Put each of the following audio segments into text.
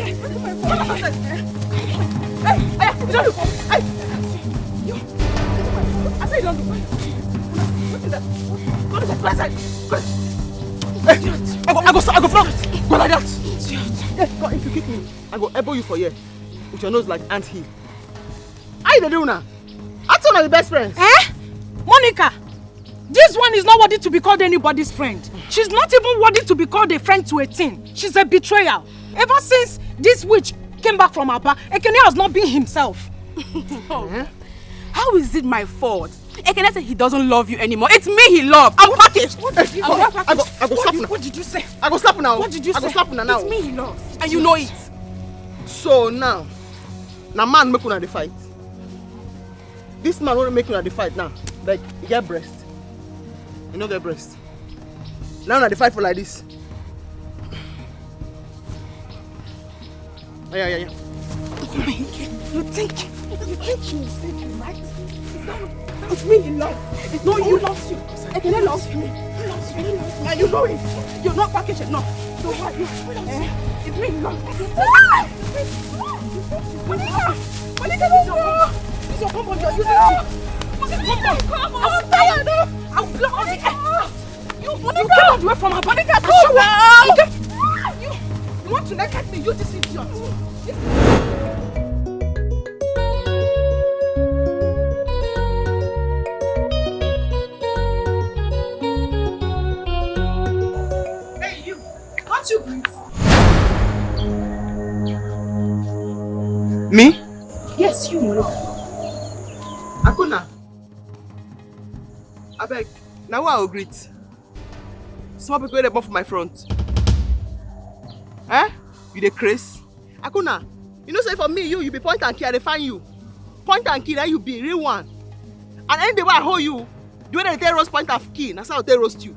You don't look. I say you don't look. What is that? Go to the side. I go front. Go like that. Yes, God, if you kick me, I go elbow you for here. With your nose like ant heel. How you do now? I told her the best friends. Monica, this one is not worthy to be called anybody's friend. She's not even worthy to be called a friend to a teen. She's a betrayal. Ever since this witch came back from Abba, Ekene has not been himself. How is it my fault? Ekene said he doesn't love you anymore. It's me he loves. I'm packaged. I go slap now. What did you say? I go slap now. What did you say? I go slap now. It's me he loves. And you know it. So now man make una the fight. This man won't make una the fight now. Like, you get breast. You no get breast. Now una the fight for like this. Yeah. You think you will save him, right? It's me he loves. It's not you loves you. Ekene loves you. He loves you. And you know it. You're not packaged enough. So what? It's me he loves. Monica, this your combo. You're using it. Come on. I'm tired. I'll block on the air. You cannot do it from her. Monica, you want to naked me? You this idiot. Hey, you. Can't you breathe? Me? Yes, you, Monica. Akuna. I beg. Now I will greet. Small people they born for my front. You the craze? Akuna, you know say for me, you be point and key, I define you. Point and key, then you be real one. And any day when I hold you, the way they take roast point and key, that's how they roast you.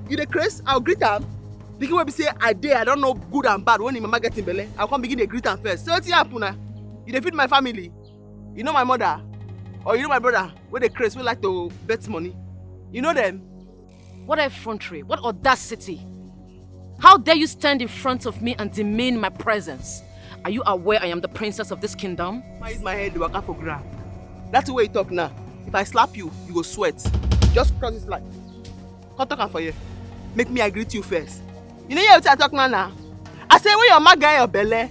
You the craze? I'll greet them. The key will be say I don't know good and bad when mama get in belly. I'll come begin to greet them first. So what's Akuna? You dey feed my family. You know my mother. Or you know my brother, where they craze, we like to bet money. You know them? What effrontery, what audacity. How dare you stand in front of me and demean my presence? Are you aware I am the princess of this kingdom? I use my head to work out for ground. That's the way you talk now. If I slap you, you go sweat. Just cross this line. Come talk for you. Make me I greet you first. You know what I talk now? I say when your man get your belly,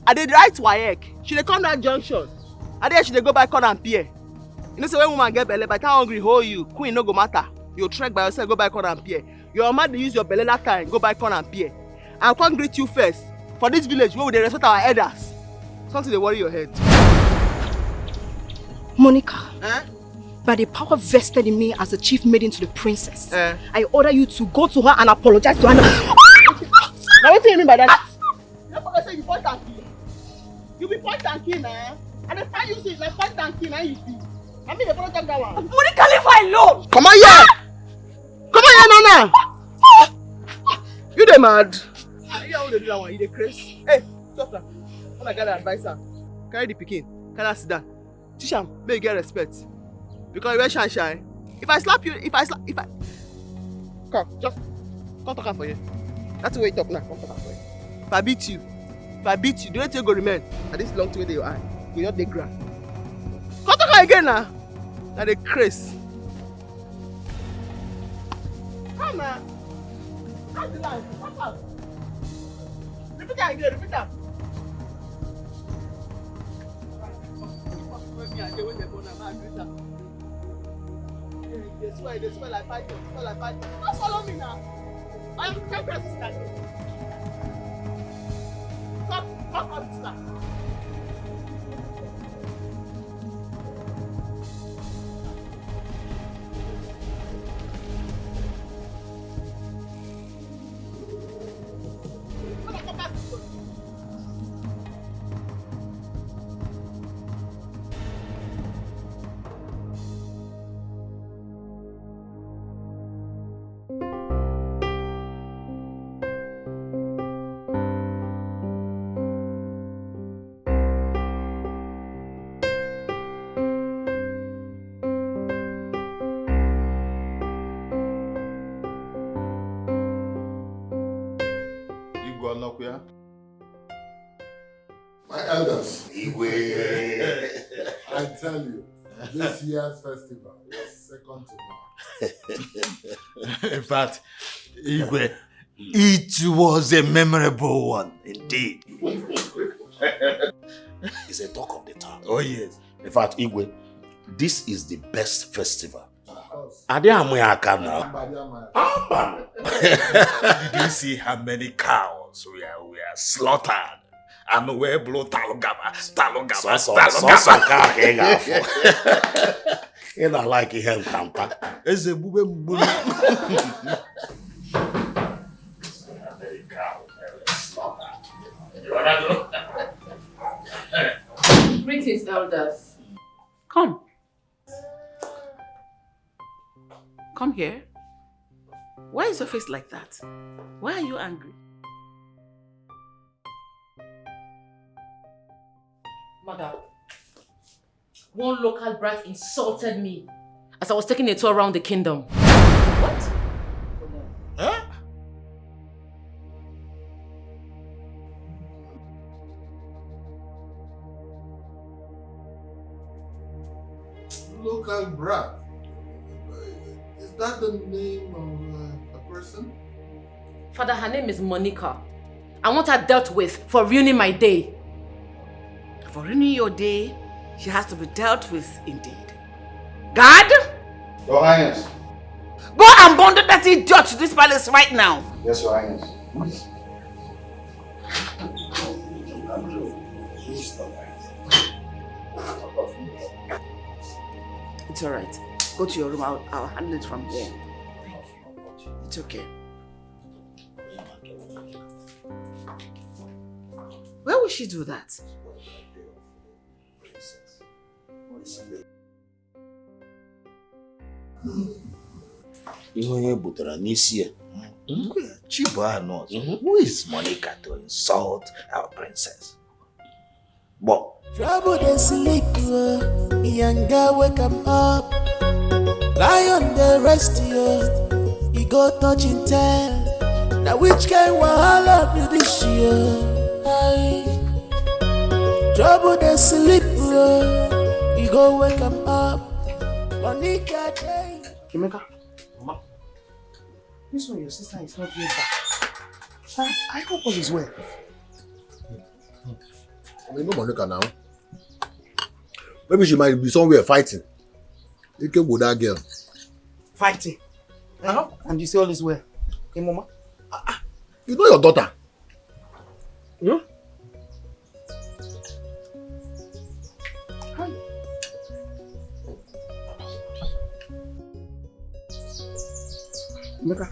I did right WAEC. She dey come that junction. I did she dey go by corner and pier. You know say when woman get belly, by the time hungry hold you, queen no go matter. You trek by yourself, go by corner and pier. Your man dey use your belly that time, go by corner and pier. I come greet you first. For this village, where we dey respect our elders. Something dey worry your head. Monica, by the power vested in me as the chief maiden to the princess, I order you to go to her and apologize to her. Now what do you mean by that? You know say you point and kill. You be point and kill now. And the time you see like point and kill now you see. I mean the follow talk that one. Monica, leave her alone. Come on here! Come on here now. You dey mad? You know how they do that one, you dey crazy. Hey, stop now. All I gotta advise her. Carry the pikin, carry her sit down. Teach am, make you get respect. Because you wear shine. If I slap you, come, just come talk am for you. That's the way you talk now, come talk am for you. If I beat you, the way you go remain at this long way to your eye, you not dey ground. Come talk am again now. Now they crazy. Come now. How's the line? What's up? Repeat that again, repeat that. They swear like python, Don't follow me now. I am can't sister. Stop on sister. I tell you, this year's festival was second to none. In fact, Igwe, it was a memorable one indeed. It's a talk of the town. Oh yes. In fact, Igwe, this is the best festival. Did you see how many cows we are slaughtered? And we blow talogaba. You don't like him, Tampa. It's a bube. Greetings, elders. Come. Come here. Why is your face like that? Why are you angry? Mother, one local brat insulted me as I was taking a tour around the kingdom. What? Huh? Local brat. Is that the name of a person? Father, her name is Monica. I want her dealt with for ruining my day. For ruining your day, she has to be dealt with indeed. Guard! Your Highness. Go and bundle that idiot to this palace right now. Yes, Your Highness. It's alright. Go to your room. I'll handle it from here. It's okay. Where will she do that? Who is Monica to insult our princess? But trouble they sleep, young girl wake up. Lion the rest you, he go touching tail. Now which kind wahala be this year? Trouble they sleep, he go wake up. Monica day. Emeka, Mama, this one your sister is not yet back. I hope all is well. I mean, no Monica now. Maybe she might be somewhere fighting. You can with that girl. Fighting. And you say all is well. Okay, Mama? You know your daughter. Hmm? Emeka.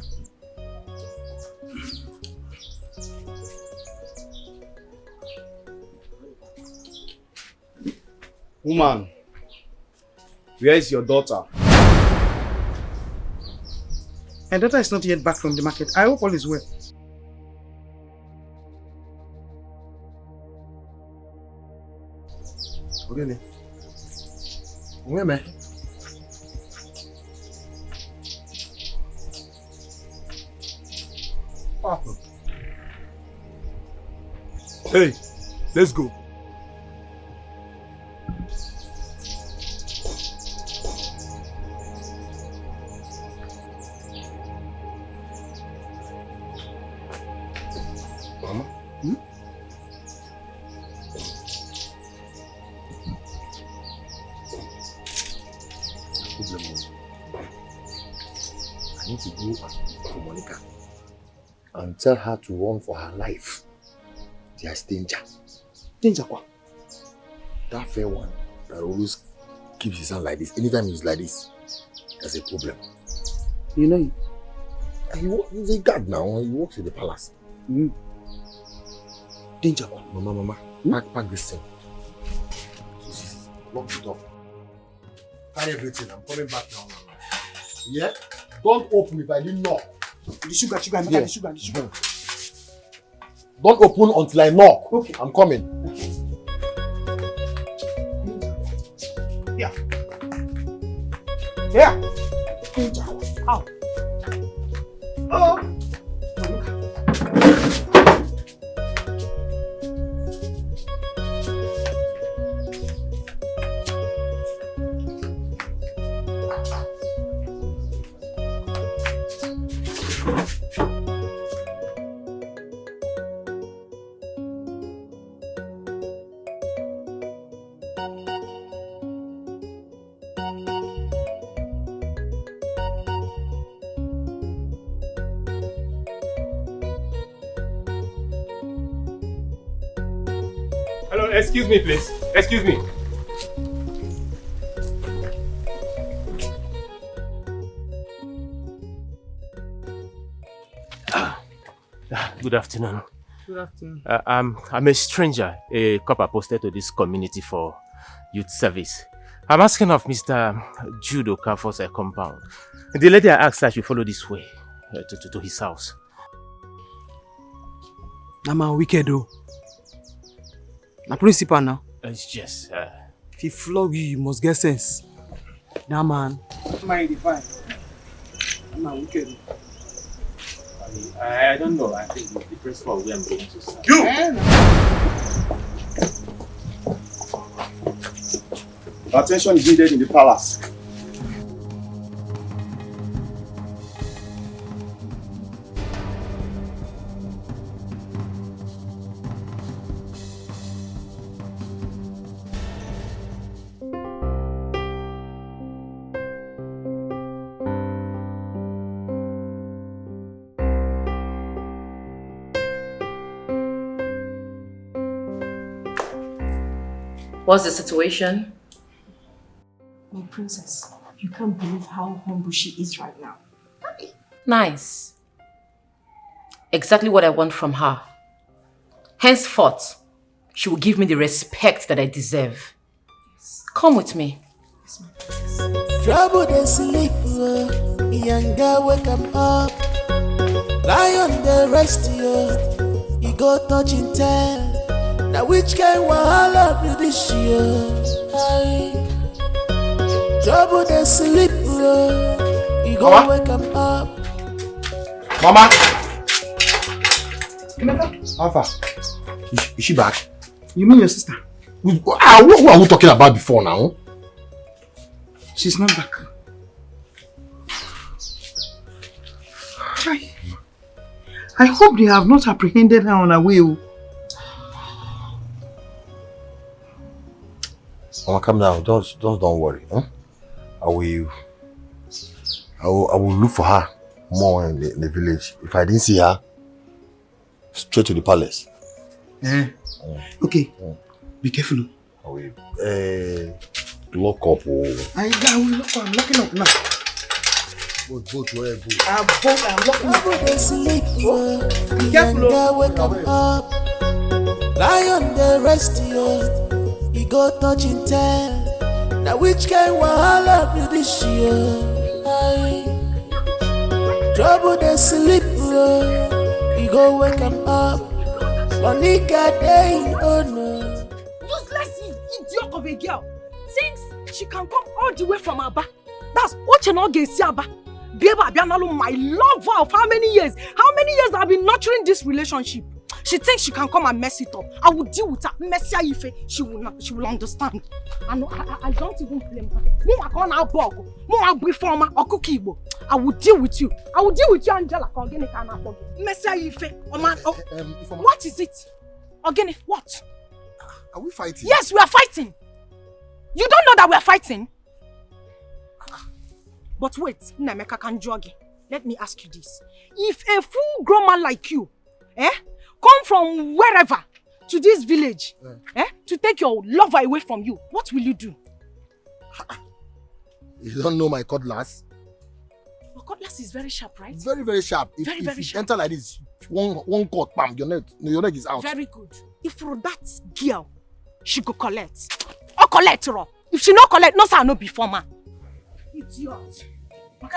Woman, where is your daughter? My daughter is not yet back from the market. I hope all is well. Okay, where man? Hey, let's go. Mama? I need to go to Monica and tell her to run for her life. There's danger. Danger what? That fair one that always keeps his hand like this. Anytime he's like this, there's a problem. You know him? He's a guard now. He works in the palace. Danger what? Mama, pack this thing. See, lock the door. Carry everything. I'm coming back now. Yeah? Don't open if I didn't knock. The sugar, Yeah. the sugar. Don't open until I knock. Okay. I'm coming. Yeah. Yeah. Danger. Ow. Oh. Hello, excuse me, please. Excuse me. Good afternoon. Good afternoon. I'm a stranger, a copper posted to this community for youth service. I'm asking of Mr. Jude Okafor's compound. The lady I asked that you follow this way to his house. I'm a wicked though. My principal now. Yes. If he flog you, you must get sense. That man. Mind the fine. I'm a wicked. I don't know. I think the principal where I'm going to serve. You! Attention is needed in the palace. What's the situation? My princess, you can't believe how humble she is right now. Nice. Exactly what I want from her. Henceforth, she will give me the respect that I deserve. Come with me. Trouble they sleep, young girl wake up. Lion they rest, you go touching tail. Now which kind wahala be this year? Trouble they sleep, you go Mama? wake up. Mama! Alpha, is she back? You mean your sister? What are we talking about before now? She's not back. I hope they have not apprehended her on her way. Mama, calm down. Don't worry. Huh? I will look for her more in the village. If I didn't see her, straight to the palace. Okay. Be careful. I will lock up. I will lock up. I'm locking up now. Both where both. I'm locking up. Trouble they sleep, Be young careful. girl wake up. Lion they rest, you go touching tail. Now which kind wahala be this year? Trouble they sleep, you go wake up. Monica day, oh no. Useless idiot of a girl. Thinks she can come all the way from Aba. That's Ochenoge Siaba. Beba Abianalu, my lover of how many years? How many years I've been nurturing this relationship? She thinks she can come and mess it up. I will deal with her. Messia Ife, she will not. She will understand. And I don't even blame her. Mama can now bog. Mama before ma or cookie. I will deal with you. I will deal with you, Angela. Ogene can now bog. Messia Ife. What is it? Ogene, what? Are we fighting? Yes, we are fighting. You don't know that we are fighting? But wait, Nemeka Kanjogi. Let me ask you this. If a full-grown man like you, come from wherever to this village, to take your lover away from you, what will you do? You don't know my cutlass? Your cutlass is very sharp, right? Very, very sharp. If Very you sharp. enter like this, one cut, bam, your leg is out. Very good. If for that girl, she go collect. Or collect her. If she no collect, no sir, no before man. Idiot. I will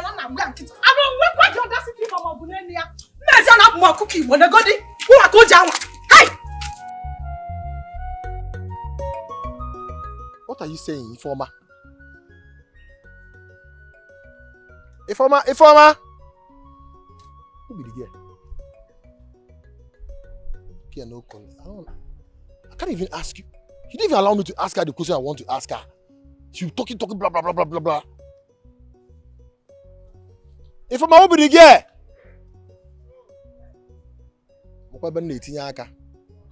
wait for the audacity from Obunenia. Mezi na more cookie when I go di. Who are go down? Hey! What are you saying, Informer? Informer! Who be the girl? Girl, no call. I can't even ask you. You didn't even allow me to ask her the question I want to ask her. She talking, blah, blah, blah, blah, blah, blah. Informer, who be the girl?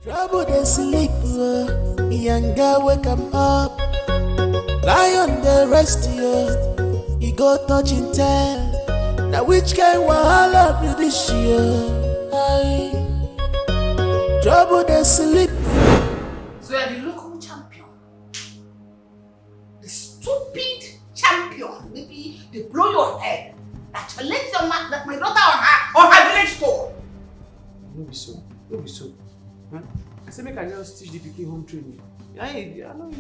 Trouble they sleep, young girl wake up. Lion the rest yo, he go touch in tail. Now which kind wahala be this year? Aye. Trouble they sleep. So you're the local champion. The stupid champion. Maybe they blow your head. That challenge your man, that my daughter on her village store. No be so. No be so. Huh? I say make I just teach the pikin home training. I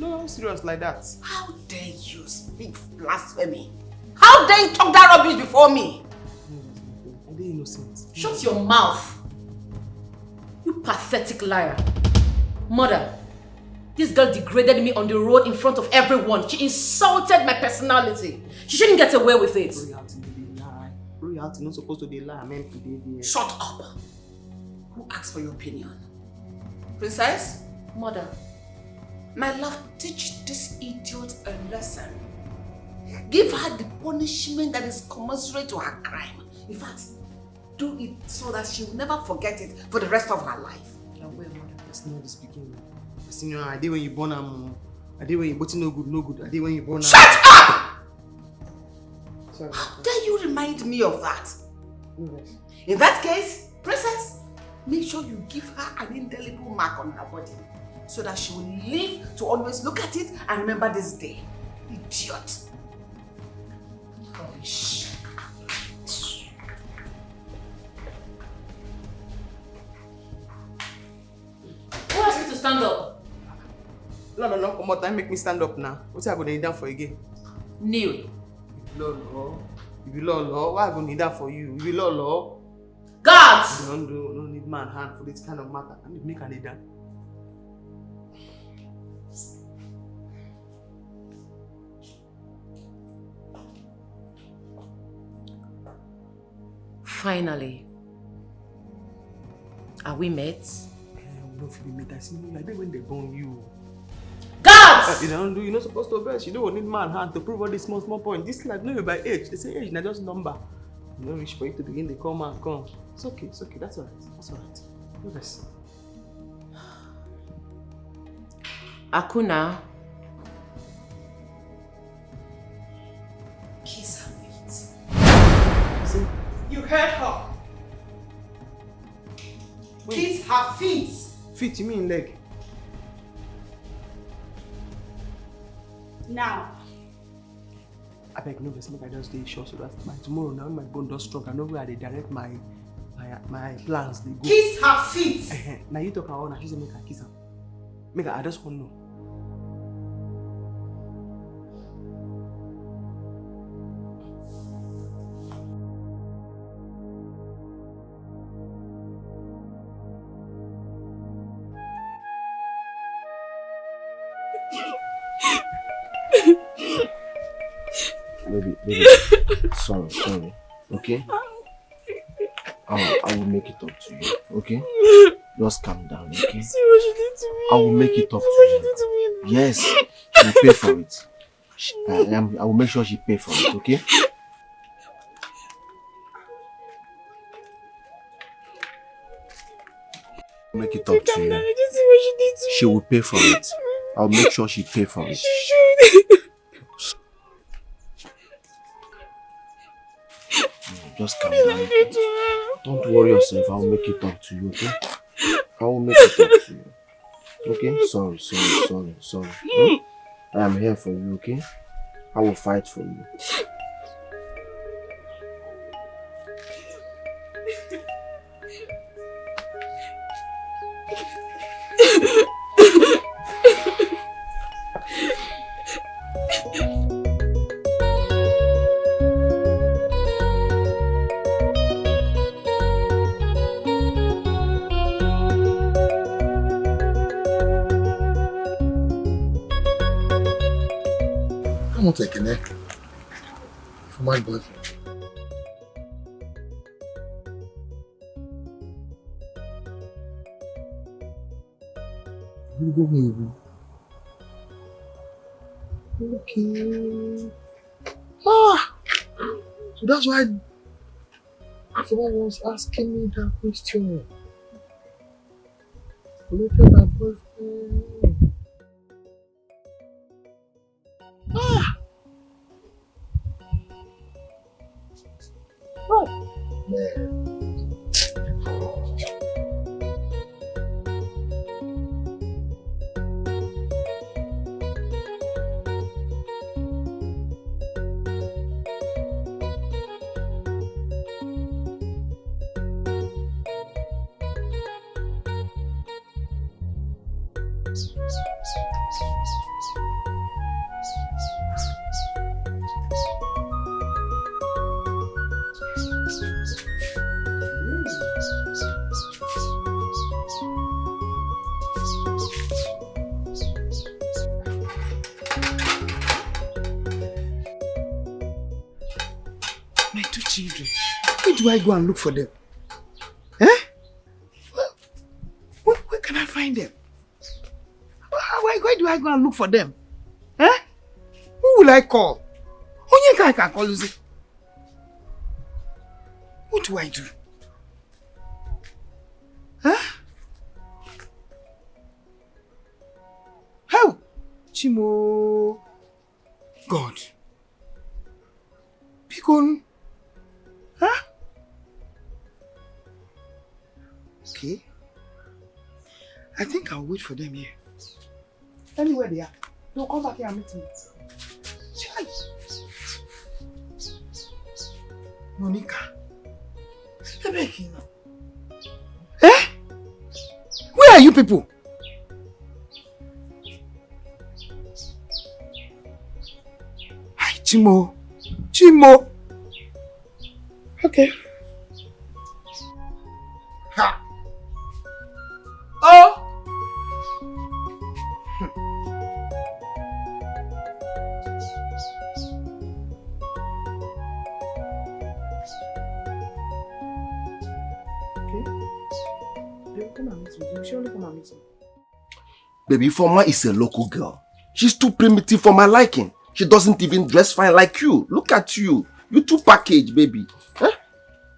know I'm serious like that. How dare you speak blasphemy? How dare you talk that rubbish before me? I dey innocent. Shut your mouth. You pathetic liar. Mother, this girl degraded me on the road in front of everyone. She insulted my personality. She shouldn't get away with it. Royalty dey lie. Royalty not supposed to dey lie. I meant to dey there. Shut up. Who asked for your opinion? Princess? Mother. My love, teach this idiot a lesson. Give her the punishment that is commensurate to her crime. In fact, do it so that she will never forget it for the rest of her life. That's not the speaking. Senior, I did when you born I did when you but no good. I did when you born Shut up! Sorry. How dare you remind me of that? Yes. In that case, Princess, make sure you give her an indelible mark on her body so that she will live to always look at it and remember this day. Idiot. Rubbish. Who asked you to stand up? No, come on, time make me stand up now. What's I gonna need down for again? Kneel. You be law. Why I gonna need that for you? You be law. Guards! No need man hand for this kind of matter. I need make a need that. Finally. Are we mates? We don't feel mate. I see you like that when they born you. Guards! You're not supposed to rest. You don't need man hand to prove all these small point. This life, no by age. They say age, not just number. You don't reach for you to begin, they come and come. It's okay, that's alright. No rest. Akuna. Kiss her feet. See? You heard her. Wait. Kiss her feet. Feet, you mean leg? Now. I beg no vex, make I just stay sure so that by tomorrow now when my bone does strong, I know where they direct my plans they go. Kiss her feet. Now you talk about now, she say make her kiss her. Make her, I just want to know. Baby, sorry, okay? I will make it up to you, okay? Just calm down, okay? See what she did to me. I will make it up to What you. she did to me. Yes, she will pay for it. I will make sure she pay for it, okay? Make it up to you. I just see what she did to me. She will pay for it. I'll make sure she pay for it. She should. Just calm down. Okay? Don't worry yourself. I'll make it up to you, okay? I will make it up to you. Okay? Sorry. I am here for you, okay? I will fight for you. I'm not taking it for my boyfriend. Okay. So that's why someone was asking me that question. Look at my boyfriend. man. My 2 children. Where do I go and look for them? Eh? Where can I find them? Why do I go and look for them? Eh? Who will I call? Only I can call Lizzy. What do I do? Huh? How? Chimo. God. Bikon. Huh? Okay. I think I'll wait for them here. Anywhere they are, they'll come back here and meet me. Chai. Monica. Eh? Where are you people? Hi, Chimo. Chimo. Okay. Ha. Oh. Come and meet me. You surely come and meet me. Baby, Forma is a local girl. She's too primitive for my liking. She doesn't even dress fine like you. Look at you. You too packaged, baby. Huh?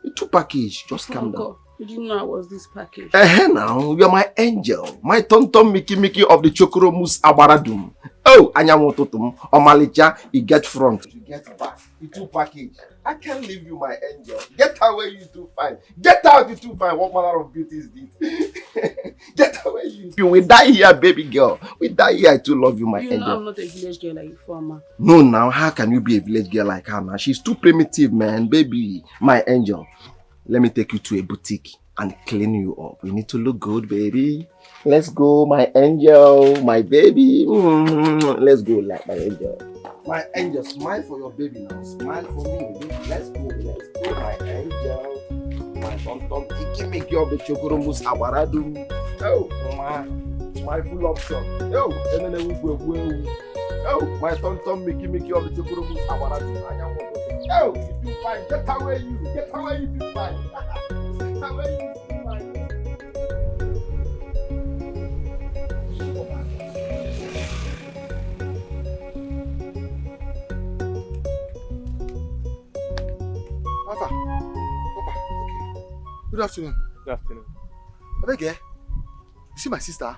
You too packaged. Just calm down. You didn't know I was this package. Now, you're my angel. My tonton Mickey of the Chokoro Mus Abaradum. Oh, Anyamototum. Omalicha, you get front. You get back. You too packaged. I can't leave you, my angel. Get away, you too fine. Get out, you too fine. What manner of beauty is this? Get away, you. We die here, baby girl. We die here. I too love you, my angel. You know I'm not a village girl like you, Forma. No, now, how can you be a village girl like her now? She's too primitive, man. Baby, my angel. Let me take you to a boutique and clean you up. You need to look good, baby. Let's go, my angel, my baby. Let's go, like my angel. My angel, smile for your baby now. Smile for me, baby. Let's go, my angel. My tonton, make you of the Chokoromus Awaradu. Oh, my full option. Oh, and then we go. Oh, my tonton, make you of the Chokoromus Awaradu. Oh, you too fine. Get away, you. Get away, you too fine. Get away, you too fine. Papa. Okay. Good afternoon. Good afternoon. Abege, you see my sister?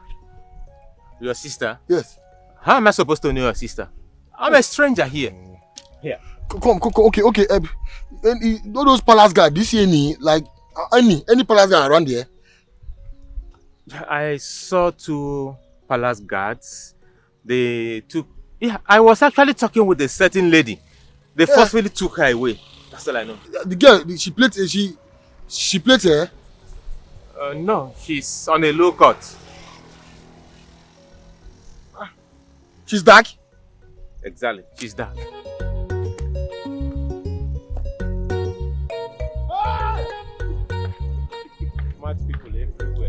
Your sister? Yes. How am I supposed to know your sister? I'm a stranger here. Here. Come, okay. All those palace guys, do you see any palace guy around here? I saw 2 palace guards. They took... Yeah, I was actually talking with a certain lady. They forcefully took her away. That's all I know. The girl, she played her? No, she's on a low cut. She's dark? Exactly, she's dark. Mad people everywhere.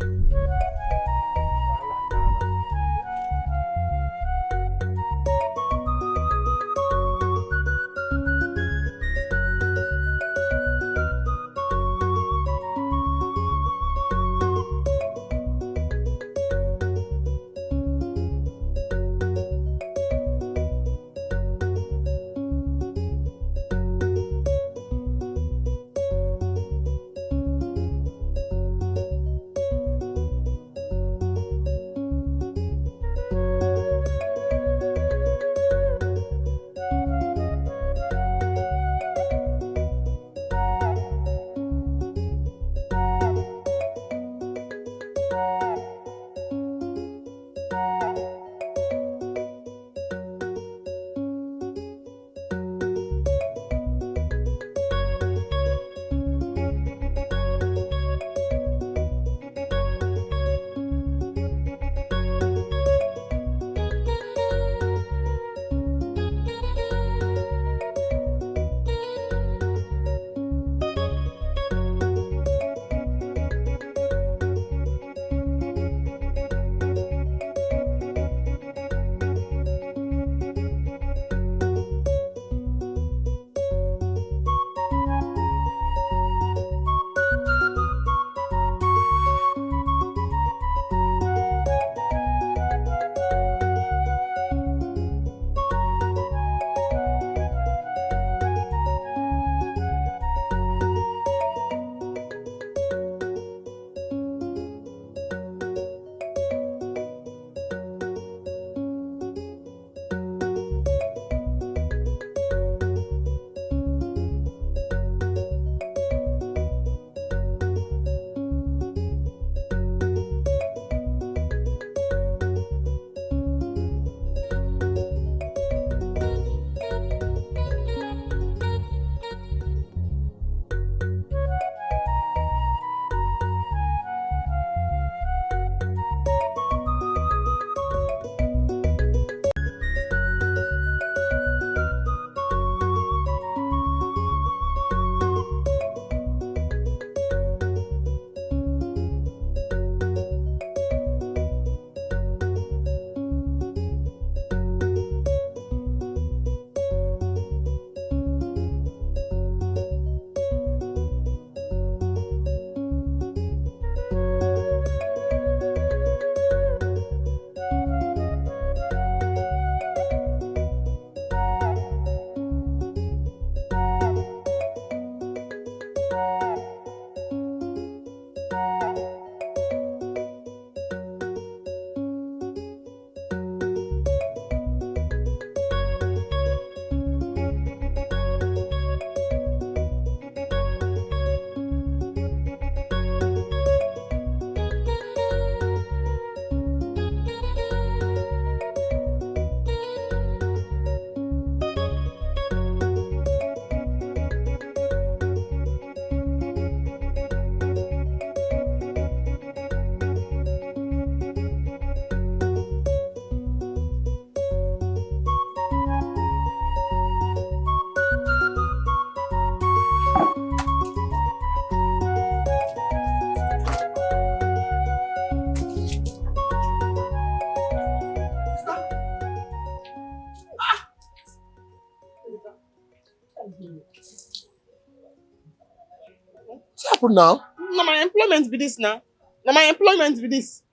What's happened now? Now my employment be this now. Now my employment be this.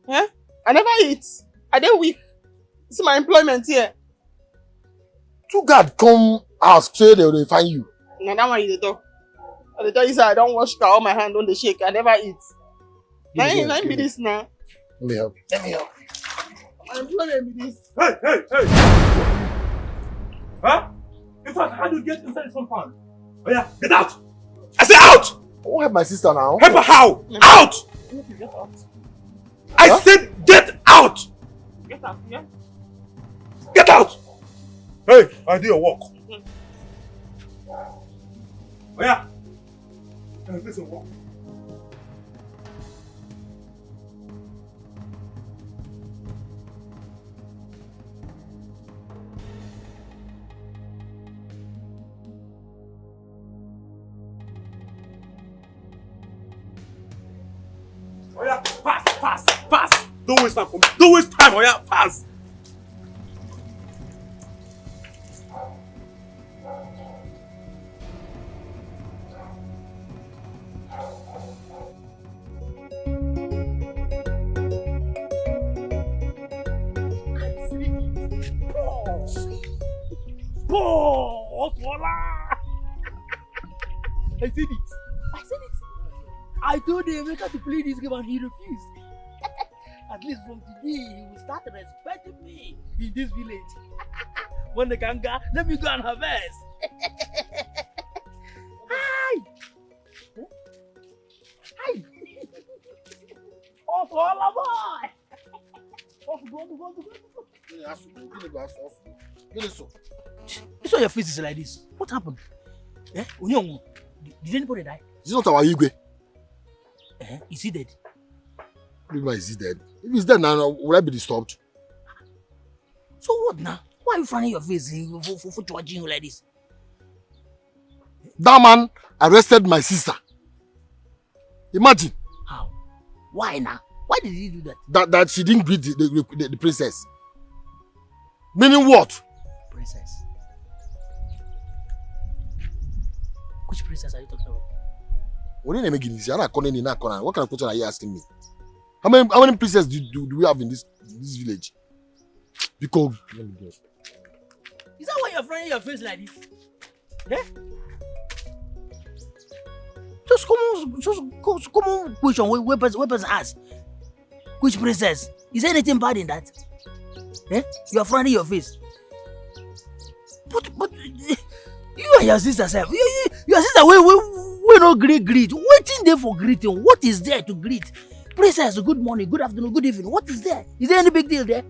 Eh? I never eat. I dey weak. See my employment here. Two guards come ask, say they will find you. Now that one you dey talk. I dey tell you say I don't wash car, all my hand on the shake. I never eat. Now be this now. Let me help. Let me help. My employment be this. Hey! Huh? In fact, how do you get inside this compound? Oh yeah, get out! I say out! I won't help my sister now. Help her how? Out! Get out. I said get out! Get out, yeah? Get out! Hey, I do your work. Oh yeah. This will work. Oh yeah, pass. Don't waste time for me. Don't waste time. Oh yeah, pass. I said it. I told Emeka to play this game and he refused. At least from today, he will start respecting me in this village. When the ganga, let me go and harvest. Hi! Hi! Off all boy! You saw your face is like this. What happened? Eh? Did anybody die? Is this not our Igwe? Is he dead? Is he dead? If he's dead now, will I be disturbed? So what now? Why are you frowning your face for judging you like this? That man arrested my sister. Imagine. How? Why now? Why did he do that? That she didn't greet the princess. Meaning what? Princess? Which princess are you talking about? What kind of question are you asking me? How many princesses do we have in this village? Because let me guess. Is that why you're frowning your face like this? Yeah? Just come on question where person ask. Which princess? Is there anything bad in that? Eh? You are frowning your face. But you and your sister self. Your sister we no greet. Waiting there for greeting. What is there to greet? Princess, good morning, good afternoon, good evening. What is there? Is there any big deal there?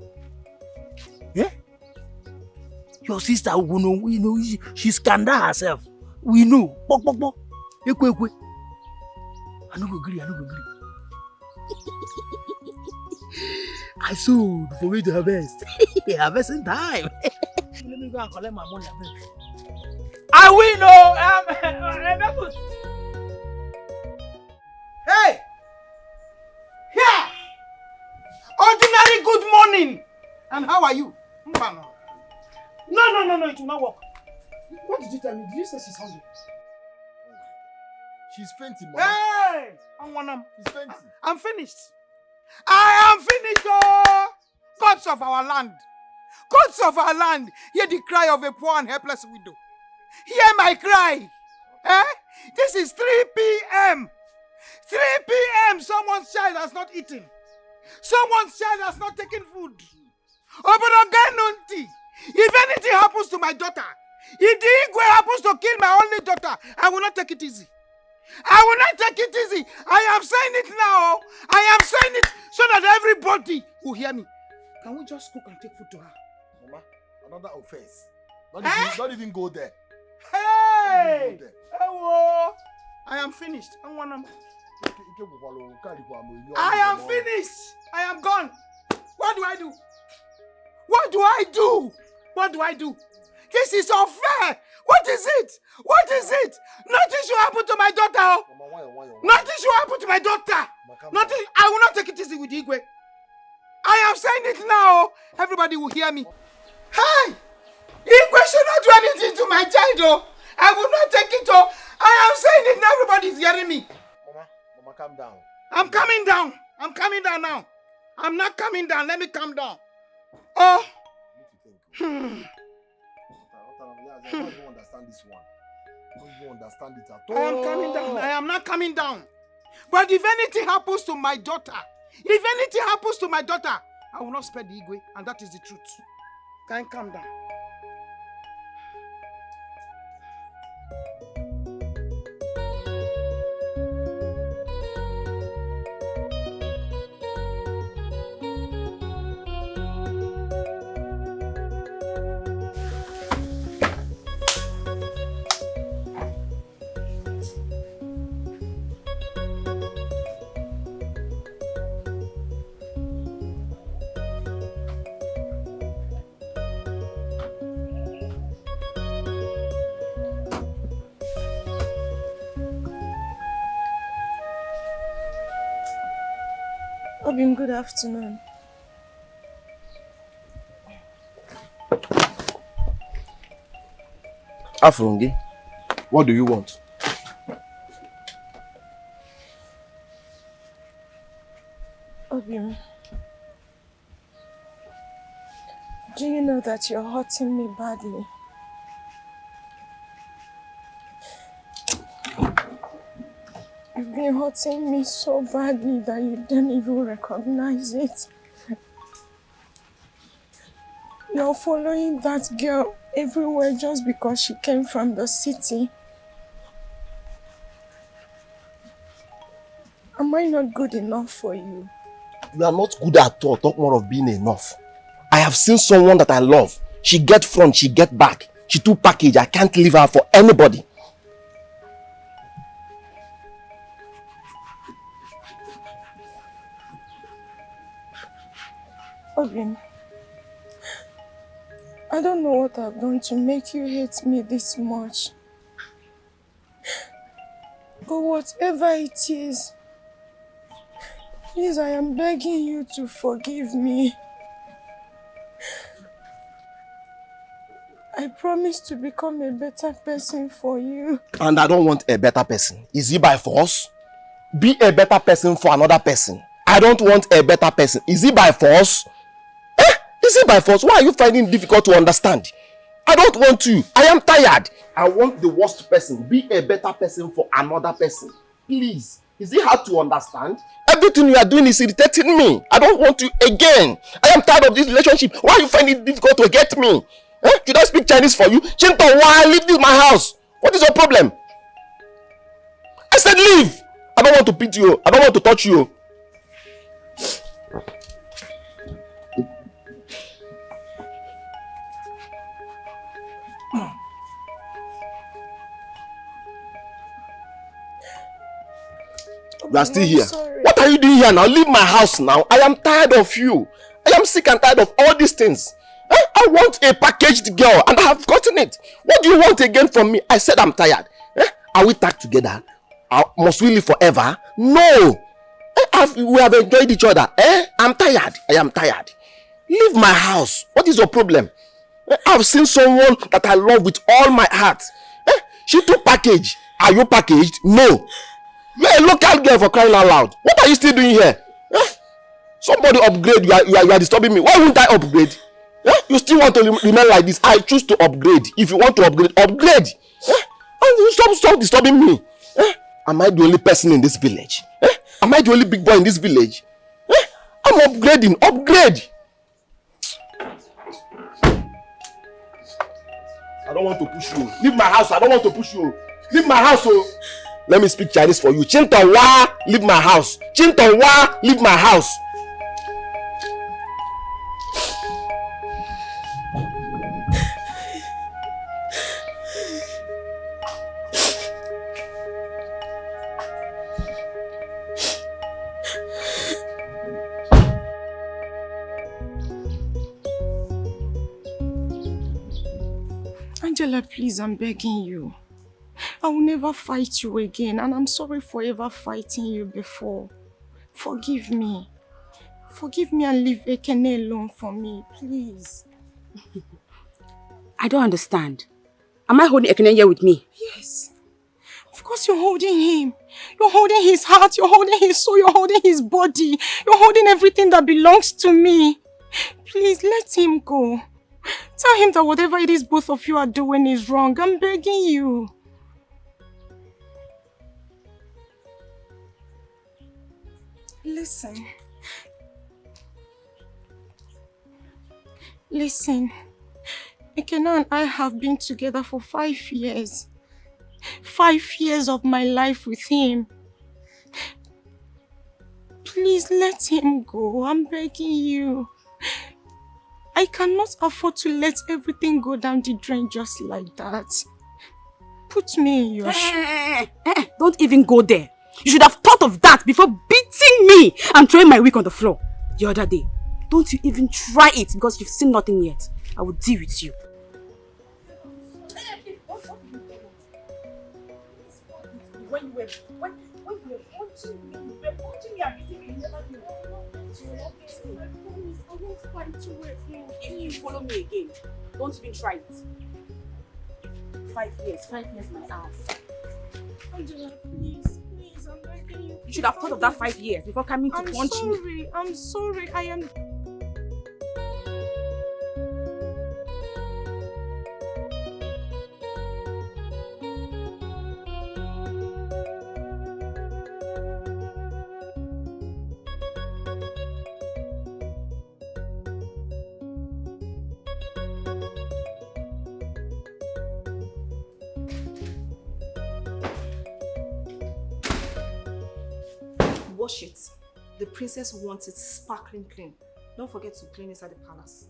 Yeah? Your sister, she scandal herself. We know. Bok. Ekwe. I no go agree. I sold for me to harvest. Harvesting time. Let me go and collect my money. I will know. Hey! Here! Ordinary good morning! And how are you? No, it will not work. What did you tell me? Did you say she's hungry? She's fainting, Mama. Hey! She's fainting. I'm finished. I am finished, oh! Gods of our land. Gods of our land, hear the cry of a poor and helpless widow. Hear my cry. Eh? This is 3 p.m. 3 p.m. Someone's child has not eaten. Someone's child has not taken food. If anything happens to my daughter, if the Igwe happens to kill my only daughter, I will not take it easy. I will not take it easy. I am saying it now. I am saying it so that everybody will hear me. Can we just cook and take food to her? Mama, another offense. Don't even go there. Hey! Hello! I am finished. I am finished. I am gone. What do I do? What do I do? What do I do? This is unfair. What is it? What is it? Nothing should happen to my daughter. Nothing should happen to my daughter. Nothing. I will not take it easy with Igwe. I am saying it now. Everybody will hear me. Hey! Igwe should not do anything to my child. I will not take it. Oh, I am saying it. Everybody is hearing me. Mama, calm down. I'm coming down. I'm coming down now. I'm not coming down. Let me calm down. Oh. I don't even understand this one. I don't even understand it at all. I am coming down. I am not coming down. But if anything happens to my daughter, I will not spare the Igwe, and that is the truth. Can you calm down? Obim, good afternoon. Afrongi, what do you want? Obim, do you know that you're hurting me badly? You've been hurting me so badly that you don't even recognize it. You're following that girl everywhere just because she came from the city. Am I not good enough for you? You are not good at all. Talk more of being enough. I have seen someone that I love. She get front, she get back. She too package. I can't leave her for anybody. Obim, I don't know what I've done to make you hate me this much. But whatever it is, please, I am begging you to forgive me. I promise to become a better person for you. And I don't want a better person. Is it by force? Be a better person for another person. I don't want a better person. Is it by force? Is it by force? Why are you finding it difficult to understand? I don't want to. I am tired. I want the worst person. Be a better person for another person. Please. Is it hard to understand? Everything you are doing is irritating me. I don't want you again. I am tired of this relationship. Why are you finding it difficult to get me? Should I speak Chinese for you? Chinto, why leave this my house? What is your problem? I said leave. I don't want to beat you. I don't want to touch you. You are still here. What are you doing here now? Leave my house now. I am tired of you. I am sick and tired of all these things. I want a packaged girl and I have gotten it. What do you want again from me? I said I'm tired. Are we tagged together? Must we live forever? No. We have enjoyed each other. I'm tired. I am tired. Leave my house. What is your problem? I've seen someone that I love with all my heart. She took package. Are you packaged? No. You're a local girl, for crying out loud. What are you still doing here? Somebody upgrade. You are disturbing me. Why wouldn't I upgrade? You still want to remain like this? I choose to upgrade. If you want to upgrade, upgrade. And you stop disturbing me. Am I the only person in this village? Am I the only big boy in this village? I'm upgrading. Upgrade. I don't want to push you. Leave my house. I don't want to push you. Leave my house. Oh. Let me speak Chinese for you. Chintawa, leave my house. Chintawa, leave my house. Angela, please, I'm begging you. I will never fight you again, and I'm sorry for ever fighting you before. Forgive me. Forgive me and leave Ekene alone for me, please. I don't understand. Am I holding Ekene here with me? Yes. Of course you're holding him. You're holding his heart, you're holding his soul, you're holding his body. You're holding everything that belongs to me. Please, let him go. Tell him that whatever it is both of you are doing is wrong. I'm begging you. Listen. Listen. Ekene and I have been together for 5 years. 5 years of my life with him. Please let him go. I'm begging you. I cannot afford to let everything go down the drain just like that. Put me in your shoes. Don't even go there. You should have thought of that before beating me and throwing my wig on the floor the other day. Don't you even try it because you've seen nothing yet. I will deal with you. When you were watching me and beating me, you never knew. I promise, I won't fight you again. If you follow me again, don't even try it. 5 years my ass. Angela, please, I'm begging you. You should have thought of that 5 years before coming to punch me. I'm sorry, I am... Wash it. The princess wants it sparkling clean. Don't forget to clean inside the palace.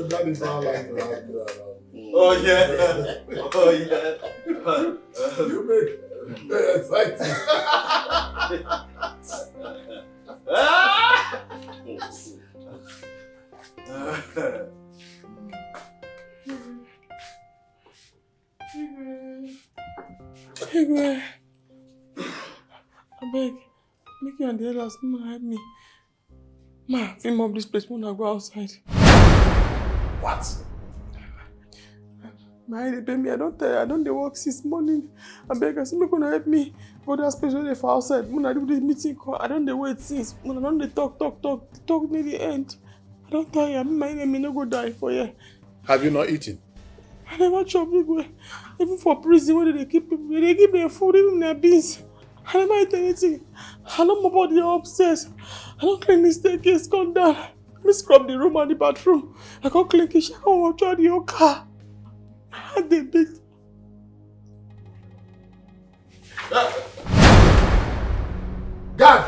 That is not like that. Oh yeah. Oh yeah. You make very exciting. Igwe, I beg, make you and the others help me. Ma, film up this place when I go outside. What? Ma, they pay me. I don't tell you. I don't work since morning. I beg, I say, make you help me. Go that space where they for outside. When I do the meeting call, I don't wait since. When I don't talk near the end. I don't tell you. My enemy no go die for you. Have you not eaten? I never chop Igwe. Even for prison where they keep people, they give their food, even their beans. I never eat anything. I don't mop out the upstairs. I don't clean the staircase, come down. I scrub the room and the bathroom. I can't clean kitchen, I can't watch out the car. I had the big. God!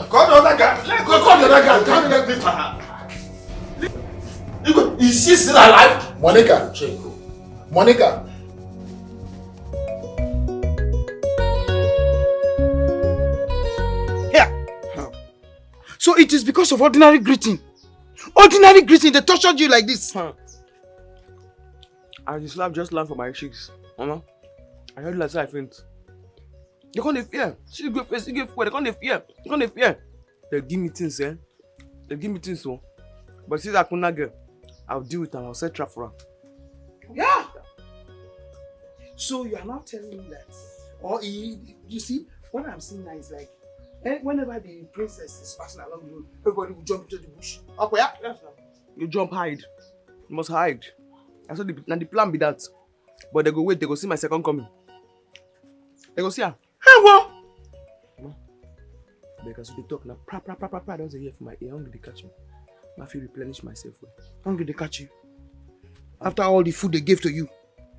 Call the other guy. Call the other guy. Is she still alive? Monica. Monica. So it is because of ordinary greeting. Ordinary greeting, they tortured you like this. I just land for my cheeks. Mama, I heard like I faint. They can't fear. She go face, they can't fear. They can't fear. They give me things, eh? They give me things, so. But see that Kuna girl, I'll deal with her. I'll set trap for her. Yeah. So you are not telling me that, or you see, what I'm seeing now is like, whenever the princess is passing along the road, everybody will jump into the bush. Okay, yeah? Yes, sir. You jump, hide. You must hide. I said the plan be that. But they go wait, they go see my second coming. I go see her. Hey, what? Because they talk now, pra, don't hear from my ear. Hungry they catch me. I feel replenish myself. Hungry they catch you. After all the food they gave to you,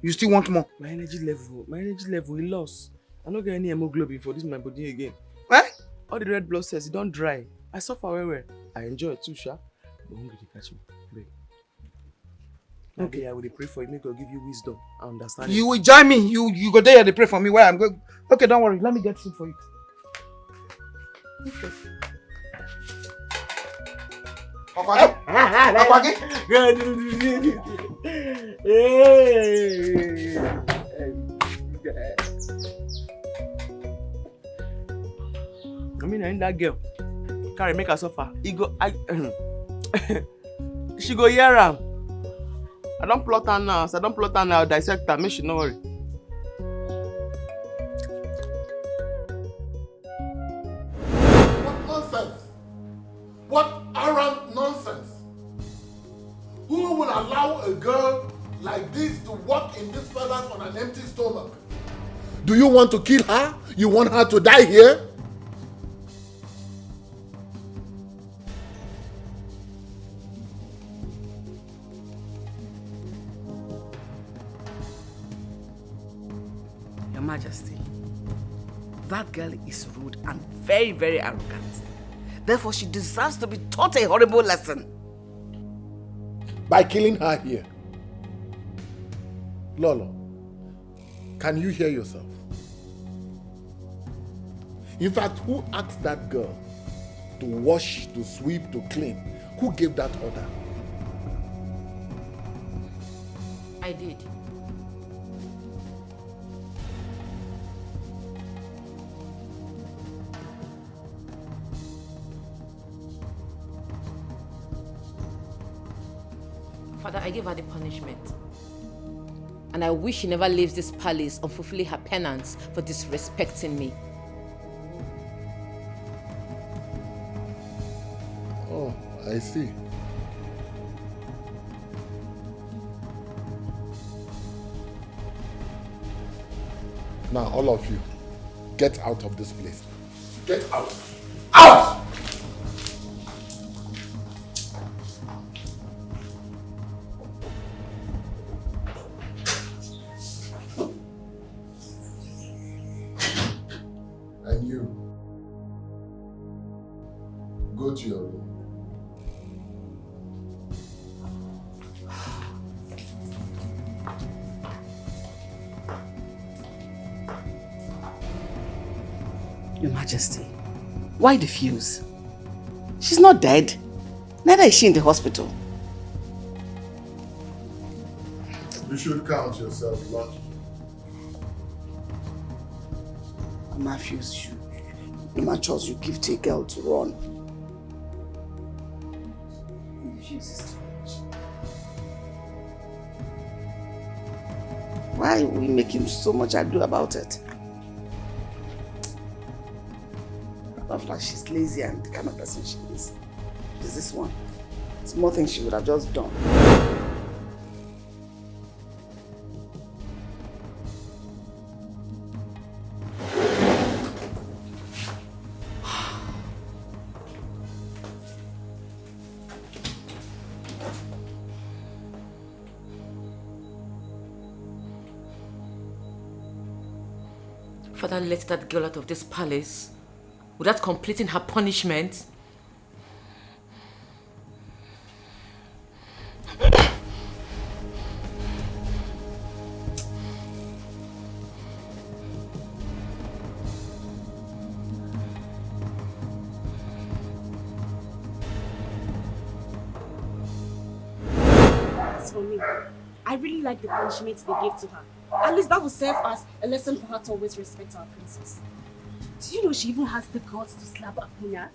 you still want more? My energy level, it lost. I don't get any hemoglobin for this my body again. Eh? All the red blood cells, it don't dry. I suffer well. I enjoy it too, sha. But hungry they catch me. Wait. Okay, I will pray for you. Make God give you wisdom and understanding. You will join me. You go there. They pray for me. Where I'm going. Okay, don't worry. Let me get food for you. Okay. I mean, I need that girl. Carry make her suffer. She go hear am. I don't plot her now. So I don't plot her now. Dissect her. Make she no worry. What nonsense? What arrant nonsense? Who will allow a girl like this to walk in this palace on an empty stomach? Do you want to kill her? You want her to die here? Your Majesty, that girl is rude and very, very arrogant. Therefore, she deserves to be taught a horrible lesson. By killing her here. Lolo, can you hear yourself? In fact, who asked that girl to wash, to sweep, to clean? Who gave that order? I did. Father, I gave her the punishment. And I wish she never leaves this palace unfulfilling her penance for disrespecting me. Oh, I see. Now, all of you, get out of this place. Get out. Out! And you, go to your room. Your Majesty, why the fuse? She's not dead. Neither is she in the hospital. You should count yourself lucky. Matthews, no matter choice you give to a girl to run. Why are we making so much ado about it? Apart from she's lazy and the kind of person she is. There's this one. Small thing she would have just done. Father, let that girl out of this palace without completing her punishment. As for me, I really like the punishment they gave to her. At least that will serve as a lesson for her to always respect our princess. Do you know she even has the guts to slap Akunya?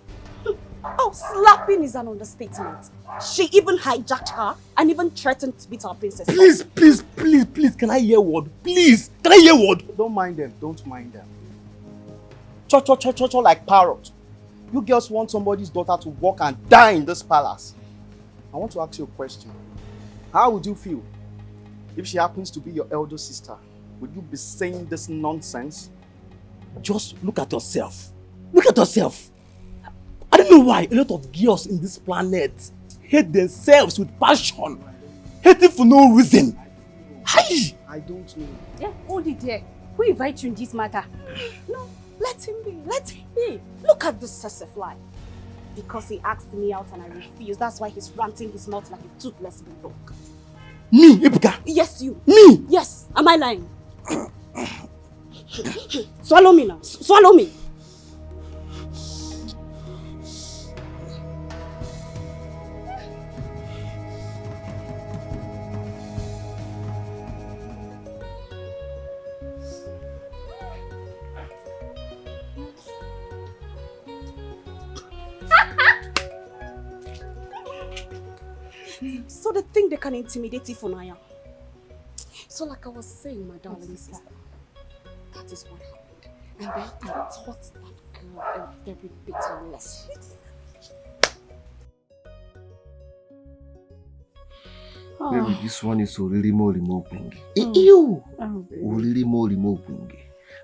Oh, slapping is an understatement. She even hijacked her and even threatened to beat our princess. Please, can I hear word? Please, can I hear word? Don't mind them, don't mind them. Cho like parrot. You girls want somebody's daughter to walk and die in this palace. I want to ask you a question. How would you feel if she happens to be your elder sister? Would you be saying this nonsense? Just look at yourself. Look at yourself. I don't know why a lot of girls in this planet hate themselves with passion. Hating for no reason. Hi! I don't know. Yeah, hold it there. Who invite you in this matter? No, let him be. Let him be. Look at this Sessefly. Because he asked me out and I refused. That's why he's ranting his mouth like a toothless bulldog. Me, Ebuka? Yes, you. Me? Yes. Am I lying? Swallow me now. Swallow me. So they think they can intimidate Ifunanya. So like I was saying, my darling sister, that is what happened. And then I taught that girl a very bitter lesson. Baby, this one is really more pungi. Ew! Really more pungi.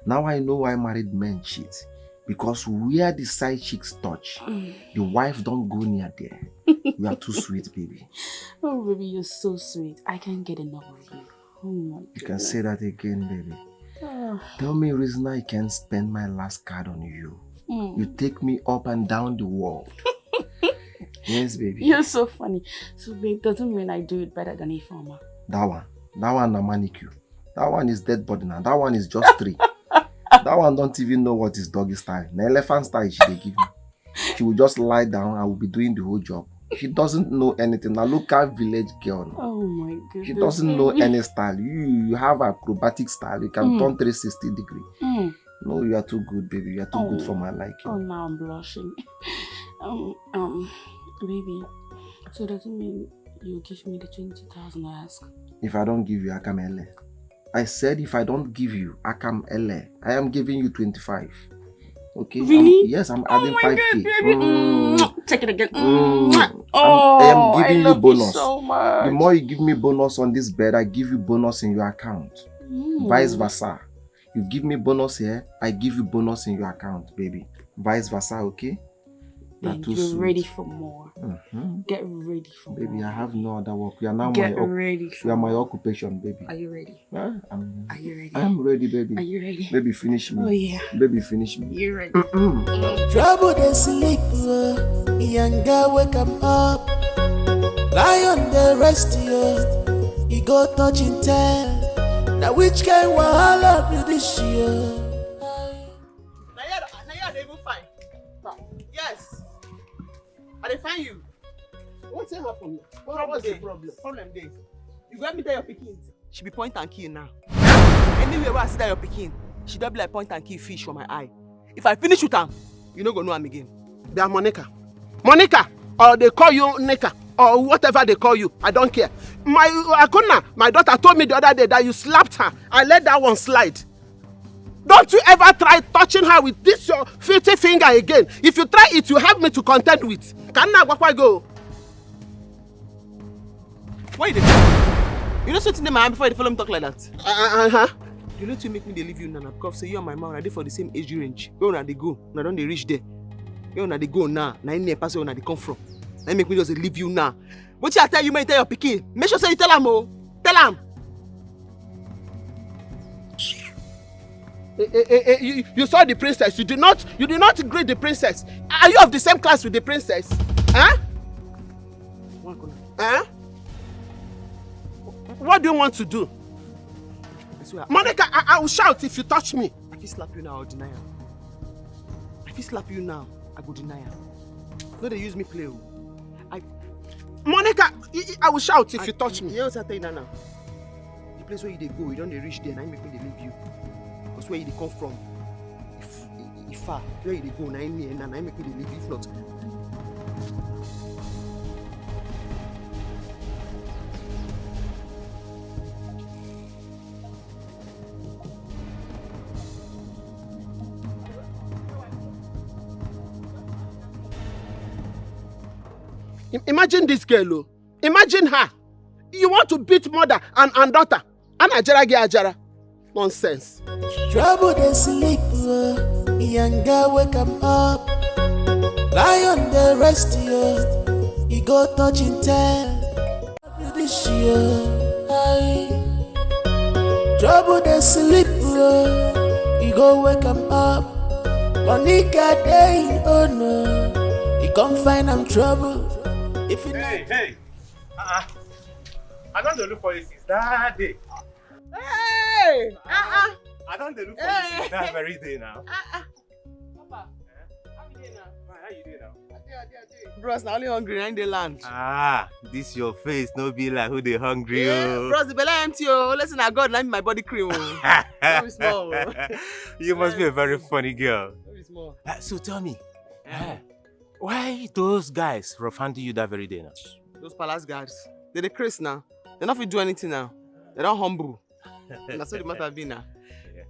Now I know why married men cheat. Because where the side chicks touch, the wife don't go near there. You are too sweet, baby. Oh, baby, you're so sweet. I can't get enough of you. Oh my God. You can say that again, baby. Oh. Tell me a reason I can spend my last card on you. You take me up and down the world. Yes, baby. You're so funny. So, babe, doesn't mean I do it better than Ifeoma. That one na manicure. That one is dead body now. That one is just 3. That one don't even know what is doggy style. The elephant style she dey give me. She will just lie down and will be doing the whole job. She doesn't know anything. Now look at village girl. Oh my goodness. She doesn't know any style. You have acrobatic style. You can turn 360 degree. No, you are too good, baby. You are too good for my liking. Oh, now I'm blushing. Baby, so does it mean you give me the 20,000 I ask? If I don't give you Akam Ele. I said if I don't give you Akam Ele, I am giving you 25. Okay? Really? Yes, I'm adding 5K. God, take it again. I am giving you bonus. You so much. The more you give me bonus on this bed, I give you bonus in your account. Vice versa. You give me bonus here, I give you bonus in your account, baby. Vice versa, okay? Then you're ready for more. Get ready for more. Baby, I have no other work. You are now ready for you are my occupation, baby. Are you ready? Are you ready? I'm ready, baby. Are you ready? Baby, finish me. Oh, yeah. Baby, finish me. You're ready. Trouble they sleep, young girl wake up. Lion they rest, he go touch in tail. Now which kind wahala be this year? Now you're even fine. Yes. I find you. What's happened? What's the problem? Problem days. You got me tell your pikin. She be point and kill now. Anywhere where I see that your pikin, she don't be like point and kill fish for my eye. If I finish with her, you no go know am again. They are Monica. Monica, or they call you Nika, or whatever they call you. I don't care. My Akuna, my daughter told me the other day that you slapped her. I let that one slide. Don't you ever try touching her with this your filthy finger again. If you try it, you have me to contend with. Can I go? Why you dey? You know something in my hand before you follow me talk like that? You know to make me dey leave you now because say you and my mom are for the same age range. Where una dey go? Una don dey reach there. Where una dey go now? Na in near pass where una dey come from. Na make me just leave you now. What I tell you, may tell your pikin. Make sure say you tell am oh. Tell am. You saw the princess. You did not greet the princess. Are you of the same class with the princess? Huh? Huh? What do you want to do? Monica, I will shout if you touch me. I can slap you now or deny her. I can slap you now, I go deny her. No, they use me play. Monica, I will shout if you touch me. You know what I tell you now? The place where you go, you don't reach there, now you make me leave you. Because where you come from, if far, where you go, now you make me leave you. If not, imagine this girl, oh. Imagine her. You want to beat mother and daughter. And Ajara. Nonsense. Trouble they sleep, young girl wake 'em up. Lion they rest, he go touch in tail. This year, trouble they sleep, he go wake 'em up. Monica day, oh no, he come find I'm trouble. If you hey, I don't look for you since that day. Hey! I don't look for you since that very day now. Papa, how you doing now? How you doing now? Bros, now only hungry in the land. This your face, no be like who they hungry. Oh. Bros, the belly empty. Oh, listen, I got my body cream. Very small. You must be a very funny girl. Very small. So tell me, why those guys rough handle you that very day now? Those palace guards, they're the Chris now. They're not fit do anything now. They're not humble. That's what the matter be now.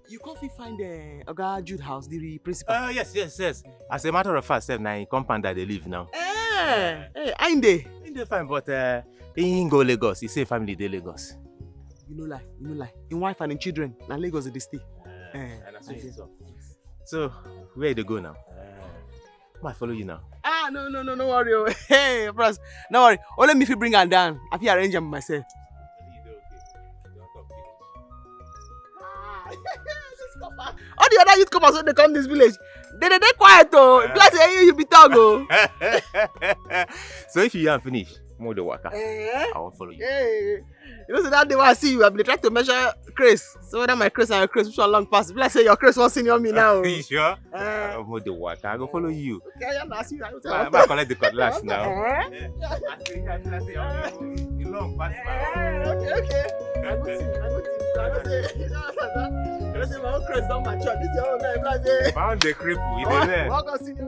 You can't find the Oga Jude house, the principal. Yes. As a matter of fact, now in compound that they live now. Hey, ain't they? Ain't they fine, but he ain't go Lagos. He say family they Lagos. You know lie. In wife and in children, now Lagos they stay. So where they go now? I follow you now. No worry. Hey, bros, no worry. Only me if you bring her down. I feel arrange them myself. All the other youth come when they come this village. They quiet though. Plus you be talk oh. So if you ain't finish, more the waka. I won't follow you. Hey. You know so that day when I see you, I've been trying to measure Chris. So whether my Chris and your Chris, which one long pass? Let's say your Chris won't senior me now. You sure? More the waka. I go follow you. Okay, I'm not you. I collect the cutlass now. I say long pass. Okay. I go see. I say my own Chris don't mature. This is your own name. Found the cripple. You did there. Walk on senior.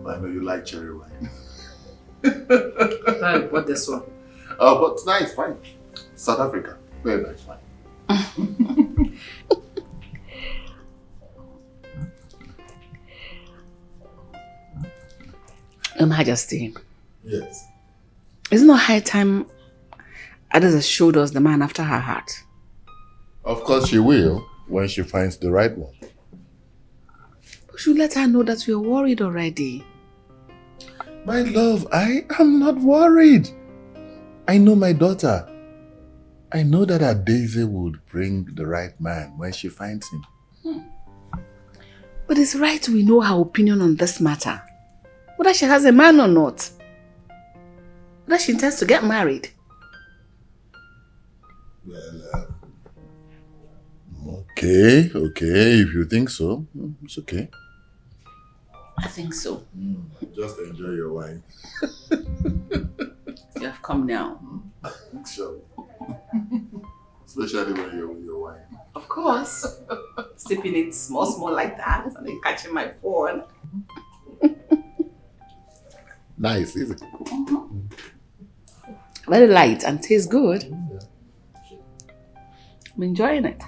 I know you like cherry wine. What this one? Oh, but it's nice, fine. South Africa, very nice wine. Your Majesty. Yes. Isn't it high time Adisa showed us the man after her heart? Of course she will, when she finds the right one. We should let her know that we are worried already. My love, I am not worried. I know my daughter. I know that her Daisy would bring the right man when she finds him. But it's right we know her opinion on this matter. Whether she has a man or not. Whether she intends to get married. Well, okay, if you think so, it's okay. I think so. Just enjoy your wine. You have come now. Sure. Especially when you're with your wine. Of course. Sipping it small like that and then catching my phone. Nice, is it? Very light and tastes good. I'm enjoying it.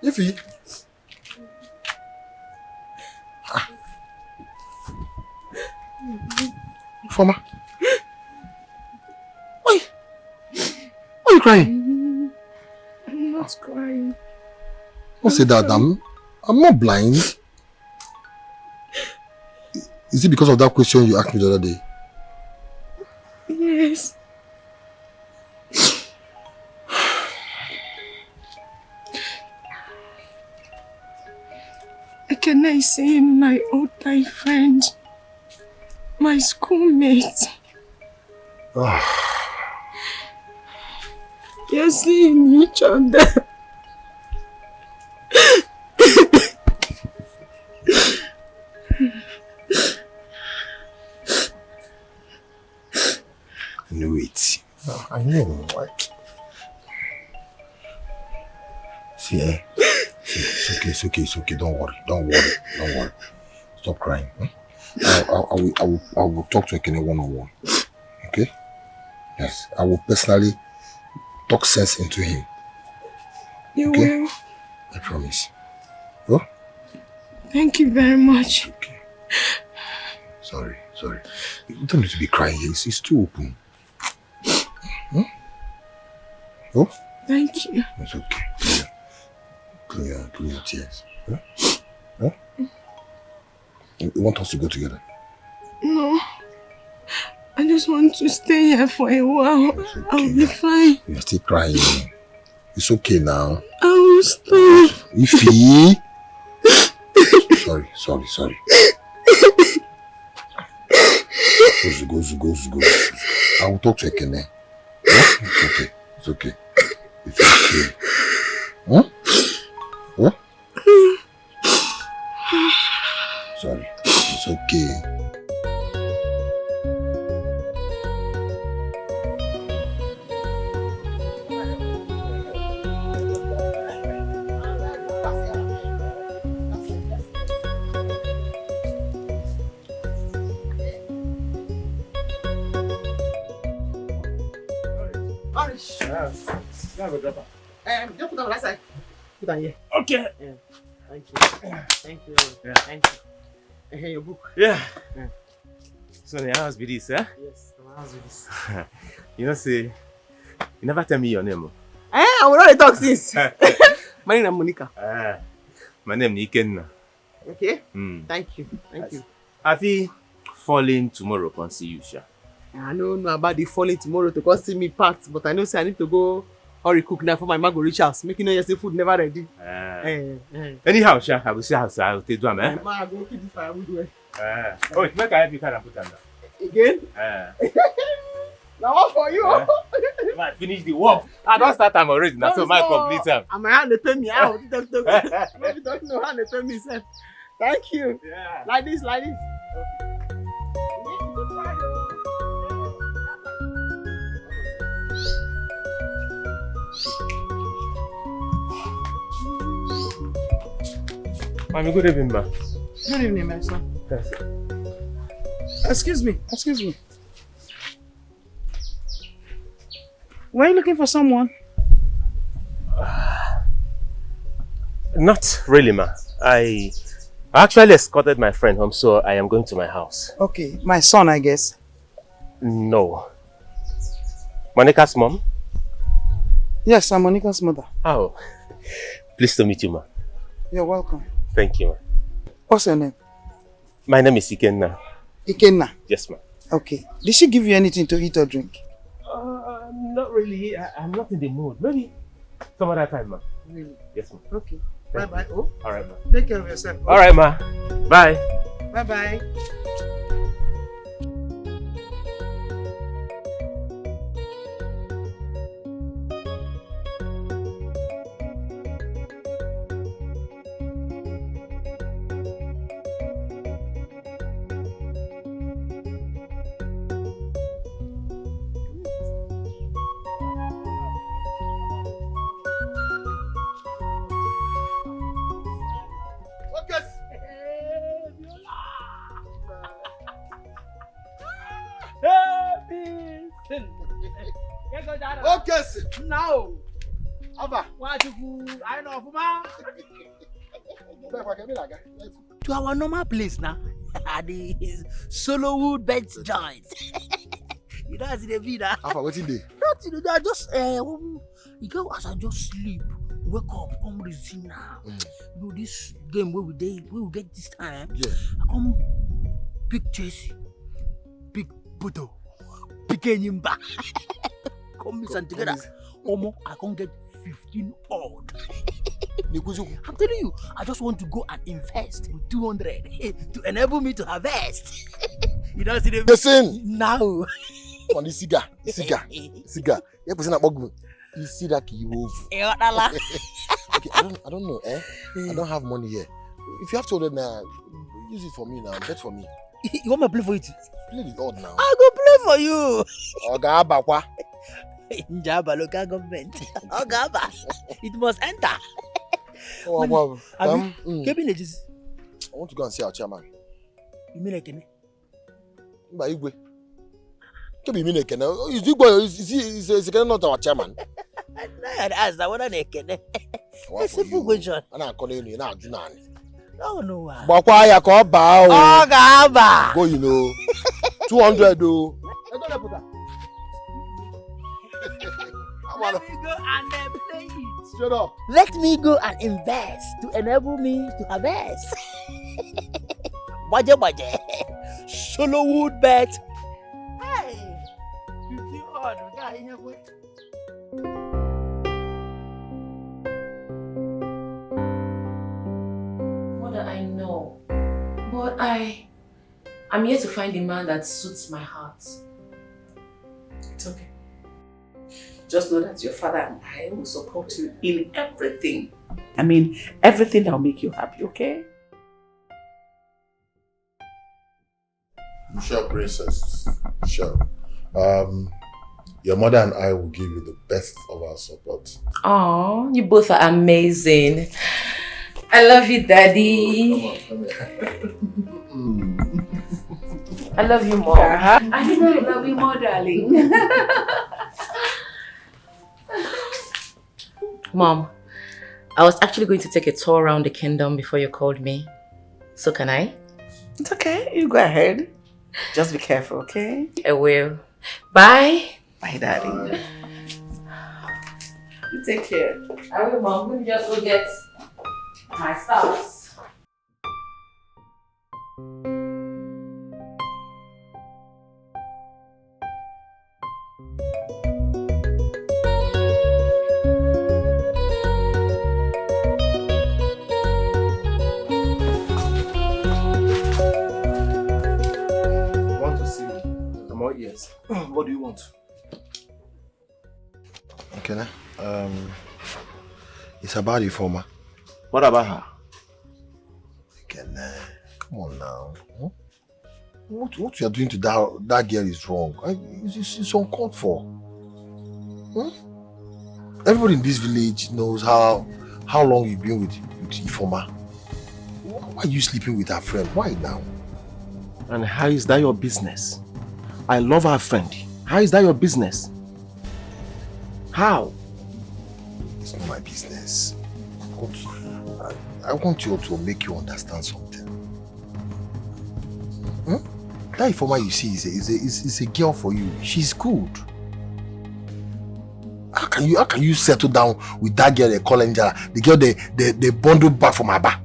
Ify. Foma. Why are you crying? I'm not crying. Don't say that, I'm not blind. Is it because of that question you asked me the other day? Yes. Can I say my old-time friend, my schoolmate? You're seeing each other. No, wait. I know. What? See, it's okay. Don't worry. Stop crying. I will talk to Ekene one-on-one. Okay? Yes, I will personally talk sense into him. You okay? will. I promise. Oh? Thank you very much. Okay. Sorry. You don't need to be crying. It's too open. Oh? Thank you. It's okay. Clean your tears. Huh? You want us to go together? No. I just want to stay here for a while. Okay. I'll be fine. You're still crying. It's okay now. I will stop. Ify. Sorry. Go. I will talk to Ekene. Huh? It's okay. Huh? Huh? Sorry. It's okay. Just put on that side. Put on here. Okay. Yeah. Thank you. Yeah. Thank you. Your book. Yeah. So the house be this, eh? Yes, the house be this. You know, say, you never tell me your name. I will not talk since. My name is Monica. My name is Ikenna. Okay. Thank you. Have you fallen tomorrow? Can see you, sure. I don't know about the falling tomorrow to come see me packed, but I know say I need to go hurry cook now for my ma go reach house. Make you know yesterday food never ready. Anyhow, sure, I will see house. I will take them, eh? Ma go keep this firewood well. Oh, make I help you kind of put them down. Again? Now what for you? I finish the work. I don't start time already. Now so my complete time. I'm hand to pay me out. Maybe don't know how to pay me, sir. Thank you. Yeah. Like this. Mami, good evening, ma. Good evening, my son. Yes. Excuse me. Were you looking for someone? Not really, ma. I actually escorted my friend home, so I am going to my house. Okay, my son, I guess. No. Monica's mom? Yes, I'm Monica's mother. Oh. Pleased to meet you, ma. You're welcome. Thank you, ma. What's your name? My name is Ikenna. Ikenna? Yes, ma. Okay. Did she give you anything to eat or drink? Not really. I'm not in the mood. Maybe some other time, ma. Really? Yes, ma. Okay. Thank Bye-bye. you. Oh. All right, ma. Take care of yourself. All right, ma. Bye. Bye-bye. Okay, sir. Now. Ava. I know, Fuma. To our normal place now. The Solowood bed joint. You know, as in the video. Alpha, what's in there? Nothing. I just you go as I just sleep, wake up, come resume now. You know this game where we get this time. Yeah. I come big Jesse, big Budo, big Enyimba. Come mix and together. Omo, I can't get 15 odd. I'm telling you, I just want to go and invest with 200 to enable me to harvest. You know, see the listen now. On the cigar. Yeah, person at Bogman. You see that key move. Okay, I don't know, eh? I don't have money here. If you have 200 now, use it for me now. Bet for me. You want me to play for it? Play the odd now. I go play for you. Ogaba kwa. Njaba local government. Ogaba. It must enter. Oh, wow. I want to go and see our chairman. You mean like Kene? Igwe. You mean like Kene? Is Igwe? Is Kene not our chairman? I asked that one on Kene. It's a simple question. I'm calling you now, Junan. Oh no. Bakwaya ko ba o. Ogaba. Go, you know. 200 though. Let me go and play it. Shut up. Let me go and invest to enable me to harvest. Budget. Solowood bet. Hey, 50 odd. Mother, I know, but I'm here to find the man that suits my heart. It's okay. Just know that your father and I will support you in everything. I mean, everything that will make you happy, okay? Sure, princess. Sure. Your mother and I will give you the best of our support. Oh, you both are amazing. I love you, Daddy. Come here. I love you, Mom. I love you more, darling. Mom, I was actually going to take a tour around the kingdom before you called me. So can I? It's okay. You go ahead. Just be careful, okay? I will. Bye. Bye, Daddy. You take care. I will, Mom. Let me just go get my stuff. Yes. What do you want? Okay, it's about the former. What about her? Okay, come on now. Huh? What you are doing to that girl is wrong. It's uncalled for. Huh? Everybody in this village knows how long you've been with Ifoma. Why are you sleeping with her friend? Why now? And how is that your business? I love her friend. How is that your business? How? It's not my business. I want you to make you understand something. That Ifoma you see is a girl for you. She's good. How can you settle down with that girl they call Angela? The girl they bundled back from Aba.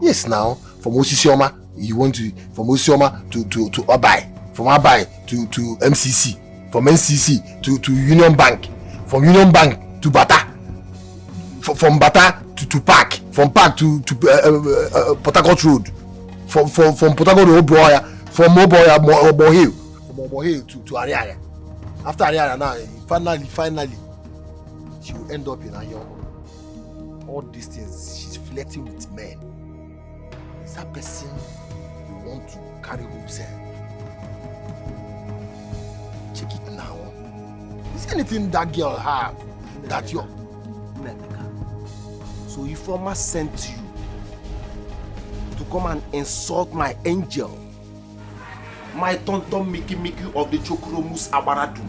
Yes, now from Osisioma. You want to from Osioma to Abai, from Abai to MCC, from MCC to Union Bank, from Union Bank to Bata, from Bata to Park, from Park to Port Harcourt Road, from Port Harcourt to Oboya, from Obohill, from Obohill to Ariara. After Ariara now, finally, she will end up in Ayo. All these things, she's flirting with men. Is that person you want to carry home, sir? Check it now. Is there anything that girl have that you're... So Ifoma sent you to come and insult my angel, my tonton Miki of the Chokromus Abaradu.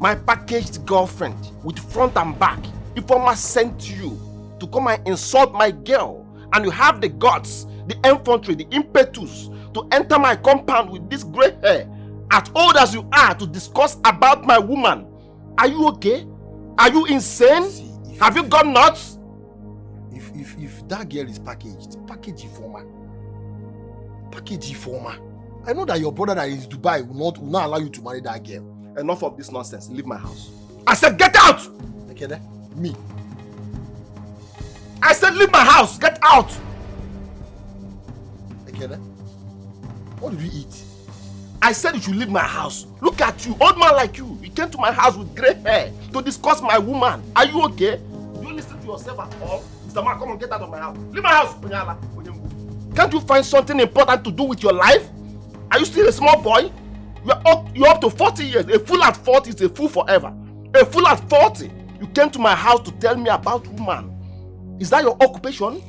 My packaged girlfriend with front and back. Informer sent you to come and insult my girl, and you have the guts, the infantry, the impetus to enter my compound with this grey hair, as old as you are, to discuss about my woman. Are you okay? Are you insane? Have you gone nuts? If that girl is packaged, package informer. Package informer. I know that your brother that is Dubai will not allow you to marry that girl. Enough of this nonsense. Leave my house. I said get out! Okay, then? Me. I said leave my house. Get out! Okay, then? What did you eat? I said you should leave my house. Look at you, old man like you. You came to my house with grey hair to discuss my woman. Are you okay? Do you listen to yourself at all? Mr. Man, come on, get out of my house. Leave my house. Can't you find something important to do with your life? Are you still a small boy? You're up to 40 years. A fool at 40 is a fool forever. A fool at 40. You came to my house to tell me about woman. Is that your occupation?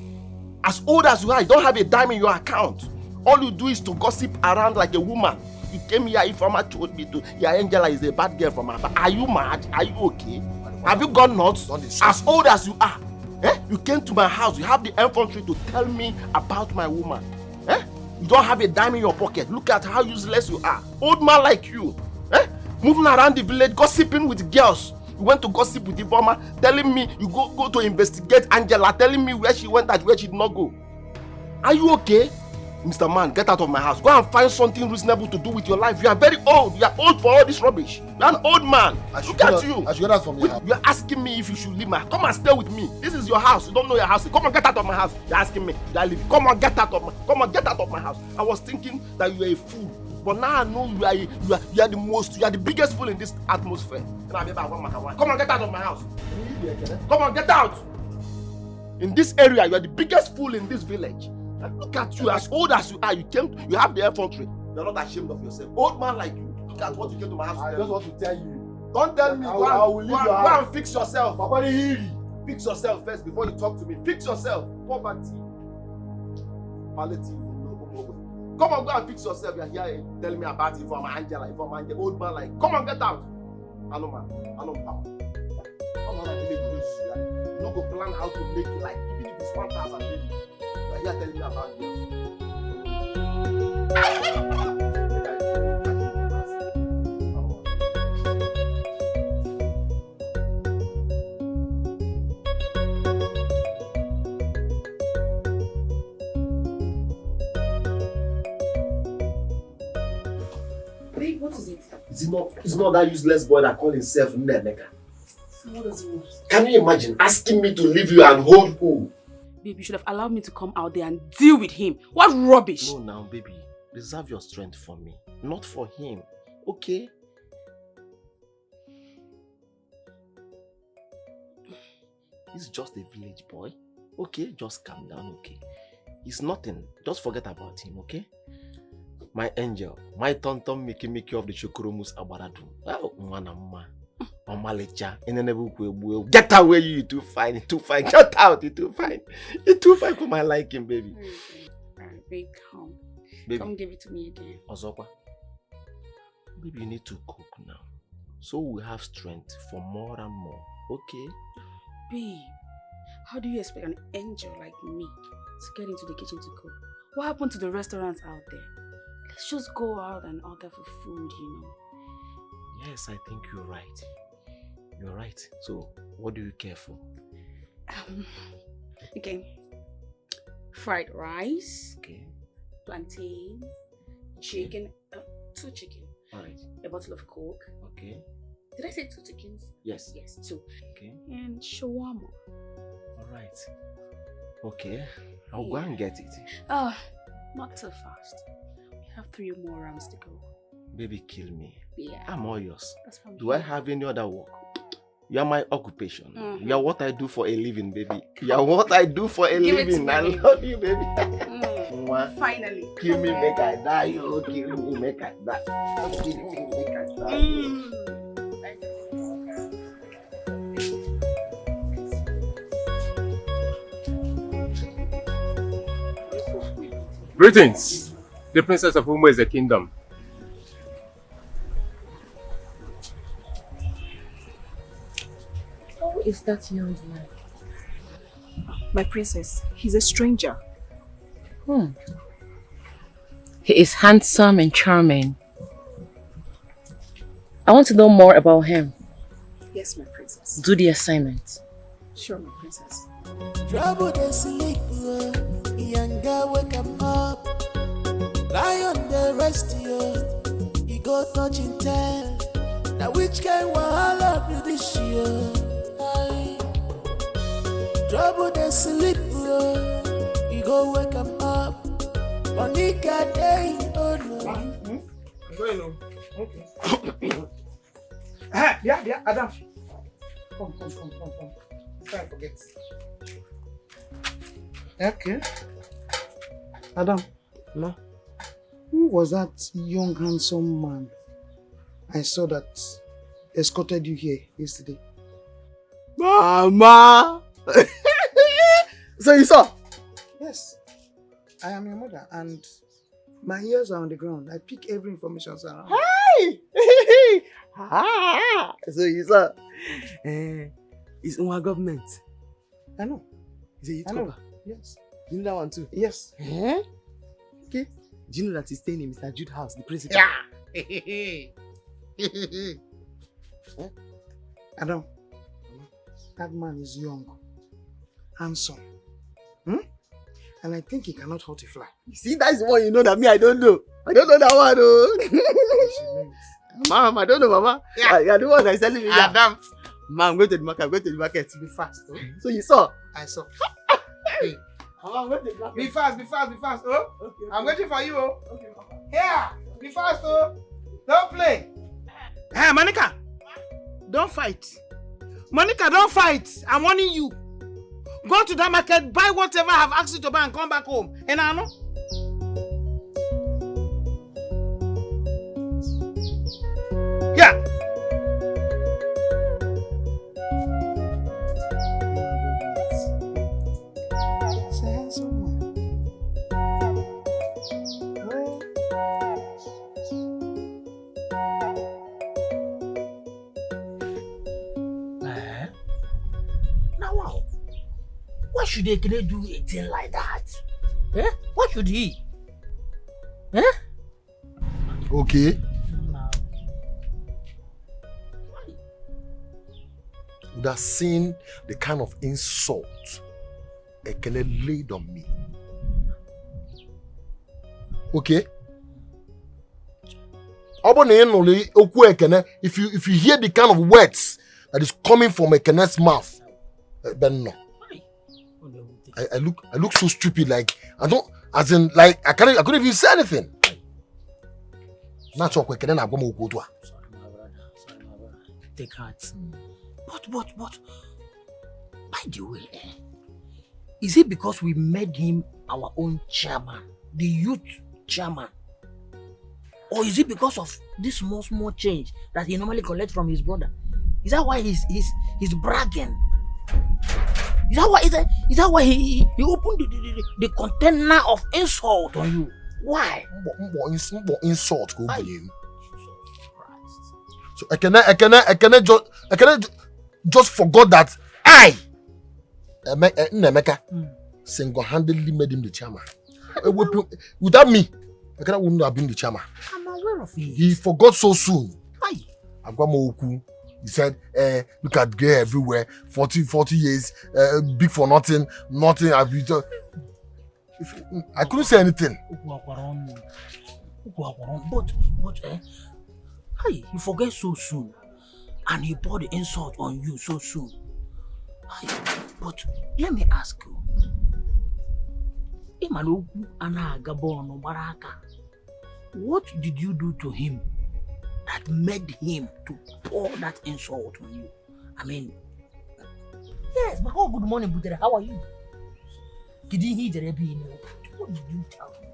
As old as you are, you don't have a dime in your account. All you do is to gossip around like a woman. You came here, Informer told me to. Your Angela is a bad girl from her. Are you mad? Are you okay? Have you gone nuts? As old as you are, you came to my house. You have the infantry to tell me about my woman. You don't have a dime in your pocket. Look at how useless you are. Old man like you. Moving around the village, gossiping with girls. You went to gossip with the Informer, telling me you go to investigate Angela, telling me where she went and where she did not go. Are you okay? Mr. Man, get out of my house. Go and find something reasonable to do with your life. You are very old. You are old for all this rubbish. You are an old man. Look at you. I should get out from your house. You are asking me if you should leave my house. Come and stay with me. This is your house. You don't know your house. Come on, get out of my house. You are asking me. You are leaving. Come on, get out of my house. I was thinking that you were a fool. But now I know you are the biggest fool in this atmosphere. Come on, get out of my house. Come on, get out. In this area, you are the biggest fool in this village. Look at you, as old as you are, you have the infantry. You're not ashamed of yourself. Old man like you, look at what you came to my house. I just want to tell you. Don't tell me. I will leave your house. Go and fix yourself. Fix yourself first before you talk to me. Fix yourself. Poverty. Palliative. Come on, go and fix yourself. You're here telling me about it from Angela, old man like. Come on, get out. I know man. I know power. I'm not like you don't go plan how to make it like, even if it's 1,000 baby. You're telling me about girls. Babe, what is it? It's not that useless boy that calls himself Nneka. What does he want? Can you imagine asking me to leave you and hold who? Babe, you should have allowed me to come out there and deal with him. What rubbish! No, now, baby. Reserve your strength for me, not for him. Okay? He's just a village boy. Okay? Just calm down, okay? It's nothing. Just forget about him, okay? My angel. My tonton Mickey of the Chokoromus Abaradu. Oh, manama. Get away, you too fine, get out, you too fine for my liking, baby. Alright, babe, come. Baby. Come give it to me again. Ozokwa, baby, you need to cook now, so we have strength for more and more, okay? Babe, how do you expect an angel like me to get into the kitchen to cook? What happened to the restaurants out there? Let's just go out and order for food, you know. Yes, I think you're right. You're right. So, what do you care for? Okay. Fried rice. Okay. Plantains. Chicken. 2 chicken. Alright. A bottle of Coke. Okay. Did I say 2 chickens? Yes. Yes, 2. Okay. And shawarma. Alright. Okay. I'll go and get it. Oh, not too fast. We have 3 more rounds to go. Baby, kill me. Yeah. I'm all yours. That's what I'm Do I have any other work? You are my occupation. You are what I do for a living, baby. You are what I do for a living. I love you, baby. Finally. Kill me, make I die. You kill me, make I die. Kill me, make I die. Greetings. The princess of whom is the kingdom. Who is that young man? My princess, he's a stranger. He is handsome and charming. I want to know more about him. Yes, my princess. Do the assignment. Sure, my princess. Trouble they sleep, young girl wake up. Lie on the rest, he go touch in tail. Now which kind wahala be this year? Trouble they sleep, you go wake up. Monica day, oh no. I'm going home. Okay. Yeah, Adam. Come. Before I forget. Okay. Adam. No. Who was that young, handsome man I saw that escorted you here yesterday? Mama! So you saw? Yes. I am your mother and my ears are on the ground. I pick every information around. Hey! So you saw? It's in our government. I know. It's a youth I know. cover. Yes. You know that one too? Yes. Okay. Do you know that he's staying in Mr. Jude's house, the principal? Adam, that man is young, handsome, and I think he cannot hurt a fly. See, that's the one you know that me, I don't know. I don't know that one, though. Mom, I don't know, Mama. Yeah. You're the one that's telling me. Adam. Mom, I'm going to the market. Be fast. Oh. So you saw? I saw. Hey. Mama, I'm going to the market. Be fast. Oh, okay. I'm waiting for you. Oh. Okay, Papa. Here, be fast. Oh, don't play. Hey, Monica, don't fight. Monica, don't fight. I'm warning you. Go to that market, buy whatever I have asked you to buy, and come back home. And I know. Yeah. Why should Ekene do a thing like that? Why should he? Okay. Would have seen the kind of insult Ekene laid on me. Okay? If you hear the kind of words that is coming from Ekene's mouth, then no. I look so stupid, like I couldn't even say anything. Not so quick, and then I'm going to go to her. Take heart. But, by the way, is it because we made him our own chairman, the youth chairman? Or is it because of this small change that he normally collects from his brother? Is that why he's bragging? Is that why he opened the container of insult on you? Why? Insult go be him. So Ekene just forgot that I Nemeka single-handedly made him the chairman. Without me, Ekene wouldn't have been the chairman. I'm aware of it. He forgot so soon. He said, look at gay everywhere, 40 years, big for nothing. I couldn't say anything. But, he forget so soon. And he poured the insult on you so soon. But let me ask you. What did you do to him that made him to pour that insult on you? I mean, yes, but good morning, Buddha. How are you? Did he hear the Rebbe? What did you tell him?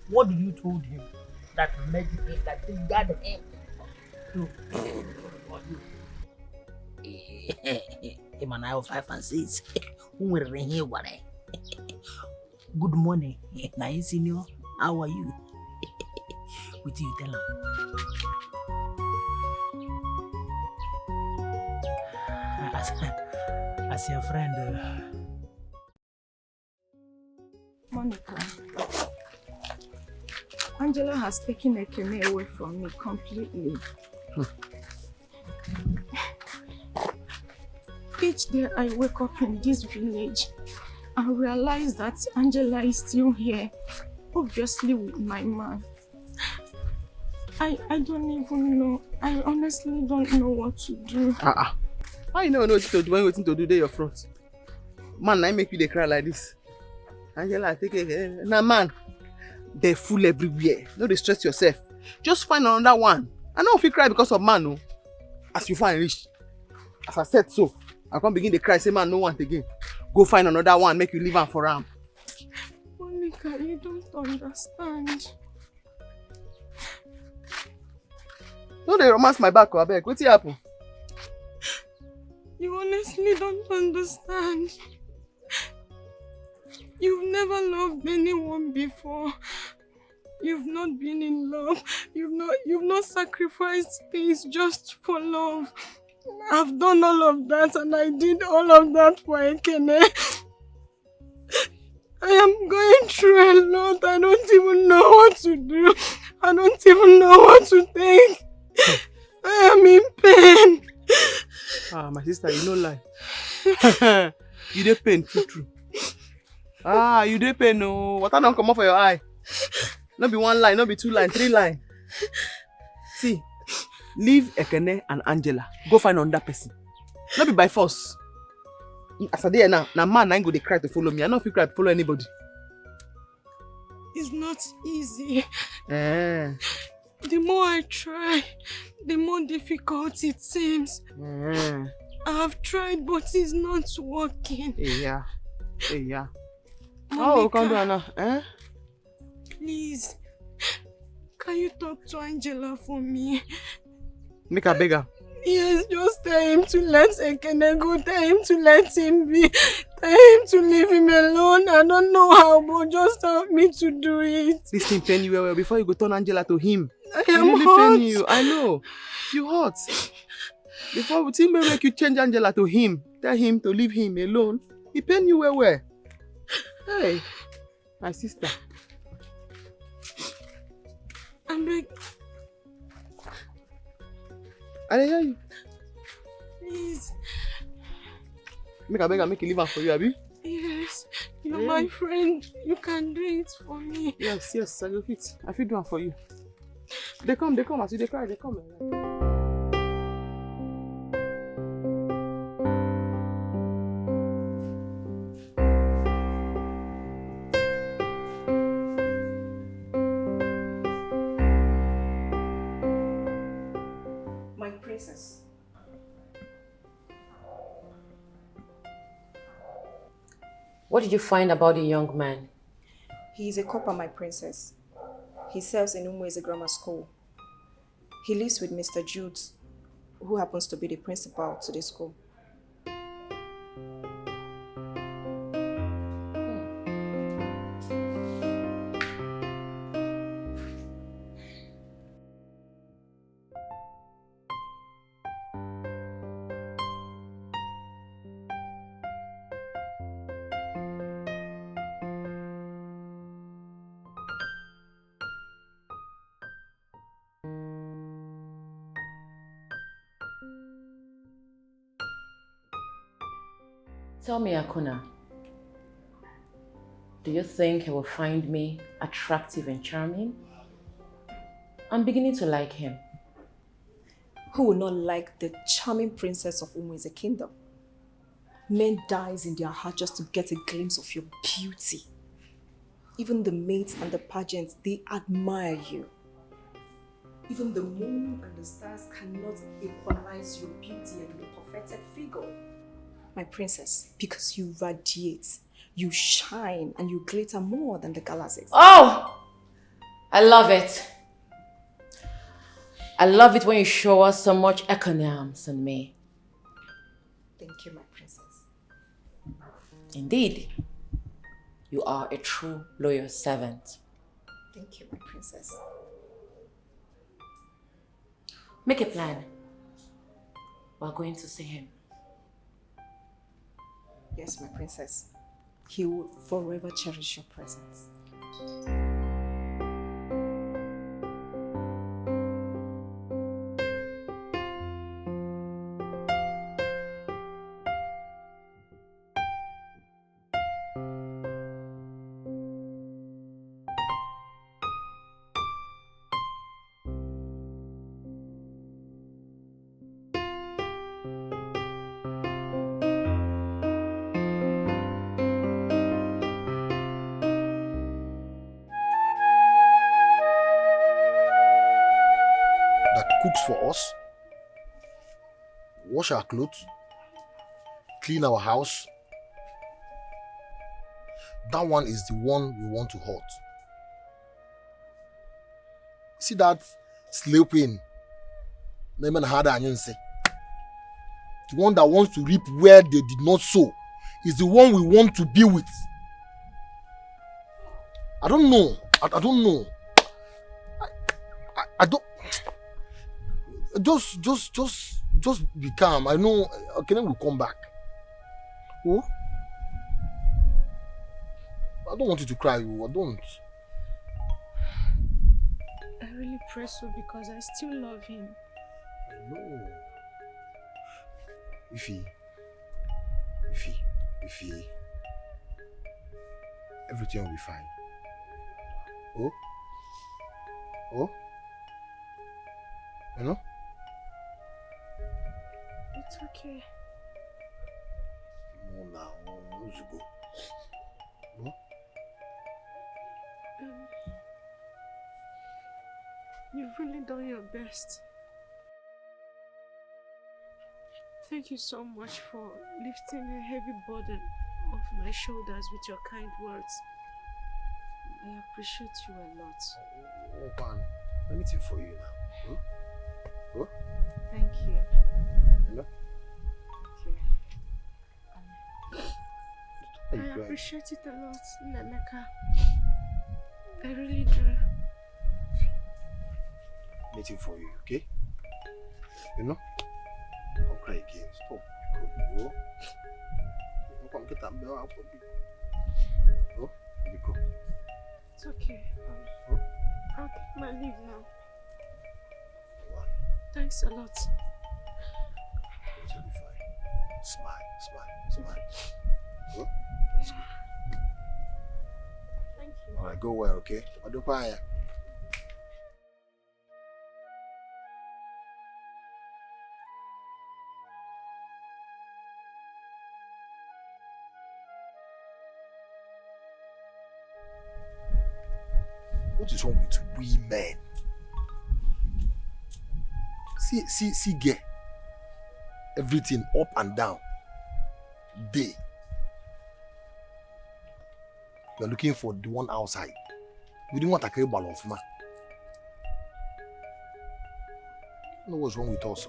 What did you told him that made him, that got him to on you? Him and I have 5 and 6. Who will ring here? Good morning, nice senior. How are you? With you, tell him. as your friend. Monica, Angela has taken Ekene away from me completely. Each day I wake up in this village and realize that Angela is still here, obviously with my man. I don't even know. I honestly don't know what to do. How you know what to do when you waiting to do there your front? Man, I make you they cry like this. Angela, take it. Now man, they full everywhere. No, they stress yourself. Just find another one. I know if you cry because of man, no. As you find rich. As I said so, I can't begin to cry, say man, no one again. Go find another one, make you leave am for am. Monica, you don't understand. No, they romance my back, or beg. What's happen? You honestly don't understand. You've never loved anyone before. You've not been in love. You've not sacrificed things just for love. I've done all of that and I did all of that for Ekene. I am going through a lot. I don't even know what to do. I don't even know what to think. I am in pain. My sister, you no lie. You dey pain, true. You dey pain, no. Water don't come off for your eye. Not be one line, not be two line, 3 line. See, leave Ekene and Angela. Go find another person. Not be by force. As I dey now man I go dey cry to follow me. I don't feel cry to follow anybody. It's not easy. The more I try, the more difficult it seems. I have tried, but it's not working. Yeah. Monica, Come down now. Please, can you talk to Angela for me? Make her beg her. Yes, just tell him to let Ekene go. Tell him to let him be. Tell him to leave him alone. I don't know how, but just help me to do it. This thing pain you well before you go turn Angela to him. I am really hot. Pain you. I know. You hot. Before we think make you change Angela to him. Tell him to leave him alone. He pain you well. Hey, my sister. I beg. I hear you. Please. Make her beg her, make you leave her for you, Abi? Yes, you're my friend. You can do it for me. Yes, I go fit. I fit do it for you. They come, as you they cry, they come. My princess. What did you find about the young man? He is a copper, my princess. He serves in Umweze Grammar School. He lives with Mr. Jude, who happens to be the principal to the school. Tell me, Akuna, do you think he will find me attractive and charming? I'm beginning to like him. Who will not like the charming princess of Umweze Kingdom? Men dies in their heart just to get a glimpse of your beauty. Even the maids and the pageants, they admire you. Even the moon and the stars cannot equalize your beauty and your perfected figure. My princess, because you radiate, you shine, and you glitter more than the galaxies. Oh! I love it. I love it when you show us so much economics on me. Thank you, my princess. Indeed, you are a true loyal servant. Thank you, my princess. Make a plan. We're going to see him. Yes, my princess. He will forever cherish your presence. That cooks for us, wash our clothes, clean our house. That one is the one we want to hurt. See that sleeping? The one that wants to reap where they did not sow is the one we want to be with. I don't know. I don't know. I don't. Just be calm. I know. Okay, then we'll come back. Oh, I don't want you to cry. I don't. I really pray so because I still love him. I know. Ify, everything will be fine. Oh? You know? It's okay. No, now, let's go. No? You've really done your best. Thank you so much for lifting a heavy burden off my shoulders with your kind words. I appreciate you a lot. Oh, man. Anything for you now. Huh? Huh? Thank you. You know? Okay. I appreciate it a lot, Nemeka. I really do. Anything for you, okay? You know? Don't cry again. Stop. Go. Come get that bell out of you. Go. Go. It's okay. I'll take my leave now. Thanks a lot. It'll be fine. Smile. Go. Thank you. Alright, go well, okay? Adupaya. What is wrong with we men? See, get everything up and down. Day. You're looking for the one outside. We didn't want to carry ball of man. I don't know what's wrong with us.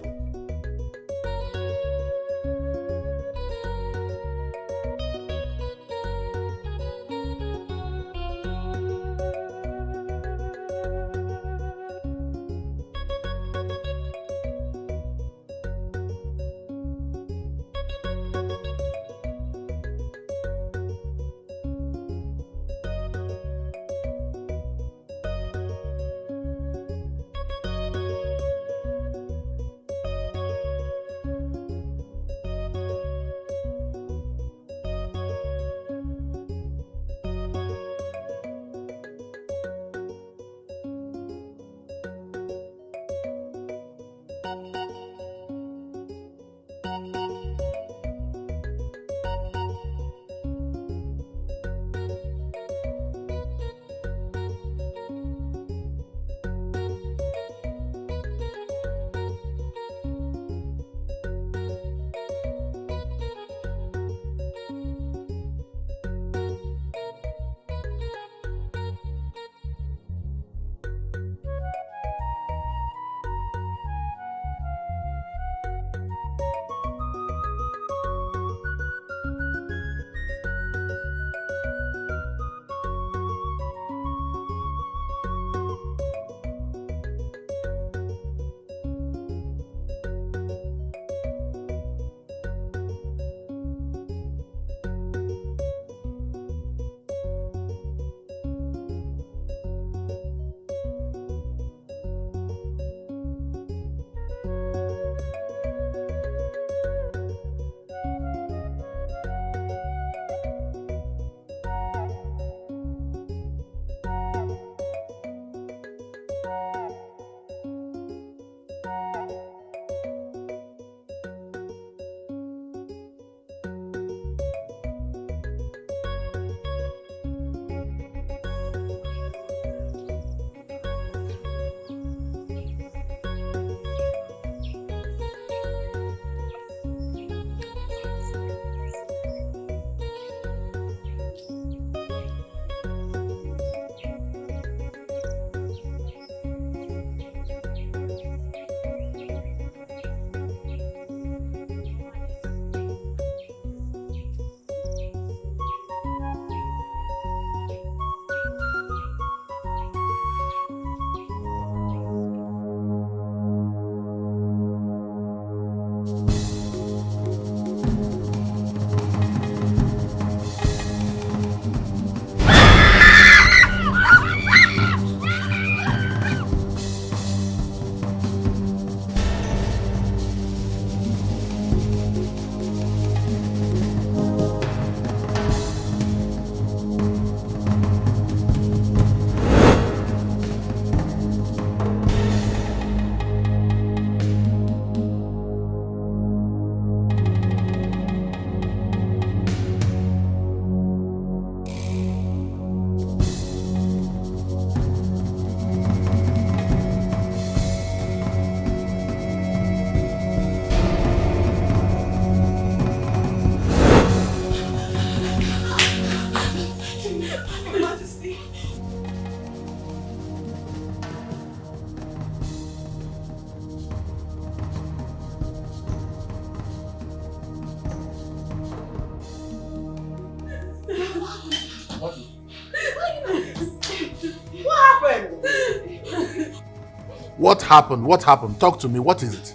What happened? What happened? Talk to me. What is it?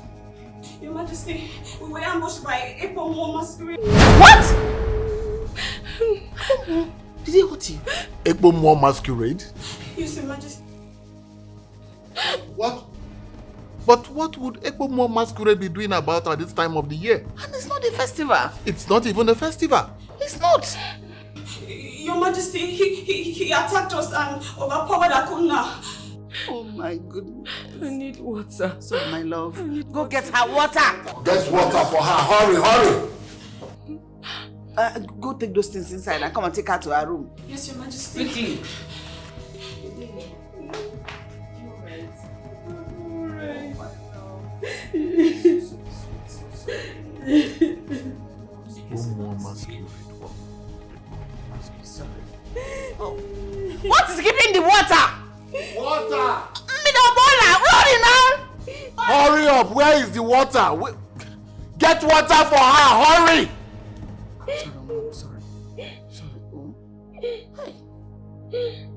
Your Majesty, we were ambushed by a Ekpomo masquerade. What? Did he hurt you? Ekpomo masquerade? Yes, Your Majesty. What? But what would Ekpomo masquerade be doing about at this time of the year? And it's not a festival. It's not even a festival. It's not. Your Majesty, he attacked us and overpowered Akuna. Oh my goodness. I need water. So my love. Go get her water. Get water for her. Hurry, hurry. Go take those things inside and come and take her to her room. Yes, Your Majesty. Quickly. What is giving the water? Water! Hurry now! Hurry up! Where is the water? Get water for her! Hurry! I'm sorry. Sorry. Oh. Hey.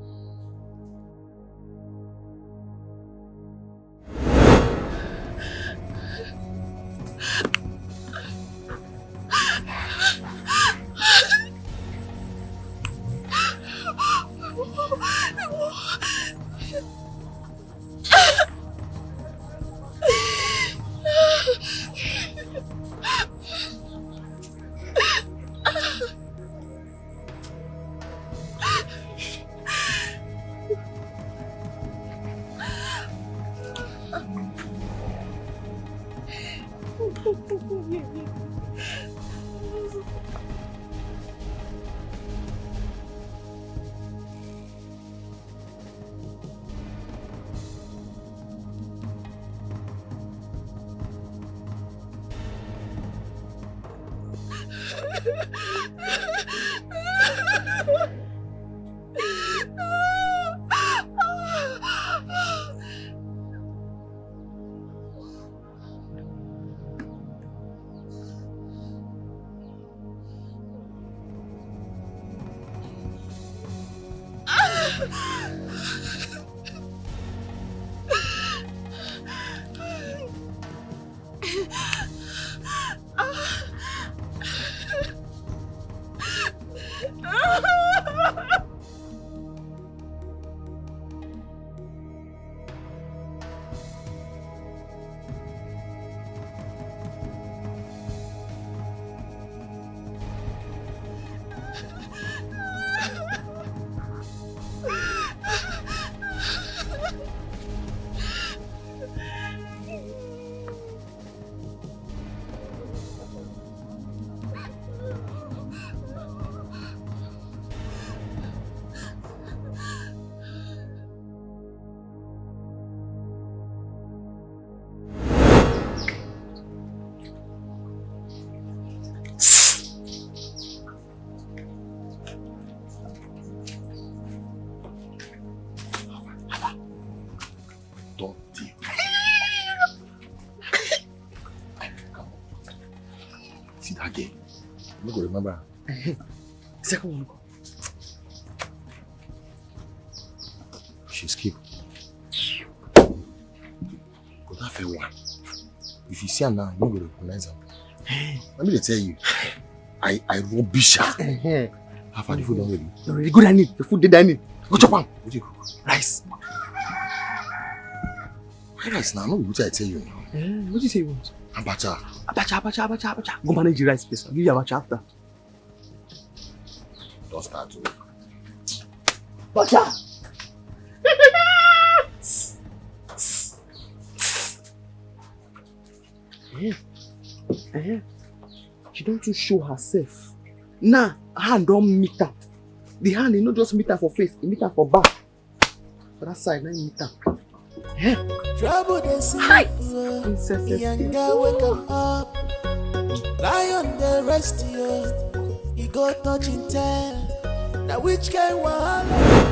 Remember? Second one. She's cute. But that fair one. If you see her now, you will recognize her. Let me tell you, I rubbish her. How far the food already? Already good. I need the food. Did I need? Go chop on. What do you cook? Rice. Why rice now? No, what I tell you now. What do you say you want? Abacha. Abacha. Go manage the rice, please. I'll give you abacha after. Don't start to. Abacha. She don't too show herself. Nah, hand don't meet her. The hand is not just meet her for face, it meet her for back. For that side, now meet her. Trouble they sleep, young girl wake up. Lion the rest you, he go touching tail. Now which kind wahala?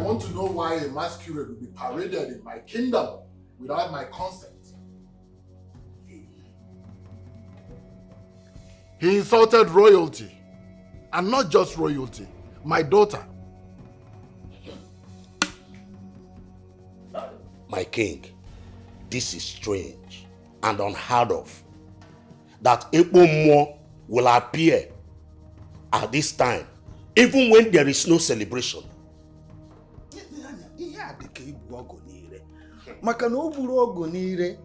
want to know why a masquerade will be paraded in my kingdom without my consent. He insulted royalty, and not just royalty, my daughter. My king, this is strange and unheard of. That Ekpomo will appear at this time, even when there is no celebration. Maka na o buru ogo n'ire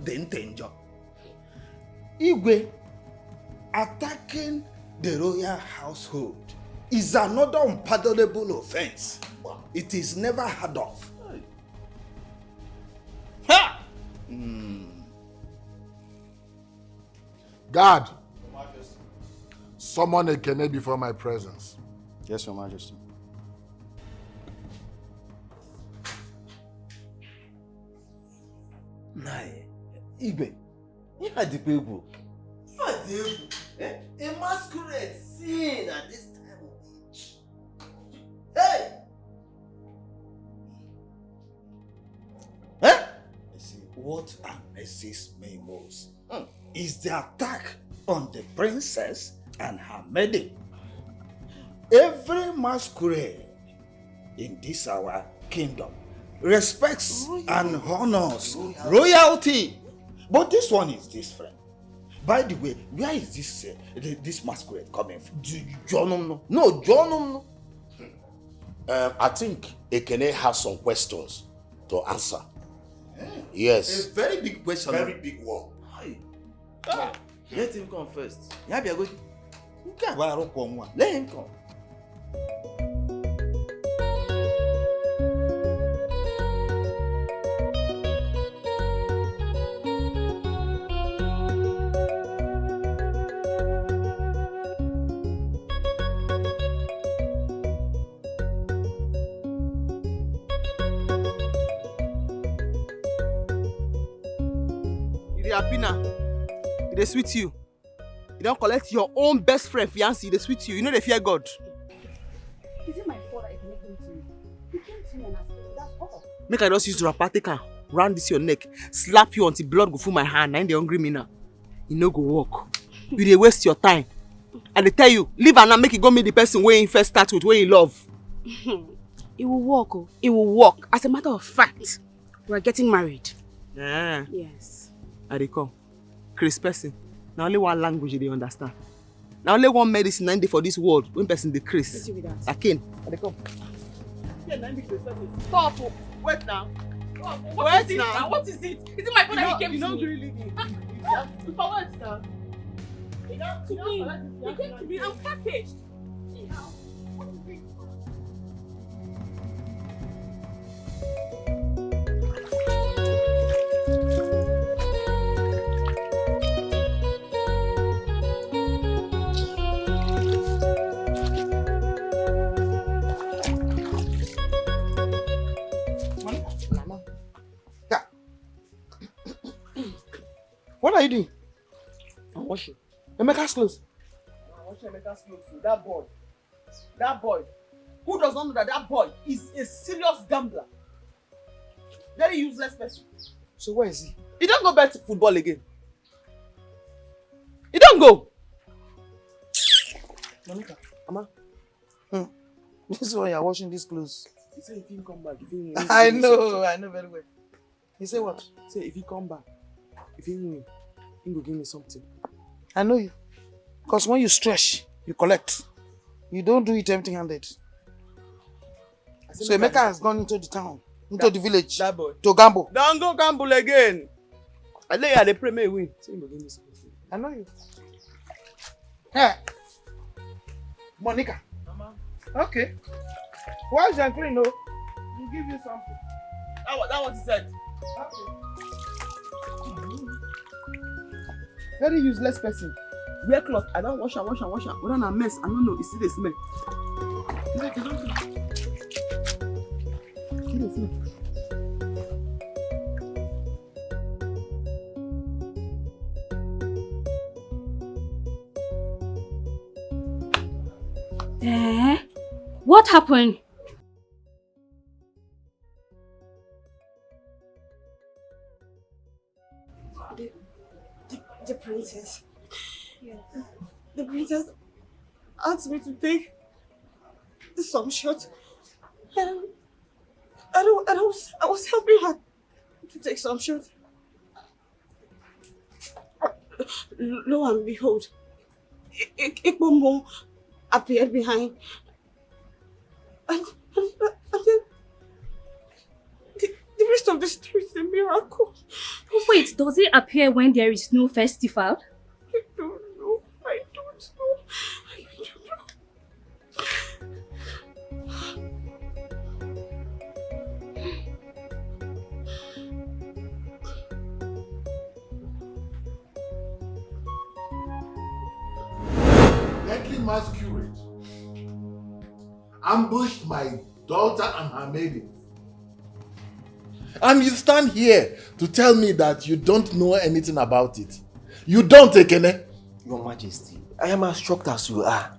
dị ntị njọ. Igwe, attacking the royal household is another unpardonable offense. It is never heard of. Ha! Guard, summon Ekene before my presence. Yes, Your Majesty. Nai, Igwe, you had the people. You had the people. A masquerade scene at this time of age. Hey! Huh? You see, what amazes me most is the attack on the princess and her maiden. Every masquerade in this our kingdom respects and honors royalty. But this one is different. By the way, where is this masquerade coming from? Jonum no. Jonum no. I think Ekene has some questions to answer. Yes. A very big question. Very big one. Let him come first. Let him come. Happy now. They sweet you. You don't collect your own best friend fiancé. They sweet you. You know they fear God. Is it my fault that I connected to you? You came to me and asked me. That's all. Make I just use wrapper, take am round this your neck, slap you until blood go through my hand. And they hungry me now. You no go walk. You dey waste your time. And they tell you, leave and now make you go meet the person where you first start with, where you love. It will work. Oh. It will work. As a matter of fact, we're getting married. Yeah. Yes. I dey come. Chris person. Now only one language they understand. Now only one medicine and for this world when person dey Chris. Again. I dey come. Stop. Wait now. What is now? What is it? Is it my phone that he came to me? You don't really need it. For what now? He came to me. He came to me. I'm packaged. What is it? What are you doing? I'm washing. Emeka's clothes. I'm washing Emeka's clothes. That boy. Who does not know that boy is a serious gambler? Very useless person. So where is he? He don't go back to football again. He don't go. Monica, Ama. This is why you're washing these clothes. He said if he come back, I know very well. He said what? He said if he come back, if he win, he will give me something. I know you. Because when you stretch, you collect. You don't do it empty-handed. So Emeka has gone into the town, into the village, that boy. To gamble. Don't go gamble again. I lay at the pray may win. So he will give me something. I know you. Hey, Monica. Mama. Okay. Wash and clean, no? We'll give you something. That what he said. Okay. Very useless person. Wear cloth. I don't wash. What on a mess? I don't know. You see the smell. Like, I don't know. See the smell. What happened? The princess. The princess asked me to take some shot. And I was helping her to take some shot. Lo and behold, Ikbombo appeared behind. And then the rest of the story is a miracle. Wait, does it appear when there is no festival? I don't know. Deadly masquerade ambushed my daughter and her maidens. And you stand here to tell me that you don't know anything about it. You don't, Ekene? Your Majesty, I am as shocked as you are.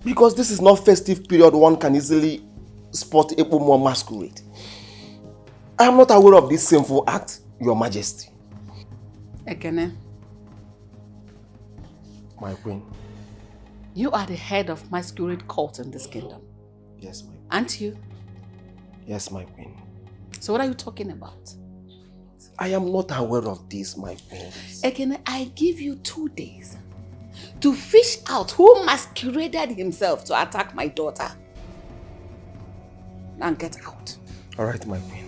Because this is not festive period one can easily spot Ekpomo masquerade. I am not aware of this sinful act, Your Majesty. Ekene, My queen. you are the head of masquerade cult in this kingdom. Yes, my queen. Aren't you? Yes, my queen. So what are you talking about? I am not aware of this, my queen. Ekene, I give you 2 days to fish out who masqueraded himself to attack my daughter. Now get out. All right, my queen.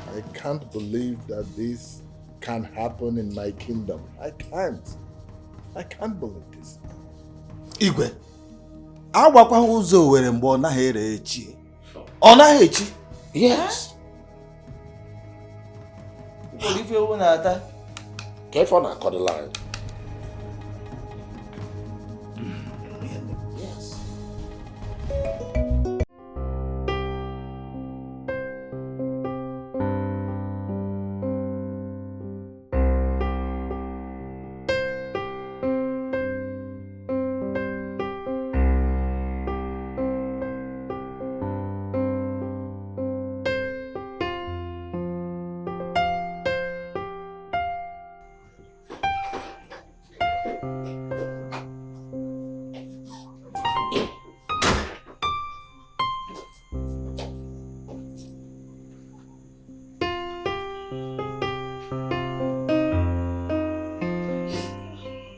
I can't believe that this can happen in my kingdom. I can't believe this. Igwe, agwakwa ụzọ Owere mgbe ọ naghị ere echi. Ọ naghị echi? Yes. Ife ewu na-ata. Careful now, cut the line.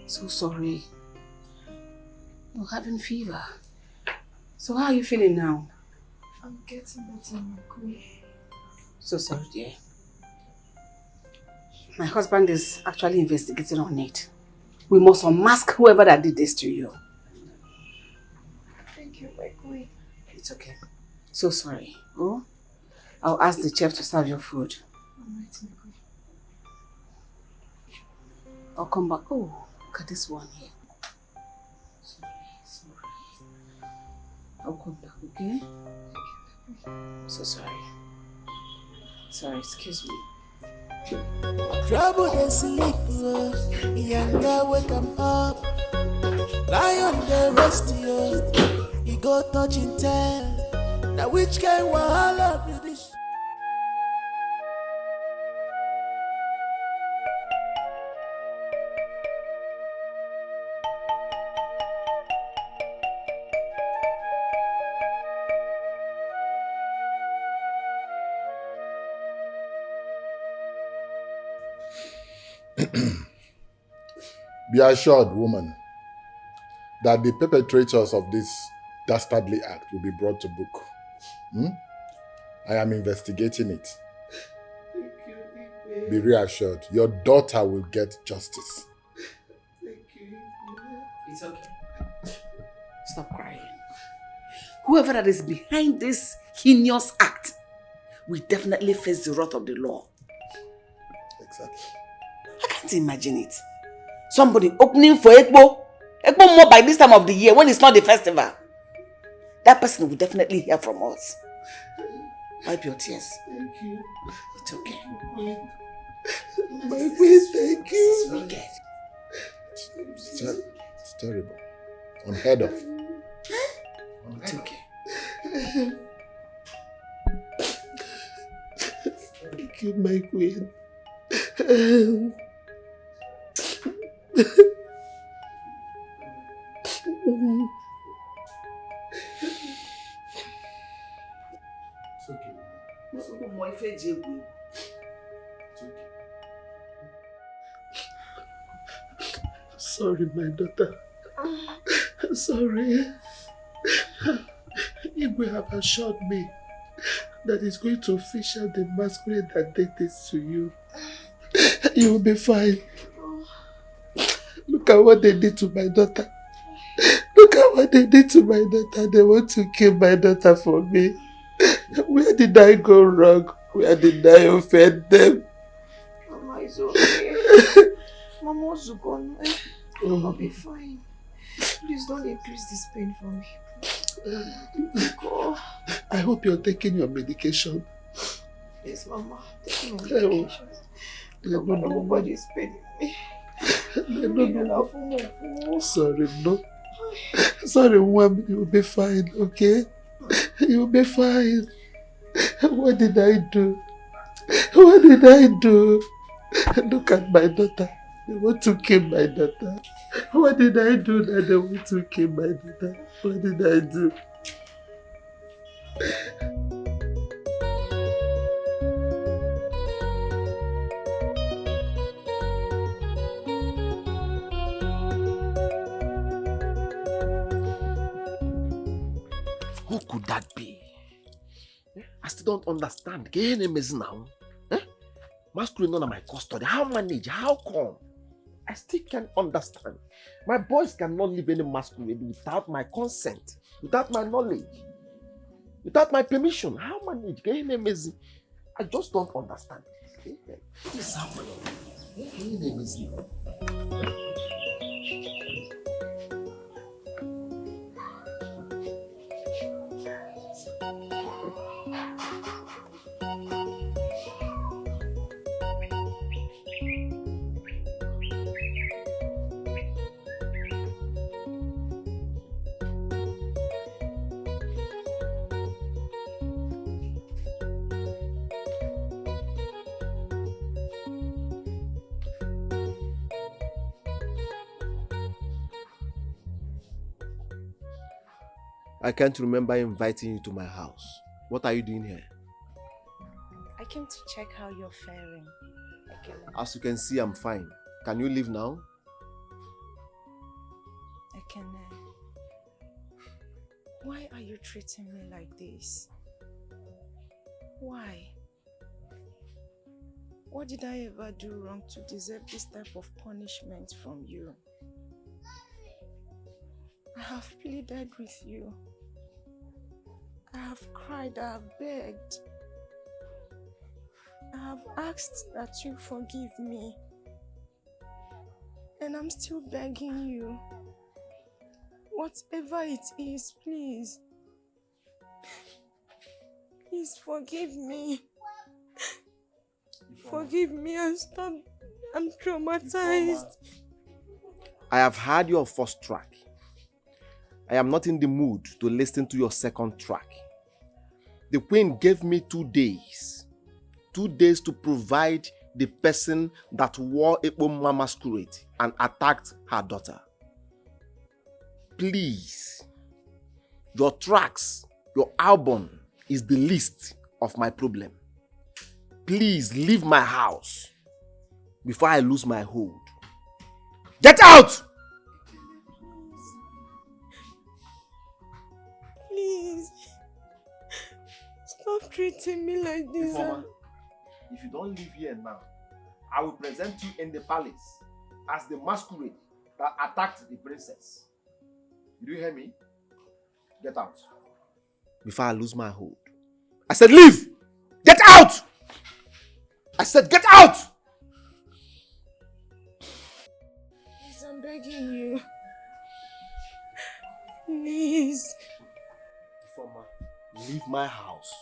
So sorry. You're having fever. So how are you feeling now? I'm getting better, my queen. So sorry, dear. My husband is actually investigating on it. We must unmask whoever that did this to you. Thank you, my queen. It's okay. So sorry. Oh, I'll ask the chef to serve your food. Alright, my queen. I'll come back. Oh, look at this one here. Sorry. I'll come back, okay? So sorry. Sorry, excuse me. Trouble they sleep, Yanga wake 'em up. Lion they rest, he go touch in tail. Now which kind wahala be this? Be assured, woman, that the perpetrators of this dastardly act will be brought to book. I am investigating it. Be reassured, your daughter will get justice. It's okay. Stop crying. Whoever that is behind this heinous act will definitely face the wrath of the law. Exactly. I can't imagine it. Somebody opening for Ekpo more by this time of the year when it's not the festival. That person will definitely hear from us. Wipe your tears. Thank you. It's okay. My queen, thank you. It's wicked. It's terrible. Unheard of. It's okay. kill my queen. Sorry, my daughter. Sorry. Igwe have assured me that he's going to fish out the masquerade that did this to you. You will be fine. Look at what they did to my daughter. Look at what they did to my daughter. They want to kill my daughter for me. Where did I go wrong? Where did I offend them? Mama, it's okay. Mama wants to go. I'll be fine. Please don't increase this pain for me. Go. I hope you're taking your medication. Yes, Mama. Taking my medication. Nobody is paying me. Sorry, no. Sorry, Mom. You'll be fine, okay? You'll be fine. What did I do? What did I do? Look at my daughter. They want to kill my daughter. What did I do that they want to kill my daughter? What did I do? Who could that be? I still don't understand. Get name is now. Masquerade under my custody. How manage? How come? I still can't understand. My boys cannot leave any masquerade without my consent, without my knowledge, without my permission. How manage? Get name is. I just don't understand. This happening. Get name is. I can't remember inviting you to my house. What are you doing here? I came to check how you're faring. As you can see, I'm fine. Can you leave now? Why are you treating me like this? Why? What did I ever do wrong to deserve this type of punishment from you? I have pleaded with you. I have cried, I have begged. I have asked that you forgive me. And I'm still begging you. Whatever it is, please. Please forgive me. Forgive me and stop. I'm traumatized. I have heard your first track. I am not in the mood to listen to your second track. The queen gave me 2 days. 2 days to provide the person that wore a masquerade and attacked her daughter. Please, your tracks, your album is the least of my problem. Please leave my house before I lose my hold. Get out! Please. Stop treating me like this. Informer, if you don't leave here now, I will present you in the palace as the masquerade that attacked the princess. Do you hear me? Get out. Before I lose my hold. I said leave! Get out! I said get out! Please, I'm begging you. Please. Informer, leave my house.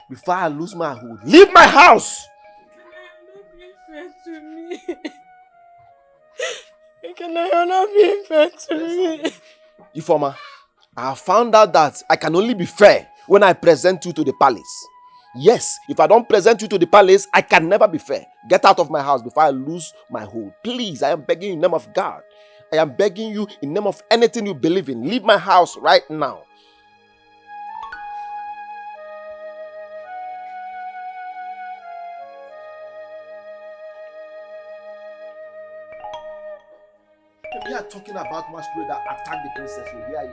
Before I lose my hold. Leave my house! Fair to me. Can I not be fair to me? Informer, I have found out that I can only be fair when I present you to the palace. Yes, if I don't present you to the palace, I can never be fair. Get out of my house before I lose my hold. Please, I am begging you in the name of God. I am begging you in the name of anything you believe in. Leave my house right now. We are talking about masquerade that attacked the princess. Yeah.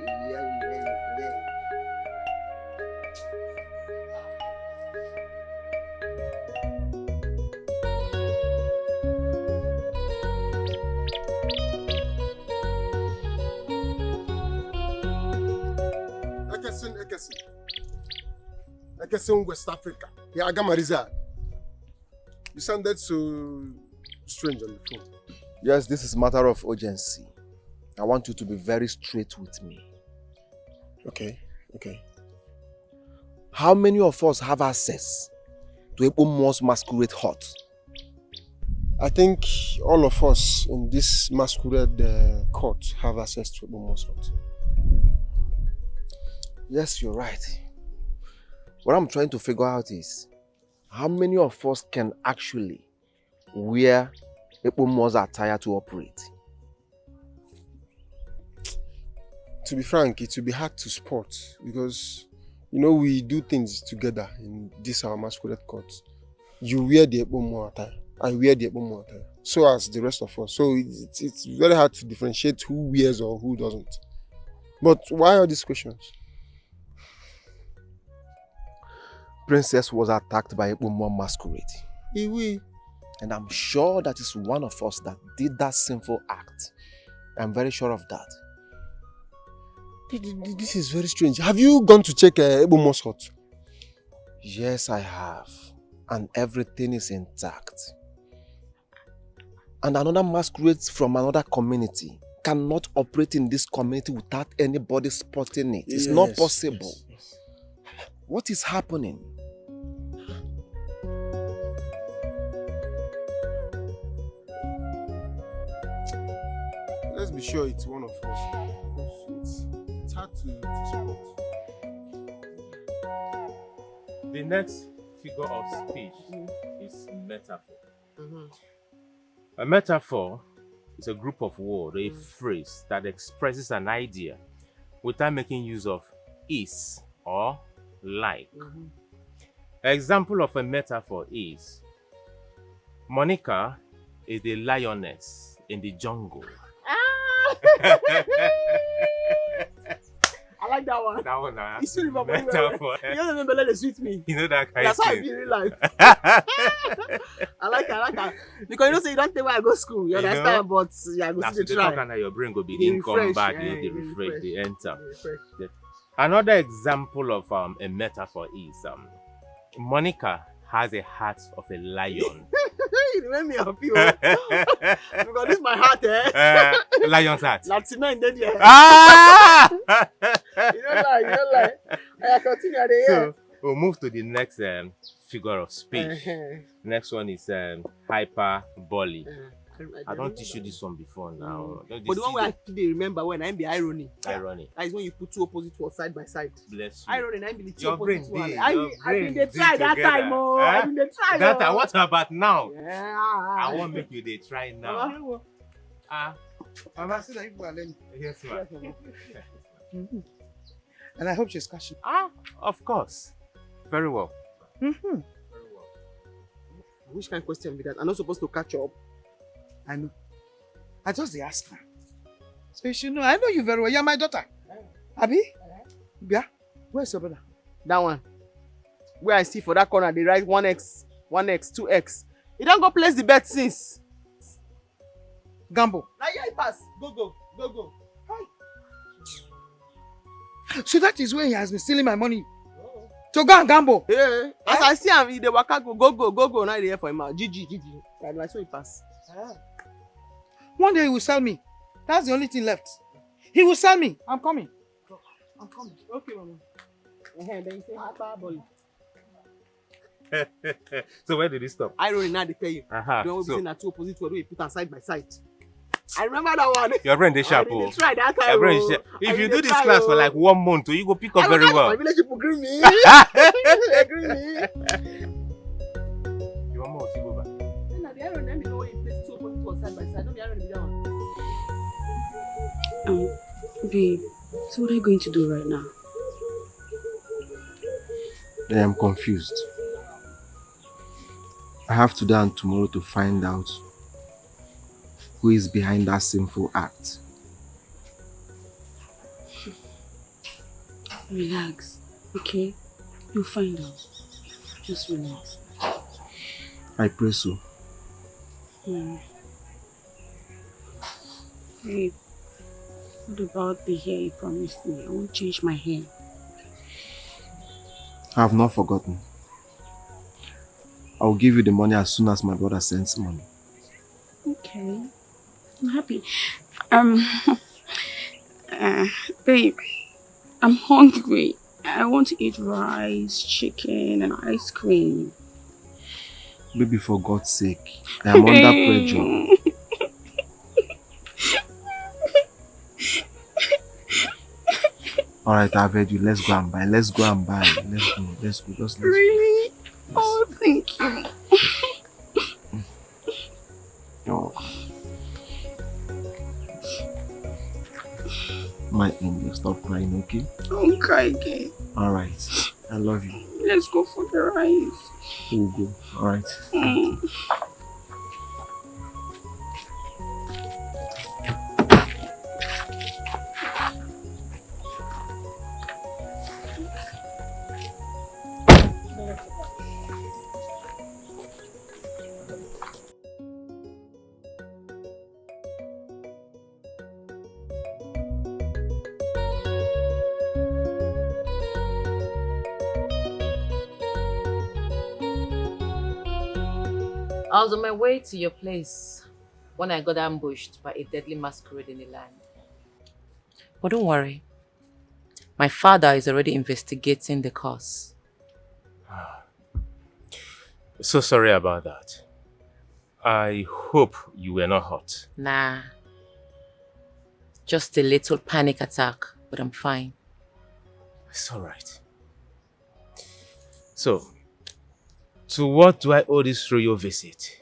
Ekesin, West Africa. Yeah, Agamariza. You sounded so strange on the phone. Yes, this is a matter of urgency. I want you to be very straight with me. Okay. How many of us have access to Ekpomo's masquerade hut? I think all of us in this masquerade court have access to Ekpomo's hut. Yes, you're right. What I'm trying to figure out is how many of us can actually wear Ekpomo's attire to operate? To be frank, it will be hard to spot because, you know, we do things together in this our masquerade court. You wear the Ekpomo attire, I wear the Ekpomo attire, so as the rest of us. So it's very hard to differentiate who wears or who doesn't. But why all these questions? Princess was attacked by Ekpomo masquerade. Oui. And I'm sure that is one of us that did that sinful act. I'm very sure of that. This is very strange. Have you gone to check Ekpomo's hut? Yes, I have. And everything is intact. And another masquerade from another community cannot operate in this community without anybody spotting it. It's not possible. Yes. What is happening? Let's be sure it's one of us. It's hard to spot. The next figure of speech is metaphor. A metaphor is a group of words, a phrase that expresses an idea without making use of is or like. An example of a metaphor is Monica is the lioness in the jungle. I like that one. That one, You still remember metaphor. You don't remember let it suit me. You know that kind That's of how I thing. be in real life. I like that. Because you know, say you don't think where I go school. You understand? But yeah, I go see the try. And your brain go They begin come refresh, back, eh, you know, they they refresh, they enter. refresh. Yeah. Another example of a metaphor is Monica has a heart of a lion. You remind me of you. Because this is my heart, eh? Lion's heart. Latina then yeah. Ah! You don't lie. I continue there. So we'll move to the next figure of speech. Next one is hyperbole. I don't teach you this one before now. But the one where I today remember when I be irony. Irony. That is when you put two opposite words side by side. Bless you. Irony, I be the two Your brain opposite words. dey, I your been brain dey dey try that together. time, oh. I been dey try. That oh. what about now? Yeah. I won't make you they try now. Mama, see that people are learning. Yes, ma'am. And I hope she's catching. Of course. Very well. Which kind of question be that? I'm not supposed to catch up. I know. I just asked her. So you should know. I know you very well. You're my daughter. Abi? Yeah. Where's your brother? That one. Where I see for that corner, they write 1x, 2x. He don't go place the bet since. Gamble. Now yeah, he pass. Go. So that is where he has been stealing my money. To go and gamble. Yeah. As I see him, he dey waka go. Now he dey here for him out. GG. Like so he pass. One day he will sell me. That's the only thing left. He will sell me. I'm coming. Okay, mama. Then you say hyperbole. So where did he stop? Irony now they tell you. Uh-huh. Don't So- be saying that two opposite words we put on side by side. I remember that one. Your brain is sharp. I try that time. Your brain is sharp. If you do this class for like 1 month, you go pick up very well. My village people agree me. Agree me. You want more? See, go back. Babe, so what are you going to do right now? I am confused. I have today and tomorrow to find out who is behind that sinful act. Relax, okay? You'll find out. Just relax. I pray so. Babe, what about the hair you promised me? I won't change my hair. I have not forgotten. I will give you the money as soon as my brother sends money. Okay. I'm happy. Babe, I'm hungry. I want to eat rice, chicken, and ice cream. Baby, for God's sake, I am under pressure. Alright, I've heard you. Let's go and buy. Let's go and buy. Let's go. Just let's Really? Oh, thank you. Oh. My angel, stop crying, okay? Don't cry again. Alright. I love you. Let's go for the rice. We'll go. Alright. I was on my way to your place when I got ambushed by a deadly masquerade in the land. But don't worry. My father is already investigating the cause. So sorry about that. I hope you were not hurt. Nah. Just a little panic attack, but I'm fine. It's alright. So, to what do I owe this royal visit?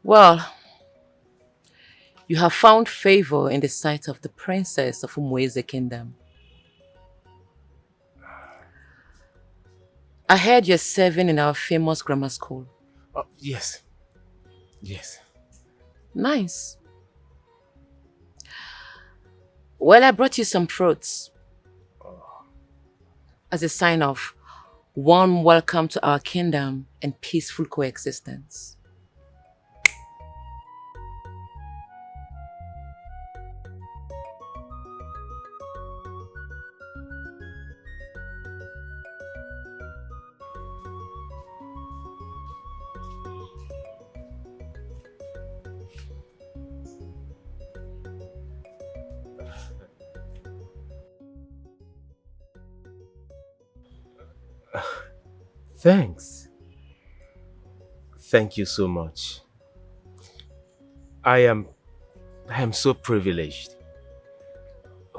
Well, you have found favor in the sight of the princess of Umueze Kingdom. I heard you're serving in our famous grammar school. Oh, yes. Yes. Nice. Well, I brought you some fruits. As a sign of warm welcome to our kingdom and peaceful coexistence. Thanks. Thank you so much. I am so privileged.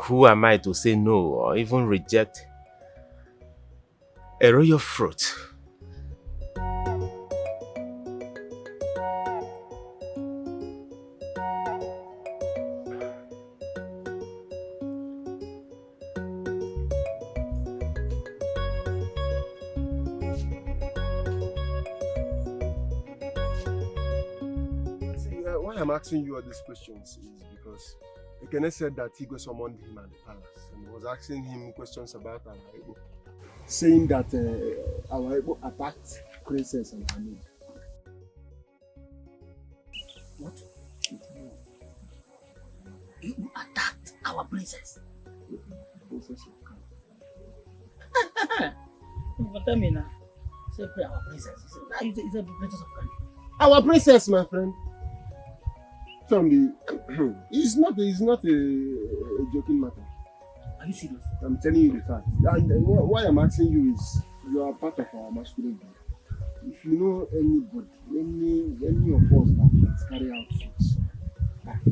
Who am I to say no or even reject a royal fruit? I'm asking you all these questions is because Ekene said that Igwe summoned him at the palace and was asking him questions about our Igbo, saying that our Igbo attacked Princess and her maid. What? Igbo attacked our princess? Princess But tell me now, say our princess. Is a princess of country. Our princess, my friend. It's not a joking matter. Are you serious? I'm telling you the fact. And why I'm asking you is you are part of our masquerade group. If you know anybody, any of us that it carry out such act.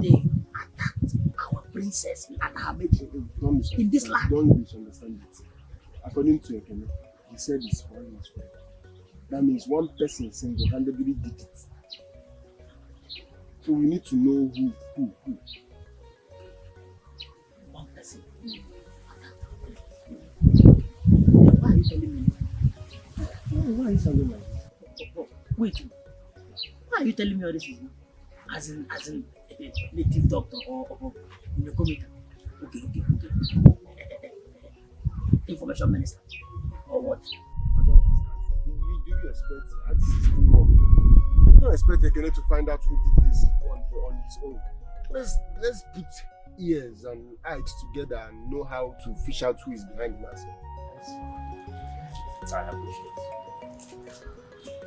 They attacked our princess and her maiden in this land. Don't misunderstand it. According to Ekene, he said it's one his friend. That means one person single-handedly did it. So we need to know who. One person. Why are you telling me? Why are you sounding like this? Wait. Why are you telling me all this? As in a native doctor or Nekomita? Okay. Information minister. Or what? I don't understand. Do you expect at 16 more? You don't expect Ekene to find out who did this on his own. Let's put ears and eyes together and know how to fish out who is behind the mask. I appreciate it.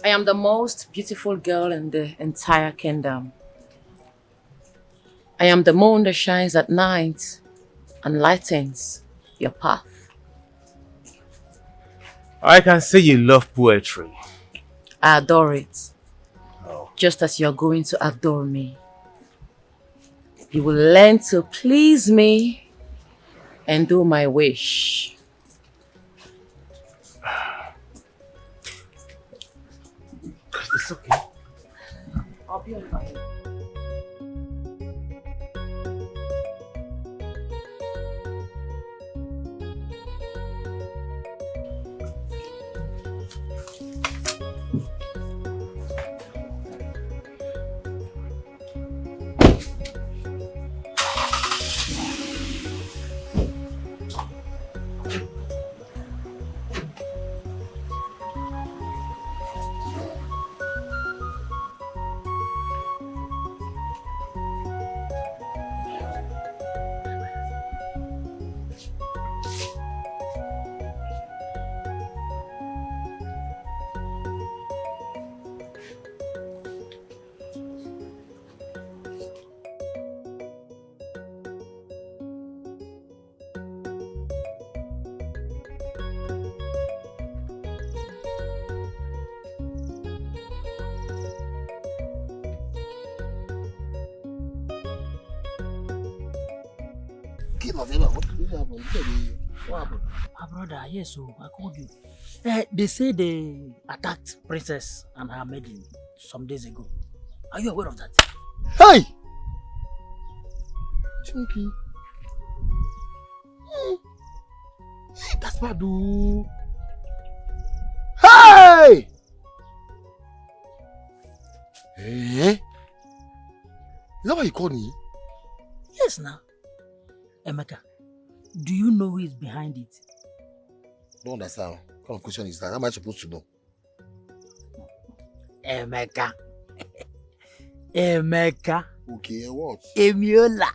I am the most beautiful girl in the entire kingdom. I am the moon that shines at night and lightens your path. I can say you love poetry. I adore it. Oh. Just as you're going to adore me. You will learn to please me and do my wish. It's okay. I'll be on my way. What happened? My brother, yes, so I called you. They say they attacked Princess and her maiden some days ago. Are you aware of that? Hey! Chunky. That's bad. Hey! Eh? Is that why you called me? Yes, now. Emeka, do you know who is behind it? Don't understand. What kind of question is that? How am I supposed to know? Emeka. Emeka. Okay, what? Emiola.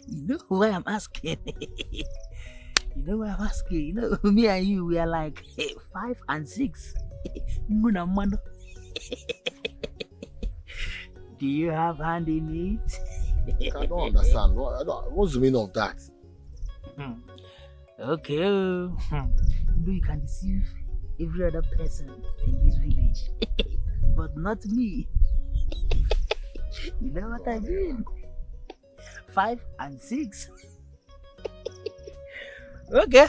You know why I'm asking? You know why I'm asking? You know, me and you, we are like 5 and 6. Muna mano. Do you have hand in it? I don't understand. What's the meaning of that? Okay. You know you can deceive every other person in this village, but not me. You know what I mean? 5 and 6. Okay.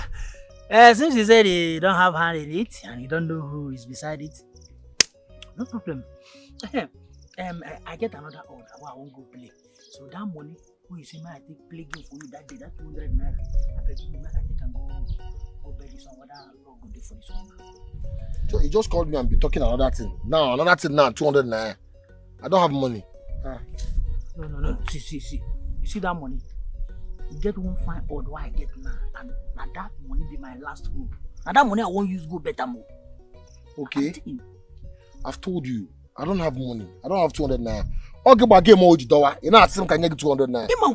Since you said you don't have hand in it and you don't know who is beside it, no problem. I get another order where I won't go play. So that money, who you say, I take play game for you that day, that 200 naira. I beg you, I can go buy this one. What I go do for this one? So you just called me and be talking another thing. Now, 200 naira. I don't have money. No. See. You see that money? You get one fine odd what I get now. And that money be my last hope. And that money I won't use go better more. Okay. I've told you. I don't have money. I don't have 200 naira. I'll give my game old door. You know, I think I can get 200 naira. No.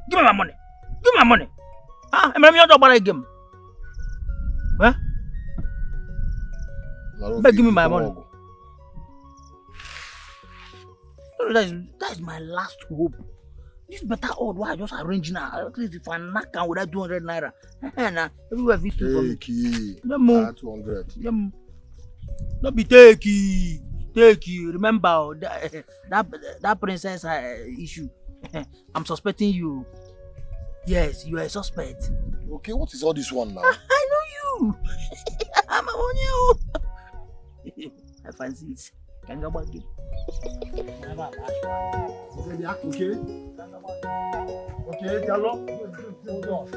Give me my money. Give me my money. I'm not about a game. Huh? But give me my money. That is my last hope. This better odd why I just arrange now. At least if I knock down with that 200 naira. Nah, everywhere fits to Takey. 200. Don't be takey. Remember that princess issue. I'm suspecting you. Yes, you are a suspect. Okay, what is all this one now? I know you. I'm on you. I fancy it. Can you go back in? Okay, Jallo. Hold on.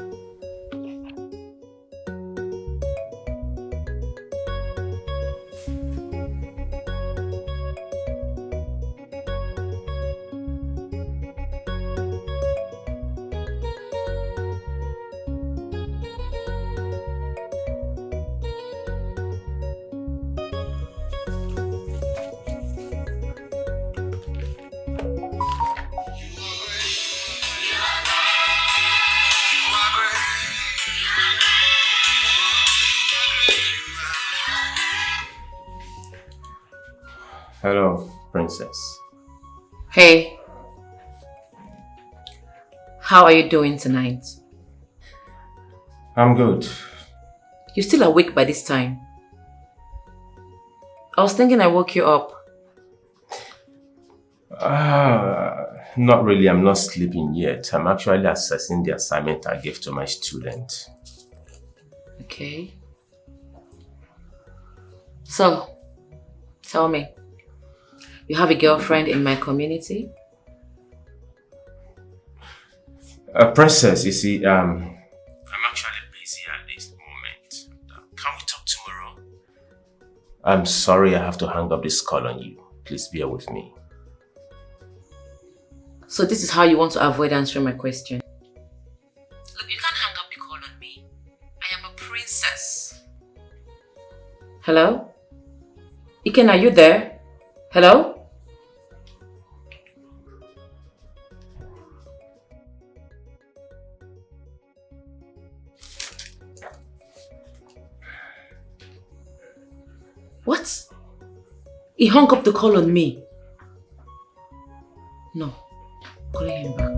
Hello, princess. Hey. How are you doing tonight? I'm good. You're still awake by this time. I was thinking I woke you up. Not really. I'm not sleeping yet. I'm actually assessing the assignment I gave to my student. Okay. So, tell me. You have a girlfriend in my community? Princess, you see, I'm actually busy at this moment. Can we talk tomorrow? I'm sorry I have to hang up this call on you. Please bear with me. So this is how you want to avoid answering my question? Look, you can't hang up the call on me. I am a princess. Hello? Iken, are you there? Hello? What? He hung up the call on me. No. Calling him back.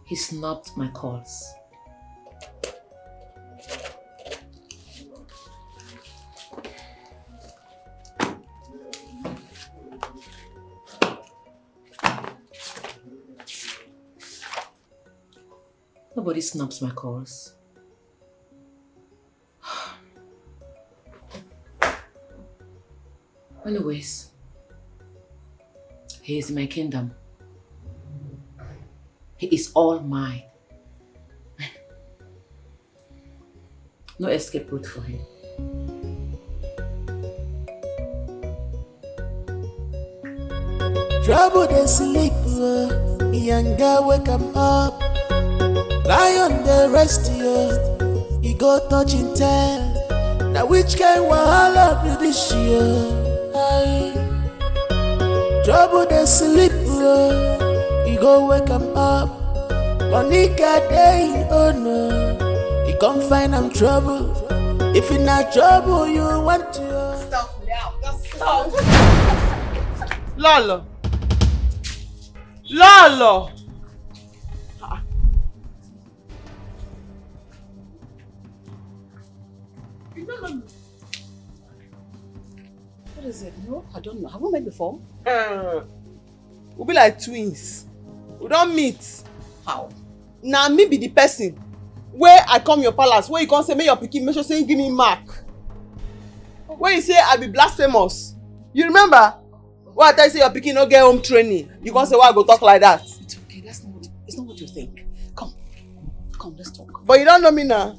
He snubbed my calls. Nobody snubs my calls. Anyways, he is in my kingdom. He is all mine. No escape route for him. Trouble they sleep, young girl wake 'em up. Lion they rest you, he go touching tail. Now which kind wahala be this year? Trouble they sleep, he go wake 'em up. Monica day, oh no, he come find I'm trouble. If in not trouble, you want to stop now. Just stop. Lolo. Lolo. You don't know me. What is it? No, I don't know. Have we met before? We'll be like twins. We don't meet. How? Now me be the person where I come your palace, where you can't say, make your pikin, make sure say give me mark. When you say I be blasphemous, you remember? Why I tell you say your pikin no get home training, you can't say why I go talk like that. It's okay, it's not what you think. Come, let's talk. But you don't know me now.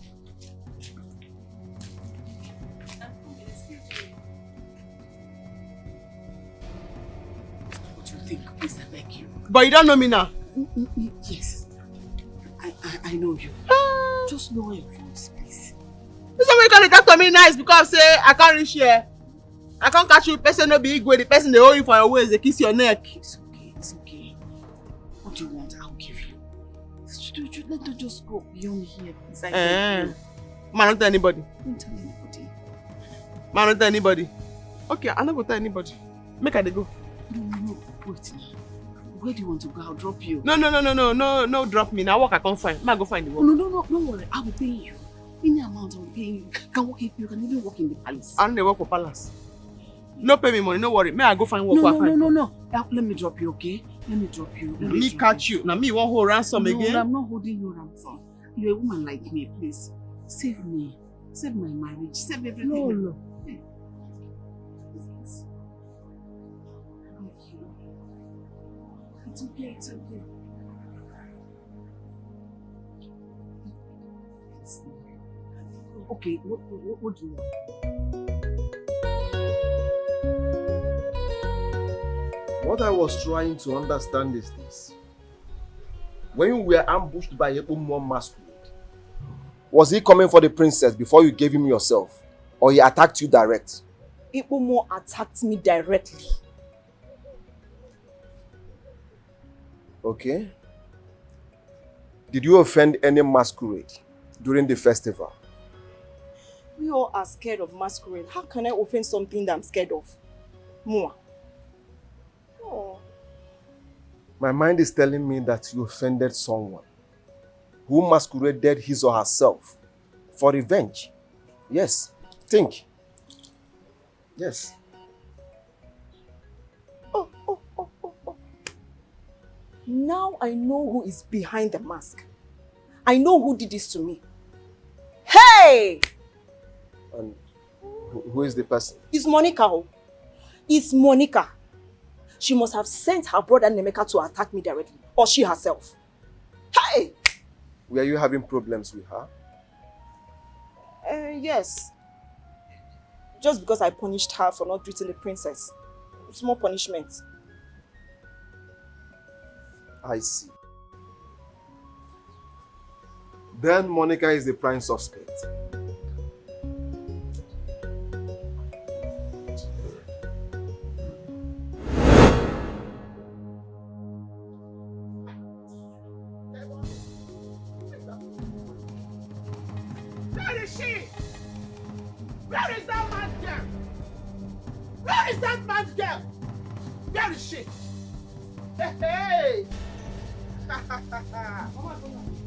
What you think? Please, I beg you. But you don't know me now. Yes, I know you. Just lower your voice, please. This one you can talk to me nice because say I can't reach here. I can't catch you. Person no be equal. The person they hold you for your waist, they kiss your neck. It's okay. What do you want? I'll give you. Let us just go beyond here, please. I beg you. Man, don't tell anybody. Don't tell anybody. Man, don't tell anybody. Okay, I'm not going to tell anybody. Make her go. No, wait. Where do you want to go? I'll drop you. No, drop me. Now work I can't find. I'll go find the work. No, don't worry. I will pay you. Any amount I will pay you. You can work here, you can even work in the palace. I don't work for palace. No pay me money, no worry. May I go find work? No. Let me drop you, okay? Let me drop you. Me catch you. Now me won't hold ransom again. No, I'm not holding you ransom. You're a woman like me, please. Save me. Save my marriage. Save everything. No. It's okay. Okay, what do you want? What I was trying to understand is this. When you were ambushed by Ekpomo masquerade, was he coming for the princess before you gave him yourself? Or he attacked you direct? Ekpomo attacked me directly. Okay. Did you offend any masquerade during the festival? We all are scared of masquerade. How can I offend something that I'm scared of? Mua. Oh. My mind is telling me that you offended someone who masqueraded his or herself for revenge. Yes. Think. Yes. Now I know who is behind the mask. I know who did this to me. Hey! And who is the person? It's Monica. It's Monica. She must have sent her brother Nemeka to attack me directly. Or she herself. Hey! Were you having problems with her? Yes. Just because I punished her for not greeting the princess. It's more punishment. I see. Then Monica is the prime suspect. Where is she? Where is that mad girl? Where is that mad girl? Where is she? Hey!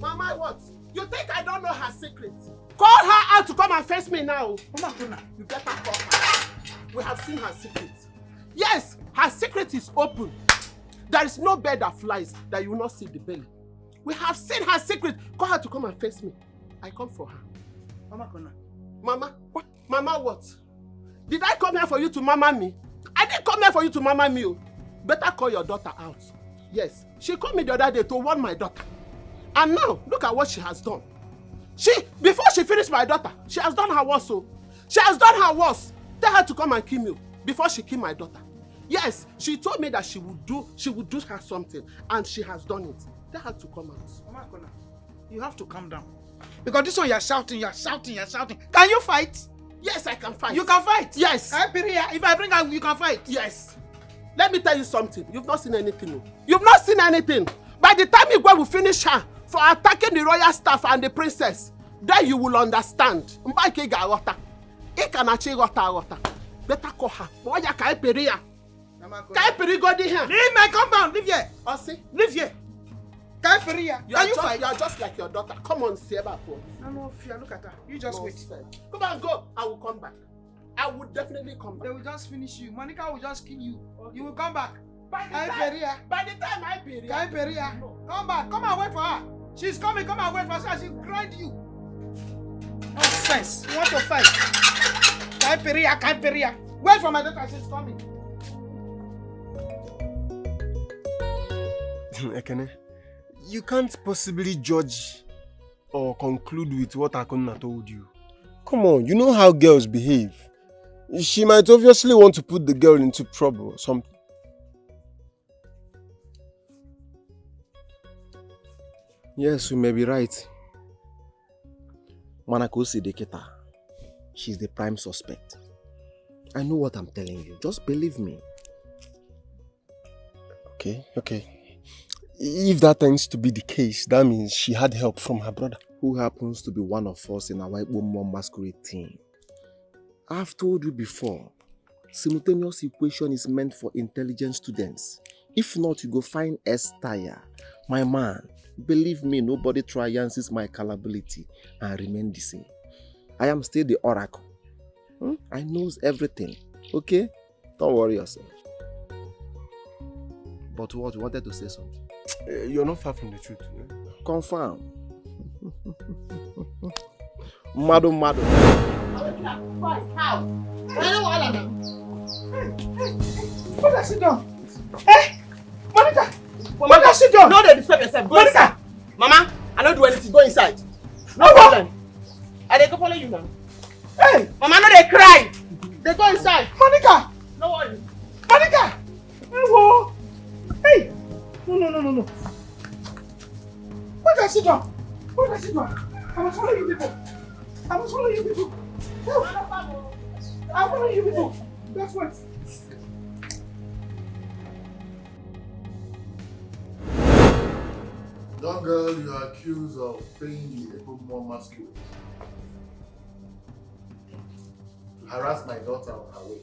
Mama, what? You think I don't know her secret? Call her out to come and face me now. Mama, you better call her. We have seen her secret. Yes, her secret is open. There is no bird that flies that you will not see the belly. We have seen her secret. Call her to come and face me. I come for her. Mama, Mama, what? Mama, what? Did I come here for you to mama me? I didn't come here for you to mama me. Better call your daughter out. Yes, she called me the other day to warn my daughter. And now, look at what she has done. Before she finished my daughter, she has done her worst. So she has done her worst. Tell her to come and kill me before she kill my daughter. Yes, she told me that she would do her something, and she has done it. Tell her to come out. Mama Kona, you have to calm down. Because this one you're shouting. Can you fight? Yes, I can fight. You can fight? Yes. If I bring her, you can fight? Yes. Let me tell you something. You've not seen anything. You've not seen anything. By the time you go, we finish her for attacking the royal staff and the princess, then you will understand. Better call her. Kai Peri go here. Leave my compound. Live here. Osi. Live here. Kai Peri here. Can you fight? You are just like your daughter. Come on, Seba. No fear. Look at her. You just wait. Come on, go. I will come back. I will definitely come back. They will just finish you. Monica will just kill you. Okay. You will come back. By the time I Peri. Kai Peri here. Come back. Come and wait for her. She's coming. Come and wait for her. She'll grind you. Nonsense. You want to fight? Kai Peri here. Kai Peri here. Wait for my daughter. She's coming. Ekene, you can't possibly judge or conclude with what Akonna told you. Come on, you know how girls behave. She might obviously want to put the girl into trouble or something. Yes, you may be right. Manakosi Deketa, she's the prime suspect. I know what I'm telling you. Just believe me. Okay. If that tends to be the case, that means she had help from her brother. Who happens to be one of us in our Igbo masquerade team. I've told you before, simultaneous equation is meant for intelligent students. If not, you go find Estaya. My man, believe me, nobody triumphs my capability and remain the same. I am still the oracle. I knows everything, okay? Don't worry yourself. But what, you wanted to say something? You're not far from the truth. Eh? Confirm. Mado. How? Monica, sit down. Hey, Monica, sit down. No, they disturb yourself. Go Monica. inside. Mama, I don't do anything. Go inside. No problem. I dey go follow you now. Hey, Mama, no, they cry. They go inside. Monica. No worry. Monica. Hey. No. Monica, sit down. I must follow you people. I'll follow you people. That's what. Young girl, you are accused of paying the Ekpo masquerade to harass my daughter on her way.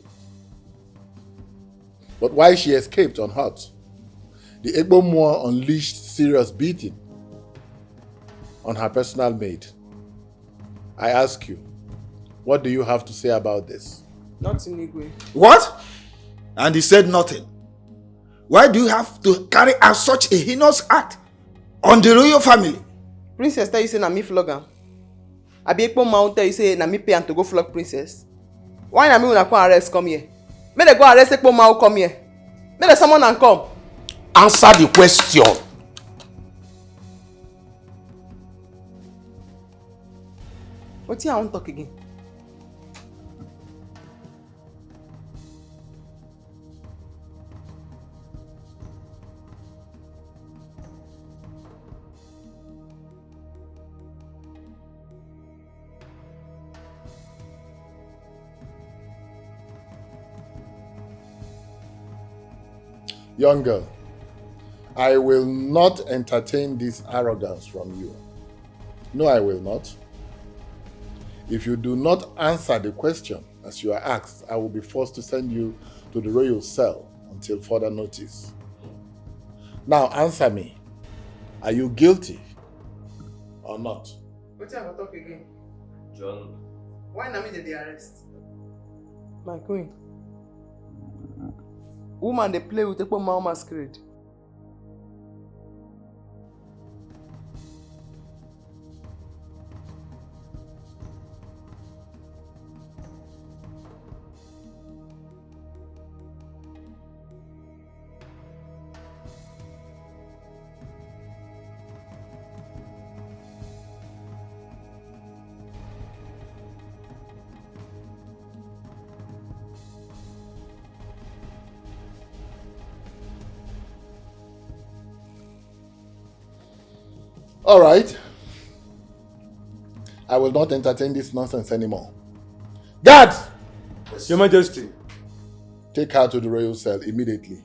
But while she escaped unhurt, the Ekpo unleashed serious beating on her personal maid. I ask you, what do you have to say about this? Nothing, Igwe. What? And he said nothing. Why do you have to carry out such a heinous act on the royal family? Princess tell you say na me flog am. Abi Ekpo Mount tell you say na me pay am to go flog princess. Why na me una come arrest come here? Make they go arrest Ekpo Mount come here. Make they summon and come. Answer the question. Wetin I wan talk again? Young girl, I will not entertain this arrogance from you. No, I will not. If you do not answer the question as you are asked, I will be forced to send you to the royal cell until further notice. Now answer me. Are you guilty or not? Wetin I go talk again? John. Why na me dey arrest? My queen. Woman dey play with Ekpo Mount masquerade. All right. I will not entertain this nonsense anymore. Guards! Your Majesty. Take her to the royal cell immediately.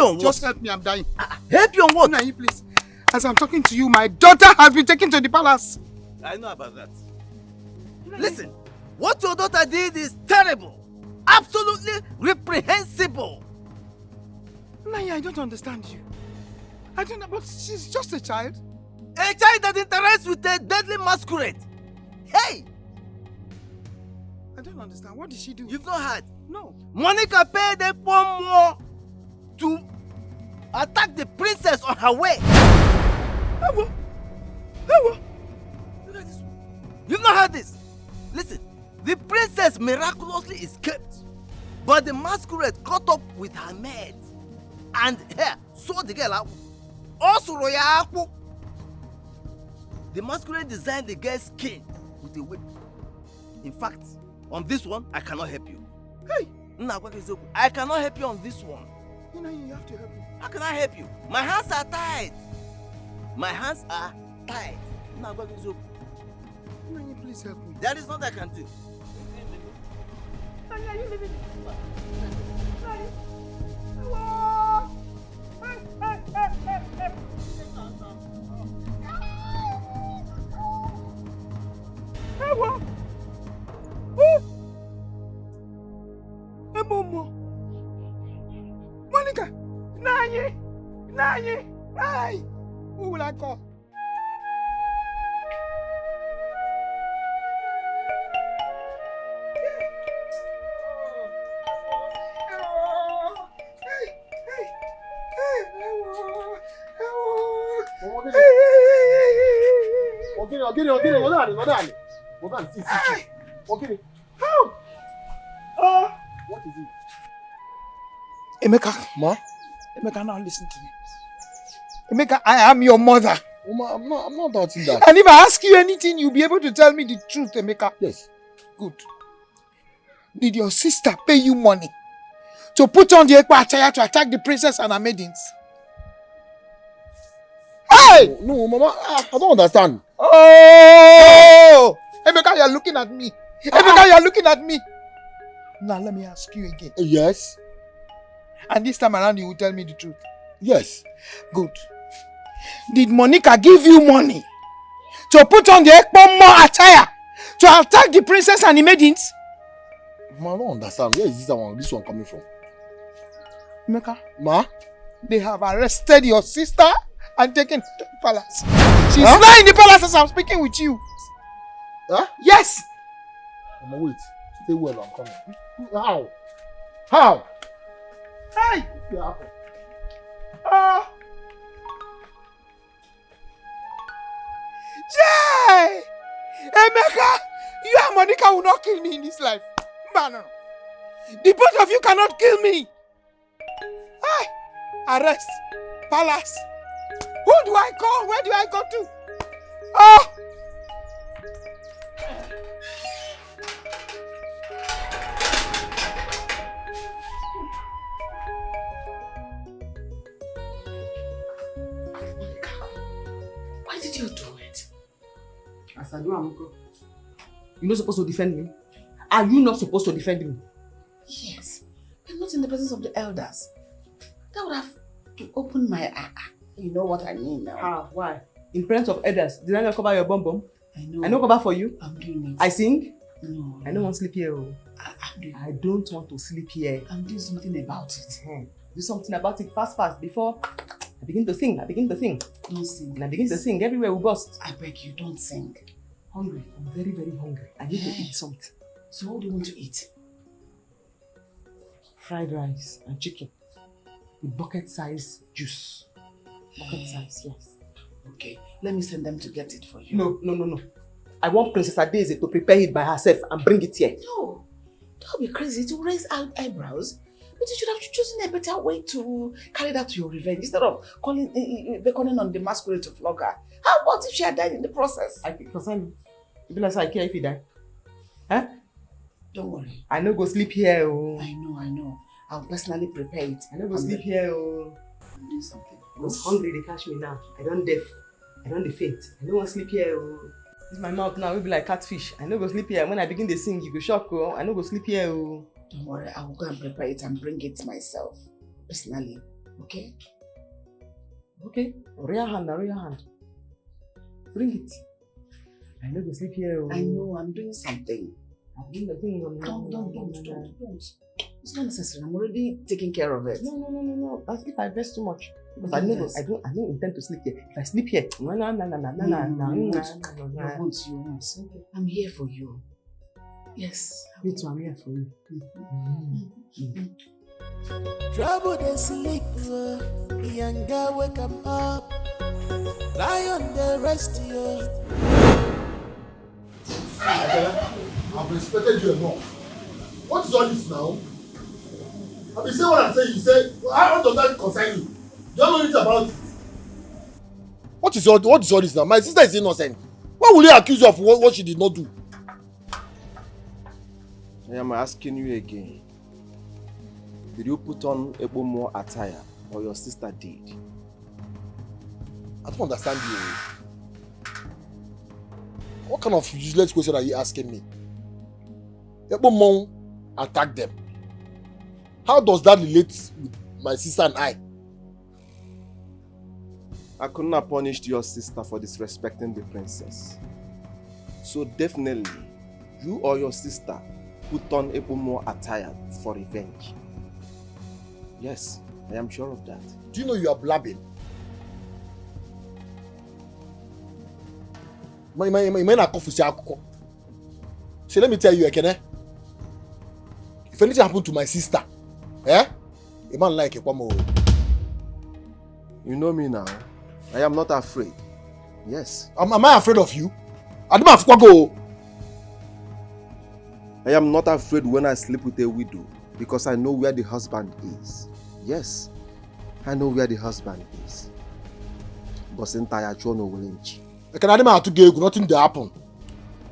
on what? Just help me, I'm dying. Help you on what? Nai, please. As I'm talking to you, my daughter has been taken to the palace. I know about that. Listen, what your daughter did is terrible. Absolutely reprehensible. Nai, I don't understand you. I don't know, but she's just a child. A child that interacts with a deadly masquerade. Hey! I don't understand. What did she do? You've not heard? No. Monica paid them more to attack the princess on her way. Look at this. You've not heard this? Listen, the princess miraculously escaped, but the masquerade caught up with her maid and saw the girl out. Also, the masquerade designed the girl's skin with a whip. In fact, on this one, I cannot help you. Hey! I cannot help you on this one. You have to help me. How can I help you? My hands are tied. My hands are tied. Please help me. That is not what I can do. Monica! Nai! Who will I call? What is it? Emeka. Ma? Emeka, now listen to me. Emeka, I am your mother. Oma, I'm not doubting that. And if I ask you anything, you'll be able to tell me the truth, Emeka. Yes. Good. Did your sister pay you money to put on the Ekpa attire to attack the princess and her maidens? Hey! No, Mama, I don't understand. Oh! Emeka, you're looking at me. Emeka, you're looking at me. Now let me ask you again. Yes. And this time around, you will tell me the truth. Yes. Good. Did Monica give you money to put on the Ekpomo attire to attack the princess and the maidens? Ma, I don't understand. Where is this one coming from? Emeka. Ma? They have arrested your sister and taken to the palace. She's now in the palace as I'm speaking with you. Huh? Yes. Mama, wait. Stay well, I'm coming. How? How? Hey! Yeah. Jay! Emeka! You and Monica will not kill me in this life. No. The both of you cannot kill me. Hey! Arrest. Palace. Who do I call? Where do I go to? Oh! Why did you do it? As I do, uncle. You're not supposed to defend me. Are you not supposed to defend me? Yes, but not in the presence of the elders. That would have opened my eye. You know what I mean now. Ah, why? In presence of elders, did I not cover your bum? I know. I know cover for you. I'm doing it. I sing? No. I don't want to sleep here. I don't want to sleep here. I'm doing something about it. Do something about it fast before I begin to sing. Don't sing. And I begin to sing everywhere we bust. I beg you, don't sing. Hungry. I'm very, very hungry. I need to eat something. So what do you want to eat? Fried rice and chicken with bucket-size juice. Bucket size, yes. Okay, let me send them to get it for you. No. I want Princess Adeze to prepare it by herself and bring it here. No, don't be crazy to raise eyebrows. But you should have chosen a better way to carry that to your revenge instead of beckoning on the masquerade to flog her. How about if she had died in the process? I care if he die. Huh? Don't worry. I no go sleep here. I know. I'll personally prepare it. I no go sleep here. I'm doing something. I was hungry, they catch me now. I don't deaf. I don't faint. I don't want to sleep here. This my mouth now will be like catfish. I no go sleep here. When I begin to sing, you go shock. I no go sleep here. Don't worry, I will go and prepare it and bring it myself. Personally. Okay? Okay, real hand, real hand. Bring it. I know you sleep here. I know, I'm doing something. I'm doing the thing. Don't. It's not necessary. I'm already taking care of it. No. As if I rest too much. Because I don't intend to sleep here. If I sleep here, You won't. I'm here for you. Yes. Me too, I'm here for you. Trouble they sleep, young girl wake up. Lion they rest you. I've respected you enough. What is all this now? I've been saying what I'm saying. You say, how does that concern you? You don't know anything about it. What is all this now? My sister is innocent. Why would you accuse her of what she did not do? I am asking you again. Did you put on Ebomo attire or your sister did? I don't understand you. What kind of useless question are you asking me? Ebomo attacked them. How does that relate with my sister and I? I could not punish your sister for disrespecting the princess. So definitely, you or your sister put on Ebomo attire for revenge. Yes, I am sure of that. Do you know you are blabbing? So let me tell you, Ekene. If anything happened to my sister, a man like Ekpomo. You know me now. I am not afraid. Yes. Am I afraid of you? I don't have to go. I am not afraid when I sleep with a widow because I know where the husband is. Yes, I know where the husband is. But since I no willinch. I can have to go. Nothing to happen.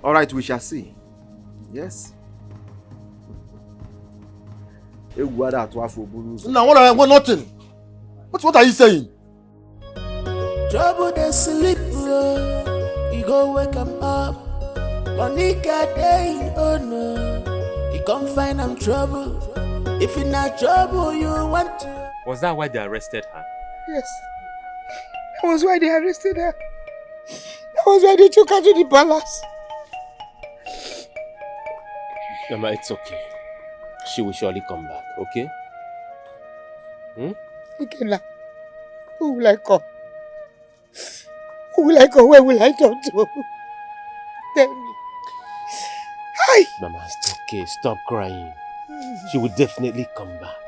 All right, we shall see. Yes. Now what nothing. What are you saying? Trouble they sleep, you go wake up. Monica day, oh no, you can't find them trouble. If you're not trouble, you want to. Was that why they arrested her? Yes. That was why they arrested her. That was why they took her to the palace. Mama, it's okay. She will surely come back, okay? Ikela, who will I call? Who will I call? Where will I talk to? Tell me. Hi! Mama, it's okay. Stop crying. She will definitely come back.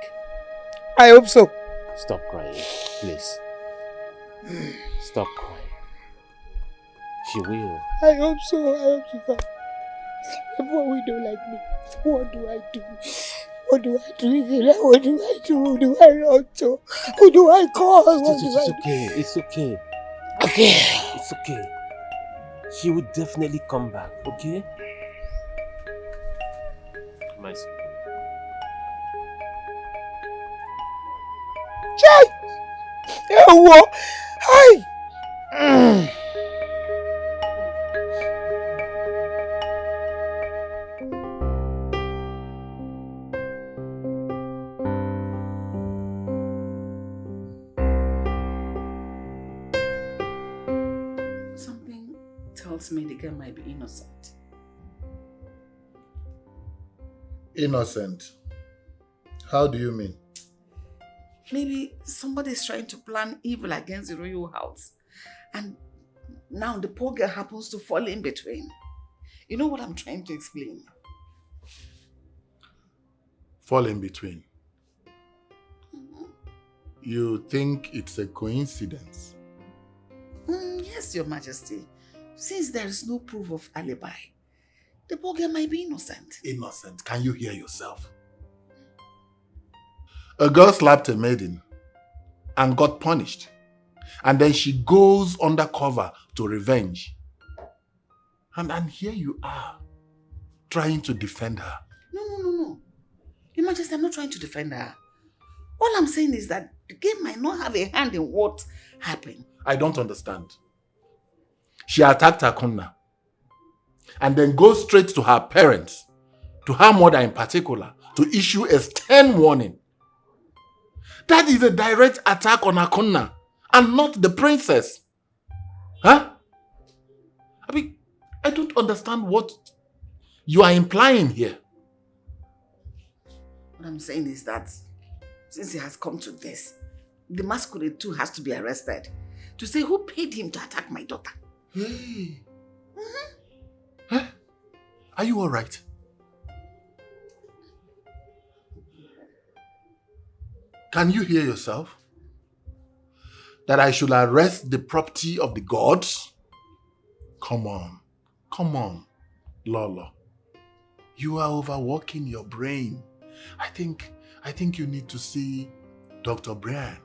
I hope so. Stop crying, please. Stop crying. She will. I hope so. I hope she comes. What we don't like me. What do I do? What do I do? What do I do? Who do I run to? Who do I call? It's okay. It's okay. Okay. It's okay. She will definitely come back, okay? My son. Chai! Hi! Something tells me the girl might be innocent. Innocent? How do you mean? Maybe somebody is trying to plan evil against the royal house. And now the poor girl happens to fall in between. You know what I'm trying to explain? Fall in between. You think it's a coincidence? Yes, Your Majesty. Since there is no proof of alibi, the poor girl might be innocent. Innocent? Can you hear yourself? A girl slapped a maiden and got punished. And then she goes undercover to revenge. And here you are, trying to defend her. No. Your Majesty, I'm not trying to defend her. All I'm saying is that the girl might not have a hand in what happened. I don't understand. She attacked her Kunna and then goes straight to her parents, to her mother in particular, to issue a stern warning That is a direct attack on Akonna and not the princess. Huh? I mean, I don't understand what you are implying here. What I'm saying is that since it has come to this, the masquerade too has to be arrested to say who paid him to attack my daughter. Hey. Huh? Are you all right? Can you hear yourself? That I should arrest the property of the gods? Come on, Lolo. You are overworking your brain. I think you need to see Dr. Brian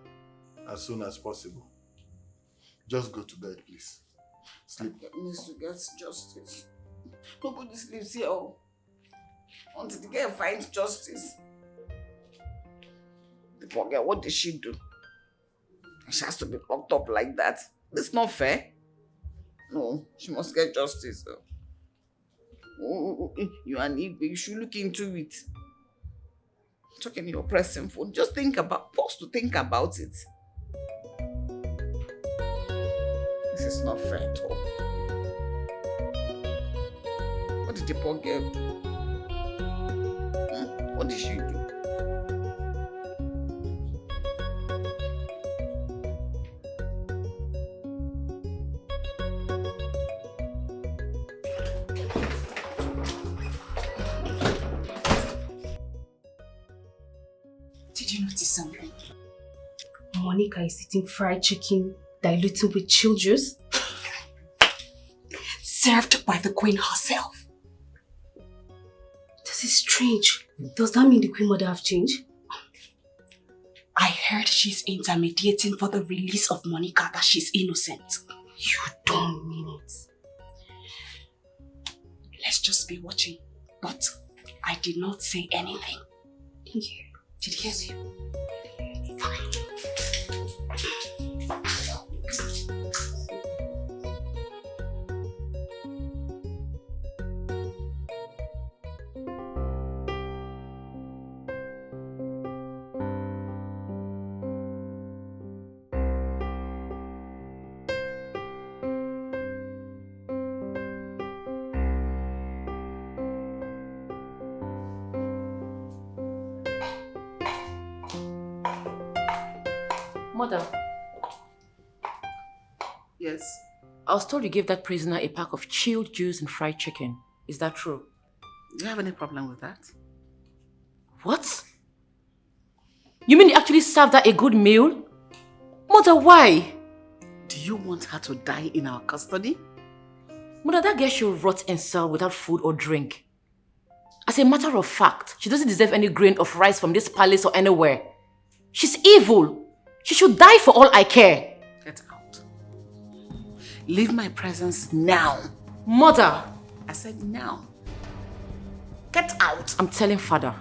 as soon as possible. Just go to bed, please. Sleep. Needs to get justice. Nobody sleeps here until the girl finds justice. The poor girl, what did she do? She has to be locked up like that. It's not fair. No, she must get justice. You and Igwe, you should look into it. Talking your pressing phone. Just pause to think about it. This is not fair at all. What did the poor girl do? What did she do? Did you notice something? Monica is eating fried chicken diluted with chill juice. Served by the queen herself. This is strange. Does that mean the queen mother have changed? I heard she's intermediating for the release of Monica, that she's innocent. You don't mean it. Let's just be watching. But I did not say anything. Did you hear me? Fine. Mother. Yes. I was told you gave that prisoner a pack of chilled juice and fried chicken. Is that true? Do you have any problem with that? What? You mean you actually served her a good meal? Mother, why? Do you want her to die in our custody? Mother, that girl should rot in cell without food or drink. As a matter of fact, she doesn't deserve any grain of rice from this palace or anywhere. She's evil. She should die for all I care. Get out. Leave my presence now. Mother. I said now. Get out. I'm telling father.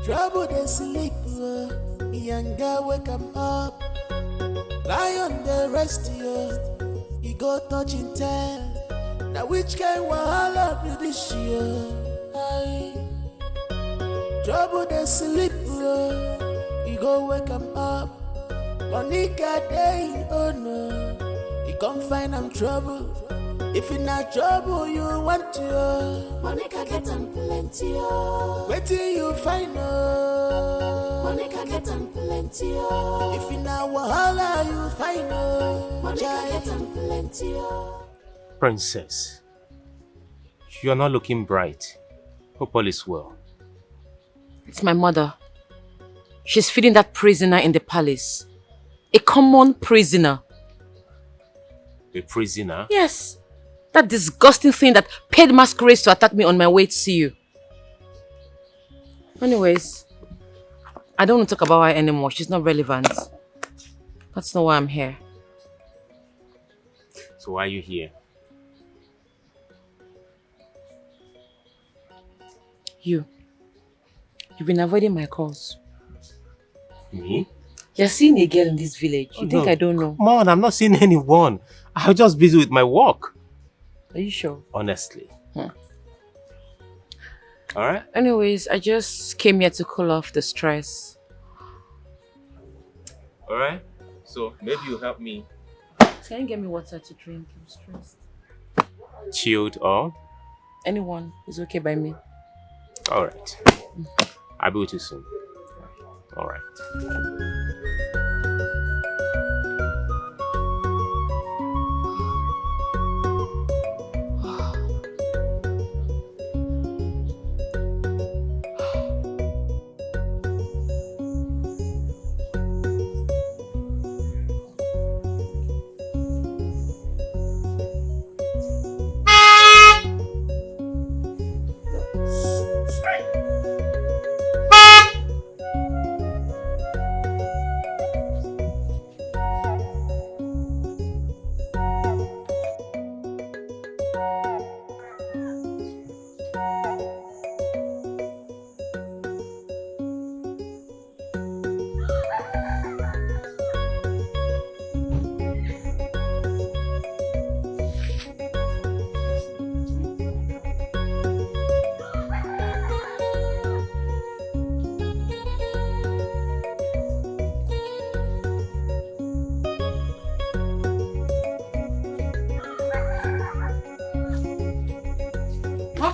Trouble they sleep, young girl wake 'em up. Lion they rest, he go touching tail. Now which kind wahala be this year? Trouble they sleep, he go wake 'em up. Monica day, oh no, he come find am trouble. If you not trouble, you want to. Monica get them plenty. Wait till you find her. Monica get them plenty. If you not wahala, you find her. Monica get them plenty. Princess, you are not looking bright. Hope all is well. It's my mother. She's feeding that prisoner in the palace. A common prisoner. A prisoner? Yes. That disgusting thing that paid masquerades to attack me on my way to see you. Anyways, I don't want to talk about her anymore. She's not relevant. That's not why I'm here. So why are you here? You've been avoiding my calls. Me? You're seeing a girl in this village. You think No. I don't know? Come on, I'm not seeing anyone. I'm just busy with my work. Are you sure? Honestly. Alright? Anyways, I just came here to cool off the stress. Alright? So maybe you help me Can you get me water to drink? I'm stressed. chilled or? Anyone is okay by me. Alright. I'll be with you soon. Alright.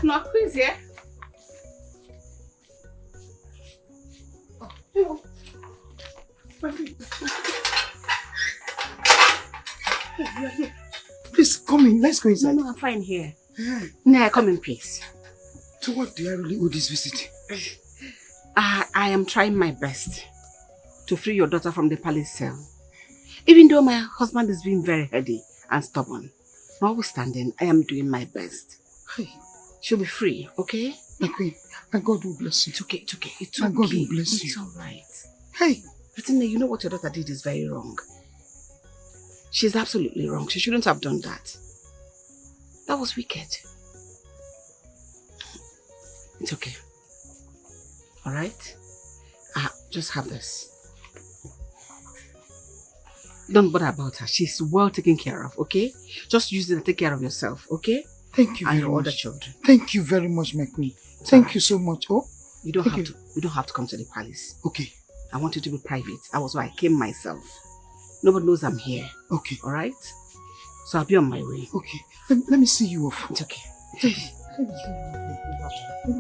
Knock, who is here? Oh, Please come in. Let's go inside. No, I'm fine here. Nah, come in, please. To what do I really owe this visit? I am trying my best to free your daughter from the palace cell. Even though my husband is being very heady and stubborn. Notwithstanding, I am doing my best. She'll be free, okay? My queen, my God will bless you. It's okay, it's okay. It's My okay. God will bless you. It's alright. Hey! Brittany, you know what your daughter did is very wrong. She's absolutely wrong. She shouldn't have done that. That was wicked. It's okay. Alright? Just have this. Don't bother about her. She's well taken care of, okay? Just use it and take care of yourself, okay? Thank you and very your much. other children. Thank you very much, my queen. Thank you so much. Oh, you don't have to come to the palace. Okay. I want you to be private. That was why I came myself. Nobody knows I'm here. Okay. All right? So I'll be on my way. Okay. Let me see you off. It's okay. Thank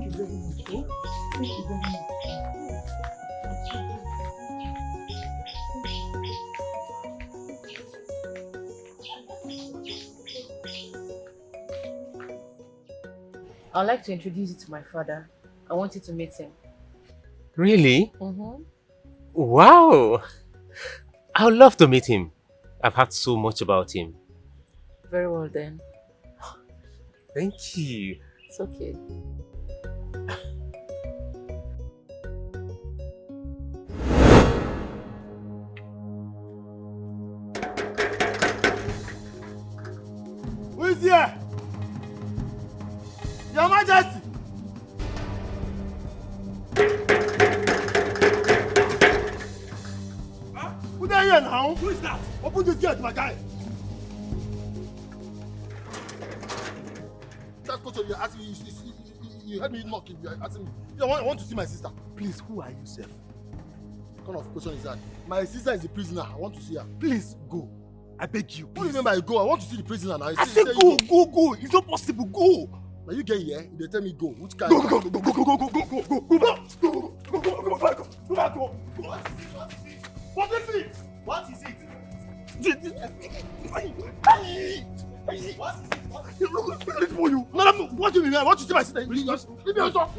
you very much. Oh, thank you very much. I'd like to introduce you to my father. I want you to meet him. Really? Mm-hmm. Wow! I would love to meet him. I've heard so much about him. Very well then. Thank you. It's okay. Who is here? Your Majesty! Who are here now? Who is that? Open this gate, my guy. That question you're asking me, you heard me knocking, you're asking me. I want to see my sister. Please, who are you, sir? What kind of question is that? My sister is a prisoner. I want to see her. Please, go. I beg you. Please. What do you mean by go? I want to see the prisoner now. I said go. It's not possible. Go. Now you get here, they tell me go. Which kind? Go. What is it? What is it? What for you? No, what do you mean? I want to see my sister. Leave me alone.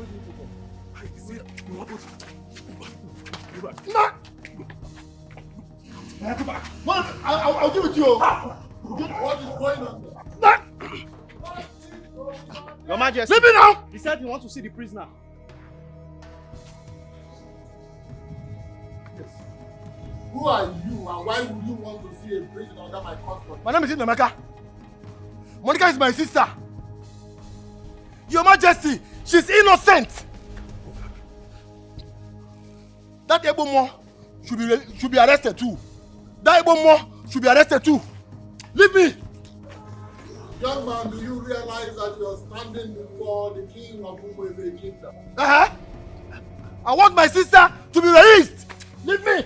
I'll give it to you. What is going on? Your Majesty. Leave me now! He said he wants to see the prisoner. Who are you and why would you want to see a prisoner under my custody? My name is Monica. Monica is my sister. Your Majesty, she's innocent. That Ebomo should be arrested too. That Ebomo should be arrested too. Leave me! Young man, do you realize that you're standing before the king of Umweze kingdom? I want my sister to be released! Leave me!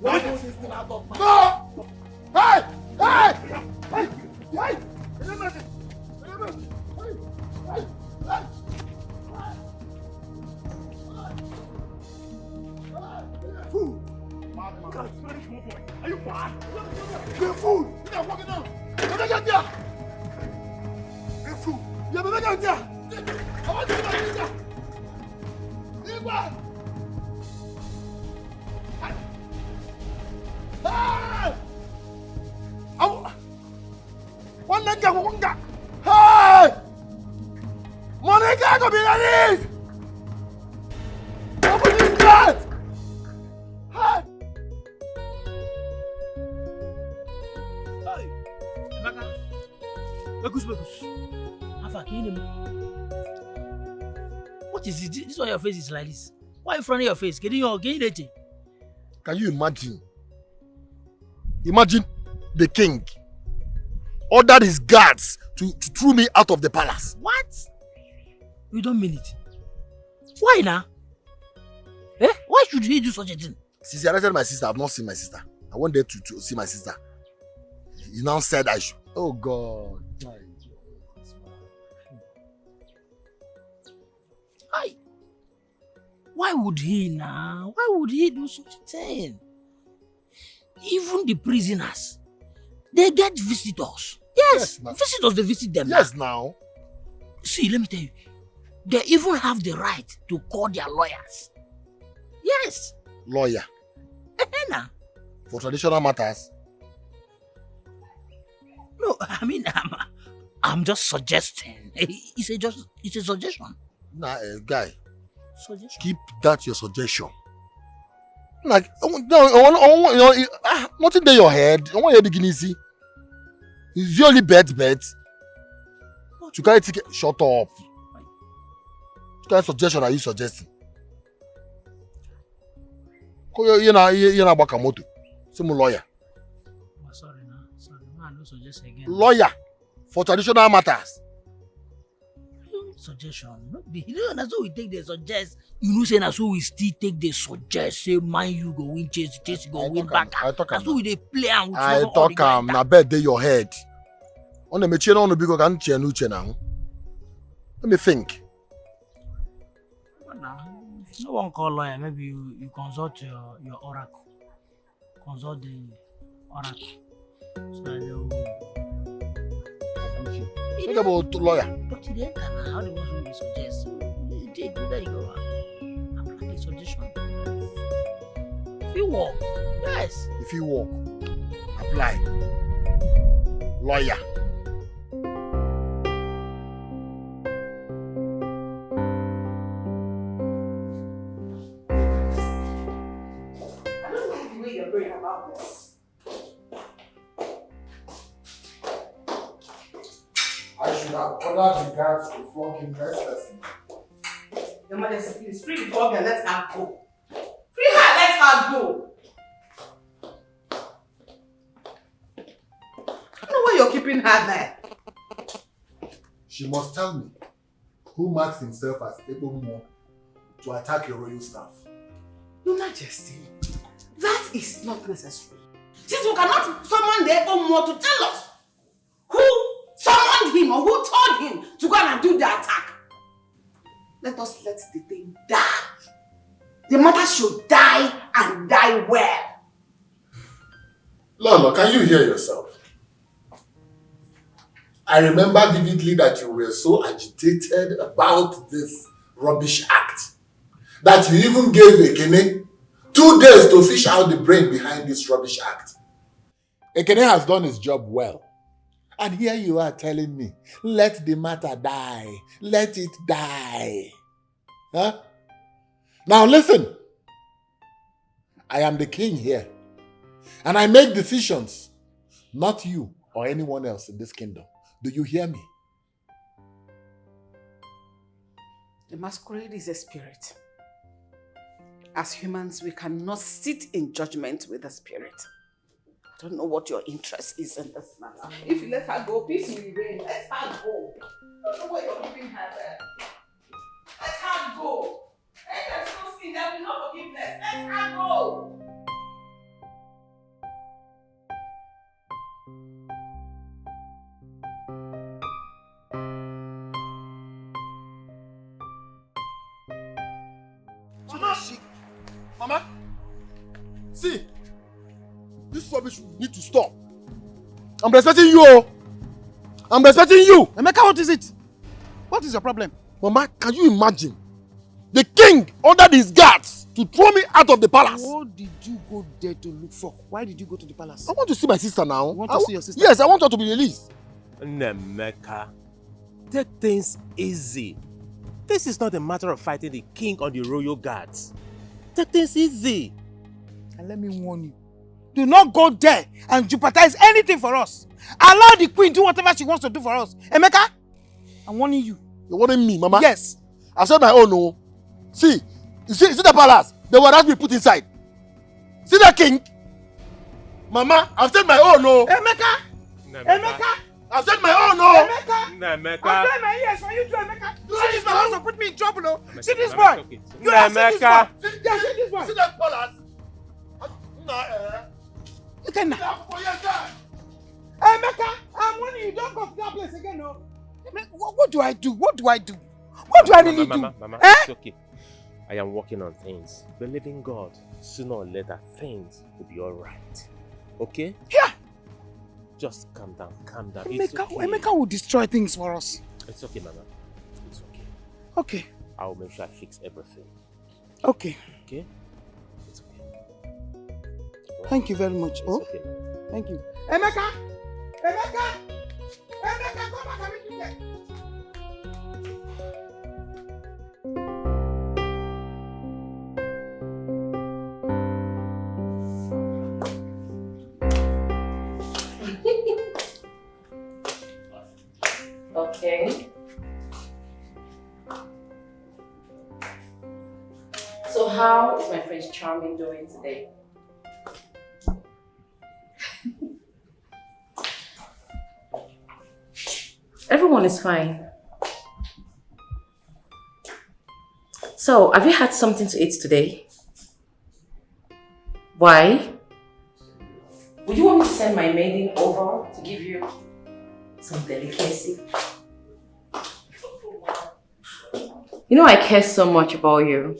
Why do this thing out of my No! Hey! Hey! Hey! Hey! Fool! God, are you mad? You're a fool! You're walking down! You're not there! You're a fool! You're not there! I want you to be there! Igba! Hey! One nigga! Hey! Monica to be released! Open this gate! Hey! What is it? This is why your face is like this. Why are you frowning your face? Can you imagine? Imagine the king ordered his guards to throw me out of the palace. What? You don't mean it. Why now? Eh? Why should he do such a thing? Since he arrested my sister, I've not seen my sister. I went there to see my sister. He now said I should. Oh God. Why would he now? Why would he do such a thing? Even the prisoners, they get visitors. Yes, visitors, they visit them. Yes, now. See, let me tell you, they even have the right to call their lawyers. Yes. Lawyer? For traditional matters? No, I mean, I'm just suggesting. It's a suggestion. Nah, guy. Suggestion. Keep that your suggestion. Like, nothing in your head. I want you to begin easy. It's the only bet. To carry ticket, shut up. What kind of suggestion are you suggesting? You're not Bakamoto. Some lawyer. Sorry, I don't suggest again. Lawyer for traditional matters. Suggestion. That's how we take the suggest. You know, say that's how we still take the suggest. Say, man, you go win chase you go win back. That's how we they play and we I talk na bet dey your head. On the machine on the big can chair no chair now. Let me think. No one call lawyer. Maybe you consult your oracle. Consult the oracle. So Think about lawyer. But today, how the ones will suggest? There you go. Apply the suggestion. If you walk, yes. If you walk, apply. Lawyer. I don't like the way you're going about this. I should have ordered the guards to flog him restlessly. Your Majesty, please free the dog and let her go. Free her, let her go. I don't know why you're keeping her there. She must tell me who marks himself as Ebomo to attack your royal staff. Your Majesty, that is not necessary. Since we cannot summon the Ebomo to tell us who summoned him or who told him to go and do the attack, let us let the thing die. The matter should die and die well. Lolo, can you hear yourself? I remember vividly that you were so agitated about this rubbish act that you even gave Ekene 2 days to fish out the brain behind this rubbish act. Ekene has done his job well. And here you are telling me, let the matter die. Let it die. Huh? Now listen. I am the king here. And I make decisions. Not you or anyone else in this kingdom. Do you hear me? The masquerade is a spirit. As humans, we cannot sit in judgment with the spirit. I don't know what your interest is in this matter. If you let her go, peace will reign. Let her go. I don't know where you're leaving her there. Let her go. There's no sin, there will be no forgiveness. Let her go. Mama, see, this rubbish need to stop. I'm respecting you. Oh. I'm respecting you. Emeka, what is it? What is your problem? Mama, can you imagine? The king ordered his guards to throw me out of the palace. What did you go there to look for? Why did you go to the palace? I want to see my sister now. You want to see your sister? Yes, I want her to be released. Nemeka, take things easy. This is not a matter of fighting the king or the royal guards. Take things easy. And let me warn you. Do not go there and jeopardize anything for us. Allow the queen do whatever she wants to do for us. Emeka, I'm warning you. You're warning me, Mama? Yes. I said my own, no. See, you see the palace? They were asked me put inside. See the king? Mama, I've said my own, no. Emeka! Emeka! I've said my own, no. Emeka! I'm doing my ears for you too, Emeka. See this boy also put me in trouble, no. See this boy. Okay. You have seen this boy. Emeka! Yeah, see this boy. See that palace? You can now. Emeka, I'm warning you, don't go to that place again, no. What do I do? What do I do? What do I really do? Mama, eh? It's okay. I am working on things. Believe in God. Sooner or later, things will be alright. Okay? Yeah. Just calm down, calm down. Emeka, It's okay. Emeka will destroy things for us. It's okay, Mama. It's okay. Okay. I'll make sure I fix everything. Okay. Okay? Thank you very much. It's Oh, okay. thank you. Emeka! Emeka! Emeka, come back and meet me there. Okay. So how is my Prince Charming doing today? Everyone is fine. So, have you had something to eat today? Why? Would you want me to send my maiden over to give you some delicacy? You know I care so much about you.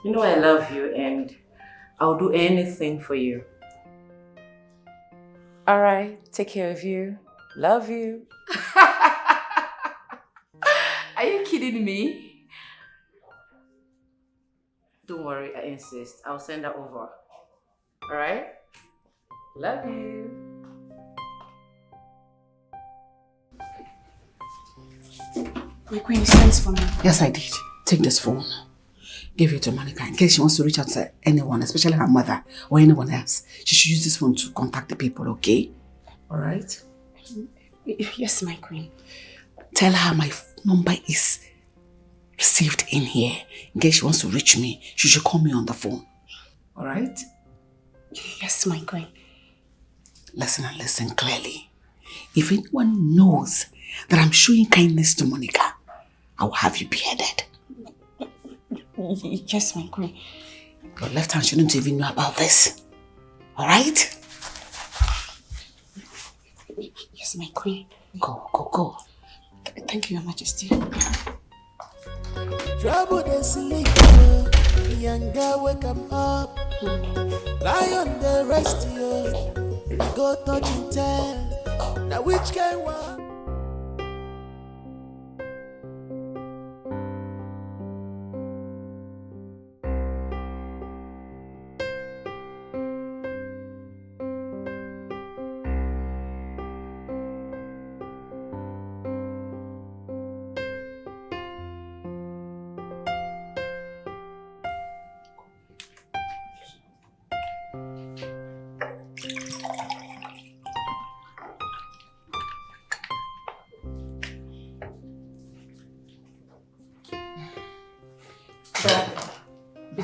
You know I love you and I'll do anything for you. Alright, take care of you. Love you. Are you kidding me? Don't worry, I insist. I'll send her over. Alright? Love you. My queen, you sent for me. Yes, I did. Take this phone. Give it to Monica in case she wants to reach out to anyone, especially her mother or anyone else. She should use this phone to contact the people, okay? Alright? Yes, my queen. Tell her my number is received in here. In case she wants to reach me, she should call me on the phone. Alright? Yes, my queen. Listen and listen clearly. If anyone knows that I'm showing kindness to Monica, I will have you beheaded. Yes, my queen. Your left hand shouldn't even know about this. Alright? Yes, my queen. Go, go, go. Thank you, Your Majesty. Trouble they sleep, young girl wake 'em up. Lion the rest you, go touch and tell. Now which kind one?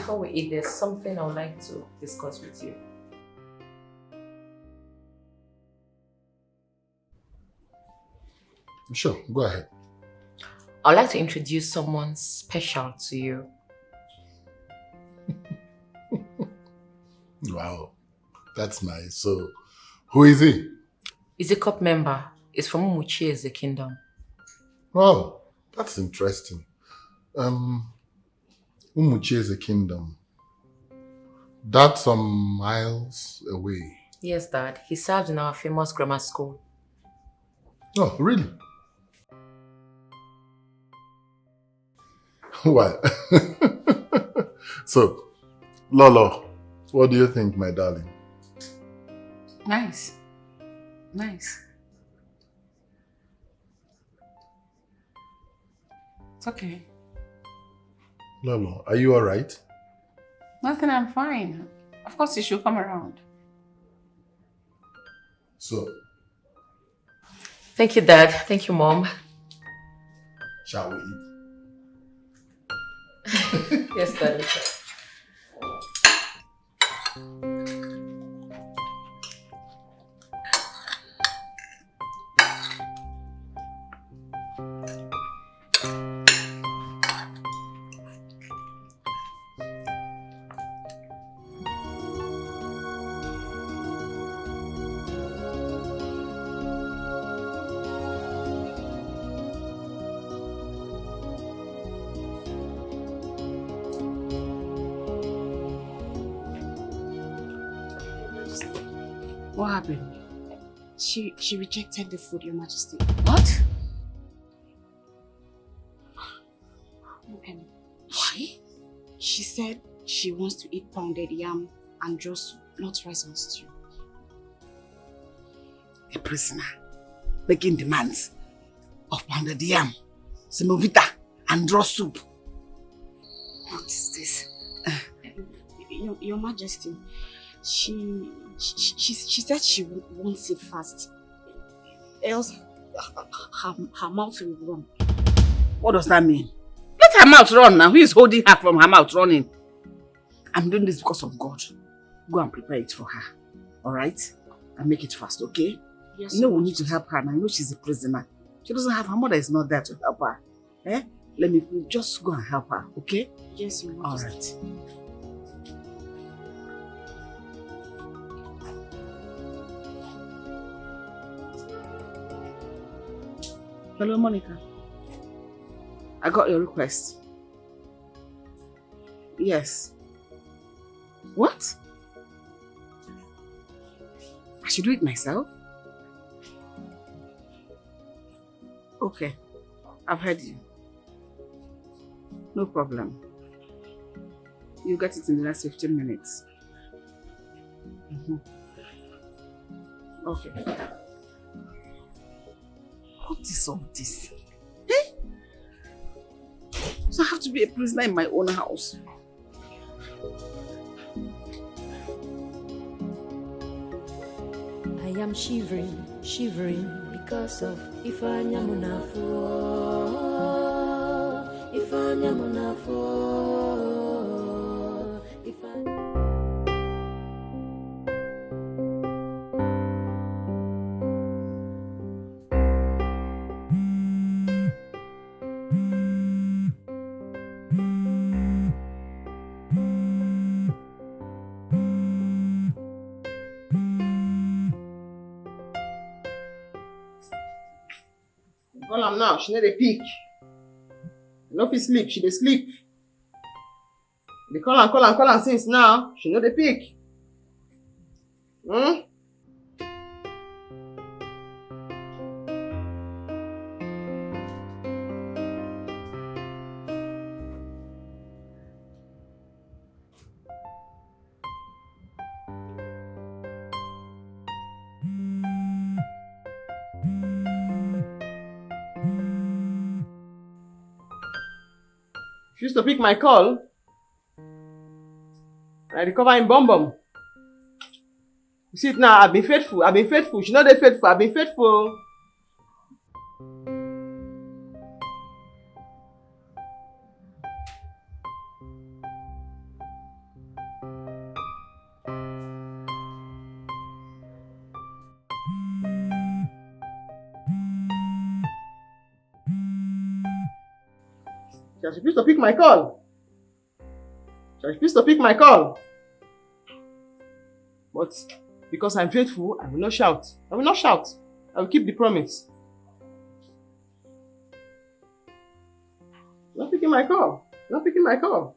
before we eat, there's something I would like to discuss with you. Sure, go ahead. I'd like to introduce someone special to you. Wow, that's nice. So, who is he? He's a COP member. He's from Umuchieze Kingdom. Wow, that's interesting. Umuchieze Kingdom. That's some miles away. Yes, Dad. He served in our famous grammar school. Oh, really? Why? So, Lolo, what do you think, my darling? Nice. Nice. It's okay. Lolo, are you alright? Nothing, I'm fine. Of course you should come around. So, Thank you, Dad. Thank you, Mom. shall we eat? Yes, Dad. What happened? She rejected the food, Your Majesty. What? Why? She said she wants to eat pounded yam and just not rice and stew. A prisoner making demands of pounded yam, semovita, and draw soup. What is this? Your Majesty, she said she wants it fast. Else, her mouth will run. What does that mean? Let her mouth run now. Who is holding her from her mouth running? I'm doing this because of God. Go and prepare it for her. Alright? And make it fast, okay? Yes, you know we need to help her now. You know she's a prisoner. She doesn't have her mother is not there to help her. Eh? Let me just go and help her, okay? Yes, Your Majesty. Alright. Hello, Monica. I got your request. Yes. What? I should do it myself? Okay. I've heard you. No problem. You'll get it in the next 15 minutes. Okay. What is all this? Eh? So I have to be a prisoner in my own house. I am shivering, shivering because of Ifanya Munafo. Ifanya Munafo. Call am now, she no dey pick. No fit sleep, she dey sleep. Dey call am since now, she no dey pick. She used to pick my call. I recover in bum bum. You see it now, I've been faithful. She know they faithful, I've been faithful. She has refused to pick my call. She has refused to pick my call. But because I'm faithful, I will not shout. I will not shout. I will keep the promise. Not picking my call. Not picking my call.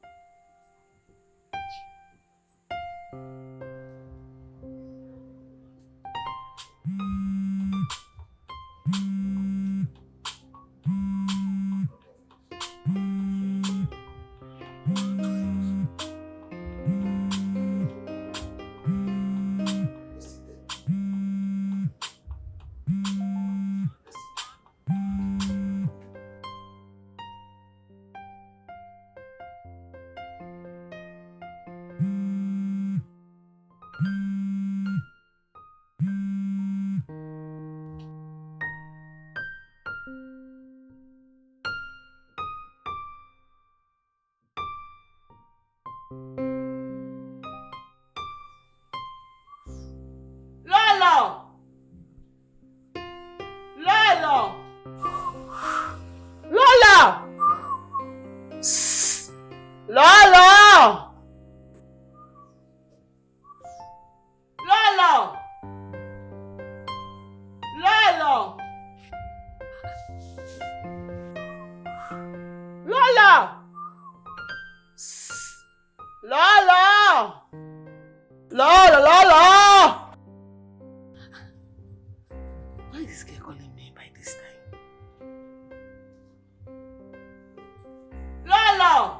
Why is this girl calling me by this time? Lola!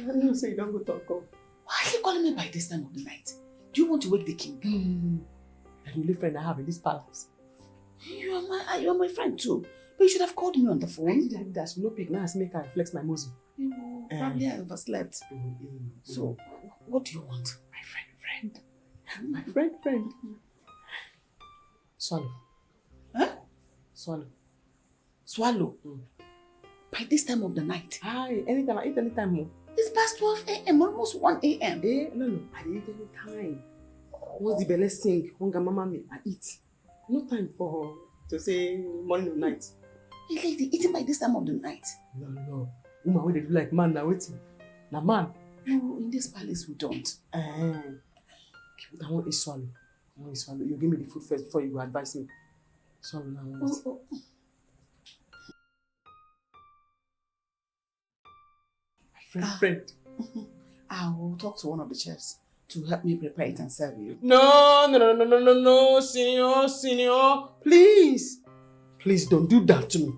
No, say you don't go talk. Why are you calling me by this time of the night? Do you want to wake the king? The only friend I have in this palace. You are my friend too. But you should have called me on the phone. There's no pick now. I make her flex my muscle. Probably I overslept. So, what do you want? My friend. My friend. Swallow. Huh? Swallow. Swallow? By this time of the night? Aye, anytime. I eat anytime more. It's past 12 a.m., almost 1 a.m. No. I eat anytime. Once the belly sing, hunger mama me, I eat. No time for to say morning or night. Hey lady, eating by this time of the night? No. Woman, what they do like man now waiting. Now man. No, in this palace we don't. I want a swallow. You give me the food first before you go advise me. Swallow now. Friend. I will talk to one of the chefs to help me prepare it and serve you. No, senior. Please don't do that to me.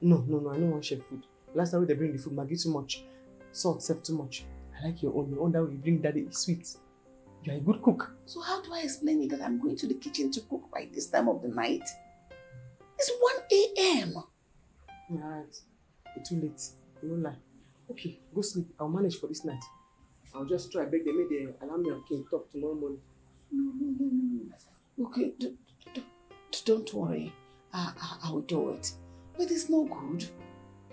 No, I don't want chef food. Last time they bring the food, Maggi too much. Salt, serve too much. I like your own that way you bring daddy is sweet. You are a good cook. So how do I explain it that I'm going to the kitchen to cook by this time of the night? It's 1 a.m. Alright. It's too late. You don't lie. Okay, go sleep. I'll manage for this night. I'll just try. Beg them, make they allow me and King talk tomorrow morning. No. Okay, don't worry. I will do it. But it's no good.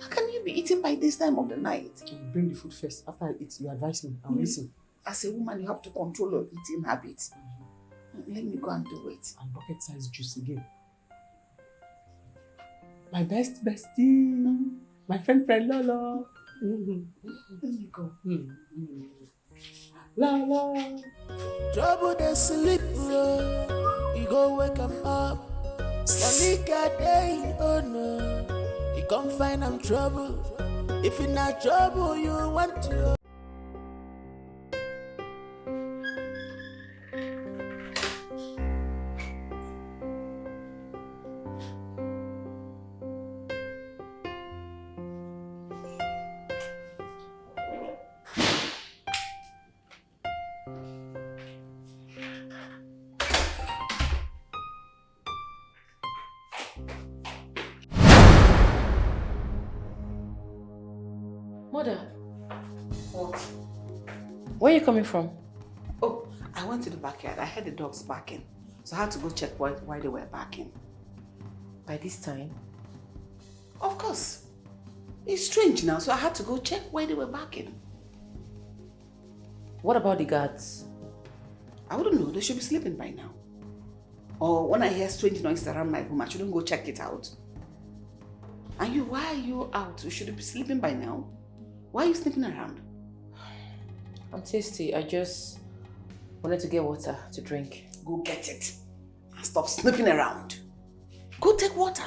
How can you be eating by this time of the night? Bring the food first. After I eat, you advise me. I'll listen. As a woman, you have to control your eating habits. Let me go and do it. And bucket size juice again. My bestie. My friend Lola. Let me go. La. Trouble they sleep, you go wake them up. Monica day, oh no. You come find I'm trouble. If you're not trouble, you want to. Mother. What? Where are you coming from? Oh, I went to the backyard. I heard the dogs barking. So I had to go check why they were barking. By this time? Of course. It's strange now, so I had to go check why they were barking. What about the guards? I wouldn't know. They should be sleeping by now. Or when I hear strange noises around my room, I shouldn't go check it out. And you, why are you out? You should be sleeping by now. Why are you sniffing around? I'm thirsty. I just wanted to get water to drink. Go get it. And stop sniffing around. Go take water.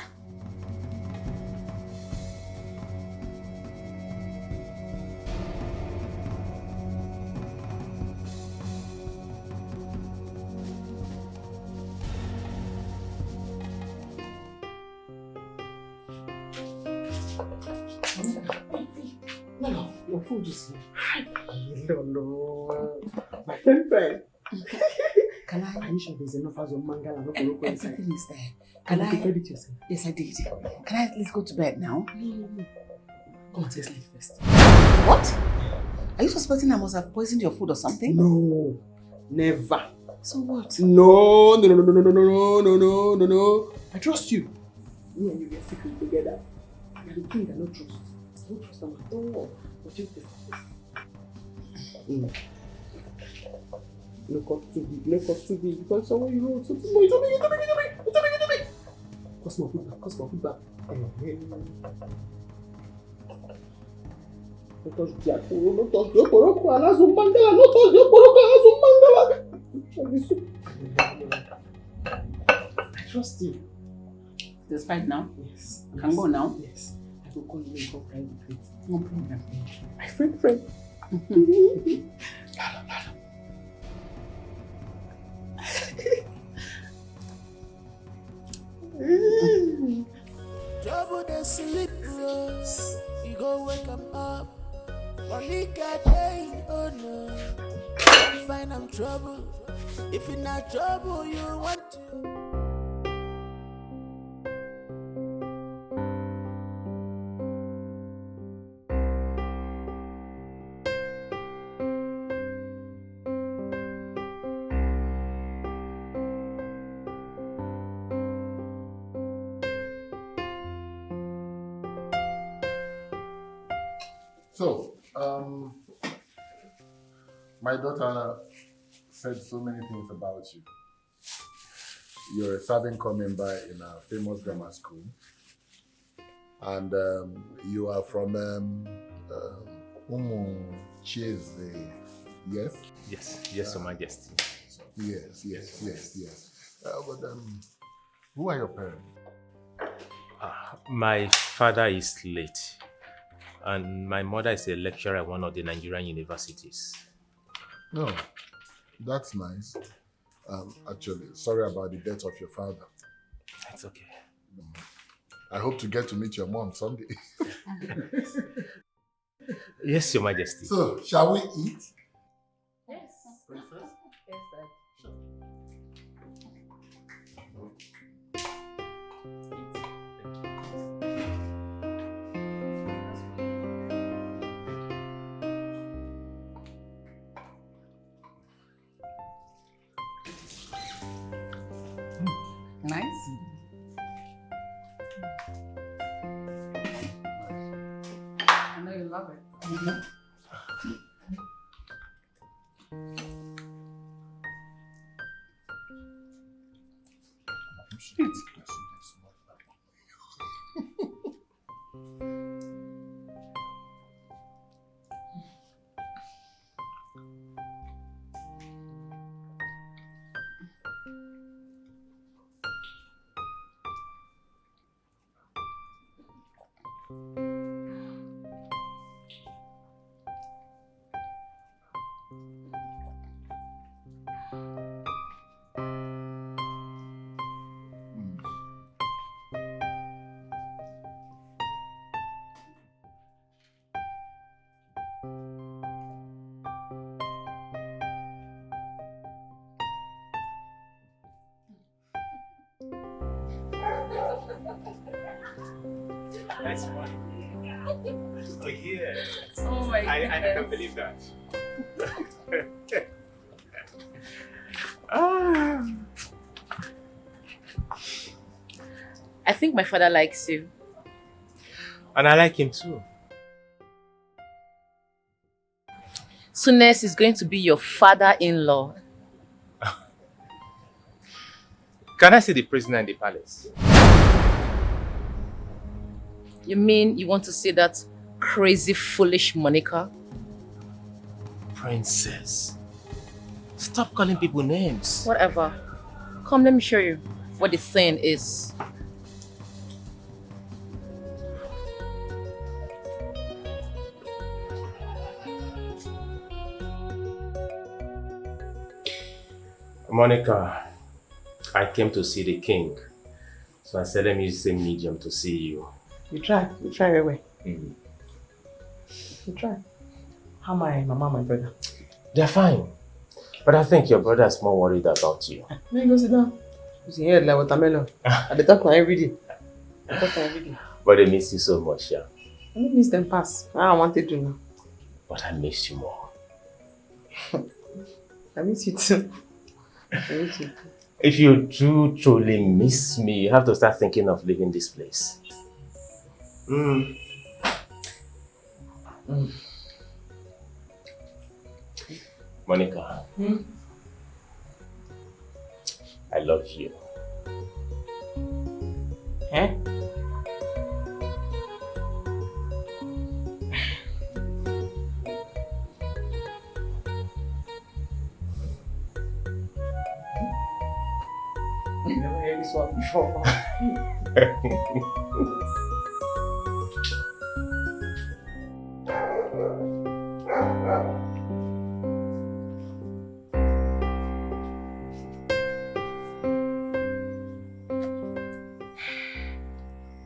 No, your food is here. No. My friend. Can I? Are you sure there's enough as a mangala? No, Everything is there. Can I? you prepare it yourself? Yes, I did. Can I at least go to bed now? No. Come on, take sleep first. What? Are you suspecting I must have poisoned your food or something? No. Never. So what? No. I trust you. Me and you get secret together. You're the king I don't trust. I don't trust them at all. But you this. No cost too big. Because someone you wrote something more. It's too big. Cost more food back. No touch the apple, no touch the poroko, alazumbangala, no touch the poroko, alazumbangala. I trust you. It's fine now? Yes. I can go now? Yes. I will call you and go private with. No problem. My friend. Trouble the sleep, you go wake up. Monica day, oh no. You find I'm trouble. If you're not trouble, you want to. So, my daughter said so many things about you. You're a serving coming by in a famous grammar school. And you are from Chieze, yes? Yes, Your Majesty. Yes. But who are your parents? My father is late, and my mother is a lecturer at one of the Nigerian universities. No, that's nice. Actually, sorry about the death of your father. It's okay. I hope to get to meet your mom someday. Yes, Your Majesty. So, shall we eat? Yes. Princess? Yes, Dad. Sure. Nice. I know you love it. That's funny. Oh, yeah. Oh my I goodness. can't believe that. Ah. I think my father likes you. And I like him too. Soonest is going to be your father-in-law. Can I see the prisoner in the palace? You mean you want to see that crazy, foolish Monica? Princess. Stop calling people names. Whatever. Come, let me show you what the thing is. Monica, I came to see the king. So I said, let me use the same medium to see you. You try very well. Mm. You try. How my mama, my brother? They're fine. But I think your brother is more worried about you. Let me go sit down. You see here like watermelon. I dey talk now every day. I talk now every day. But they miss you so much, yeah. I don't miss them pass. I want to do now. But I miss you more. I miss you too. I miss you too. If you do truly miss me, you have to start thinking of leaving this place. Monica, I love you. Eh? I never heard this one before.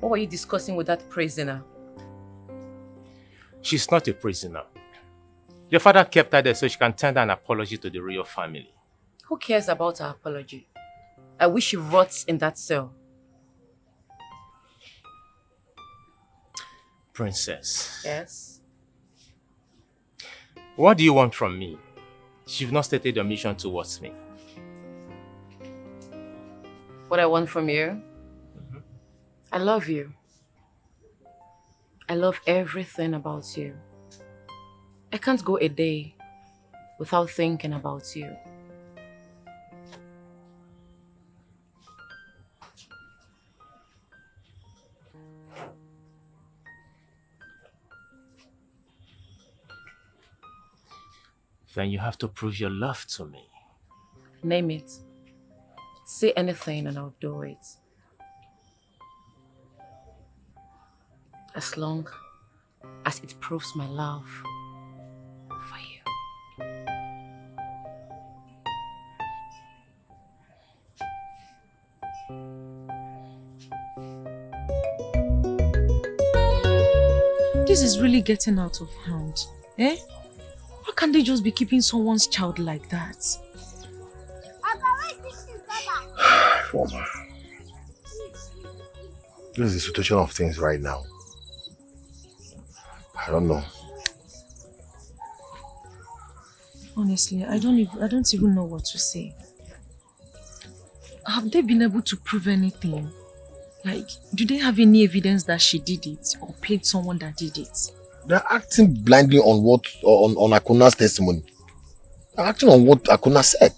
What were you discussing with that prisoner? She's not a prisoner. Your father kept her there so she can tender an apology to the royal family. Who cares about her apology? I wish she rots in that cell. Princess, Yes? what do you want from me? You've not stated your mission towards me. What I want from you? I love you. I love everything about you. I can't go a day without thinking about you. Then you have to prove your love to me. Name it. Say anything and I'll do it. As long as it proves my love for you. This is really getting out of hand. Eh? How can they just be keeping someone's child like that? Former. This is the situation of things right now. I don't know. Honestly, I don't even know what to say. Have they been able to prove anything? Like, do they have any evidence that she did it or paid someone that did it? They're acting blindly on on Akuna's testimony. They're acting on what Akuna said.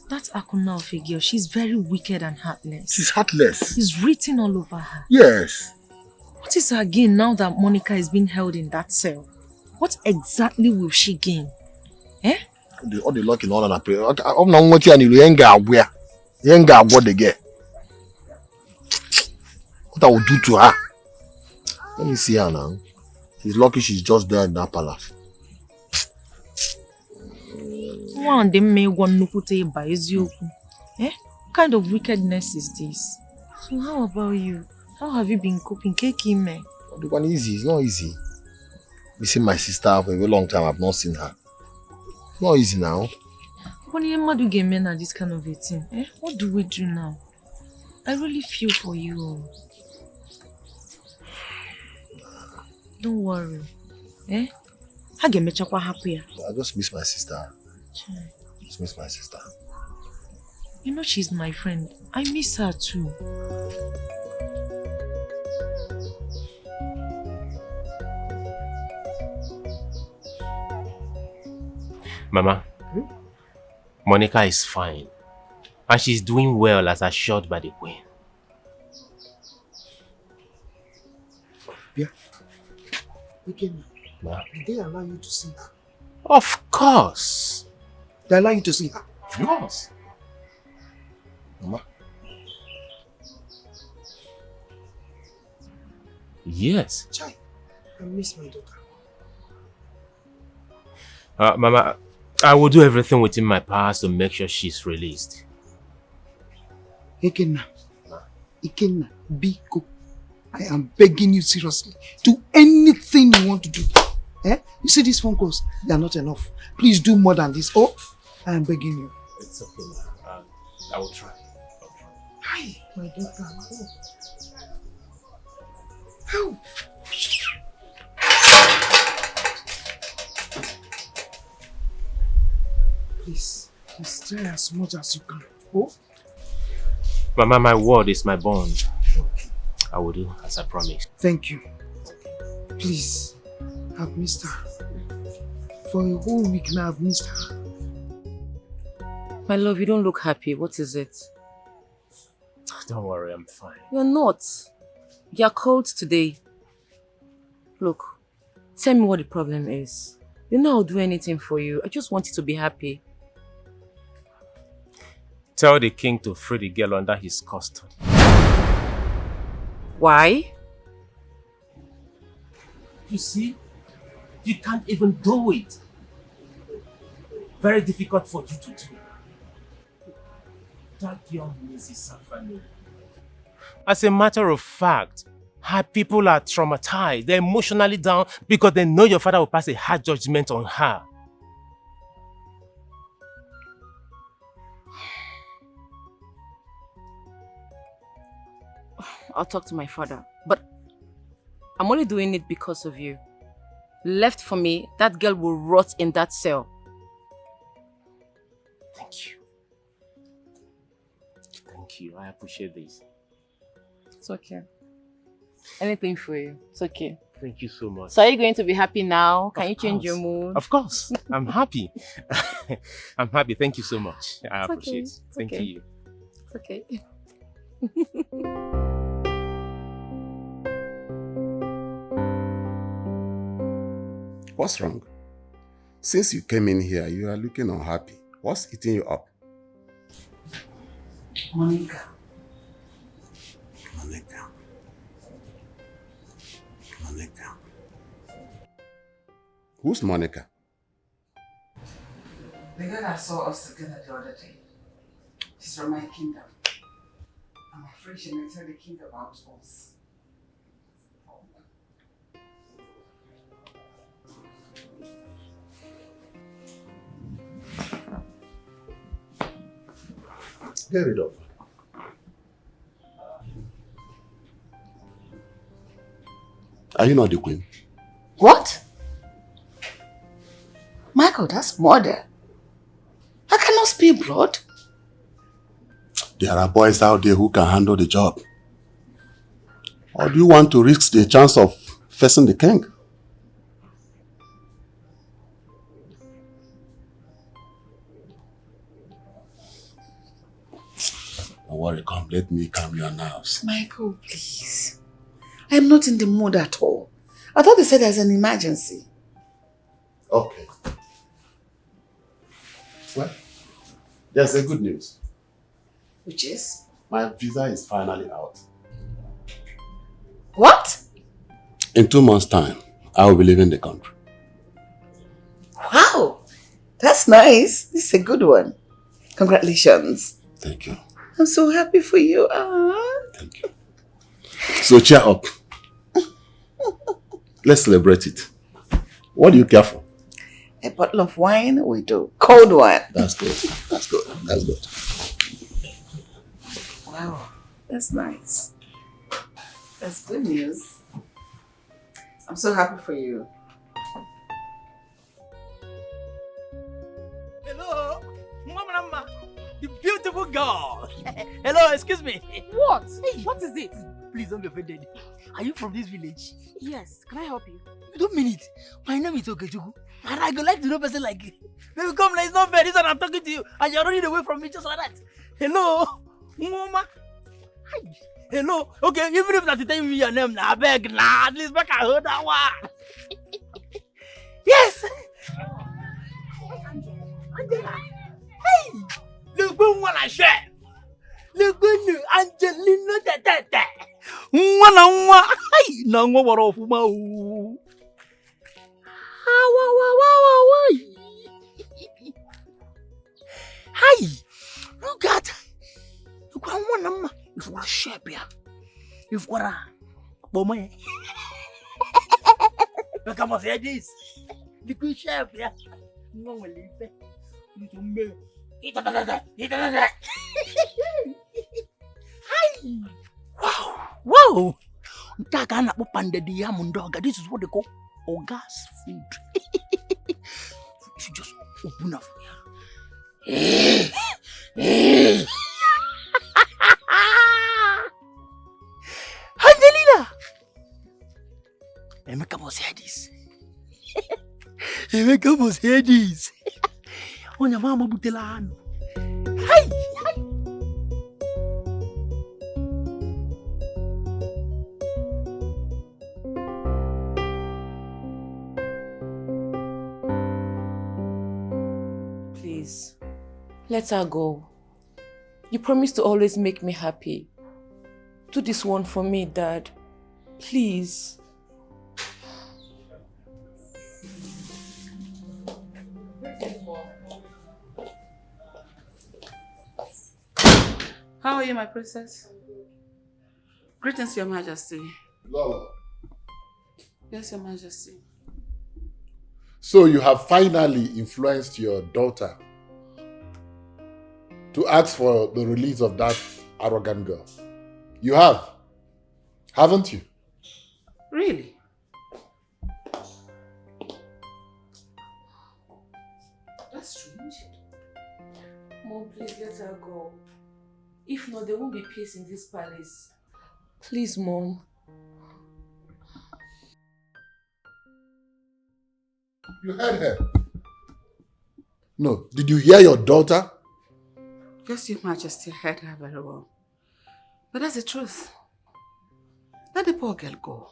That Akuna of a girl, she's very wicked and heartless. She's heartless. It's written all over her. Yes. What is her gain now that Monica is being held in that cell? What exactly will she gain? Eh? All the luck in all and prayer. I'm not what you ain't got where. You ain't got what they get. What I will do to her. Let me see her now. She's lucky she's just there in that palace. One they may one nukute by eziokwu. Eh? What kind of wickedness is this? So how about you? How have you been coping? Keki me. The one easy, it's not easy. Missing my sister for a very long time, I've not seen her. It's not easy now. When you madu get men at this kind of a thing, eh? What do we do now? I really feel for you. Don't worry. Eh? I just miss my sister. Just miss my sister. You know she's my friend. I miss her too. Mama, Monica is fine. And she's doing well as assured by the Queen. Yeah. Again, Ma? did they allow you to see her? Of course. They allow you to see her? Yes. Mama? Yes. Chai, I miss my daughter. Mama, I will do everything within my powers to make sure she's released. Ikenna, Biko, I am begging you seriously. Do anything you want to do. Eh? You see these phone calls? They are not enough. Please do more than this. Oh, I am begging you. It's okay, ma. I will try. Hi, my daughter. Oh. Please try as much as you can. Oh? Mama, my word is my bond. I will do as I promised. Thank you. Please, I've missed her. For a whole week now, I've missed her. My love, you don't look happy. What is it? Don't worry, I'm fine. You're not. You're cold today. Look, tell me what the problem is. You know I'll do anything for you. I just want you to be happy. Tell the king to free the girl under his custody. Why? You see, you can't even do it. Very difficult for you to do. That young Lizzy suffering. As a matter of fact, her people are traumatized. They're emotionally down because they know your father will pass a hard judgment on her. I'll talk to my father, but I'm only doing it because of you. Left for me, that girl will rot in that cell. Thank you. Thank you. I appreciate this. It's okay. Anything for you. It's okay. Thank you so much. So are you going to be happy now? Can you change course. your mood? Of course. I'm happy. I'm happy. Thank you so much. I It's appreciate okay. it. It's Thank okay. you. It's okay. What's wrong? Since you came in here, you are looking unhappy. What's eating you up? Monica. Monica. Monica. Who's Monica? The girl that saw us together the other day. She's from my kingdom. I'm afraid she may tell the king about us. Get rid of her. Are you not the queen? What? Michael, that's murder. I cannot spill blood. There are boys out there who can handle the job. Or do you want to risk the chance of facing the king? Don't worry, come, let me calm your nerves. Michael, please. I am not in the mood at all. I thought they said there's an emergency. Okay. Well, there's a good news. Which is? My visa is finally out. What? In 2 months' time, I will be leaving the country. Wow. That's nice. This is a good one. Congratulations. Thank you. I'm so happy for you. Thank you. So cheer up. Let's celebrate it. What do you care for? A bottle of wine we do. Cold wine. That's good. That's good. That's good. Wow. That's nice. That's good news. I'm so happy for you. Hello, Mama, the beautiful girl. Hello, excuse me. What? Hey, what is it? Please don't be offended. Are you from this village? Yes, can I help you? You don't mean it. My name is Okechukwu, and I would like to know a person like you. Baby, come now, it's not fair. This one I'm talking to you, and you're running away from me just like that. Hello, Mama. Hi. Hello. Okay, even if not to tell me your name, now beg, nah, at least back I heard that one. Yes. Angela. Hey, look one I share. Look good, Angelina Tete. One. Hey, no one were off my. Hi, look at. Look one. If what a shape here. If what a bomb. Look how much it is. The good shape here. No one will leave it. You me. Hi. Wow. Takana upande diamondoga. This is what they call Oga's food. You should just open up here. Angelina! Emeka must hear this. Emeka must hear this. Onya mama butelano. Hi! Please, let her go. You promised to always make me happy. Do this one for me, Dad. Please. How are you, my princess? Greetings, Your Majesty. Lolo. Yes, Your Majesty. So you have finally influenced your daughter to ask for the release of that arrogant girl. You have, haven't you? Really? That's strange. Mom, please let her go. If not, there won't be peace in this palace. Please, Mom. You heard her. No, did you hear your daughter? Yes, Your Majesty, I heard her very well. But that's the truth. Let the poor girl go.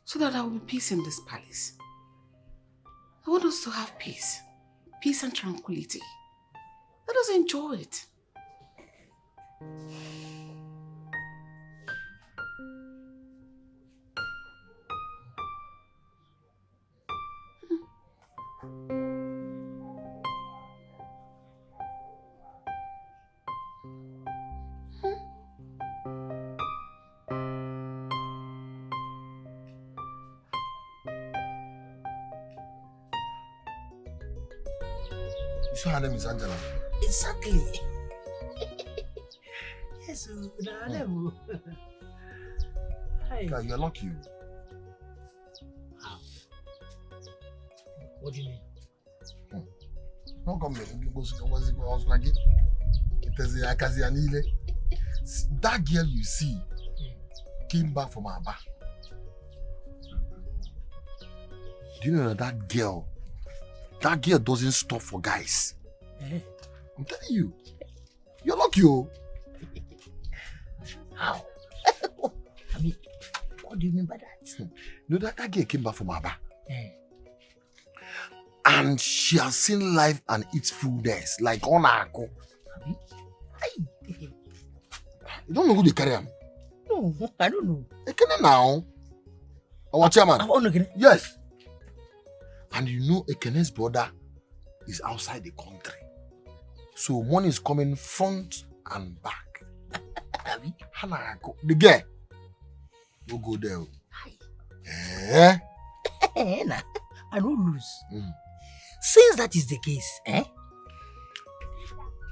So that there will be peace in this palace. I want us to have peace. Peace and tranquility. Let us enjoy it. You saw her name is Angela. Exactly. Yes, Hi. God, you're lucky. What do you mean? How come that girl you see came back from Aba. Do you know that girl doesn't stop for guys? I'm telling you. You're lucky, oh. How? I mean, what do you mean by that? You know that girl came back from Aba. And she has seen life and its fullness, like on her go. You don't know who they carry him? No, I don't know. Ekene now. Our chairman. Yes. And you know Ekene's brother is outside the country. So money is coming front and back. The girl will go there. Eh? I don't lose. Since that is the case,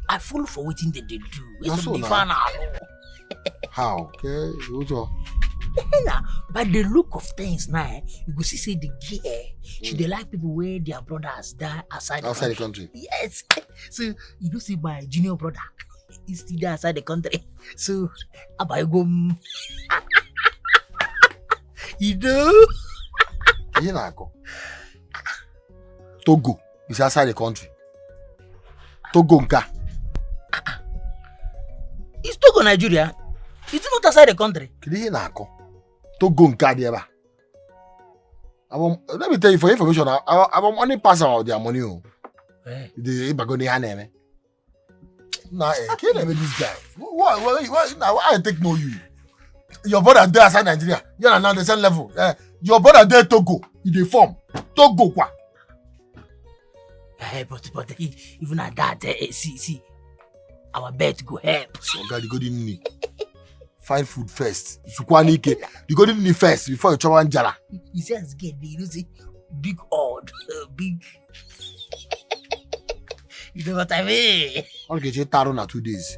I fall for waiting that they do. It's so the now. fun. How? Okay, By the look of things now, you go see the girl. She dey like people where their brothers die outside the country. Yes. So you don't see my junior brother. He's still there outside the country. So I go. You know? Togo is outside the country. Togo nka. Is Togo Nigeria? Is it not outside the country? Togo nka there. Let me tell you for information. I'm only passing out their money. The Ibagoni Hanem. Nah, can't even this guy. What? Now I take no you. Your brother there outside Nigeria. You're not the same level. Your brother there Togo. He dey form. Togo kwa. But even at that, see, our bet go help. So God, you go didn't need. Find food first. You go didn't need first before you try one jala. He says get the you see big odd, big. You know what I mean? I'll get you taro na 2 days.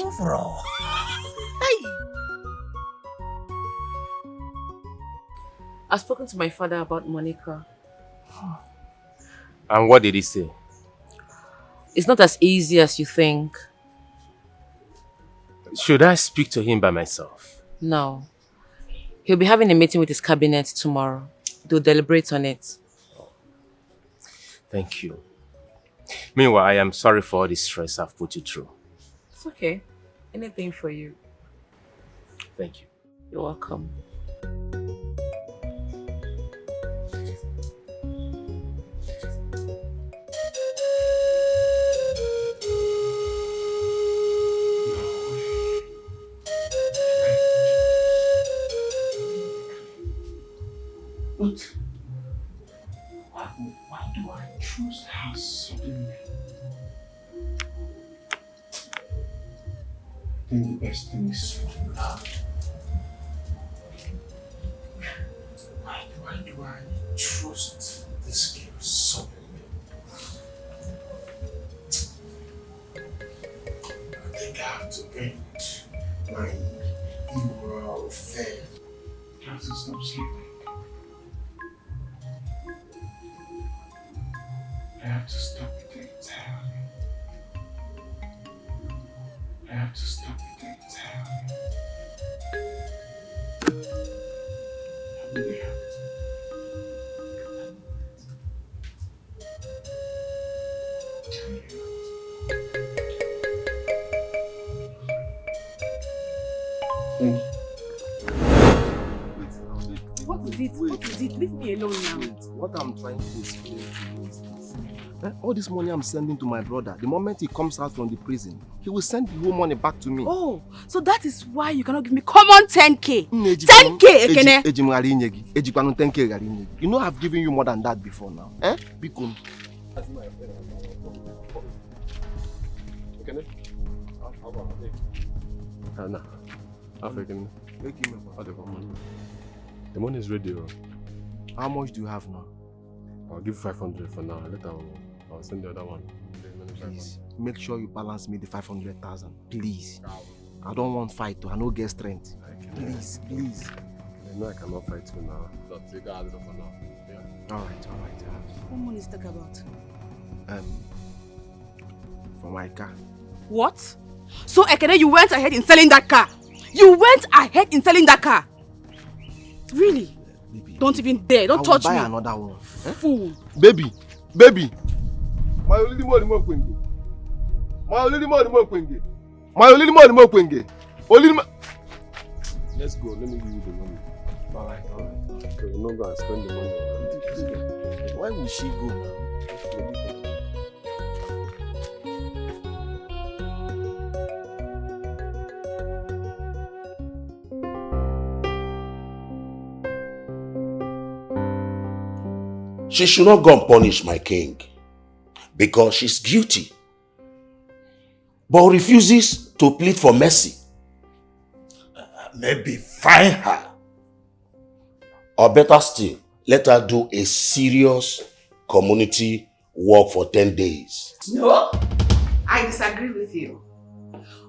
Overall. I've spoken to my father about Monica. And what did he say? It's not as easy as you think. Should I speak to him by myself? No. He'll be having a meeting with his cabinet tomorrow. They'll deliberate on it. Thank you. Meanwhile, I am sorry for all the stress I've put you through. It's okay. Anything for you. Thank you. You're welcome. But why do I choose her suddenly? I think the best thing is to love. Why do I trust this girl suddenly? I think I have to end my immoral affair. I have to stop sleeping. I have to stop it entirely. I have to stop it entirely. I really have to. Thank you. What is it? What is it? Leave me alone now. What I'm trying to explain to you is this. All this money I'm sending to my brother, the moment he comes out from the prison, he will send the whole money back to me. Oh, so that is why you cannot give me common 10k. 10k, Ekene. You know I've given you more than that before now. Bikun. The money is ready. How much do you have now? I'll give 500 for now. Later I'll send the other one. Please, make sure you balance me the 500,000. Please. I don't want fight. I don't get strength. Please. I know I cannot fight you now. But you got it for now. Yeah. Alright. What money is talk about? For my car. What? So Ekene, you went ahead in selling that car? You went ahead in selling that car? Really? Baby, don't even dare. Don't touch me. I will buy another one. Fool. Baby. My only money more kwenge. Let's go. Let me give you the money. Alright. So you're not going to spend the money on her. Why will she go now? She should not go and punish my king because she's guilty, but refuses to plead for mercy. Maybe fine her, or better still, let her do a serious community work for 10 days. No, I disagree with you.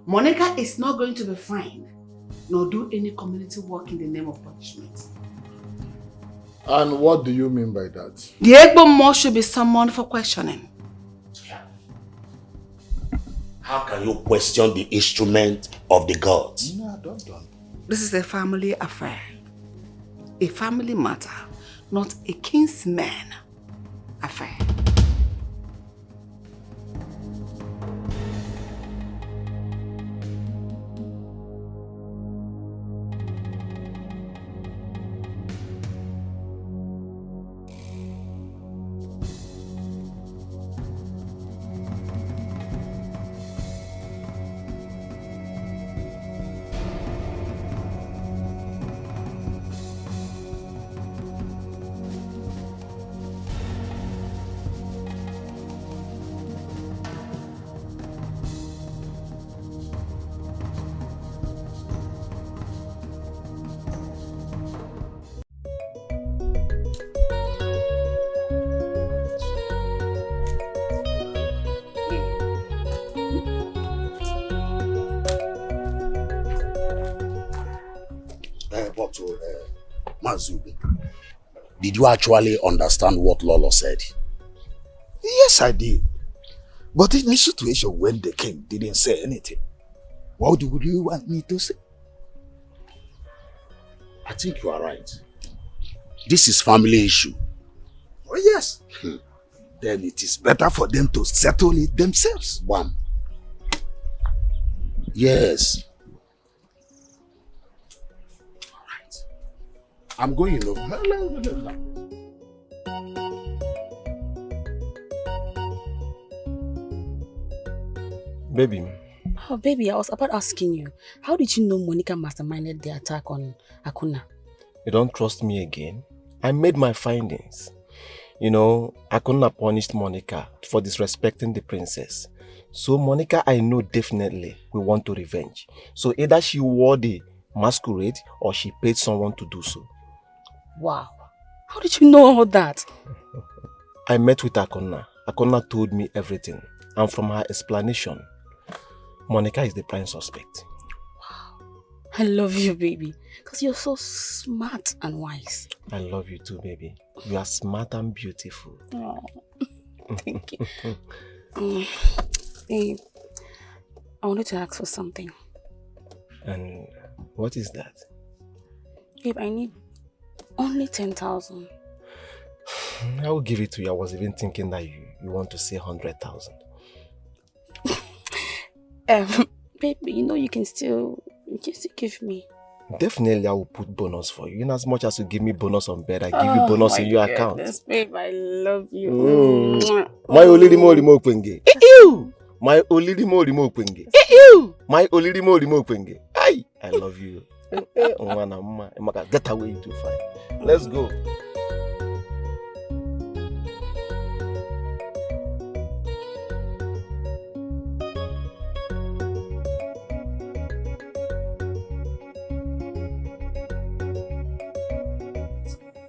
Monica is not going to be fined. nor do any community work in the name of punishment. And what do you mean by that? The Egbomo should be summoned for questioning. How can you question the instrument of the gods? No, don't. This is a family affair. A family matter, not a kinsman affair. Mazubi, did you actually understand what Lolo said? Yes, I did. But in a situation when the king didn't say anything, what do you want me to say? I think you are right. This is family issue. Oh, yes. Then it is better for them to settle it themselves. One. Yes. I'm going, you know. Baby. Oh, baby, I was about asking you, how did you know Monica masterminded the attack on Akuna? You don't trust me again? I made my findings. You know, Akuna punished Monica for disrespecting the princess. So Monica, I know definitely will want to revenge. So either she wore the masquerade or she paid someone to do so. Wow. How did you know all that? I met with Akuna. Akuna told me everything. And from her explanation, Monica is the prime suspect. Wow. I love you, baby. Because you're so smart and wise. I love you too, baby. You are smart and beautiful. Oh, thank you. Babe, I wanted to ask for something. And what is that? Babe, I need only 10,000. I will give it to you. I was even thinking that you want to say 100,000. Babe, you know you can still give me. Definitely, I will put bonus for you. In as much as you give me bonus on bed, I give you bonus in your account. Babe, I love you. My olirimo remote penge. My olirimo remote penge. My olirimo remote penge. I love you. Get away, you too fine. Let's go.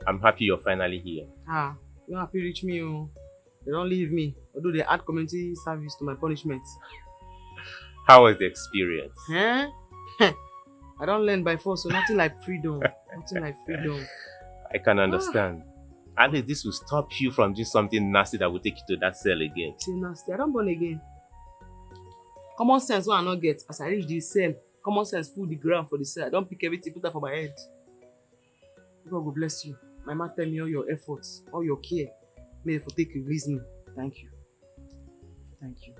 I'm happy you're finally here. You happy reach me, oh. They don't leave me. Although they add community service to my punishment. How was the experience? Huh? I don't learn by force, so nothing like freedom. Nothing like freedom. I can understand. At least this will stop you from doing something nasty that will take you to that cell again. Say nasty. I don't born again. Common sense when I not get. As I reach the cell, common sense full the ground for the cell. I don't pick everything, put that for my head. God will bless you. My man tell me all your efforts, all your care. May for take release me. Thank you. Thank you.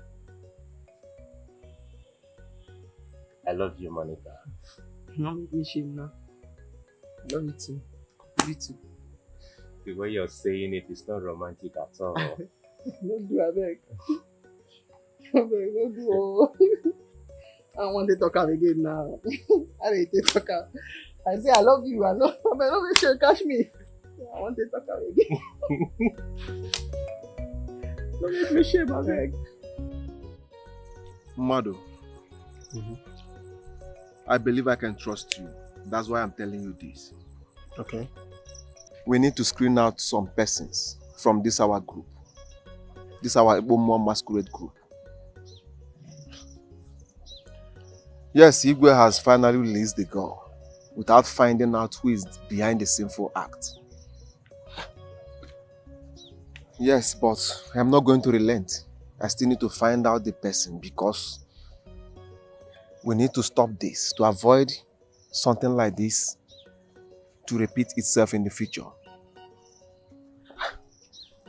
I love you, Monica. Don't make me shame now. I love you too. You too. The way you're saying it is not romantic at all. Don't do it, beg. Don't do it. I don't want to talk out again now. I need to talk out. I say I love you. I don't make sure you catch me. I want to talk out again. Don't make me shame, I beg. Mado, I believe I can trust you. That's why I'm telling you this. Okay. We need to screen out some persons from this our group. This our Igbo masquerade group. Yes, Igwe has finally released the girl without finding out who is behind the sinful act. Yes, but I'm not going to relent. I still need to find out the person because we need to stop this to avoid something like this to repeat itself in the future.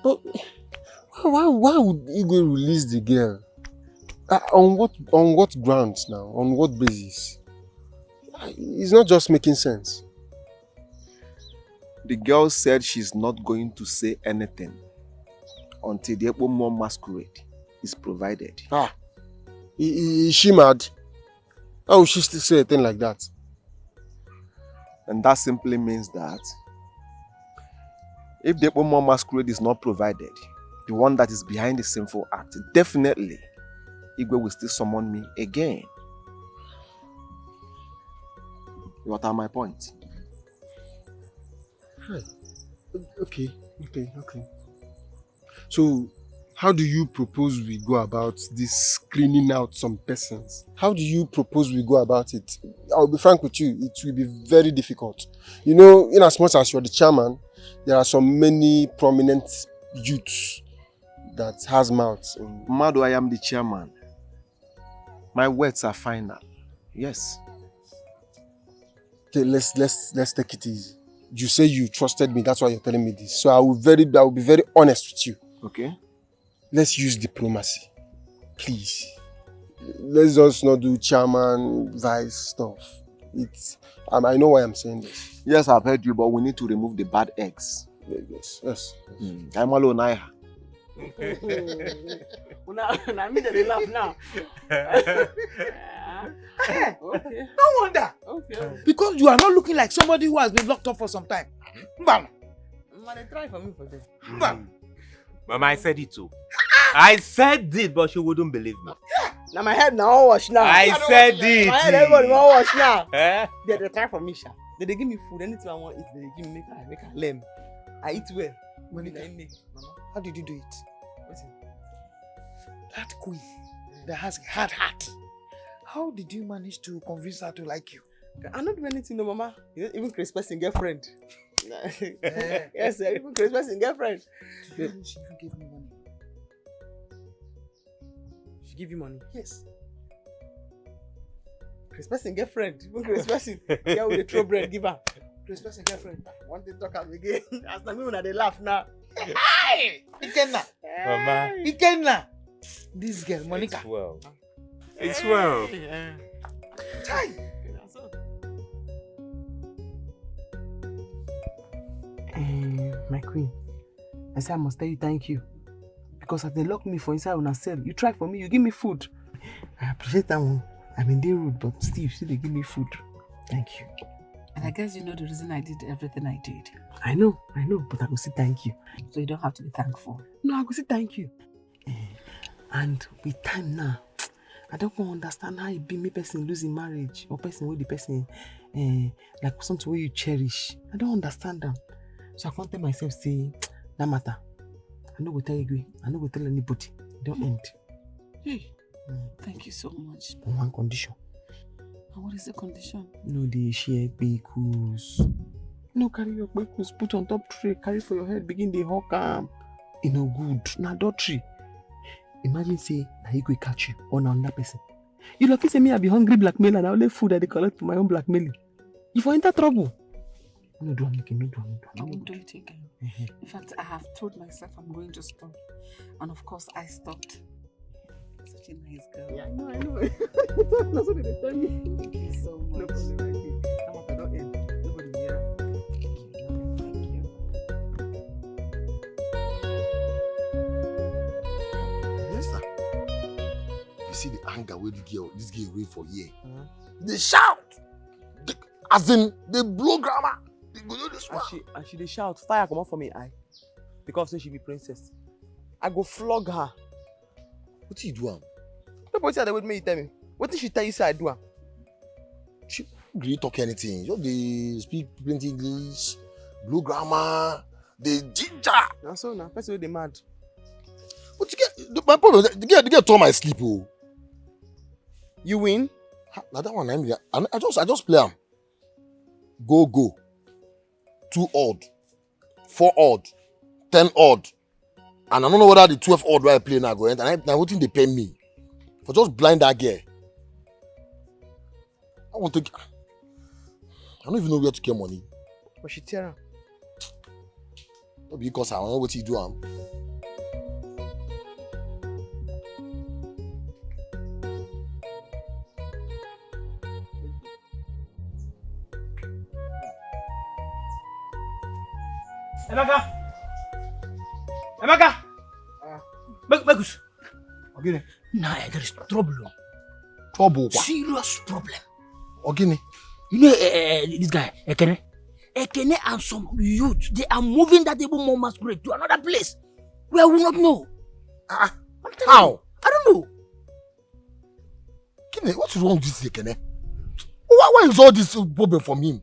But why would Igwe release the girl? On what grounds now? On what basis? It's not just making sense. The girl said she's not going to say anything until the Ekpomo masquerade is provided. Is she mad? How would she still say a thing like that? And that simply means that if the Ekpomo masquerade is not provided, the one that is behind the sinful act, definitely Igwe will still summon me again. What are my points? Okay. So, how do you propose we go about this screening out some persons? How do you propose we go about it? I'll be frank with you, it will be very difficult. You know, in as much as you're the chairman, there are so many prominent youths that has mouths. Mado, I am the chairman. My words are final. Yes. Okay, let's take it easy. You say you trusted me, that's why you're telling me this. So I will be very honest with you. Okay. Let's use diplomacy. Please. Let's just not do chairman, vice stuff. I know why I'm saying this. Yes, I've heard you, but we need to remove the bad eggs. Yes. I'm alone, I. Now me they laugh now. Okay. No wonder. Okay. Because you are not looking like somebody who has been locked up for some time. Mbam. They try for me for this. Mbam. Mama, I said it too. I said it, but she wouldn't believe me. Now my head now wash now. I said it. My head everybody now wash now. Eh? They try for me, sha. They give me food. Anything I want eat, they give me make a lem. I eat well. Monica, how did you do it? That queen that has a hard heart. How did you manage to convince her to like you? I not do anything, no, mama. Even Chris person girlfriend. Yes, sir. Even Chris person girlfriend. Do you know she even gave me money? She give you money? Yes. Chris person girlfriend. Even Chris person. Yeah, with the throw bread, give her. Chris person girlfriend. Want to talk am again? As the women they laugh now. Hey! Ikenna. Mama. Ikenna. This girl, Monica. It's well. Chai. My queen, I say I must tell you thank you. Because as they lock me for inside on a cell, you try for me, you give me food. I appreciate that one. I mean, they rude, but still they give me food. Thank you. And I guess you know the reason I did everything I did. I know, but I will say thank you. So you don't have to be thankful. No, I will say thank you. And with time now, I don't understand how it be me person losing marriage or person with the person like something where you cherish. I don't understand them. So I can't tell myself, say, that matter. I no go tell you, I no go tell anybody. It don't end. Hey, thank you so much. On one condition. And what is the condition? No, they share bakos. No, carry your bakos, put on top tray, carry for your head, begin the hawk arm. You know, good. Now, adultery. Imagine say, now he go catch you or now another person. You lucky say me I be hungry blackmailer and I only food that they collect for my own blackmailing. You for enter trouble. No do anything, no do anything. I won't do it again. In fact, I have told myself I'm going to stop. And of course, I stopped. Such a nice girl. Yeah, I know. That's what they tell me. Thank you so much. No problem, my kid. Come on, I don't end. Nobody here. Thank you. Yes, sir. You see the anger where this girl wait for here. They shout. As in, they blow grammar. They go do this one. And she they shout, fire come out for me eye. Because say she be princess. I go flog her. What do you do? Nobody said that with me, tell me. What did she tell you say I do? She really talk anything. Just they speak plenty English, blue grammar, they ginger. And so now, person they mad. But you get my problem. The girl tore my sleep. Oh. You win? Now that one, I just play them. Go. 2 odd, 4 odd, 10 odd. And I don't know whether the 12 odd where I play now go enter. And I think they pay me for just blind that girl. I don't even know where to get money. But she tell her. Not because I don't know what you do. Emeka! Bagus. Okay. Nah, there is trouble. Trouble? Serious problem. Okay. You know this guy, Ekene and some youth, they are moving that able more masquerade to another place where we will not know. How? I don't know. Kene, what is wrong with this Ekene? Why is all this problem from him?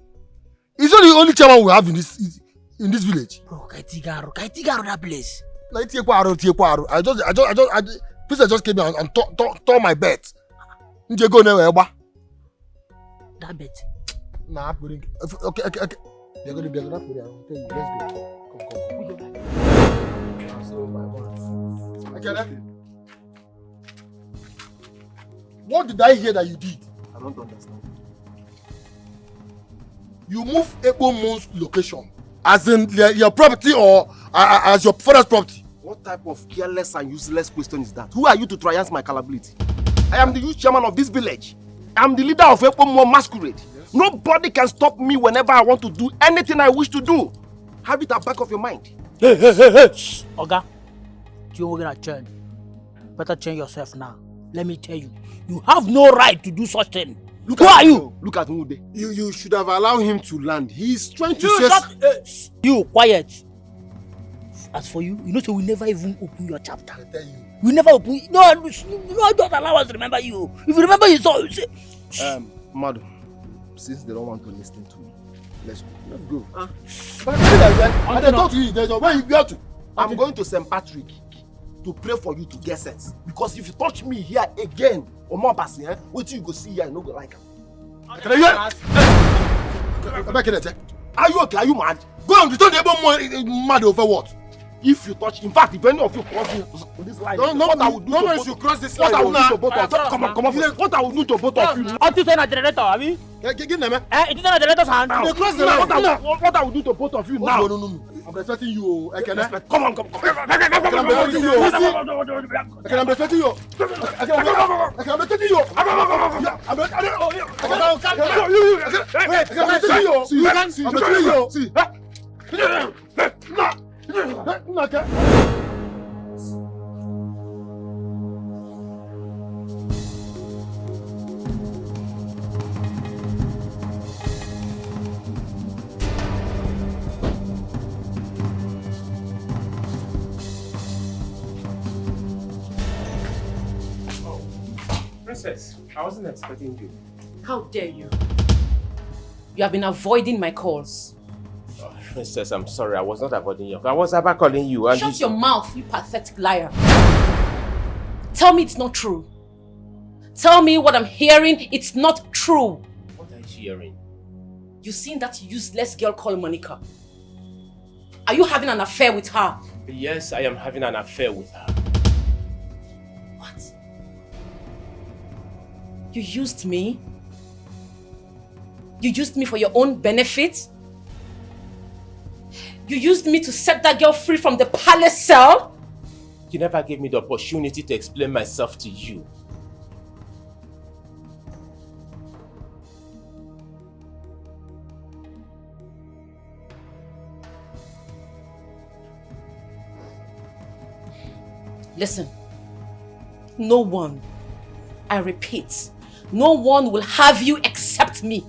He's not the only chairman we have in this village. Bro, Kaitigaro that place. I just came here and tore my bet. You go nowhere, that bet. Nah, I'm going. Okay. They're going to be able to put it. I'll tell you. Let's go. Come. Okay. What did I hear that you did? I don't understand. You moved Ekpo Moon's location, as in your property or as your father's property. What type of careless and useless question is that? Who are you to triumph my capability? I am the youth chairman of this village. I am the leader of Ekpo Moon Masquerade. Yes. Nobody can stop me whenever I want to do anything I wish to do. Have it at the back of your mind. Hey. Oga, you're gonna change. Better change yourself now. Let me tell you, you have no right to do such thing. Who are you? Look at Mude. You should have allowed him to land. He's trying to say... You, quiet. As for you, you know, so we never even open your chapter. I tell you. We never open... No, don't allow us to remember you. If you remember, you say... Madam, since they don't want to listen to me, let's go. But I told you, there's a way you go to. I'm going to St. Patrick to pray for you to get sense. Because if you touch me here again, or more passing, wait till you go see here, I no go like him. Are you okay? Are you mad? Go on, return the able mad over what? If you touch, in fact, if any of you cross this line, what I would do to both, you cross this line, what I would do to both of you, come on, what I would do to both of you. What you say na generator, have you? Give them, it is not a generator's hand. They cross the line. What I would do to both of you now. No. I'm respecting you, Ekene. Come on. I'm respecting you. I'm respecting you. I'm respecting you. Princess, I wasn't expecting you. How dare you? You have been avoiding my calls. Oh, Princess, I'm sorry. I was not avoiding you. I was about calling you. And Shut your mouth, you pathetic liar. Tell me it's not true. Tell me what I'm hearing, it's not true. What are you hearing? You seen that useless girl called Monica? Are you having an affair with her? Yes, I am having an affair with her. What? You used me? You used me for your own benefit? You used me to set that girl free from the palace cell? You never gave me the opportunity to explain myself to you. Listen, no one, I repeat, no one will have you except me.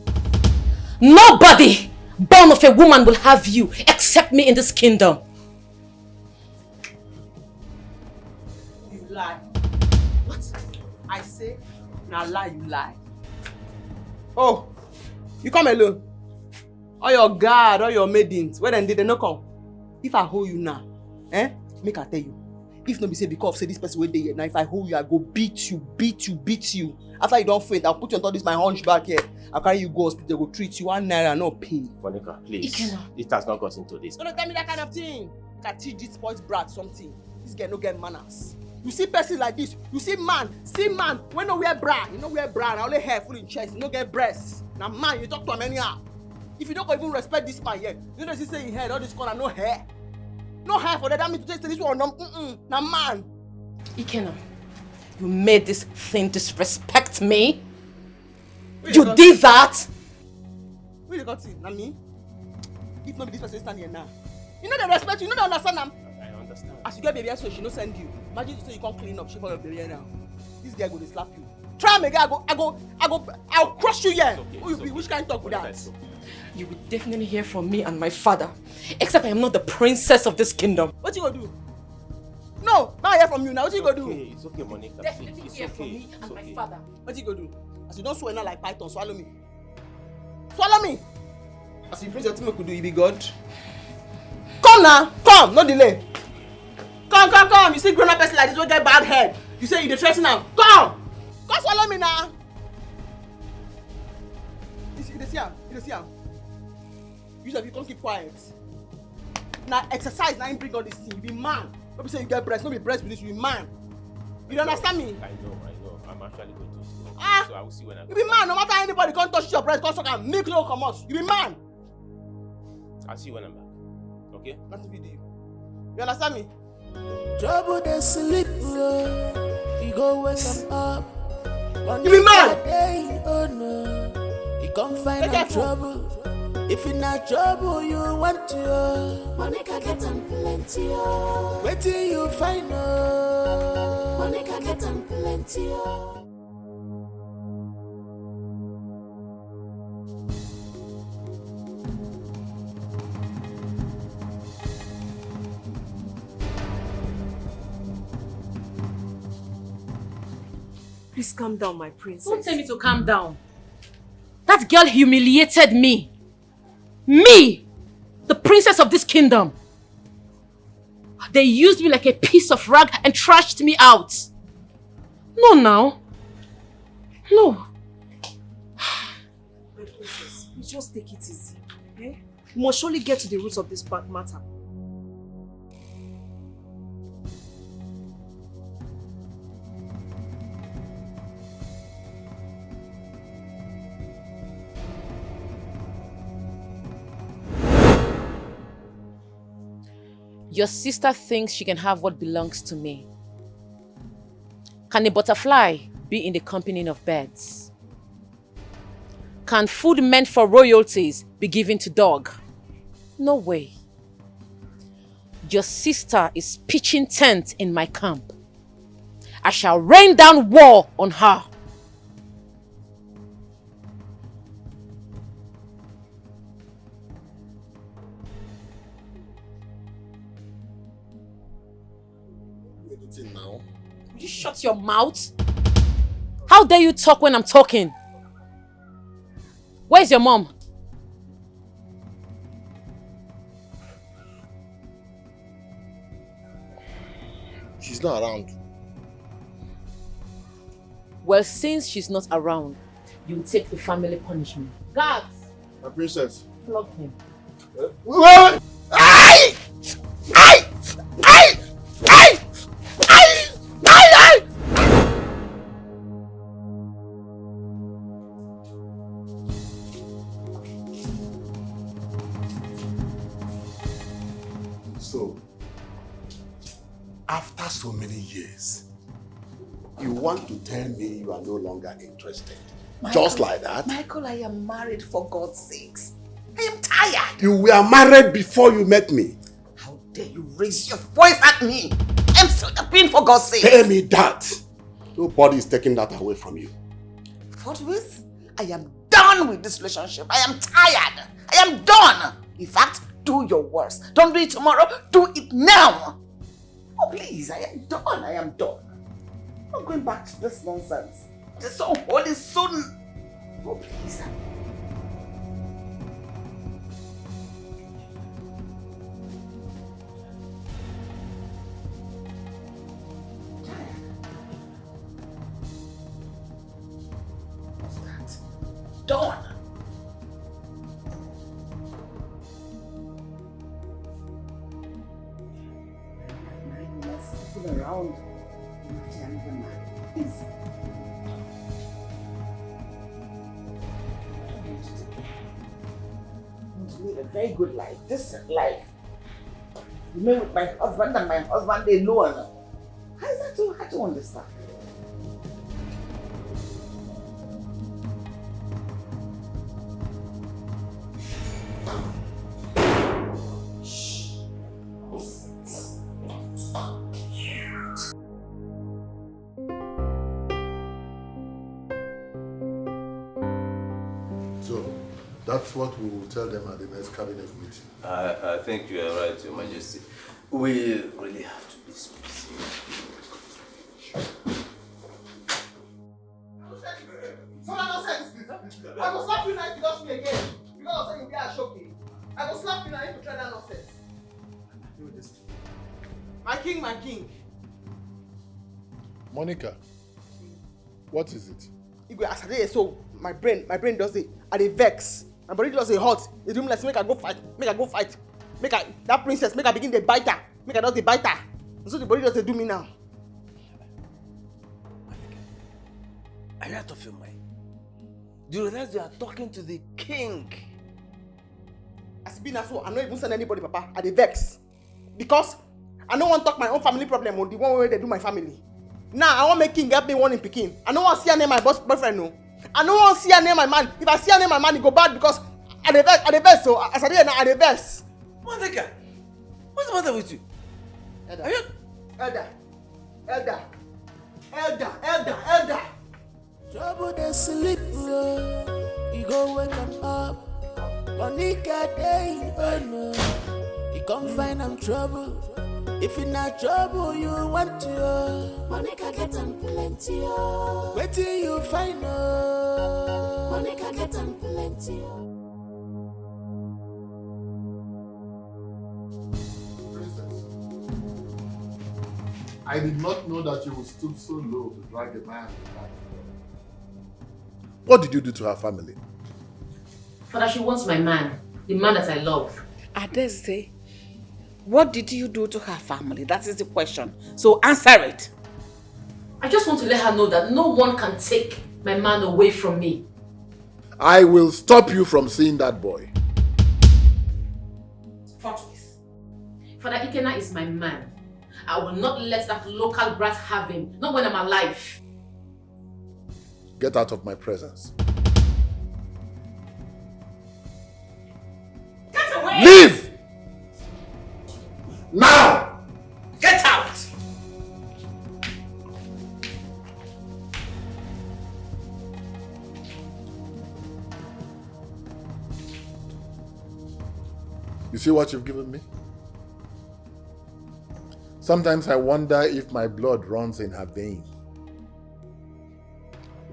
Nobody born of a woman will have you except me in this kingdom. You lie. What? I say, now lie, you lie. Oh, you come alone. All your guard, all your maidens, where then did they not come? If I hold you now, make I tell you, If not be say because say this person wait there now, if I hold you, I go beat you. After you don't faint, I'll put you on top this my hunchback here. I'll carry you go hospital, go treat you 1 naira, no pay. Monica, please. Ikena. It has not got into this. Don't tell me that kind of thing. You can teach this spoiled brat something. This girl no get manners. You see person like this, you see man, when no wear bra, you no wear bra, na only hair full in chest, you no get breasts. Now man, you talk to him anyhow. If you don't even respect this man yet, you know say he hair, all this corner, no hair. No hair for that means to say this one, now man. Ikena, you made this thing disrespect me. You did that? Where you got it? Not me? If not be this person stand here now. You know they respect you, you know they understand them. I understand. As you get baby, so she no send you. Imagine you say you can't clean up, she for your baby now. This guy go to slap you. Try me again, I'll crush you here. Okay, Who you be? Which kind of talk with that? You will definitely hear from me and my father. Except I am not the princess of this kingdom. What you gonna do? No, now I hear from you now. What you gonna do? It's okay, Monica. Definitely It's hear okay. from me and my father. What you gonna do? As you don't swear now like python, swallow me. Swallow me! As you praise your team, could do, you be God. Come now! Come! No delay! Come! You see grown up person like this will get bad head. You say you dey threaten now. Come! Come swallow me now! You dey see am? You said you can't keep quiet. Now exercise, now you bring all this thing. You be man. Don't be say you get breast, no be breast with this, you be man. You don't understand me? I know. I'm actually going to school. Ah! So I will see when I You be man, no matter anybody can't touch your breast, can't suck and milk no come out. You be man. I'll see you when I'm back. Okay? Nothing to do. You understand me? Trouble they sleep, you go wake them up. You be mad. Oh no, you can't find no trouble. If you're not trouble, you want to. Monica get them plenty. Wait till you find no. Monica get them plenty. Please calm down, my princess. Don't tell me to calm down. That girl humiliated me. Me! The princess of this kingdom. They used me like a piece of rag and trashed me out. No, now. No. My princess, you just take it easy. Okay? We must surely get to the roots of this bad matter. Your sister thinks she can have what belongs to me. Can a butterfly be in the company of birds? Can food meant for royalties be given to dog? No way. Your sister is pitching tent in my camp. I shall rain down war on her. Now. Will you shut your mouth? How dare you talk when I'm talking? Where's your mom? She's not around. Well, since she's not around, you take the family punishment. Guards! My princess. Flog him. Wait! Aye! Aye! Aye! Aye! Aye! Aye! So, after so many years, you want to tell me you are no longer interested? Just like that? Michael, I am married for God's sakes. I am tired. You were married before you met me. How dare you raise your voice at me? I'm still appealing for God's sake. Tell me that. Nobody is taking that away from you. Forthwith, I am done with this relationship. I am tired. I am done. In fact, do your worst. Don't do it tomorrow. Do it now. Oh, please, I am done. I am done. I'm not going back to this nonsense. It is so holy soon. Oh, please. done. Around to live a very good life, decent life. Remain with my husband and my husband alone. How is that so hard to understand? That's what we will tell them at the next cabinet meeting. I think you are right, Your Majesty. We really have to be specific. I will slap you now if you don't speak again. Because I'll say you'll be a shocking. I will slap you now if you try that nonsense. My king, my king. Monica, what is it? Igwe, as I dey so my brain does it. I dey vex. My body does it hot. It's doing like make I go fight. That princess make her begin the bite her. Make her does the bite her. And so the body does do me now. Are you out of your mind? Do you realize you are talking to the king? As it be now so, I don't even send anybody, Papa. I dey vex. Because I don't want to talk my own family problem on the one way they do my family. Now I want make king help me one in Pekin. I don't want to see her name my boyfriend no. I don't want to see her name my man. If I see her name my man, it go bad because I dey vex. So as I dey now, I dey vex. Monica, what's the matter with you? Elder. Trouble they sleep, you go wake them up. Monica day, oh no, you come find them trouble. If you're not trouble, you want to. Monica get them plenty. Wait till you find her. Monica get them plenty. I did not know that you would stoop so low to drag a man like that. What did you do to her family? Father, she wants my man, the man that I love. Adeze, what did you do to her family? That is the question. So answer it. I just want to let her know that no one can take my man away from me. I will stop you from seeing that boy. Fortress. Father, Ikena is my man. I will not let that local brat have him, not when I'm alive. Get out of my presence. Get away! Leave! Now! Get out! You see what you've given me? Sometimes I wonder if my blood runs in her veins.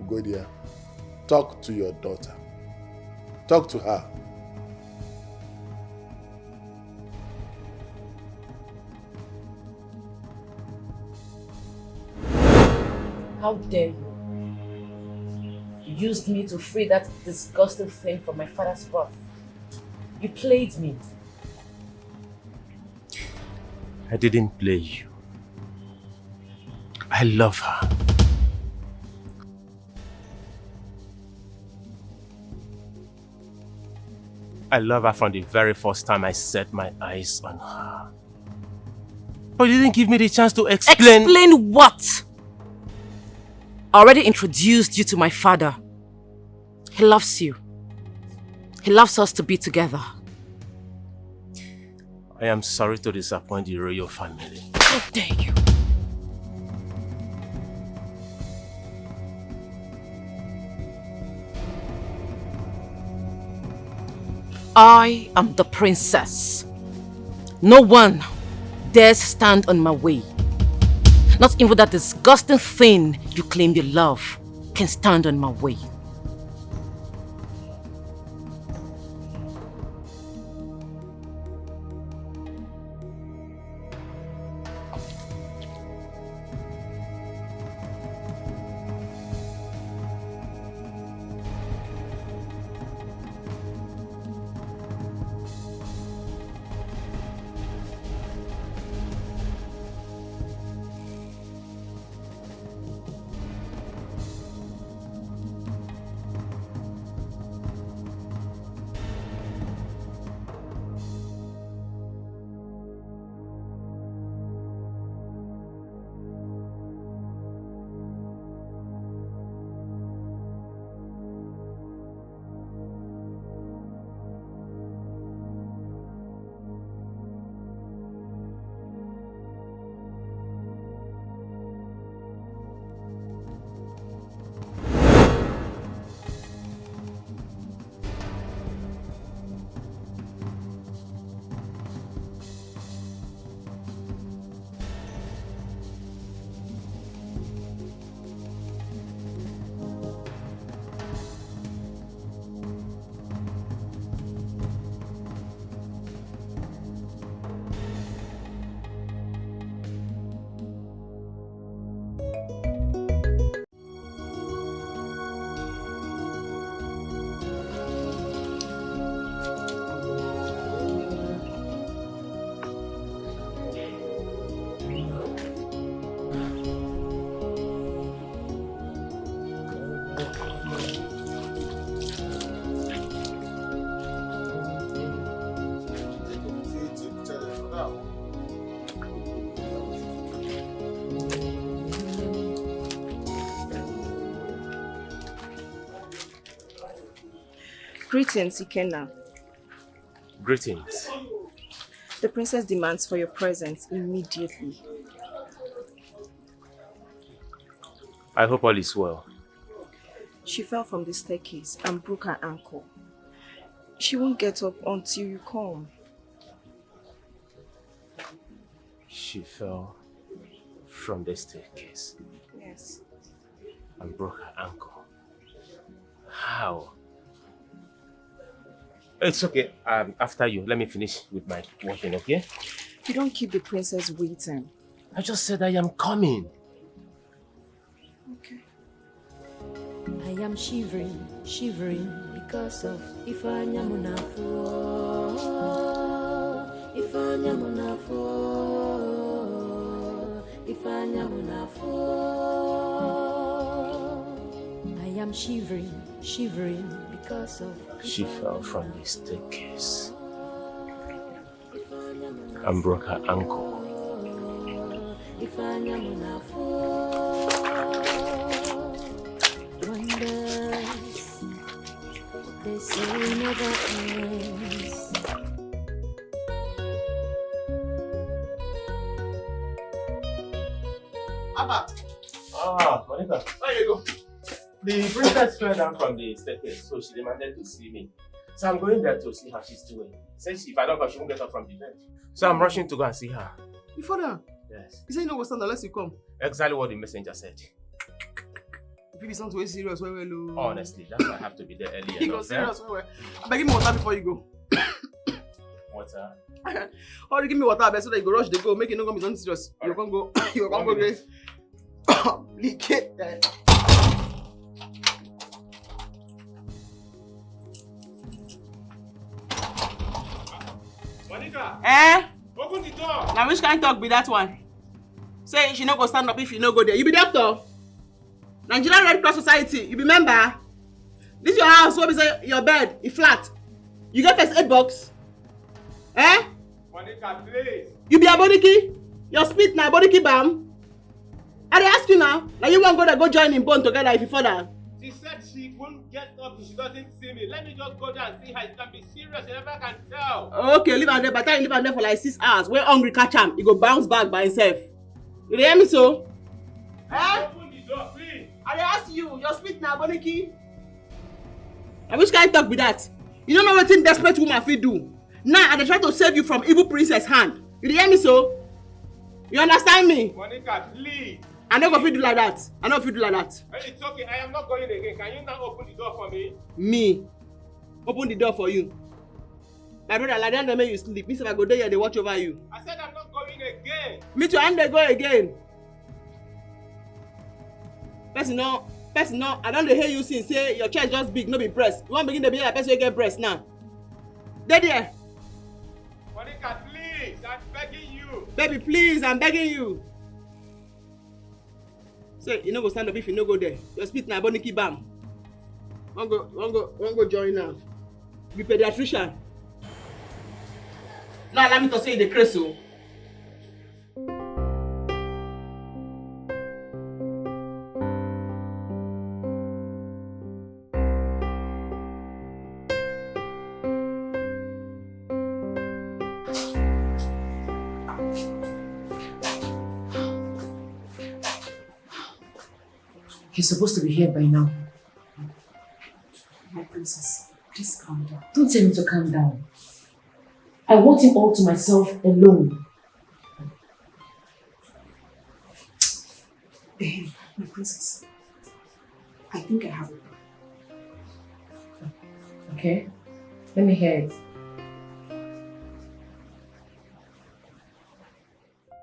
Ugodia, talk to your daughter. Talk to her. How dare you? You used me to free that disgusting thing from my father's wrath. You played me. I didn't play you. I love her. I love her from the very first time I set my eyes on her. But you didn't give me the chance to explain... Explain what? I already introduced you to my father. He loves you. He loves us to be together. I am sorry to disappoint the royal family. How dare you? I am the princess. No one dares stand on my way. Not even that disgusting thing you claim you love can stand on my way. Greetings, Ikenna. Greetings. The princess demands for your presence immediately. I hope all is well. She fell from the staircase and broke her ankle. She won't get up until you come. She fell from the staircase Yes. and broke her ankle. How? It's okay. After you, let me finish with my washing, okay? You don't keep the princess waiting. I just said I am coming. Okay. I am shivering, shivering because of Ifanya Munafu. Ifanya Munafu. Ifanya Munafu. I am shivering, shivering because of. She fell from the staircase and broke her ankle. Ifanya Munafu. Wonders, they say never ends. Abba. Ah, Monica. Where you go? The princess fell down from the staircase, so she demanded to see me. So I'm going there to see how she's doing. Since if I don't go, she won't get up from the bed. So I'm rushing to go and see her. You fall down? Yes. You say you know what's unless you come. Exactly what the messenger said. If it sounds way serious, well. Honestly, that's why I have to be there early You go enough. serious, well. I beg, give me water before you go. Water? Or you give me water, I bet, so that you go rush the go. Make it no come be something serious. You can't go. You can't go great. Leak it. Monica! Eh? Open the door! Now which kind talk be that one? Say she no go stand up if you no go there. You be doctor? Nigerian Red Cross Society, you be member? This your house, where be say your bed, it flat. You get first aid box? Eh? Monica, please! You be a bodiki? Your spit na bodiki bam? I dey ask you now. Now you want go there go join in bone together if you fall down? She said she won't get up if she doesn't see me. Let me just go there and see her. It can be serious, you never can tell. Okay, leave am there. By the time you leave am there for like 6 hours, when hungry catch am, he go bounce back by himself. You dey hear me so? Eh? Open the door, please! I dey ask you, your spit na bodiki? Na which kind talk be that? You don't know wetin desperate woman fit do. Now I dey try to save you from evil princess hand. You dey hear me so? You understand me? Monica, please! I no go fit do like that. I no fit do like that. Hey, it's okay, I am not going again. Can you now open the door for me? Me? Open the door for you. My brother, like that make you sleep. Me say I go there, they watch over you. I said I'm not going again. Me too, and they go again. Person no, I don't hear you since say your chest just big, no be breast. You want begin to be like person wey get breast now. There. Monica, please, I'm begging you. Baby, please, I'm begging you. Say, you no go stand up if you no go there. Your spit na boniki bam. Won't go join now. Be pediatrician. Now allow me to say the crazy. He's supposed to be here by now. My princess, please calm down. Don't tell me to calm down. I want him all to myself alone. My princess, I think I have a plan. Okay? Let me hear it.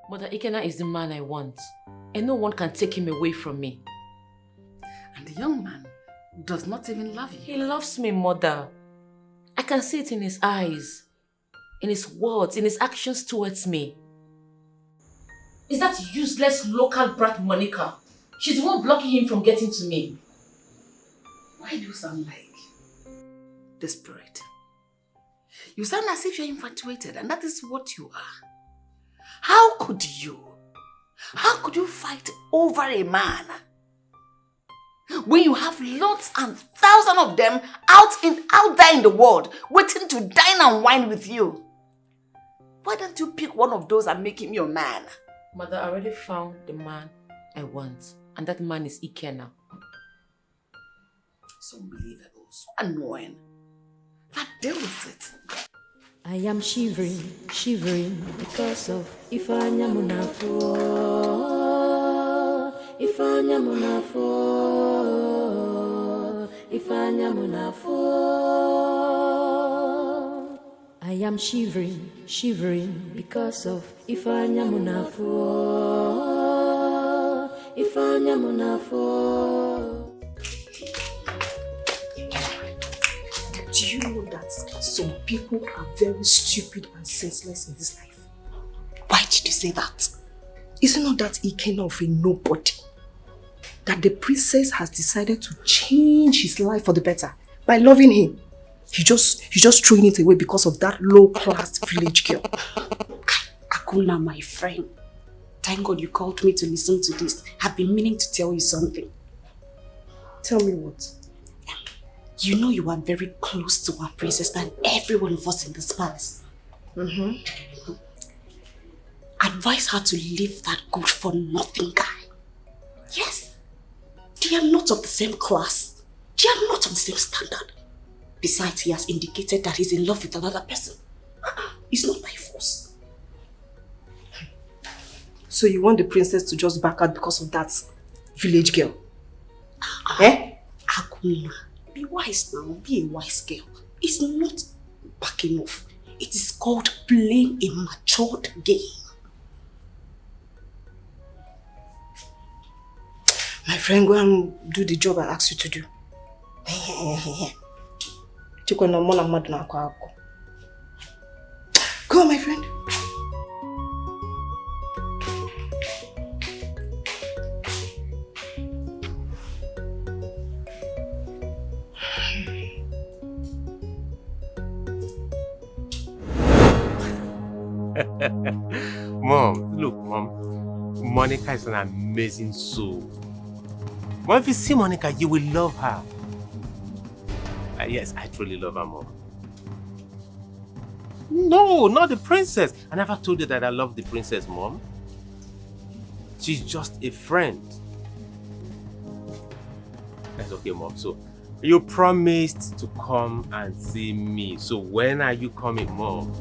Mother Ikenna is the man I want, and no one can take him away from me. And the young man does not even love you. He loves me, Mother. I can see it in his eyes, in his words, in his actions towards me. Is that useless local brat Monica? She's the one blocking him from getting to me. Why do you sound like desperate? You sound as if you're infatuated, and that is what you are. How could you? How could you fight over a man When you have lots and thousands of them out there in the world, waiting to dine and wine with you. Why don't you pick one of those and make him your man? Mother, I already found the man I want. And that man is Ike now. So unbelievable, so annoying. But deal with it. I am shivering because of Ifanya Munafo. Ifanya Munafo. I am shivering because of Ifanya Munafo. Ifanya Munafo. Do you know that some people are very stupid and senseless in this life? Why did you say that? Isn't it that Ike of a nobody? That the princess has decided to change his life for the better by loving him. He just throwing it away because of that low-class village girl. Akuna, my friend. Thank God you called me to listen to this. I've been meaning to tell you something. Tell me what? You know you are very close to our princess than every one of us in this palace. Advise her to leave that good-for-nothing guy. Yes. They are not of the same class. They are not of the same standard. Besides, he has indicated that he's in love with another person. It's not by force. So you want the princess to just back out because of that village girl? Akuna, be wise now. Be a wise girl. It's not backing off. It is called playing a matured game. My friend, go and do the job I asked you to do. Go, my friend. Mom, look, Mom. Monica is an amazing soul. Mom, if you see Monica, you will love her. Yes, I truly love her, Mom. No, not the princess. I never told you that I love the princess, Mom. She's just a friend. That's okay, Mom. So, you promised to come and see me. So, when are you coming, Mom?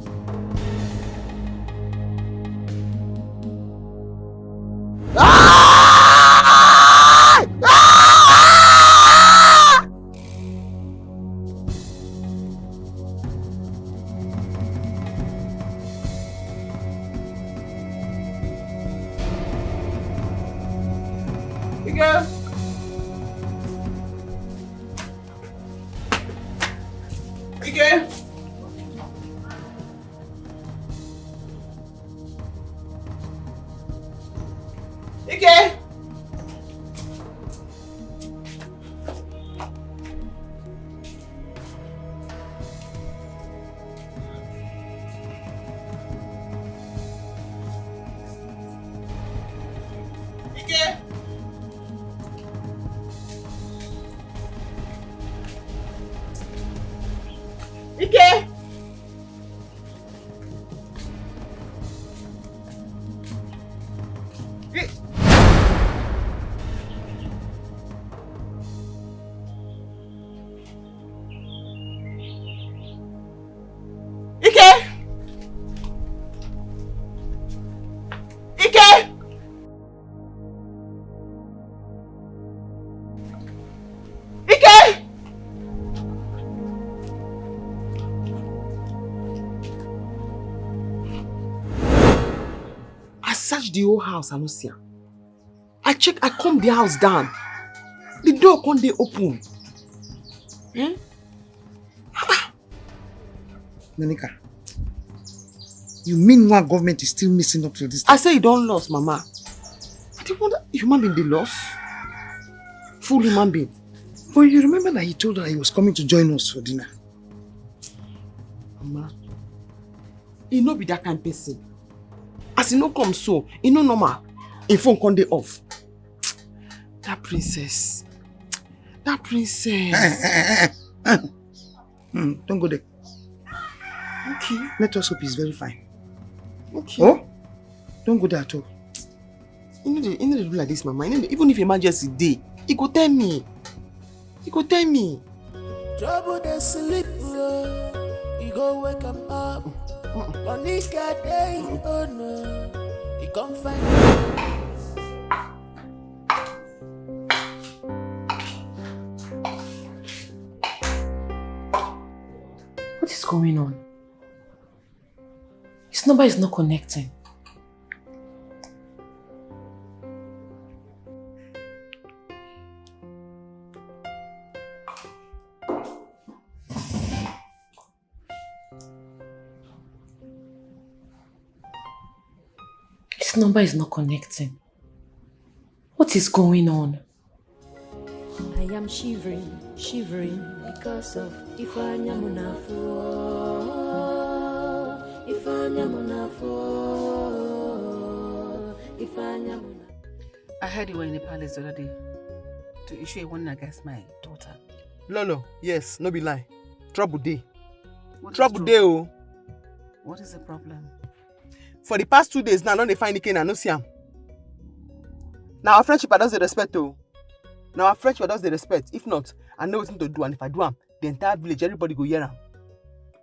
The whole house, I don't see her. I check, I calm the house down. The door can't they open. Monica, you mean one government is still missing up to this time? I say you don't lost, Mama. I don't want human being they lost. Full human being. But you remember that he told her he was coming to join us for dinner? Mama, he no be that kind of person. As he no come so, he no normal. In phone can they off. That princess, That princess. Don't go there. Okay. Let us hope he's very fine. Okay. Oh? Don't go there at all. You know they do like this, Mama. Even if emergency day, he go tell me. He go tell me. Trouble they sleep, you go wake him up. Monica day, oh no, he come find What is going on? His number is not connecting. His number is not connecting. What is going on? I am shivering because of Ifanyamunafo. I heard you were in the palace the other day to issue a warning against my daughter. Lolo, yes, no be lie. Trouble day. What is Trouble day, oh. What is the problem? For the past 2 days now, I don't find the cane and no see him. Now our friendship does the respect, oh. Now our friendship does the respect. If not, I know what to do, and if I do am, the entire village, everybody go hear him.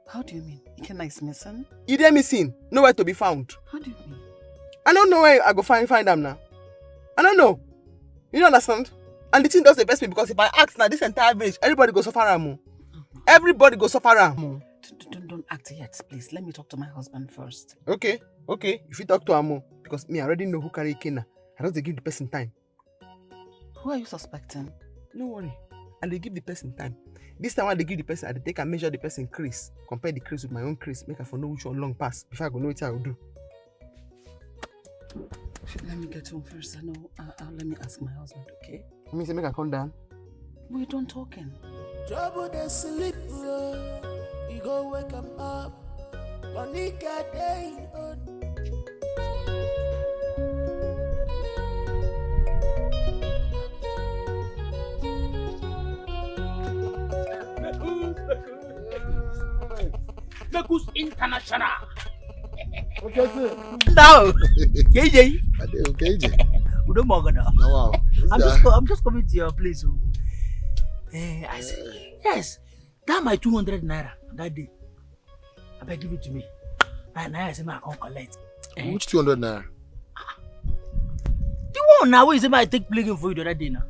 How do you mean? Ikenna is missing? He dey missing, nowhere to be found. How do you mean? I don't know where I go find them now. I don't know. You don't understand? And the thing does the best me because if I ask now, this entire village, everybody go suffer am. Everybody go suffer am. Don't act yet, please. Let me talk to my husband first. Okay. If you talk to Amo, because me I already know who carry Ikenna. I don't give the person time. Who are you suspecting? No worry. And they give the person time. This time when they give the person, I take and measure the person crease. Compare the crease with my own crease. Make I for know which one long pass. Before I go know what I will do. Let me get home first. I know. Let me ask my husband, okay? You mean say make I come down? We're done talking. trouble they sleep, you go wake him up. Monica day, oh Mekus International. Okay, sir. No. KJ. KJ. Good morning. Wow. I'm just coming to your place. I say, yes, that my 200 naira that day. I beg give it to me. And now I say I can't collect. Which 200 naira? The one now is I take playing for you the other day now.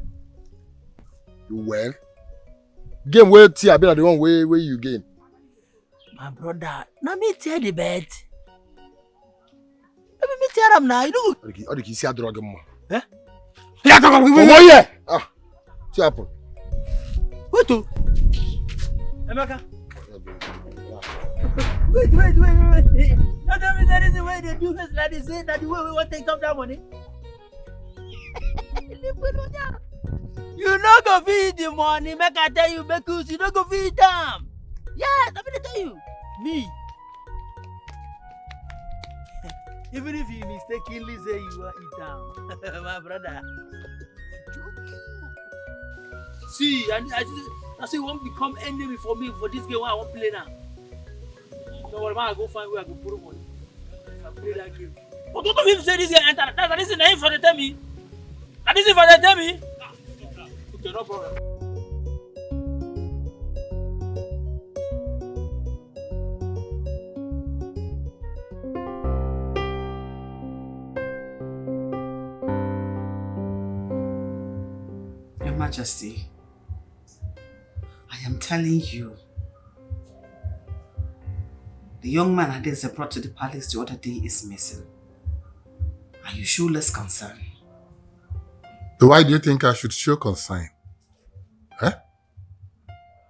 Well, game where I been the one where you gain. My brother, now me tell the bet. Let me tell him now, you know. How did you see a drug him? Eh? Yeah. Ah, what happened? Wait to. Emeka. Wait. Now tell me that is the way they do this, like they say that the way we want to take up that money. You not go feed the money, make I tell you, because you not go feed them. Yes, I'm gonna tell you. Me. Even if you mistakenly say you are eat down, my brother. See, I say you won't become enemy for me for this game where I won't play now. So what am I go find where I go put money? I play that game. But don't even say this game enter. That's the name for the tell me. That is it for the tell me. Okay, no problem. Your Majesty, I am telling you, the young man Adeze brought to the palace the other day is missing. Are you show less concern? Why do you think I should show concern? Huh?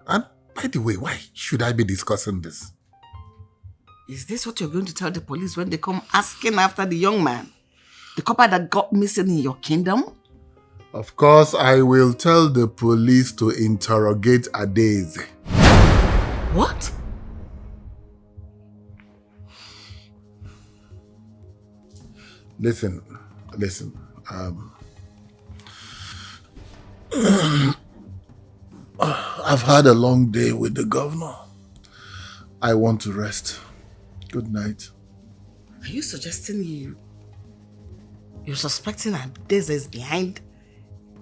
And by the way, why should I be discussing this? Is this what you're going to tell the police when they come asking after the young man? The couple that got missing in your kingdom? Of course, I will tell the police to interrogate Adeze. What? Listen. I've had a long day with the governor. I want to rest. Good night. Are you suggesting you're suspecting that this is behind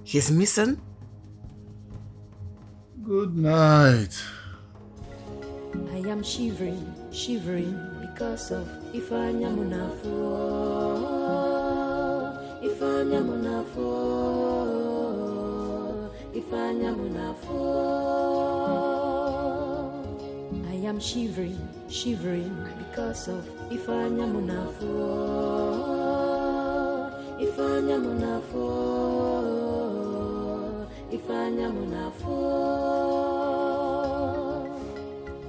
his missing? Good night. I am shivering, shivering because of Ifanya Munafo. Ifanya Munafo. Ifanya Munafo. I am shivering, shivering because of Ifanya Munafo. Ifanya Munafo. Ifanya Munafo.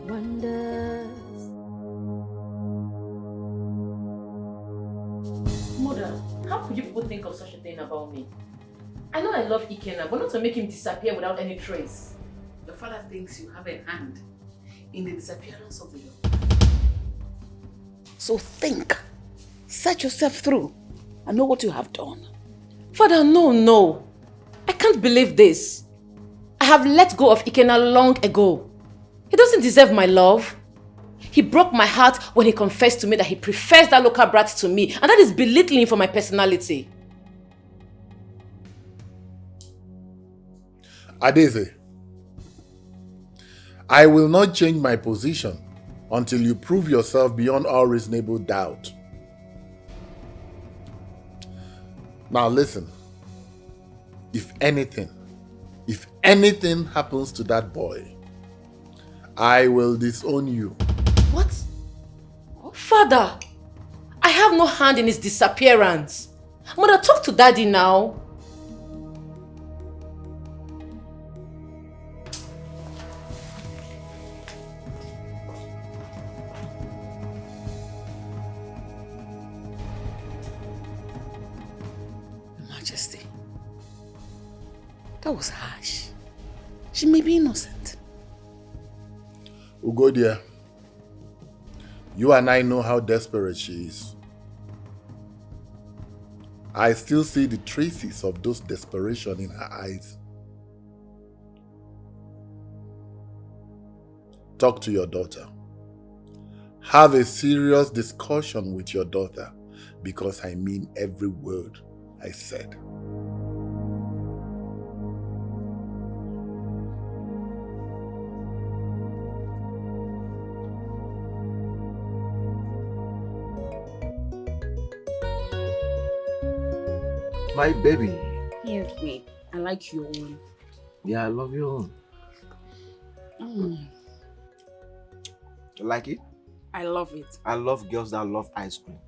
Wonders. Mother, how could you people think of such a thing about me? I know I love Ikenna, but not to make him disappear without any trace. Your father thinks you have a hand in the disappearance of the young. So think. Search yourself through and know what you have done. Father, no. I can't believe this. I have let go of Ikenna long ago. He doesn't deserve my love. He broke my heart when he confessed to me that he prefers that local brat to me, and that is belittling for my personality. Adeze, I will not change my position until you prove yourself beyond all reasonable doubt. Now listen, if anything happens to that boy, I will disown you. What? Father, I have no hand in his disappearance. Mother, talk to Daddy now. Majesty, that was harsh. She may be innocent. Ugodia, you and I know how desperate she is. I still see the traces of those desperation in her eyes. Talk to your daughter. Have a serious discussion with your daughter, because I mean every word I said. My baby. Yes, babe. I like your own. Yeah, I love your own. You like it? I love it. I love girls that love ice cream.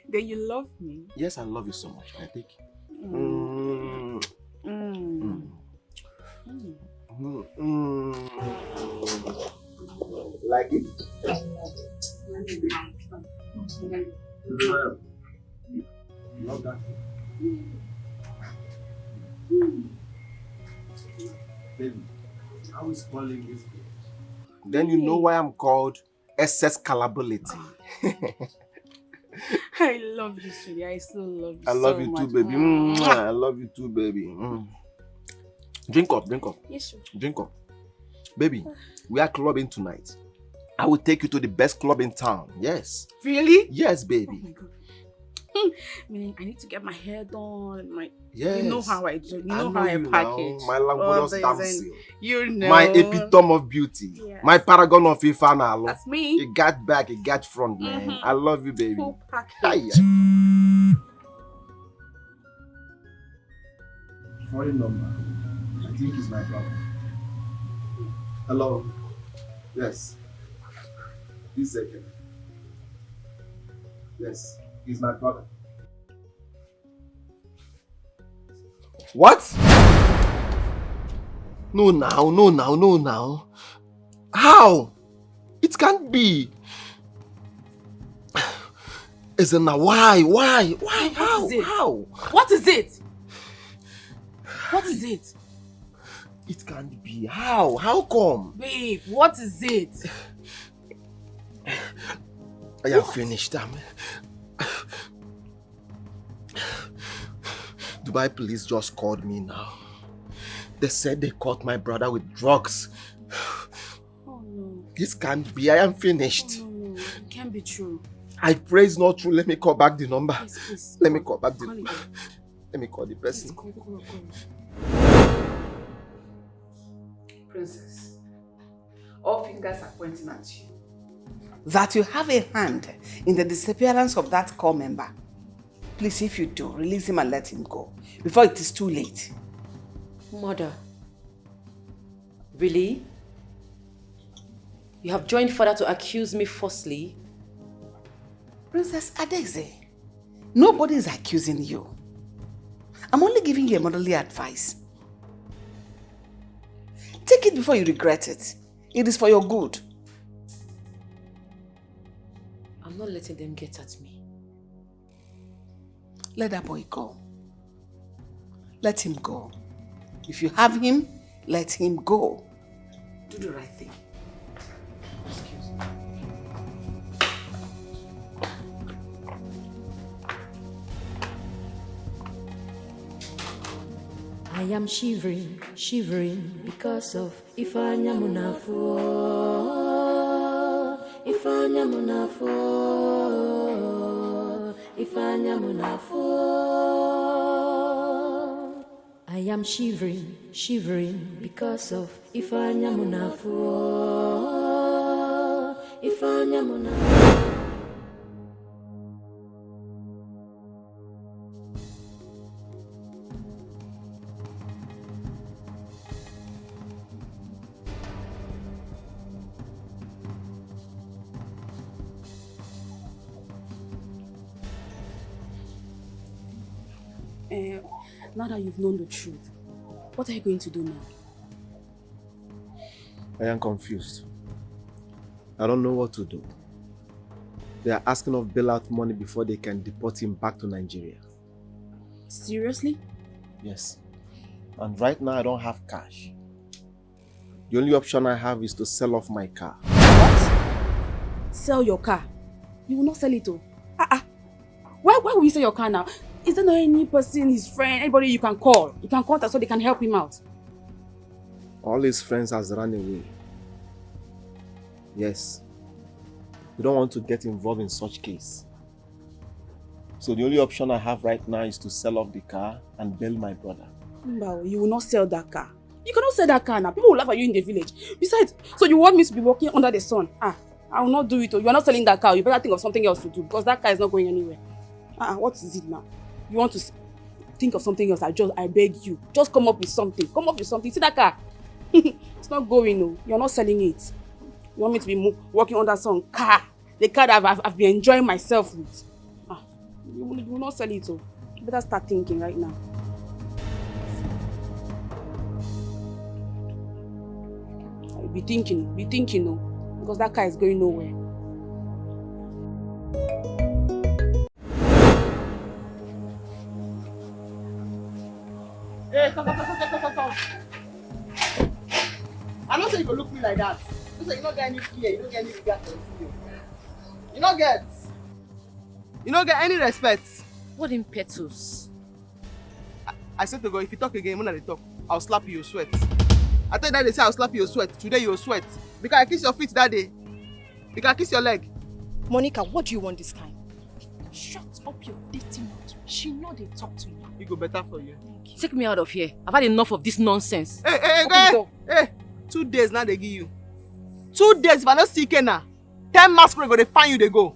Then you love me. Yes, I love you so much. I think. Like it? Love that. Baby, how is calling this? Then you know why I'm called SS Calability. I love you, sweetie. I still love you. I love you too, baby. I love you too, baby. Drink up. Yes, sure. Drink up. Baby, we are clubbing tonight. I will take you to the best club in town. Yes. Really? Yes, baby. Oh my God. Meaning I need to get my hair done. Yes. You know how I do. You know how I package. My language dancing. You know. My epitome of beauty. Yes. My paragon of Ifana. That's me. You got back, you got front, man. I love you, baby. Full package. Foreign number. I think it's my brother. Hello. Yes. This second. Yes. He's my brother. What? No now. How? It can't be. Is it now? Why? How? What is it? What is it? It can't be. How? How come? Babe, what is it? I am finished. Dubai police just called me now. They said they caught my brother with drugs. Oh no. This can't be. I am finished. Oh no, it can't be true. I pray it's not true. Let me call back the number. Yes, please. Let me call back the... Call Let me call the person. Call. Princess, all fingers are pointing at you. That you have a hand in the disappearance of that corps member. Please, if you do, release him and let him go before it is too late. Mother, really? You have joined father to accuse me falsely? Princess Adeze, nobody is accusing you. I'm only giving you a motherly advice. Take it before you regret it. It is for your good. I'm not letting them get at me. Let that boy go. Let him go. If you have him, let him go. Do the right thing. Excuse me. I am shivering, shivering because of Ifanya Munafo. Ifanya Munafo. Ifanya Munafo. I am shivering, shivering because of Ifanya Munafo. Ifanya Munafo. Now that you've known the truth, what are you going to do now? I am confused. I don't know what to do. They are asking of bailout money before they can deport him back to Nigeria. Seriously? Yes. And right now I don't have cash. The only option I have is to sell off my car. What? Sell your car? You will not sell it though. Why will you sell your car now? Is there not any person, his friend, anybody you can call? You can contact so they can help him out. All his friends has run away. Yes. We don't want to get involved in such case. So the only option I have right now is to sell off the car and bail my brother. No, you will not sell that car. You cannot sell that car now. People will laugh at you in the village. Besides, so you want me to be working under the sun? I will not do it. You are not selling that car. You better think of something else to do because that car is not going anywhere. What is it now? You want to think of something else? I beg you. Just come up with something. Come up with something. See that car? It's not going, no. You're not selling it. You want me to be working under some car? The car that I've been enjoying myself with. You will not sell it, so you better start thinking right now. Be thinking, no. Because that car is going nowhere. Hey, come. I'm not saying you go look me like that. You say you don't get any fear, you don't get any regard for you. You don't get any respect. What impetus? I said to go, if you talk again, when I talk, I'll slap you, you'll sweat. I thought that they say I'll slap you, you'll sweat. Today you'll sweat. Because I kiss your feet that day. Because I kiss your leg. Monica, what do you want this time? Shut up your dirty mouth. She know they talk to you. It go better for you. Take me out of here. I've had enough of this nonsense. Hey, 2 days now they give you. 2 days if I not see Kena. 10 masquerade go they find you they go.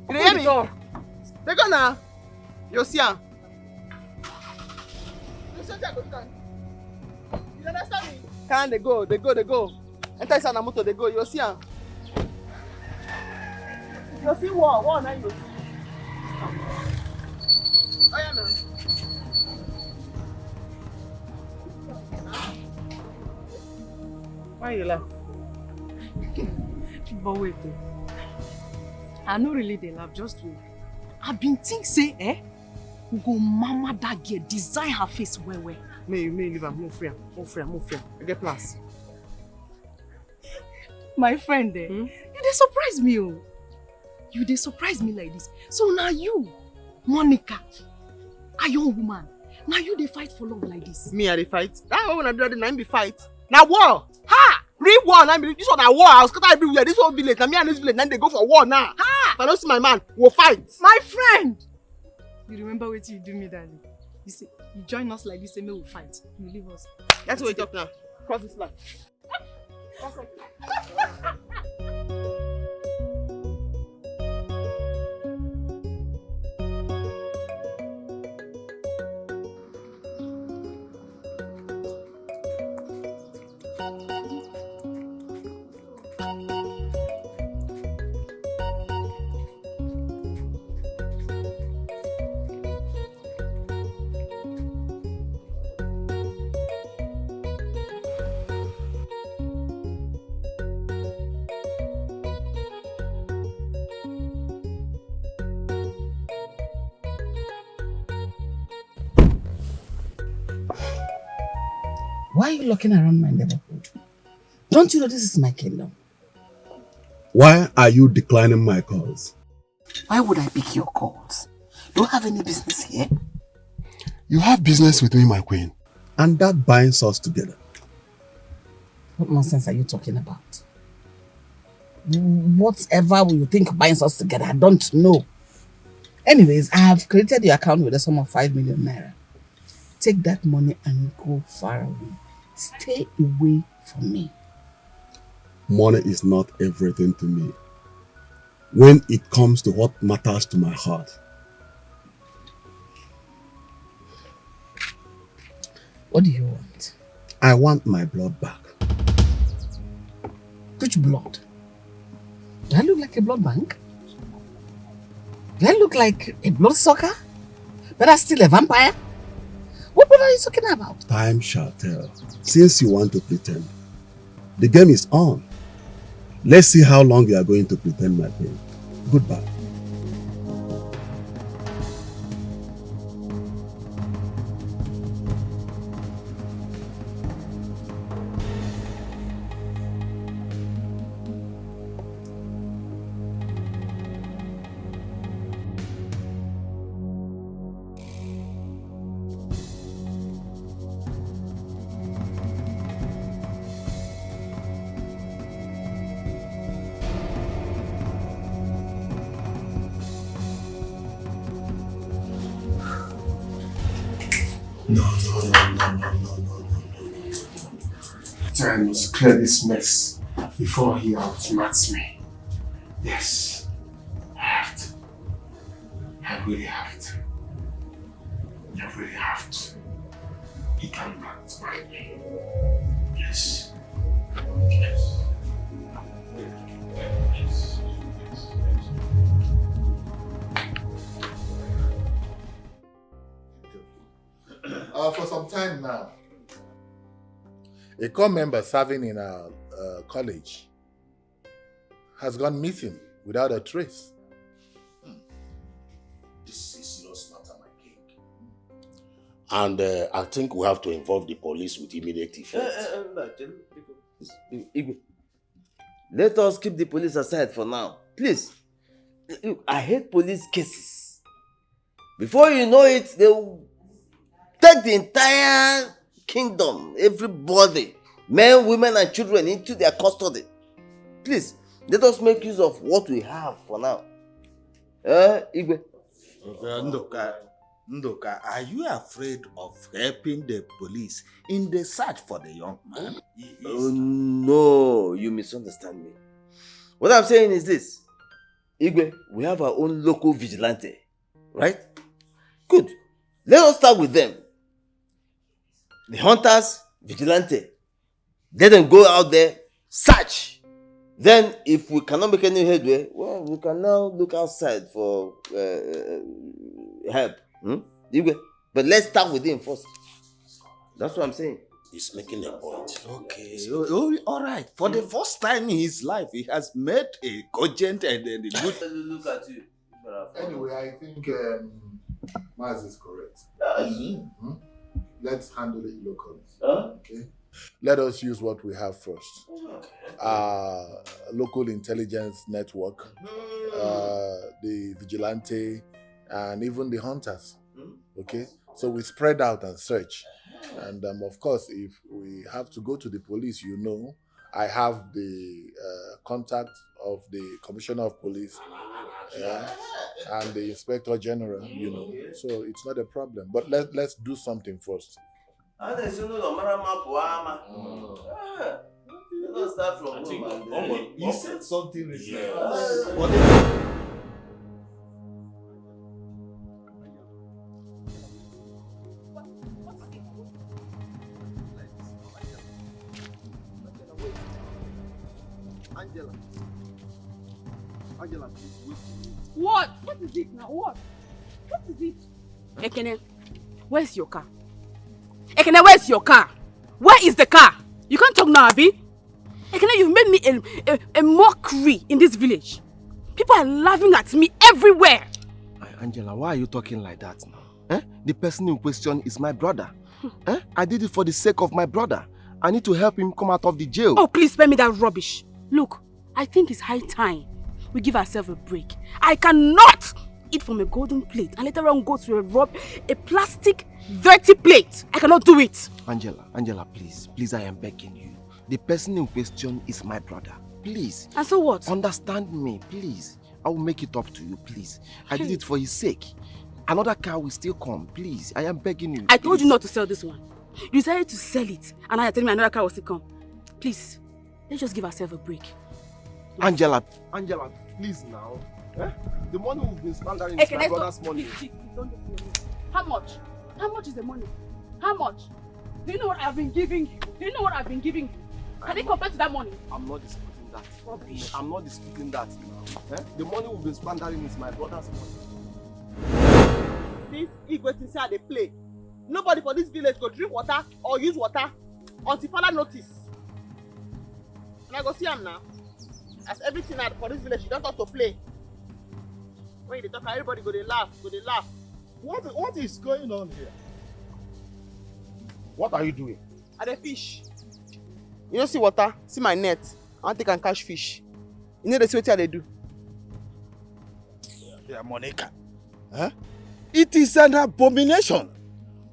You hear me? They go now. You see her. You understand me? Can they go? Enter inside the motor, they go. You see her. You see war now you see. Oh yeah now. Why you laugh? But wait, I no really dey laugh, just wait. I been think say, we go mama that girl, design her face well. May leave her, more free. I get plans. My friend, you dey surprise me, oh. You dey surprise me like this. So now you, Monica, a young woman, Now you they fight for love like this. Me and they fight. That one when I do that, nine be fight. Now war. Ha! Real war. Now this one a war. I was cut everywhere. This one village. Now me and this village. Now they go for war now. Ha! If I don't see my man, we'll fight. My friend. You remember what you do me, darling? You say you join us like this, and we'll fight. You leave us. That's what we talk now. Cross this line. Why are you looking around my neighborhood? Don't you know this is my kingdom? Why are you declining my calls? Why would I pick your calls? Do you have any business here? You have business with me, my queen. And that binds us together. What nonsense are you talking about? Whatever you think binds us together, I don't know. Anyways, I have created your account with a sum of 5 million naira. Take that money and go far away. Stay away from me. Money is not everything to me. When it comes to what matters to my heart. What do you want? I want my blood back. Which blood? Do I look like a blood bank? Do I look like a blood sucker? But I'm still a vampire? What blood are you talking about? Time shall tell. Since you want to pretend, the game is on. Let's see how long you are going to pretend, my queen. Goodbye. I must clear this mess before he outsmarts me. Yes, I have to. I really have to. I really have to. He can't outsmart me. Yes. Yes. Yes. For some time now, a core member serving in our college has gone missing without a trace. This is serious matter, my king. And I think we have to involve the police with immediate effect. Let us keep the police aside for now. Please. I hate police cases. Before you know it, they will take the entire kingdom, everybody, men, women, and children into their custody. Please, let us make use of what we have for now. Igwe? Ndoka, are you afraid of helping the police in the search for the young man? Oh, no, you misunderstand me. What I'm saying is this. Igwe, we have our own local vigilante, right? Good. Let us start with them. The hunters, vigilante. Let them go out there, search. Then, if we cannot make any headway, well, we can now look outside for help. But let's start with him first. That's what I'm saying. He's making a point. Okay, all right. For the first time in his life, he has made a cogent and a good... Look at you. Anyway, I think Maz is correct. Let's handle it locally. Okay. Let us use what we have first. Local intelligence network, the vigilante, and even the hunters. Okay. So we spread out and search. And of course, if we have to go to the police, I have the contact of the Commissioner of Police and the Inspector General, So it's not a problem. But let's do something first. You said something recently. Angela, please wait for me. What? What is it now? What is it? Ekene, where's your car? Ekene, where's your car? Where is the car? You can't talk now, Abi. Ekene, you've made me a mockery in this village. People are laughing at me everywhere. Angela, why are you talking like that now? The person in question is my brother. I did it for the sake of my brother. I need to help him come out of the jail. Oh, please spare me that rubbish. Look, I think it's high time we give ourselves a break. I cannot eat from a golden plate and later on go to a plastic dirty plate. I cannot do it. Angela, please, I am begging you. The person in question is my brother. Please. And so what? Understand me, please. I will make it up to you, please. I did it for his sake. Another car will still come, please. I am begging you. I told you not to sell this one. You decided to sell it, and now you're telling me another car will still come. Please, let's just give ourselves a break. Angela, please now. The money we've been squandering is my brother's money. Please, don't do it for me. How much? How much is the money? How much? Do you know what I've been giving you? Can it compare to that money? I'm not disputing that. Rubbish. I'm not disputing that now. The money we've been squandering is my brother's money. This Igwe thing say I dey play. Nobody for this village go drink water or use water until further notice. And I go see am now. As everything for this village, you don't have to play. When you talk, everybody go dey laugh, What is going on here? What are you doing? I dey fish. You don't see water, see my net. I want take and catch fish. You know the see wetin I dey do. Yeah, Monica. It is an abomination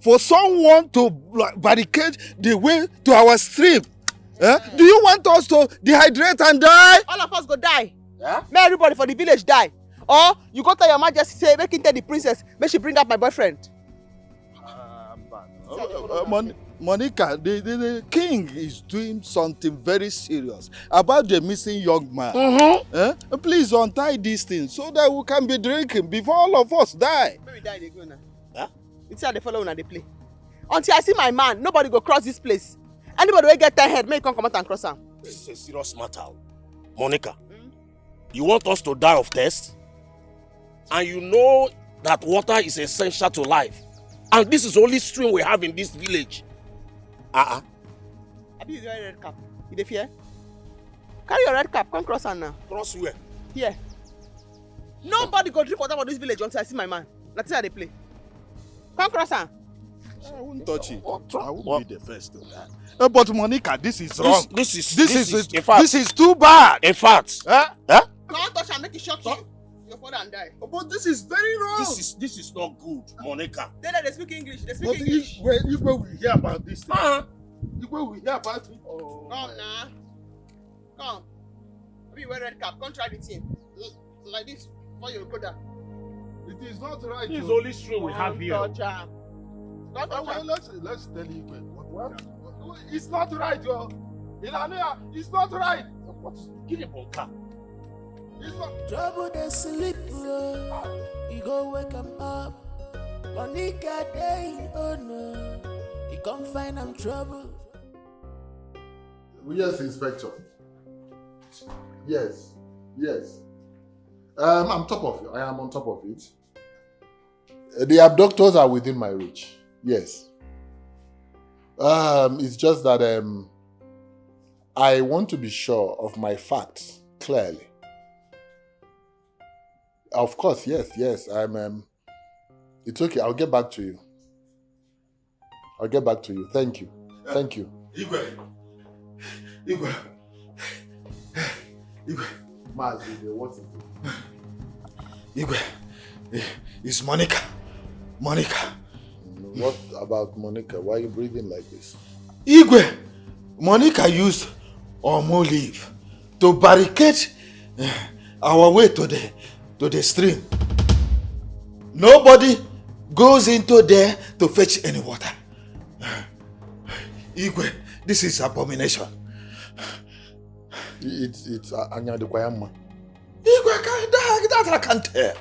for someone to barricade the way to our stream. Do you want us to dehydrate and die? All of us go die. May everybody for the village die. Or you go tell your majesty, say, make him tell the princess, make she bring up my boyfriend. Monica, the king is doing something very serious about the missing young man. Please untie these things so that we can be drinking before all of us die. Maybe die they go now. You see how they follow when they play. Until I see my man, nobody go cross this place. Anybody will get 10 head, may come out and cross him. This is a serious matter. Monica, you want us to die of thirst? And you know that water is essential to life. And this is the only stream we have in this village. I be your red cap. You dey fear? Carry your red cap, come cross her now. Cross where? Here. Nobody go drink water for this village until I see my man. That's how they play. Come cross her. I won't touch it. I won't be the first to that. But Monica, this is wrong. This is too bad. In fact, Don't touch and make it shock you. Your father and die. But this is very wrong. This is not good, Monica. They speak English. They speak English. If we hear about this thing, if we hear about it. Come now. Come. Be wear red cap. Come try the thing. Like this before you go down. It is not right. This is the only stream we have here. Don't touch her. Let's tell you what. It's not right, yo. It's not right. Give a bunker. Trouble they sleep, you go wake 'em up. Monica day, oh no, you come find I'm trouble. Yes, Inspector. Yes. I'm on top of it. I am on top of it. The abductors are within my reach. Yes. It's just that I want to be sure of my facts clearly. Of course, yes. It's okay. I'll get back to you. Thank you. Igwe. Mazi, what is it? Igwe, it's Monica. No. What about Monica? Why are you breathing like this? Igwe, Monica used Omo leaf to barricade our way to the stream. Nobody goes into there to fetch any water. Igwe, this is abomination. It's Anya de Kwayama. Igwe, that I can't tell.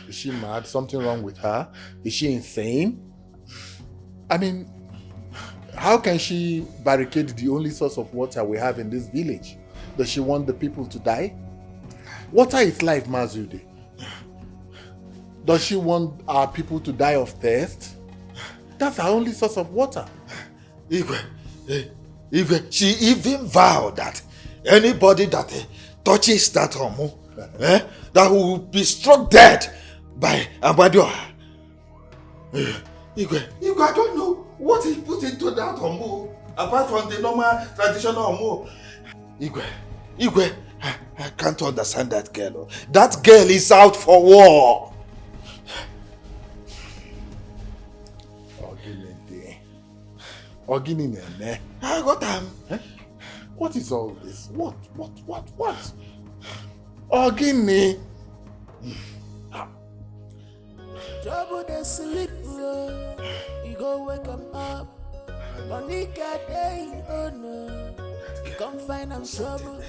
Is she mad? Something wrong with her? Is she insane? I mean, how can she barricade the only source of water we have in this village? Does she want the people to die? Water is life, Mazude. Does she want our people to die of thirst? That's our only source of water. Igwe, she even vowed that anybody that touches that Omo, that will be struck dead by Abadio. Igwe, I don't know what he put into that Omo, apart from the normal traditional Omo. Igwe, I can't understand that girl. That girl is out for war. Oginine. I got him. What is all this? What? Ogini. Trouble they sleep, you go wake them up. Monica day, oh no, you come find them trouble.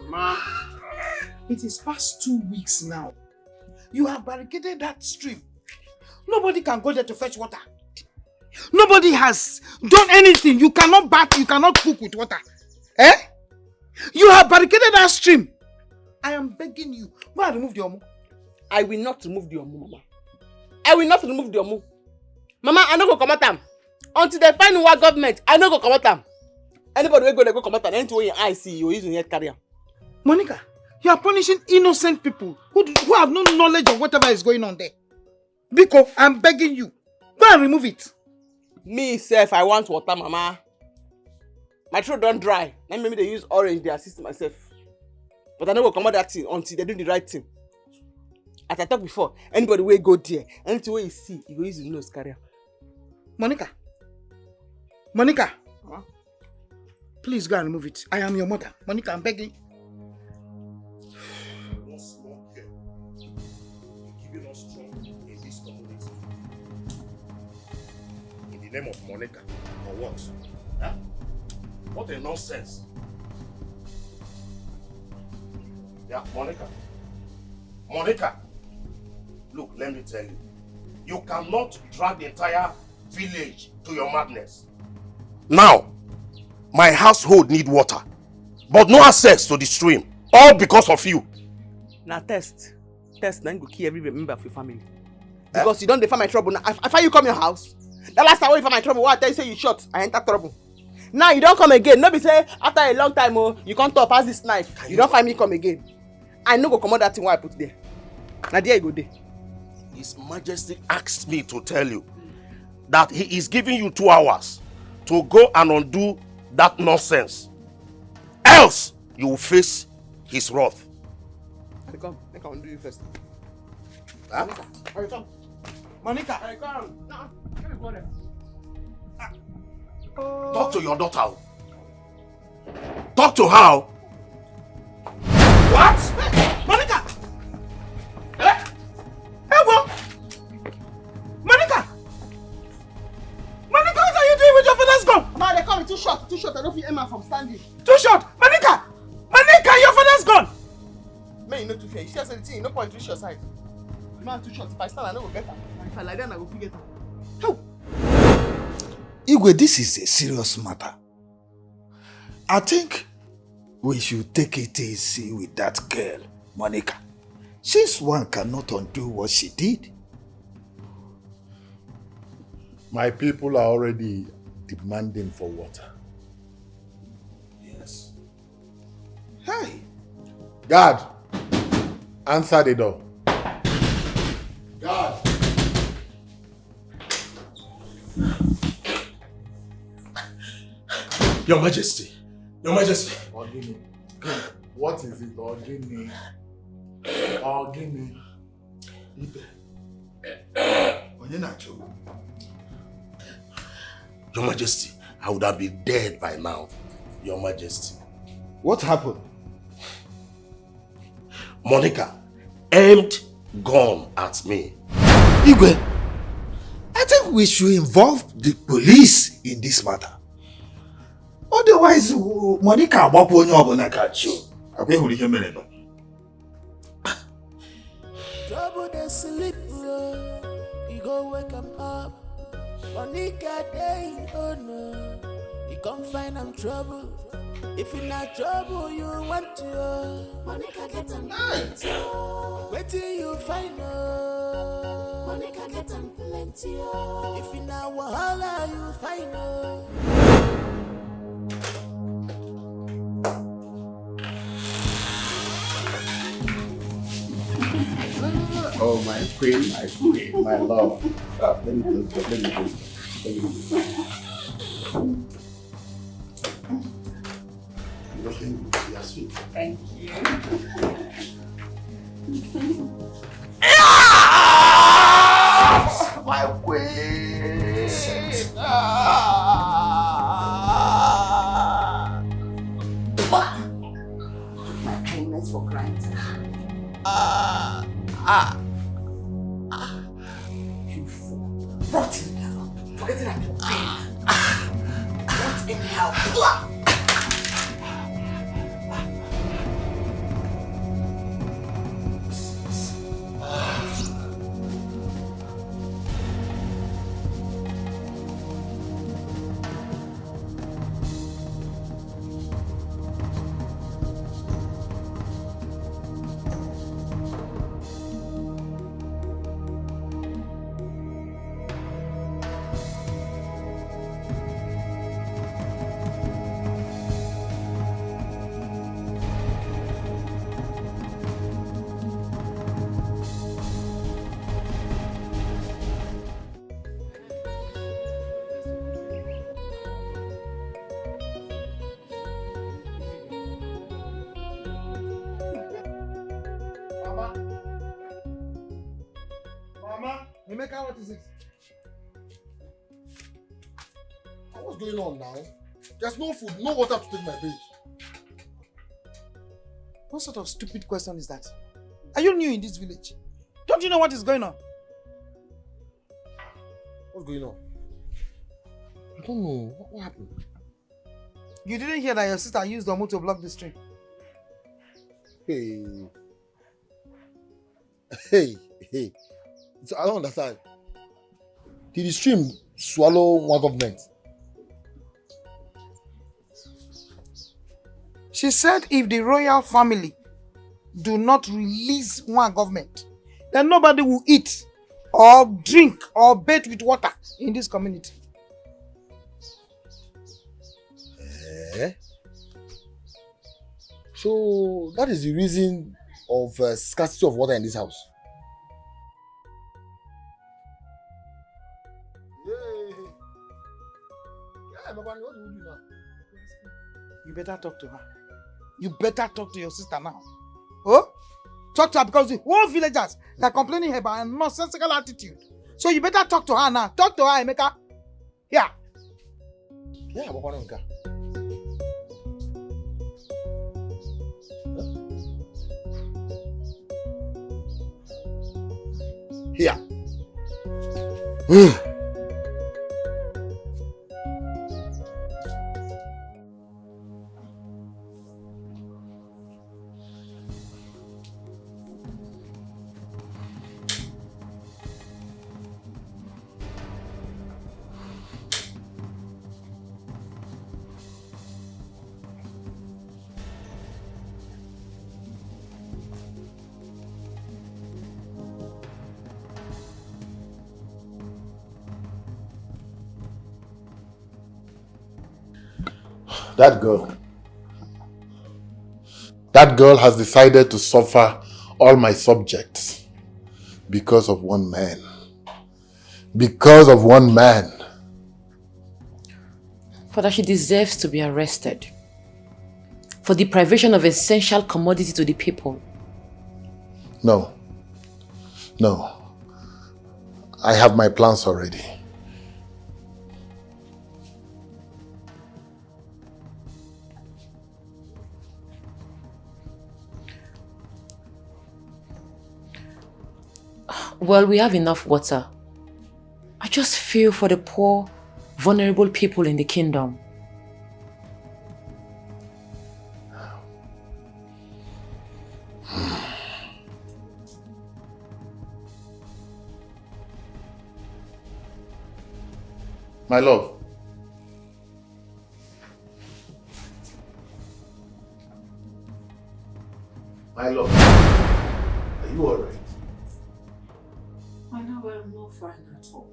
Ma, it is past 2 weeks now. You have barricaded that stream. Nobody can go there to fetch water. Nobody has done anything. You cannot bath, you cannot cook with water. You have barricaded that stream. I am begging you, go and remove the Omo. I will not remove the Omo, Mama. I will not remove the Omo. Mama, I no go comot am. Until they find one government, I no go comot am. Anybody will go comot am. Anything your eye see, you use your head carry am. Monica, you are punishing innocent people who have no knowledge of whatever is going on there. Biko, I'm begging you, go and remove it. Me self, I want water, Mama. My throat don't dry. Now maybe they use orange, they assist myself. But I never come out that thing until they do the right thing. As I talked before, anybody will go there. Anything where you see, you go use your nose carry. Monica, huh? Please go and remove it. I am your mother. Monica, I'm begging. Name of Monica or what? Huh? What a nonsense. Yeah, Monica. Look, let me tell you. You cannot drag the entire village to your madness. Now, my household need water, but no access to the stream. All because of you. Now test, now go kill every member of your family. Because you don't define my trouble. Now, if you come your house, the last time I wait for my trouble, what I tell you say you shot, I enter trouble. Now you don't come again. Nobody say after a long time, you can't talk past this knife. You don't find me come again. I no go come out that thing what I put there. Now there you go there. His Majesty asked me to tell you that he is giving you 2 hours to go and undo that nonsense. Else you will face his wrath. I come undo you first. Huh? I come. Monica, I come. No, let me go there. Talk to your daughter. Talk to her. What? Monica! What? Monica! Monica, what are you doing with your father's gun? Ma, they call me too short. I don't feel Emma from standing. Too short! Monica, your father's gun! Man, you know too fair. You see I said the thing, no point to reach your side. The man too short. If I stand, I no go get her. If I lie down, I go get her. How? Igwe, this is a serious matter. I think we should take it easy with that girl, Monica. Since one cannot undo what she did. My people are already demanding for water. Yes. Hey. Guard, answer the door. Guard. Your Majesty. Ogini. What is it, Ogini? Ogini. Your Majesty, I would have been dead by now. Your Majesty. What happened? Monica aimed gun at me. Igwe, I think we should involve the police in this matter. Otherwise, Monica won't know catch you. Trouble they sleep, you go wake them up. Monica day, oh no, you come find them trouble. If you're not trouble, you want to. Monica get them plenty. Wait till you find her. Monica get them plenty. If you're not wahala, you find her. Oh, my queen, my love. Let me close. Looking good, you're sweet. Thank you. My queen! My kindness for granted. You fool. Rot in hell. Forgetting that you're pain. Rot in hell. Emeka, what is it? What's going on now? There's no food, no water to take my bath. What sort of stupid question is that? Are you new in this village? Don't you know what is going on? What's going on? I don't know. What happened? You didn't hear that your sister used Omu to block the stream? Hey. So I don't understand. Did the stream swallow one government? She said if the royal family do not release one government, then nobody will eat or drink or bathe with water in this community. So that is the reason of scarcity of water in this house. What do you do now? You better talk to her. You better talk to your sister now. Oh? Talk to her because the whole villagers are complaining about a nonsensical attitude. So you better talk to her now. Talk to her, Emeka. Here. Yeah, but what on Here. That girl has decided to suffer all my subjects because of one man. Because of one man. Father, she deserves to be arrested for deprivation of essential commodity to the people. No. No. I have my plans already. Well, we have enough water. I just feel for the poor, vulnerable people in the kingdom. My love. My love. Are you alright? I know I'm not fine at all.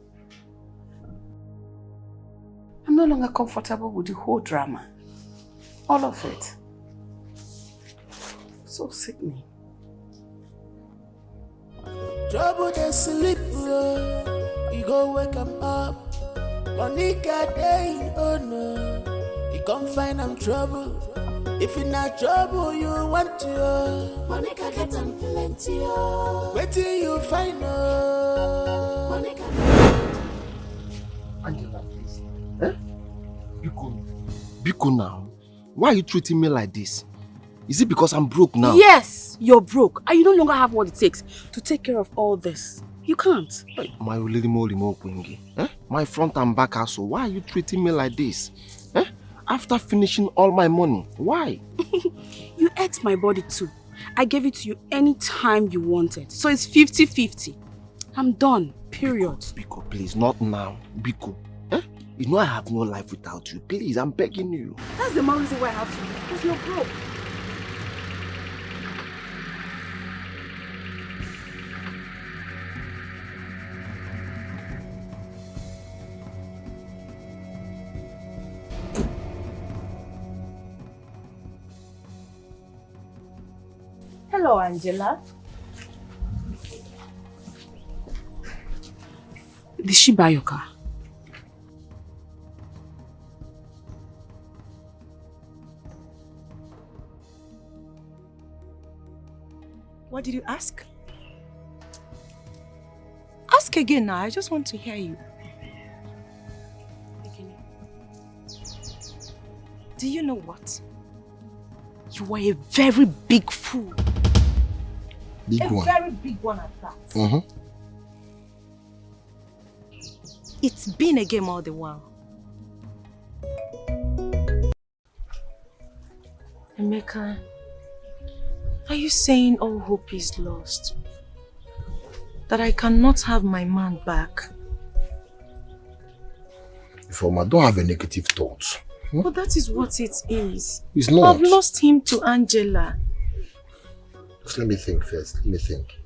I'm no longer comfortable with the whole drama. All of it. So sickening. Trouble they sleep, you go wake 'em up. Monica day, oh no, you can't find them trouble. If you're not trouble, you want to. Monica get them plenty. Wait till you find her. Monica. Angela, please. Eh? Biko now. Why are you treating me like this? Is it because I'm broke now? Yes, you're broke and you no longer have what it takes to take care of all this. You can't. My lady Molimo Quingy. Eh? My front and back also. Why are you treating me like this? Eh? After finishing all my money. Why? You ate my body too. I gave it to you anytime you wanted. So it's 50-50. I'm done. Period. Biko, please. Not now. Biko. Eh? You know I have no life without you. Please, I'm begging you. That's the main reason why I have to. Because you're broke. Hello, Angela. Did she buy your car? What did you ask? Ask again now. I just want to hear you. Do you know what? You were a very big fool. Big a one. very big one at that. Mm-hmm. It's been a game all the while. Emeka, are you saying all hope is lost? That I cannot have my man back? Ifeoma, don't have a negative thought. But that is what it is. It's not. I've lost him to Angela. Just let me think first. Let me think.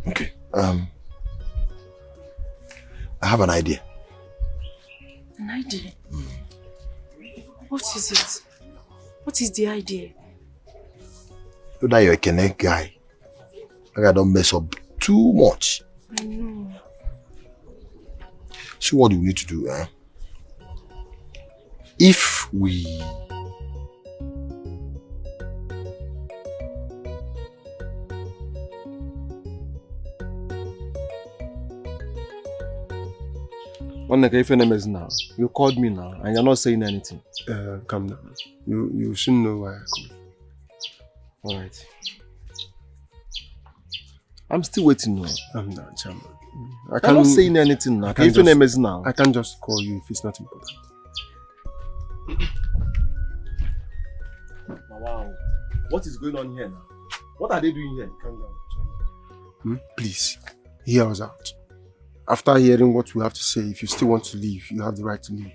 Okay. I have an idea. An idea? What is it? What is the idea? You that you're a connect guy. I don't mess up too much. I know. So what do we need to do, eh? If we If your name is now, you called me now and you're not saying anything. Calm down. You should know why I called. Alright. I'm still waiting now. I'm not, Chairman. I'm not saying anything now. If your name is now. I can't just call you if it's not important. Wow. What is going on here now? What are they doing here? Calm down, Chairman. Please, hear us out. After hearing what we have to say, if you still want to leave, you have the right to leave.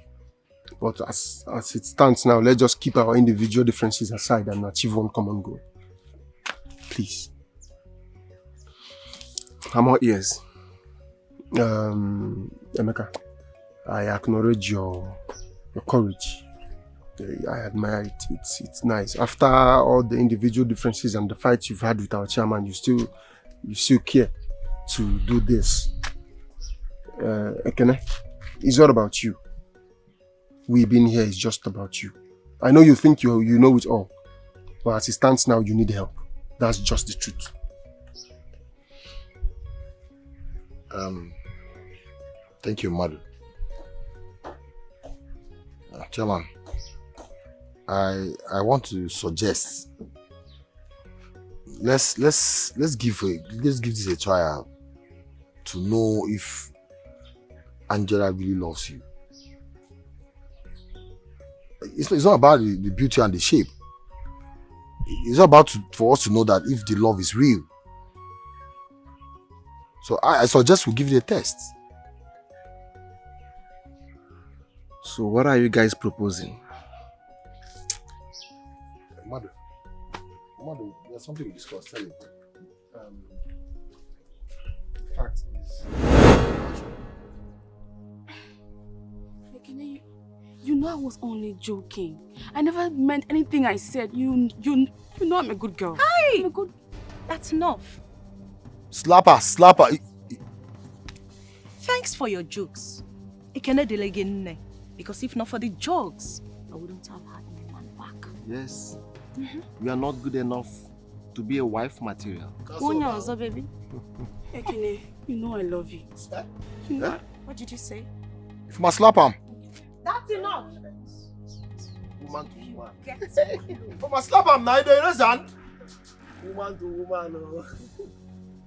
But as it stands now, let's just keep our individual differences aside and achieve one common goal. Please. I'm all ears. Emeka, I acknowledge your courage. I admire it. It's nice. After all the individual differences and the fights you've had with our chairman, you still care to do this. Ekene, it's all about you. We being here is just about you. I know you think you know it all, But as it stands now, you need help. That's just the truth. Thank you, Madu. Chairman, I want to suggest let's give this a trial to know if Angela really loves you. It's not about the beauty and the shape. It's about for us to know that if the love is real. So I suggest we give it a test. So what are you guys proposing? Madu, there's something we discussed. Tell me. The fact is... You know I was only joking. I never meant anything I said. You know I'm a good girl. Hey! I'm a good... That's enough. Slap her. Thanks for your jokes. Because if not for the jokes, I wouldn't have had my man back. Yes. We are not good enough to be a wife material. Also, baby. Ekene, you know I love you. You know. What did you say? If I slap him. That's enough. Woman to woman. If I slap him now, you don't understand? Woman to woman.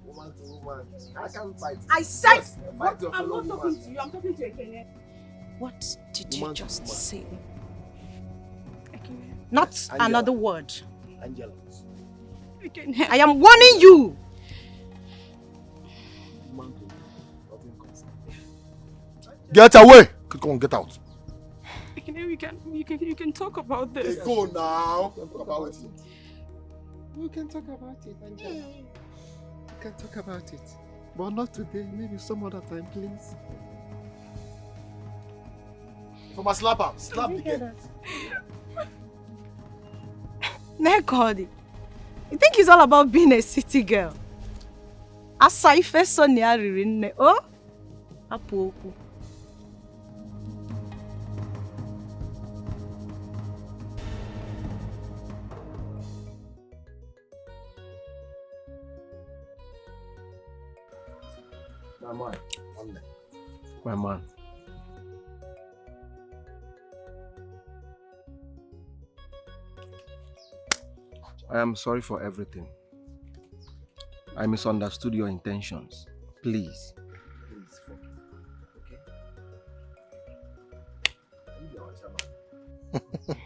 Woman to woman. I can't fight. I said, Fight your I'm fellow not woman. talking to you. I'm talking to Ekene. What did you Woman to just woman. say? Ekene. Not Angela. another word. Angela. Ekene. I am warning you. Woman to woman. Nothing constant. Get away! Come on, get out. Ekene, you can talk about this. Go now. Talk about it. We can talk about it, Angela. We can talk about it. But not today. Maybe some other time, please. If I slap him, slap the girl. Nekodi, you think it's all about being a city girl? Asaife Sonia Ririne, oh? Apoku. My man. I am sorry for everything. I misunderstood your intentions. Please. Please, forgive me, okay?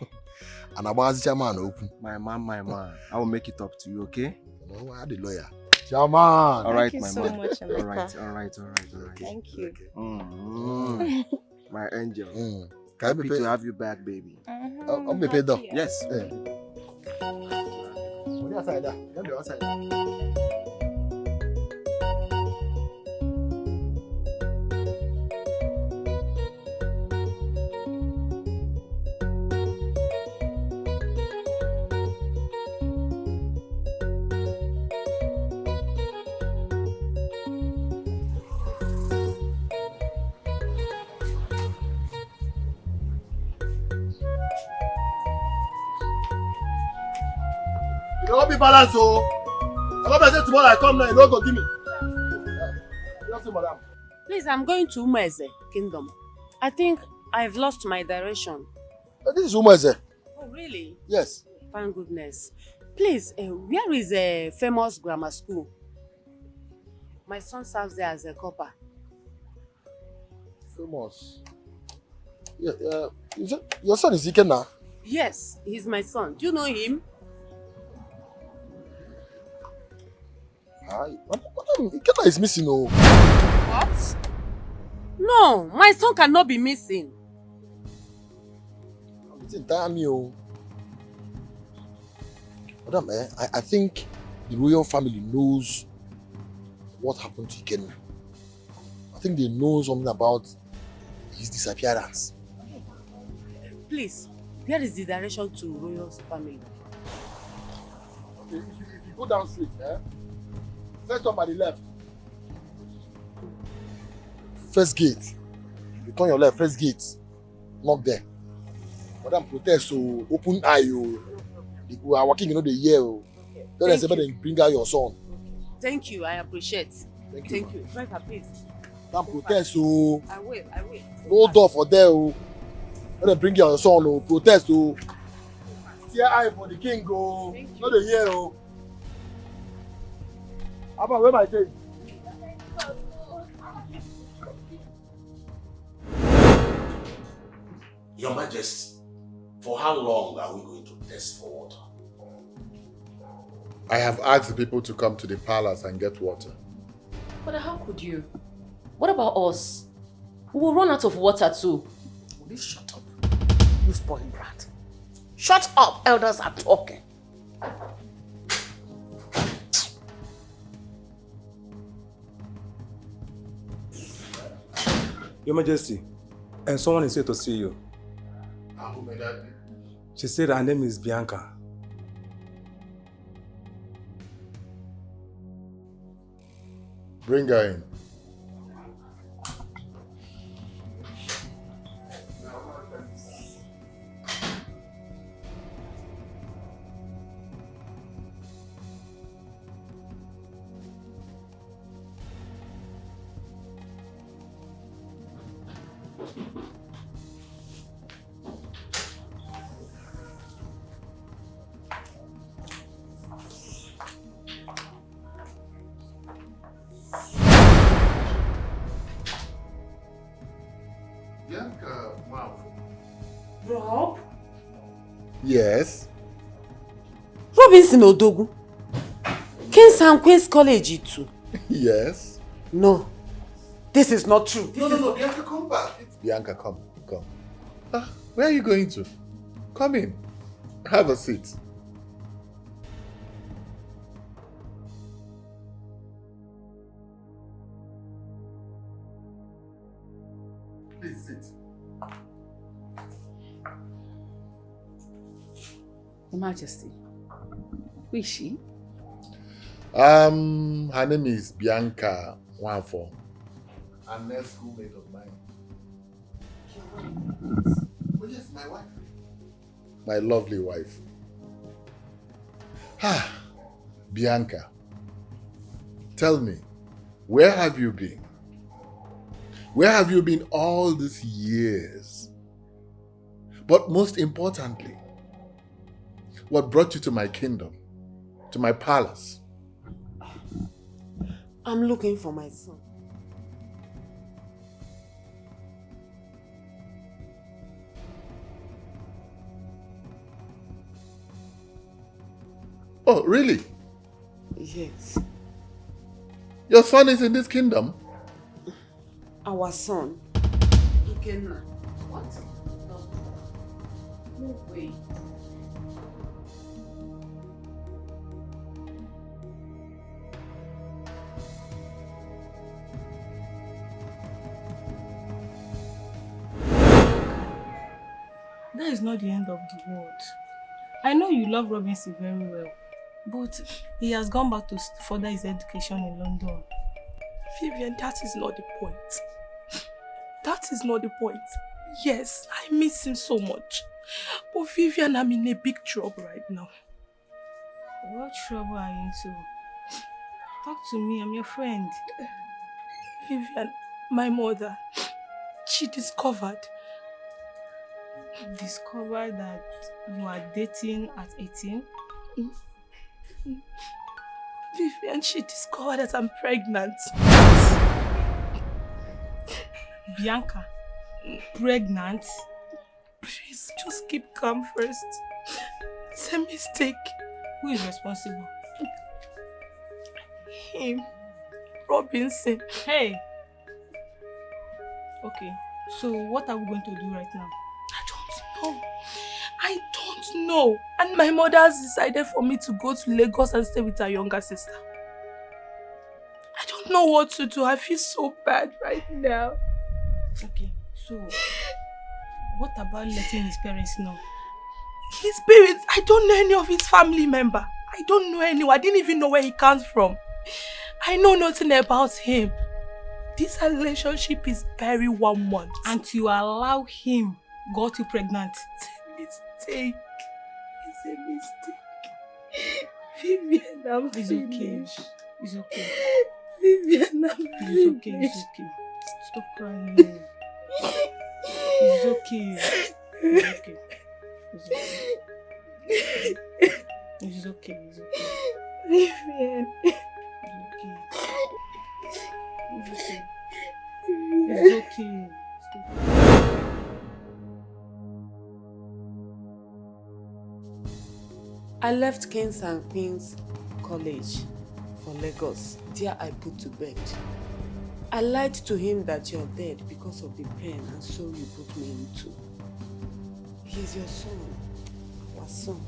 And I was chairman open. My man. I will make it up to you, okay? No, I the lawyer. Chairman. All right, Thank my you so man. much, All Emeka. right. Thank you. My angel. Can I Happy be to paid? have you back, baby. I'm be paid though. Yes. On the outside there. Get the outside. You don't be balanced, oh. I'm going to say tomorrow I come now, you don't go give me. Just say, madam. Please, I'm going to Umeze Kingdom. I think I've lost my direction. This is Umeze. Oh, really? Yes. Thank goodness. Please, where is a famous grammar school? My son serves there as a copper. Famous. Yeah, your son is Ikenna. Yes, he's my son. Do you know him? Hi. Madam, Ikenna is missing, oh. What? No, my son cannot be missing. It's entire me, oh. Madam, I think the royal family knows what happened to Ikenna. I think they know something about his disappearance. Please, where is the direction to Royal's family? Okay, if you go down straight, first one by the left. First gate. You turn your left, first gate. Not there. Madam, protest, so open eye, oh. We are working, the year. Then I say, better bring out your son. Thank you, I appreciate. Thank you. Driver, please. Don't protest, oh. I will. No door for there, oh. Better bring your son, oh. Protest, oh. See eye for the king, oh. Not the year, oh. Abba, where my change? Your Majesty, for how long are we going to test for water? I have asked the people to come to the palace and get water. But how could you? What about us? We will run out of water too. Will you shut up? You spoiled brat. Shut up, elders are talking. Your Majesty, and someone is here to see you. And who may that be? She said her name is Bianca. Bring her in. Rob? Yes? Robinson Odogu? King's and Queen's College too? Yes? No. This is not true. No, Bianca, come back. Bianca, come. Where are you going to? Come in. Have a seat. Please sit. Your Majesty, who is she? Her name is Bianca Wanfo. A next schoolmate of mine. Oh yes, my wife. My lovely wife. Bianca, tell me, where have you been? Where have you been all these years? But most importantly, what brought you to my kingdom, to my palace? I'm looking for my son. Oh, really? Yes. Your son is in this kingdom? Our son. Ikenna. What? No way. That is not the end of the world. I know you love Robinson very well, but he has gone back to further his education in London. Vivian, that is not the point. That is not the point. Yes, I miss him so much. But Vivian, I'm in a big trouble right now. What trouble are you into? Talk to me, I'm your friend. Vivian, my mother, she discovered that you are dating at 18? Vivian, she discovered that I'm pregnant. Bianca, pregnant? Please, just keep calm first. It's a mistake. Who is responsible? Him. Robinson. Hey! Okay, so what are we going to do right now? I don't know. And my mother has decided for me to go to Lagos and stay with her younger sister. I don't know what to do. I feel so bad right now. Okay, so what about letting his parents know? His parents? I don't know any of his family member. I don't know anyone. I didn't even know where he comes from. I know nothing about him. This relationship is very 1 month. And you allow him got you pregnant? It's a mistake. a mistake. Vivian, I'm It's okay. It's okay. Vivian, I'm It's okay. It's okay. Stop crying. It's okay. It's okay. It's okay. It's okay. It's okay. Vivian. It's okay. It's okay. I left Kings and Queens College for Lagos. There I put to bed. I lied to him that you're dead because of the pain and sorrow you put me into. He's your son, our son.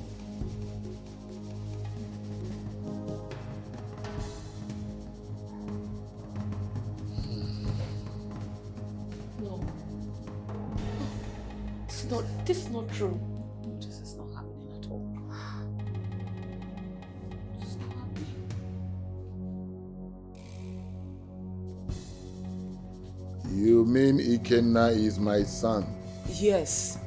No. This is not true. This is not happening at all. This is not happening. You mean Ikenna is my son? Yes.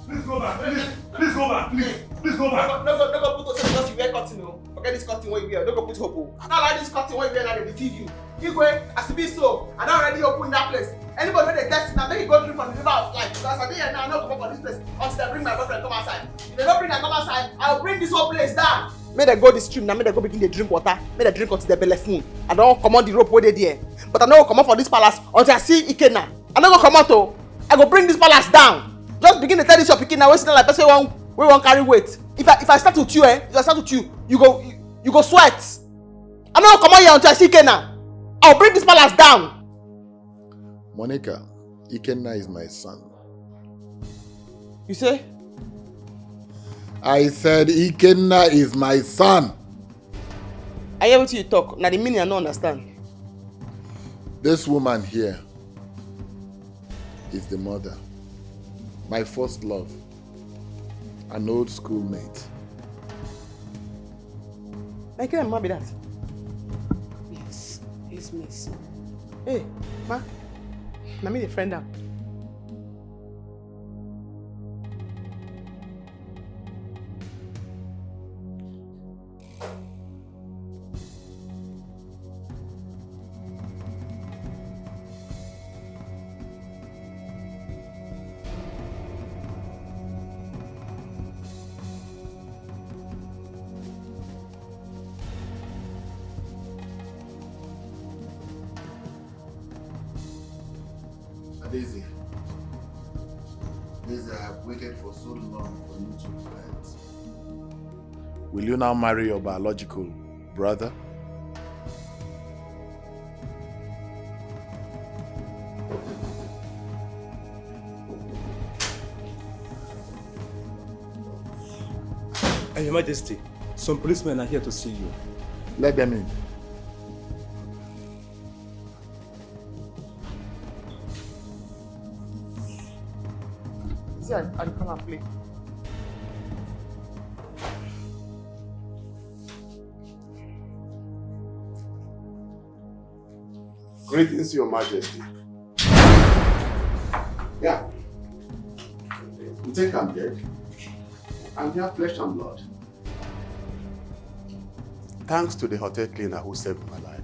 Please go back. Please go back. Please go back. No go put yourself because you wear cotton, no. Forget this cotton what you wear. No go put hope. I don't like this cotton what you wear now. They deceive you. Igwe, as to be so, I don't already open that place. Anybody when they test now, make you go drink from the river of life. Because I think now I'm not coming for this place until they bring my boyfriend come outside. If they don't bring her come outside, I'll bring this whole place down. May they go the stream now. May they go begin to drink water. May they drink until they belly full. I don't come on the rope where they there. But I don't come out for this palace until I see Ikenna. I don't go come out though. I go bring this palace down. Just begin to tell this your pikin now. We like person we won't carry weight. If I start with you, if I start with you, you go sweat. I'm not gonna come out here until I see Ikenna. I'll bring this palace down. Monica, Ikenna is my son. You say? I said Ikenna is my son. I hear what you talk. Now the meaning I don't understand. This woman here is the mother. My first love. An old schoolmate. Like can ma be that? Yes, he's my son. Hey, ma. Na me the friend am. Lizzy, I have waited for so long for you to repent. Will you now marry your biological brother? Your Majesty, some policemen are here to see you. Let them in. See, I come and play. Greetings, Your Majesty. Yeah. You think I'm dead? I'm here flesh and blood. Thanks to the hotel cleaner who saved my life.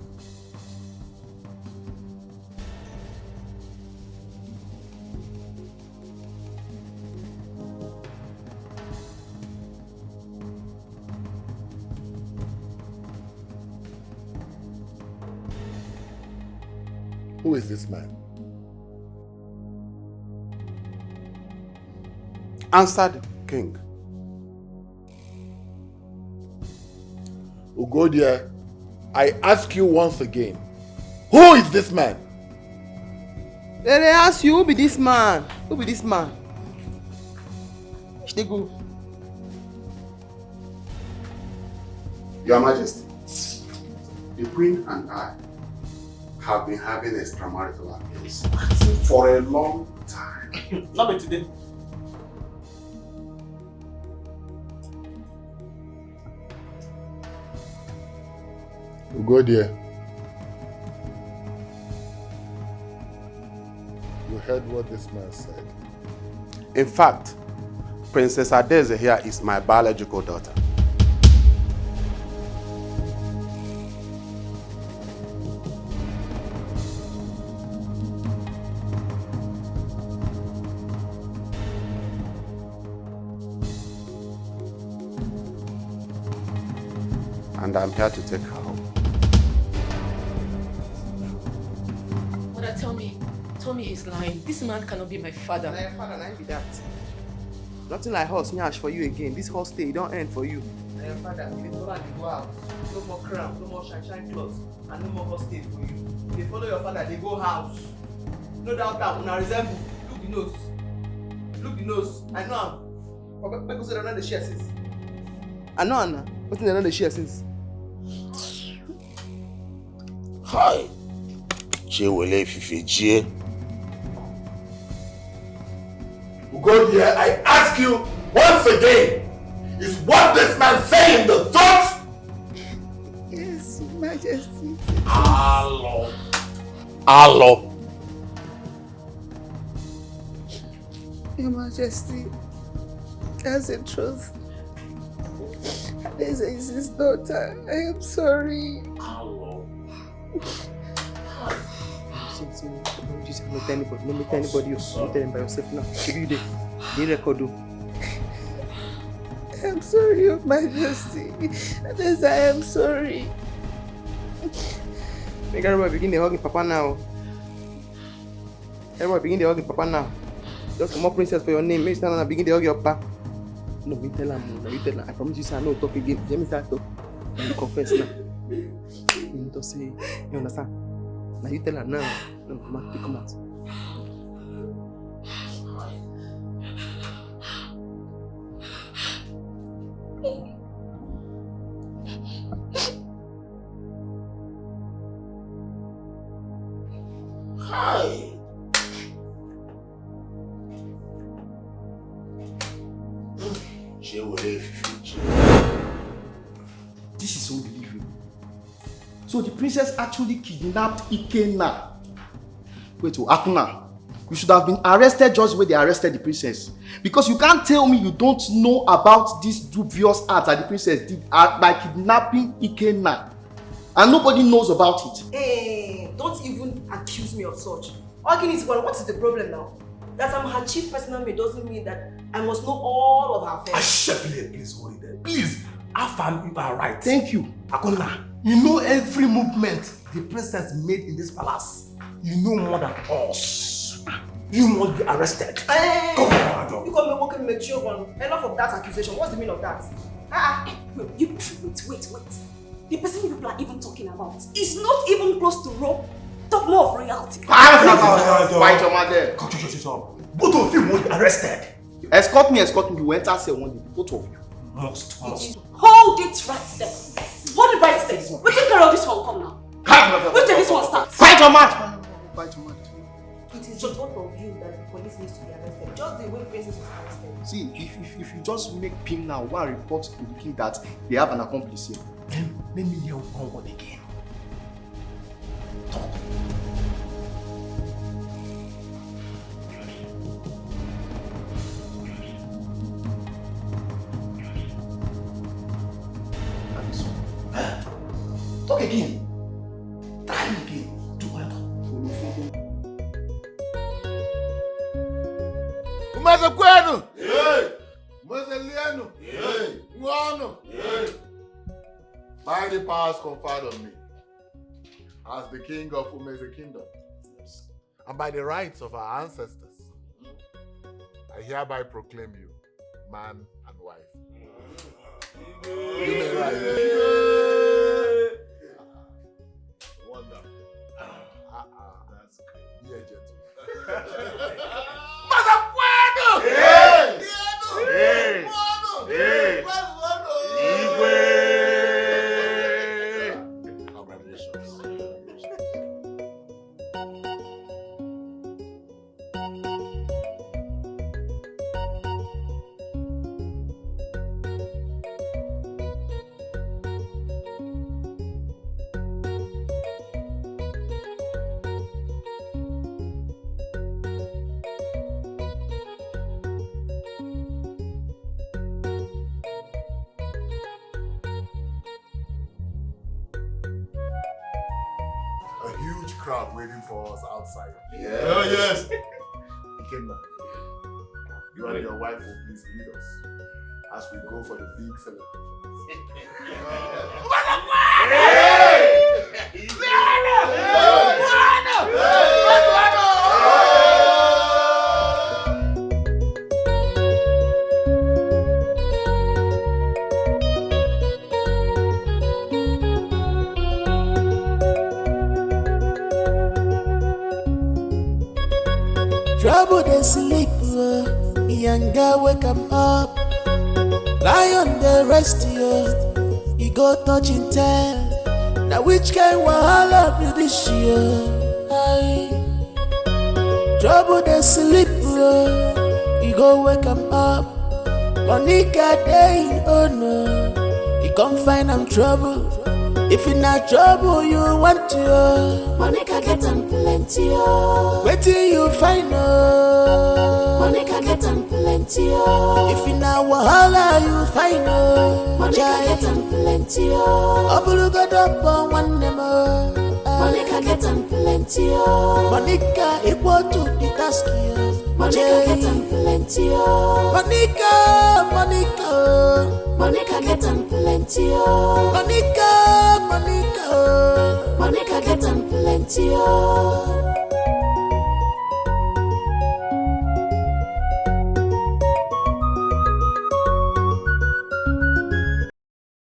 Who is this man? Answered King. Ugodia, I ask you once again, who is this man? They ask you, who be this man? Who be this man? They go. Your Majesty, the Queen and I have been having extramarital affairs for a long time. Not be today. We'll go there. You heard what this man said. In fact, Princess Adeze here is my biological daughter. And I'm here to take her home. Mother, tell me he's lying. This man cannot be my father. Na your father, na him be that. Nothing like horse nyash for you again. This horse stay, don't end for you. Na your father, if you follow and go out, no more crown, no more shine clothes, and no more horse stay for you. If you follow your father, they go house. No doubt that una resemble. Look the nose. Look the nose. I know am. People say they know the share since. I know Anna. But they know the share since. Hi. Chewele Fifijie. Go there, I ask you once again, is what this man saying the truth? Yes, Majesty. Hello. Hello. Your Majesty, that's the truth. This is his daughter. I am sorry. Hello. Don't tell anybody. Don't tell anybody else. Don't tell them by yourself now. Give you the record. I am sorry, Your Majesty. Yes, I am sorry. Make everybody begin to hug Papa now. Everybody begin to hug Papa now. Just come up, princess, for your name. Make stand and begin to hug your Papa. No, me tell him. No, you tell him. I promise you, sir, no talk again. Let me start talk. Now you confess now. You need to say, you understand? Now you tell her now. No, come out. Come out. Hi. This is unbelievable. So the princess actually kidnapped Ikenna. Wait, Akuna, you should have been arrested just the way they arrested the princess. Because you can't tell me you don't know about this dubious act that the princess did by kidnapping Ikenna. And nobody knows about it. Hey, don't even accuse me of such. What is the problem now? That I'm her chief personal maid doesn't mean that I must know all of her affairs. Please hold it there. Please, Afam, you are right. Thank you. Akona, you know every movement the princess made in this palace. You know more than us. You must be arrested. Hey, come on, you got me walking mature one. Enough of that accusation. What's the meaning of that? Wait. The person people are even talking about is not even close to rope. Talk more of royalty. Fight your mother. Both of you will be arrested. Escort me, you enter cell one day. Both of you. Must. Hold it right there. Hold it right there. We take care of this one, come now. Wait till this one starts. Fight your mouth. Fight your mouth. It is just both of you that the police needs to be arrested. Just the way Princess was arrested. See, if you just make Pim now, go and report to the king that they have an accomplice here. Then let me hear one word again. Talk. Talk again. Try again. Do well. Umazakwenu! Hey! Umazaliano! Hey! Mwano! Hey! By the powers conferred on me as the king of Umeze Kingdom, and by the rights of our ancestors, I hereby proclaim you man and wife. You may rise. Wonderful. That's great. Yeah, gentlemen. Mazakwenu! Hey! Hey! Hey! crowd waiting for us outside. Yeah. Oh, yes. Ikenna, you and your wife will please lead us as we go for the big celebration. Trouble they sleep, young girl wake 'em up. Lion they rest, he go touch in tail. Now which kind wahala be this year? Aye. Trouble they sleep, he go wake 'em up. Monica day, oh no, he come find am trouble. If you not trouble, you want to. Monica get them plenty. Wait till you find her. Monica get them plenty. If you not wahala, you find her. Monica get them plenty. Obulu got up on one more. Monica get them plenty. Monica equal to the task. Monica get them plenty. Monica, Monica. Monica get them plenty. Monica, Monica. Monica get them plenty.